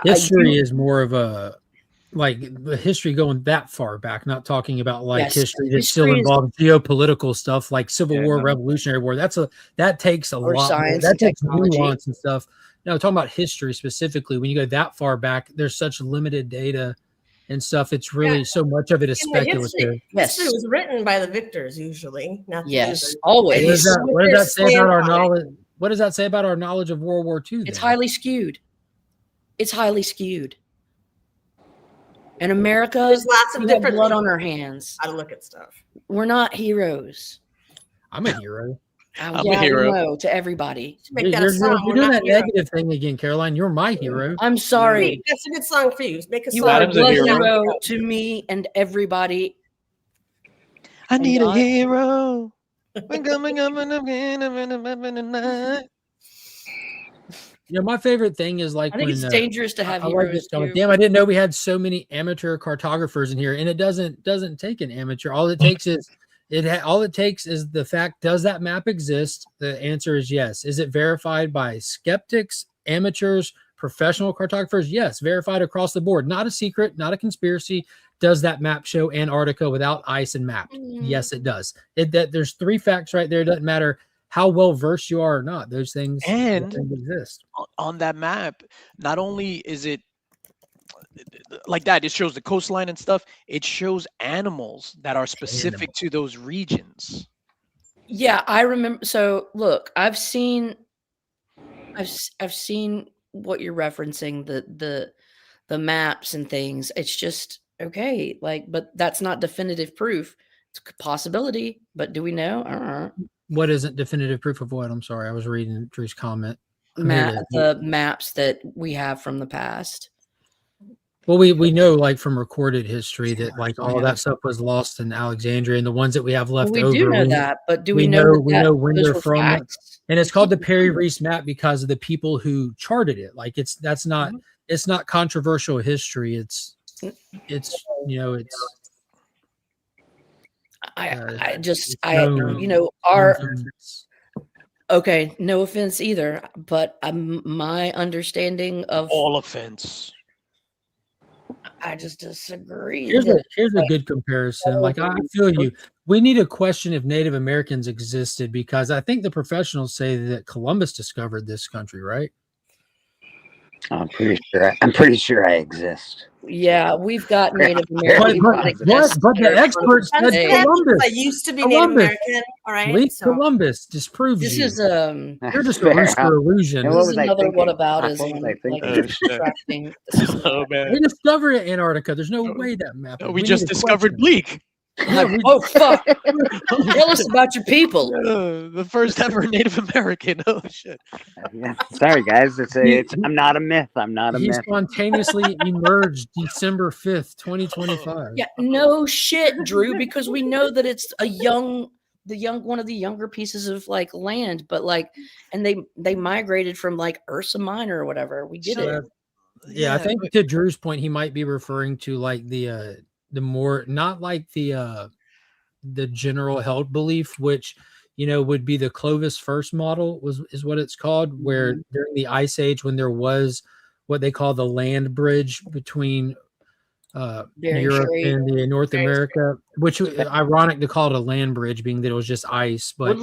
Speaker 1: History is more of a the history going that far back, not talking about
Speaker 10: Yes,
Speaker 1: history that still
Speaker 10: history is-
Speaker 1: involves geopolitical stuff like Civil
Speaker 8: Yeah,
Speaker 1: War,
Speaker 8: no.
Speaker 1: Revolutionary War. That takes a
Speaker 10: Or
Speaker 1: lot more.
Speaker 10: science
Speaker 1: That
Speaker 10: and
Speaker 1: takes
Speaker 10: technology.
Speaker 1: nuance and stuff. No, talking about history specifically, when you go that far back, there's such limited data and stuff. It's really so much of it is
Speaker 4: In the
Speaker 1: speculative.
Speaker 4: history was written by the victors usually, not the
Speaker 10: Yes,
Speaker 4: losers.
Speaker 10: always.
Speaker 1: What does that say about our knowledge? What does that say about our knowledge of World War II?
Speaker 10: It's highly skewed. It's highly skewed. In America,
Speaker 4: There's lots of
Speaker 10: we have
Speaker 4: different
Speaker 10: blood on our hands.
Speaker 4: How to look at stuff.
Speaker 10: We're not heroes.
Speaker 1: I'm a hero.
Speaker 10: I'm
Speaker 1: a
Speaker 10: we
Speaker 1: hero.
Speaker 10: know to everybody.
Speaker 1: You're doing that negative thing again, Caroline. You're my hero.
Speaker 10: I'm sorry.
Speaker 4: That's a good song for you. Make a
Speaker 10: You
Speaker 4: song.
Speaker 10: are a blood hero to me and everybody.
Speaker 8: I need a
Speaker 10: God.
Speaker 8: hero. When coming up in the night.
Speaker 1: You know, my favorite thing is like
Speaker 10: I think
Speaker 1: when
Speaker 10: it's dangerous to have
Speaker 1: I like
Speaker 10: heroes
Speaker 1: this comment.
Speaker 10: too.
Speaker 1: Damn, I didn't know we had so many amateur cartographers in here, and it doesn't take an amateur. All it takes is all it takes is the fact: does that map exist? The answer is yes. Is it verified by skeptics, amateurs, professional cartographers? Yes, verified across the board. Not a secret, not a conspiracy. Does that map show Antarctica without ice and mapped? Yes, it does. There's three facts right there. It doesn't matter how well versed you are or not. Those things exist.
Speaker 8: On that map, not only is it like that, it shows the coastline and stuff. It shows animals that are specific to those regions.
Speaker 10: Yeah, I remember. So look, I've seen what you're referencing, the maps and things. It's just okay, but that's not definitive proof. It's a possibility, but do we know?
Speaker 1: What isn't definitive proof of what? I'm sorry, I was reading Drew's comment.
Speaker 10: The maps that we have from the past.
Speaker 1: Well, we know from recorded history that all of that stuff was lost in Alexandria, and the ones that we have left over.
Speaker 10: We do know that, but do we know
Speaker 1: we know when
Speaker 10: those
Speaker 1: they're
Speaker 10: were
Speaker 1: from?
Speaker 10: facts?
Speaker 1: And it's called the Perry Reese map because of the people who charted it. It's not controversial history. It's
Speaker 10: okay, no offense either, but my understanding of
Speaker 8: all offense.
Speaker 10: I just disagree.
Speaker 1: Here's a good comparison. I feel you. We need to question if Native Americans existed because I think the professionals say that Columbus discovered this country, right?
Speaker 5: I'm pretty sure I exist.
Speaker 10: Yeah, we've got Native Americans.
Speaker 1: But the experts said Columbus.
Speaker 4: I used to be Native American. All right.
Speaker 1: Columbus disproves
Speaker 10: this
Speaker 1: you.
Speaker 10: is
Speaker 1: You're just a rooster illusion.
Speaker 10: This is another whataboutism.
Speaker 8: Oh man,
Speaker 1: we discovered Antarctica. There's no way that map.
Speaker 8: We just discovered Bleak.
Speaker 10: Oh fuck! Tell us about your people.
Speaker 8: The first ever Native American. Oh shit!
Speaker 5: Yeah, sorry guys, I'm not a myth. I'm not a myth.
Speaker 1: He spontaneously emerged December 5th, 2025.
Speaker 10: Yeah, no shit, Drew, because we know that it's one of the younger pieces of land, but and they migrated from Ursa Minor or whatever. We get it.
Speaker 1: Yeah, I think to Drew's point, he might be referring to the more not the general held belief, which would be the Clovis first model is what it's called, where during the Ice Age, when there was what they call the land bridge between Europe and North America, which ironic to call it a land bridge, being that it was just ice, but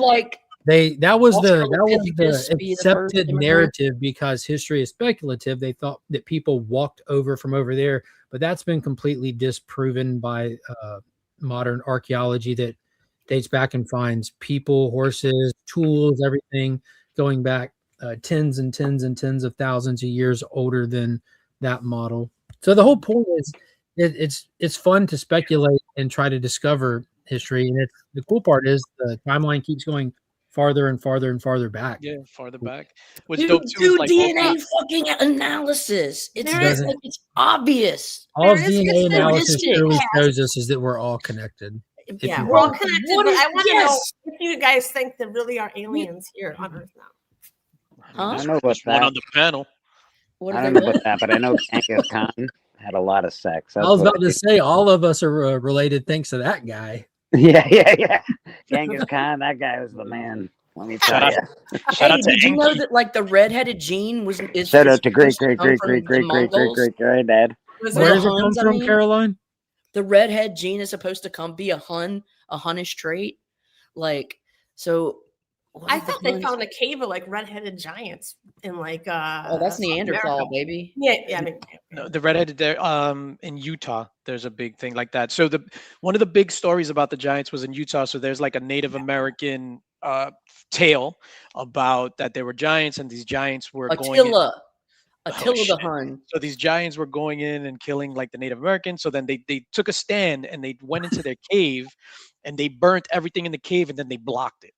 Speaker 1: that was the accepted narrative because history is speculative. They thought that people walked over from over there, but that's been completely disproven by modern archaeology that dates back and finds people, horses, tools, everything going back tens and tens and tens of thousands of years older than that model. So the whole point is it's fun to speculate and try to discover history, and it's the cool part is the timeline keeps going farther and farther and farther back.
Speaker 8: Yeah, farther back. What's
Speaker 10: Dude,
Speaker 8: dope too
Speaker 10: do
Speaker 8: is like
Speaker 10: DNA fucking analysis. It's just like it's obvious.
Speaker 1: All
Speaker 4: There is
Speaker 1: DNA
Speaker 4: history.
Speaker 1: analysis
Speaker 10: Statistic.
Speaker 1: truly shows us is that we're all connected. If
Speaker 4: Yeah,
Speaker 1: you
Speaker 4: we're all
Speaker 1: want.
Speaker 4: connected,
Speaker 10: What
Speaker 4: but
Speaker 10: is-
Speaker 4: I want to know
Speaker 10: yes.
Speaker 4: if you guys think there really are aliens here on Earth now.
Speaker 5: I
Speaker 8: there's,
Speaker 5: don't know about
Speaker 8: there's one
Speaker 5: that.
Speaker 8: on the panel.
Speaker 10: What
Speaker 5: I
Speaker 10: are
Speaker 5: don't
Speaker 10: they
Speaker 5: know
Speaker 10: what?
Speaker 5: about that, but I know Genghis Khan had a lot of sex.
Speaker 1: I
Speaker 5: That's
Speaker 1: was
Speaker 5: what
Speaker 1: about to say all of us are related thanks to that guy.
Speaker 5: Yeah. Genghis Khan, that guy was the man. Let me tell you.
Speaker 8: Shout
Speaker 10: Hey,
Speaker 8: out to
Speaker 10: did you know
Speaker 8: Enki.
Speaker 10: that like the redheaded gene is
Speaker 5: Shout
Speaker 10: is
Speaker 5: out to great,
Speaker 10: supposed to come from the Mongols?
Speaker 5: granddad.
Speaker 1: Where does it come from, Caroline?
Speaker 10: The redhead gene is supposed to be a Hunnish trait. Like, so what
Speaker 4: I
Speaker 10: did the
Speaker 4: thought they
Speaker 10: Huns-
Speaker 4: found a cave of like redheaded giants in like
Speaker 10: Oh, that's
Speaker 4: South
Speaker 10: Neanderthal,
Speaker 4: America.
Speaker 10: baby.
Speaker 4: Yeah, I mean,
Speaker 8: No, the redheaded there in Utah, there's a big thing like that. So one of the big stories about the giants was in Utah. So there's like a Native American tale about that there were giants, and these giants were going in.
Speaker 10: Attila the Hun.
Speaker 8: So these giants were going in and killing like the Native Americans. So then they took a stand and they went into their cave and they burnt everything in the cave and then they blocked it.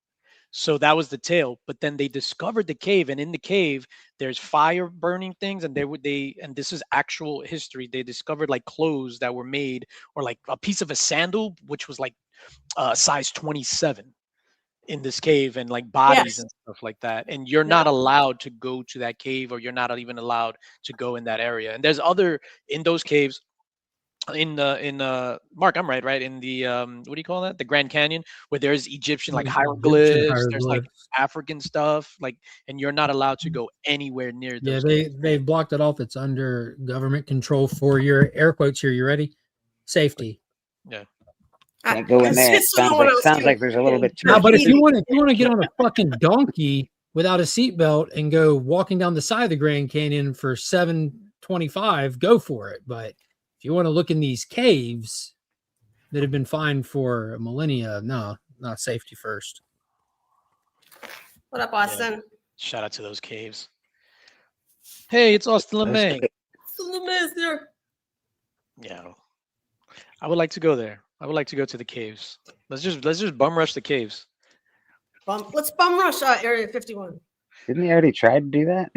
Speaker 8: So that was the tale. But then they discovered the cave, and in the cave there's fire burning things, and and this is actual history. They discovered like clothes that were made, or like a piece of a sandal which was like size 27 in this cave, and like bodies and stuff like that. And you're not allowed to go to that cave, or you're not even allowed to go in that area. And there's other in those caves in Mark, I'm right in the what do you call that, the Grand Canyon, where there's Egyptian like hieroglyphs, there's like African stuff, like, and you're not allowed to go anywhere near those.
Speaker 1: Yeah, they've blocked it off. It's under government control for your air quotes here. You ready? Safety.
Speaker 8: Yeah.
Speaker 5: Can't go in there. Sounds like there's a little bit too
Speaker 1: No,
Speaker 5: much.
Speaker 1: but if you want to get on a fucking donkey without a seatbelt and go walking down the side of the Grand Canyon for $7.25, go for it. But if you want to look in these caves that have been fined for millennia, no, not safety first.
Speaker 4: what up, Austin?
Speaker 8: Yeah. Shout out to those caves. Hey, it's Austin LeMay. Yeah, I would like to go there. I would like to go to the caves. Let's just bum rush the caves.
Speaker 4: Let's bum rush Area 51.
Speaker 5: Didn't he already try to do that?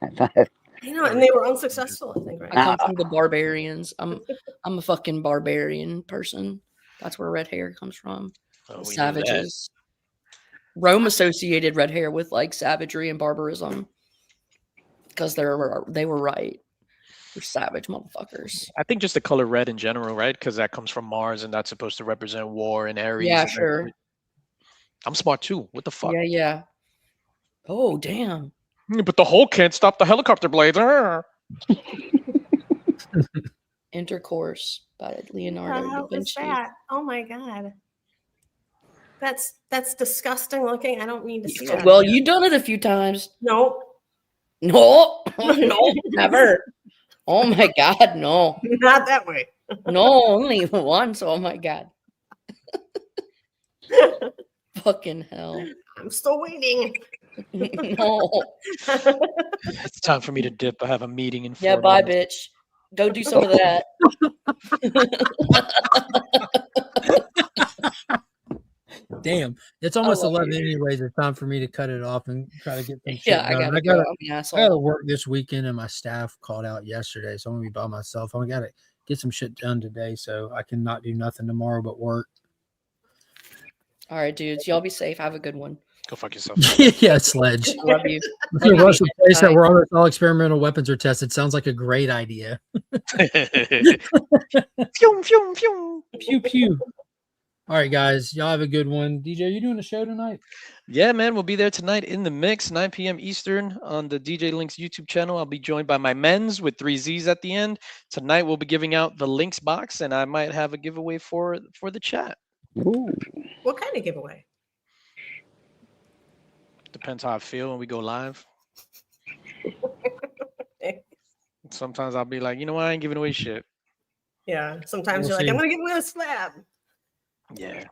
Speaker 5: I thought.
Speaker 4: You know, and they were unsuccessful, I think, right?
Speaker 10: I come from the barbarians. I'm a fucking barbarian person. That's where red hair comes from.
Speaker 8: Oh, we knew
Speaker 10: Savages. Rome associated red hair with like savagery and barbarism because they were right. They're savage motherfuckers.
Speaker 8: I think just the color red in general, right? Because that comes from Mars, and that's supposed to represent war and Aries.
Speaker 10: Yeah,
Speaker 8: and
Speaker 10: sure.
Speaker 8: I'm smart too. What the fuck?
Speaker 10: Yeah. Oh, damn.
Speaker 8: But the Hulk can't stop the helicopter blades.
Speaker 10: Intercourse by Leonardo da
Speaker 4: How is
Speaker 10: Vinci.
Speaker 4: that? Oh my god. That's disgusting looking. I don't mean to see that.
Speaker 10: Well, you've done it a few times.
Speaker 4: No.
Speaker 10: No, never. Oh my god, no.
Speaker 4: Not that way.
Speaker 10: No, only once. Oh my god. Fucking hell.
Speaker 4: I'm still waiting.
Speaker 10: No.
Speaker 8: It's time for me to dip. I have a meeting in 4
Speaker 10: Yeah, bye,
Speaker 8: minutes.
Speaker 10: bitch. Go do some of that.
Speaker 1: Damn, it's almost 11 anyways. It's time for me to cut it off and try to get some shit
Speaker 10: Yeah, I
Speaker 1: done.
Speaker 10: gotta go. I'm the asshole.
Speaker 1: I gotta work this weekend, and my staff called out yesterday, so I'm gonna be by myself. I gotta get some shit done today, so I can not do nothing tomorrow but work.
Speaker 10: All right, dudes. Y'all be safe. Have a good one.
Speaker 8: Go fuck yourself.
Speaker 1: Yeah, Sledge.
Speaker 10: Love you.
Speaker 1: If you rush the place that where all experimental weapons are tested, sounds like a great idea.
Speaker 8: Pew, pew, pew.
Speaker 1: Pew pew. All right, guys. Y'all have a good one. DJ, you doing a show tonight?
Speaker 8: Yeah, man. We'll be there tonight in the mix, 9 p.m. Eastern on the DJ Links YouTube channel. I'll be joined by my men's with 3 Z's at the end. Tonight we'll be giving out the Links box, and I might have a giveaway for the chat.
Speaker 5: Ooh.
Speaker 4: What kind of giveaway?
Speaker 8: Depends how I feel when we go live. Sometimes I'll be like, you know what, I ain't giving away shit.
Speaker 4: Yeah. Sometimes
Speaker 1: We'll
Speaker 4: you're like,
Speaker 1: see.
Speaker 4: I'm gonna give away a slab.
Speaker 8: Yeah.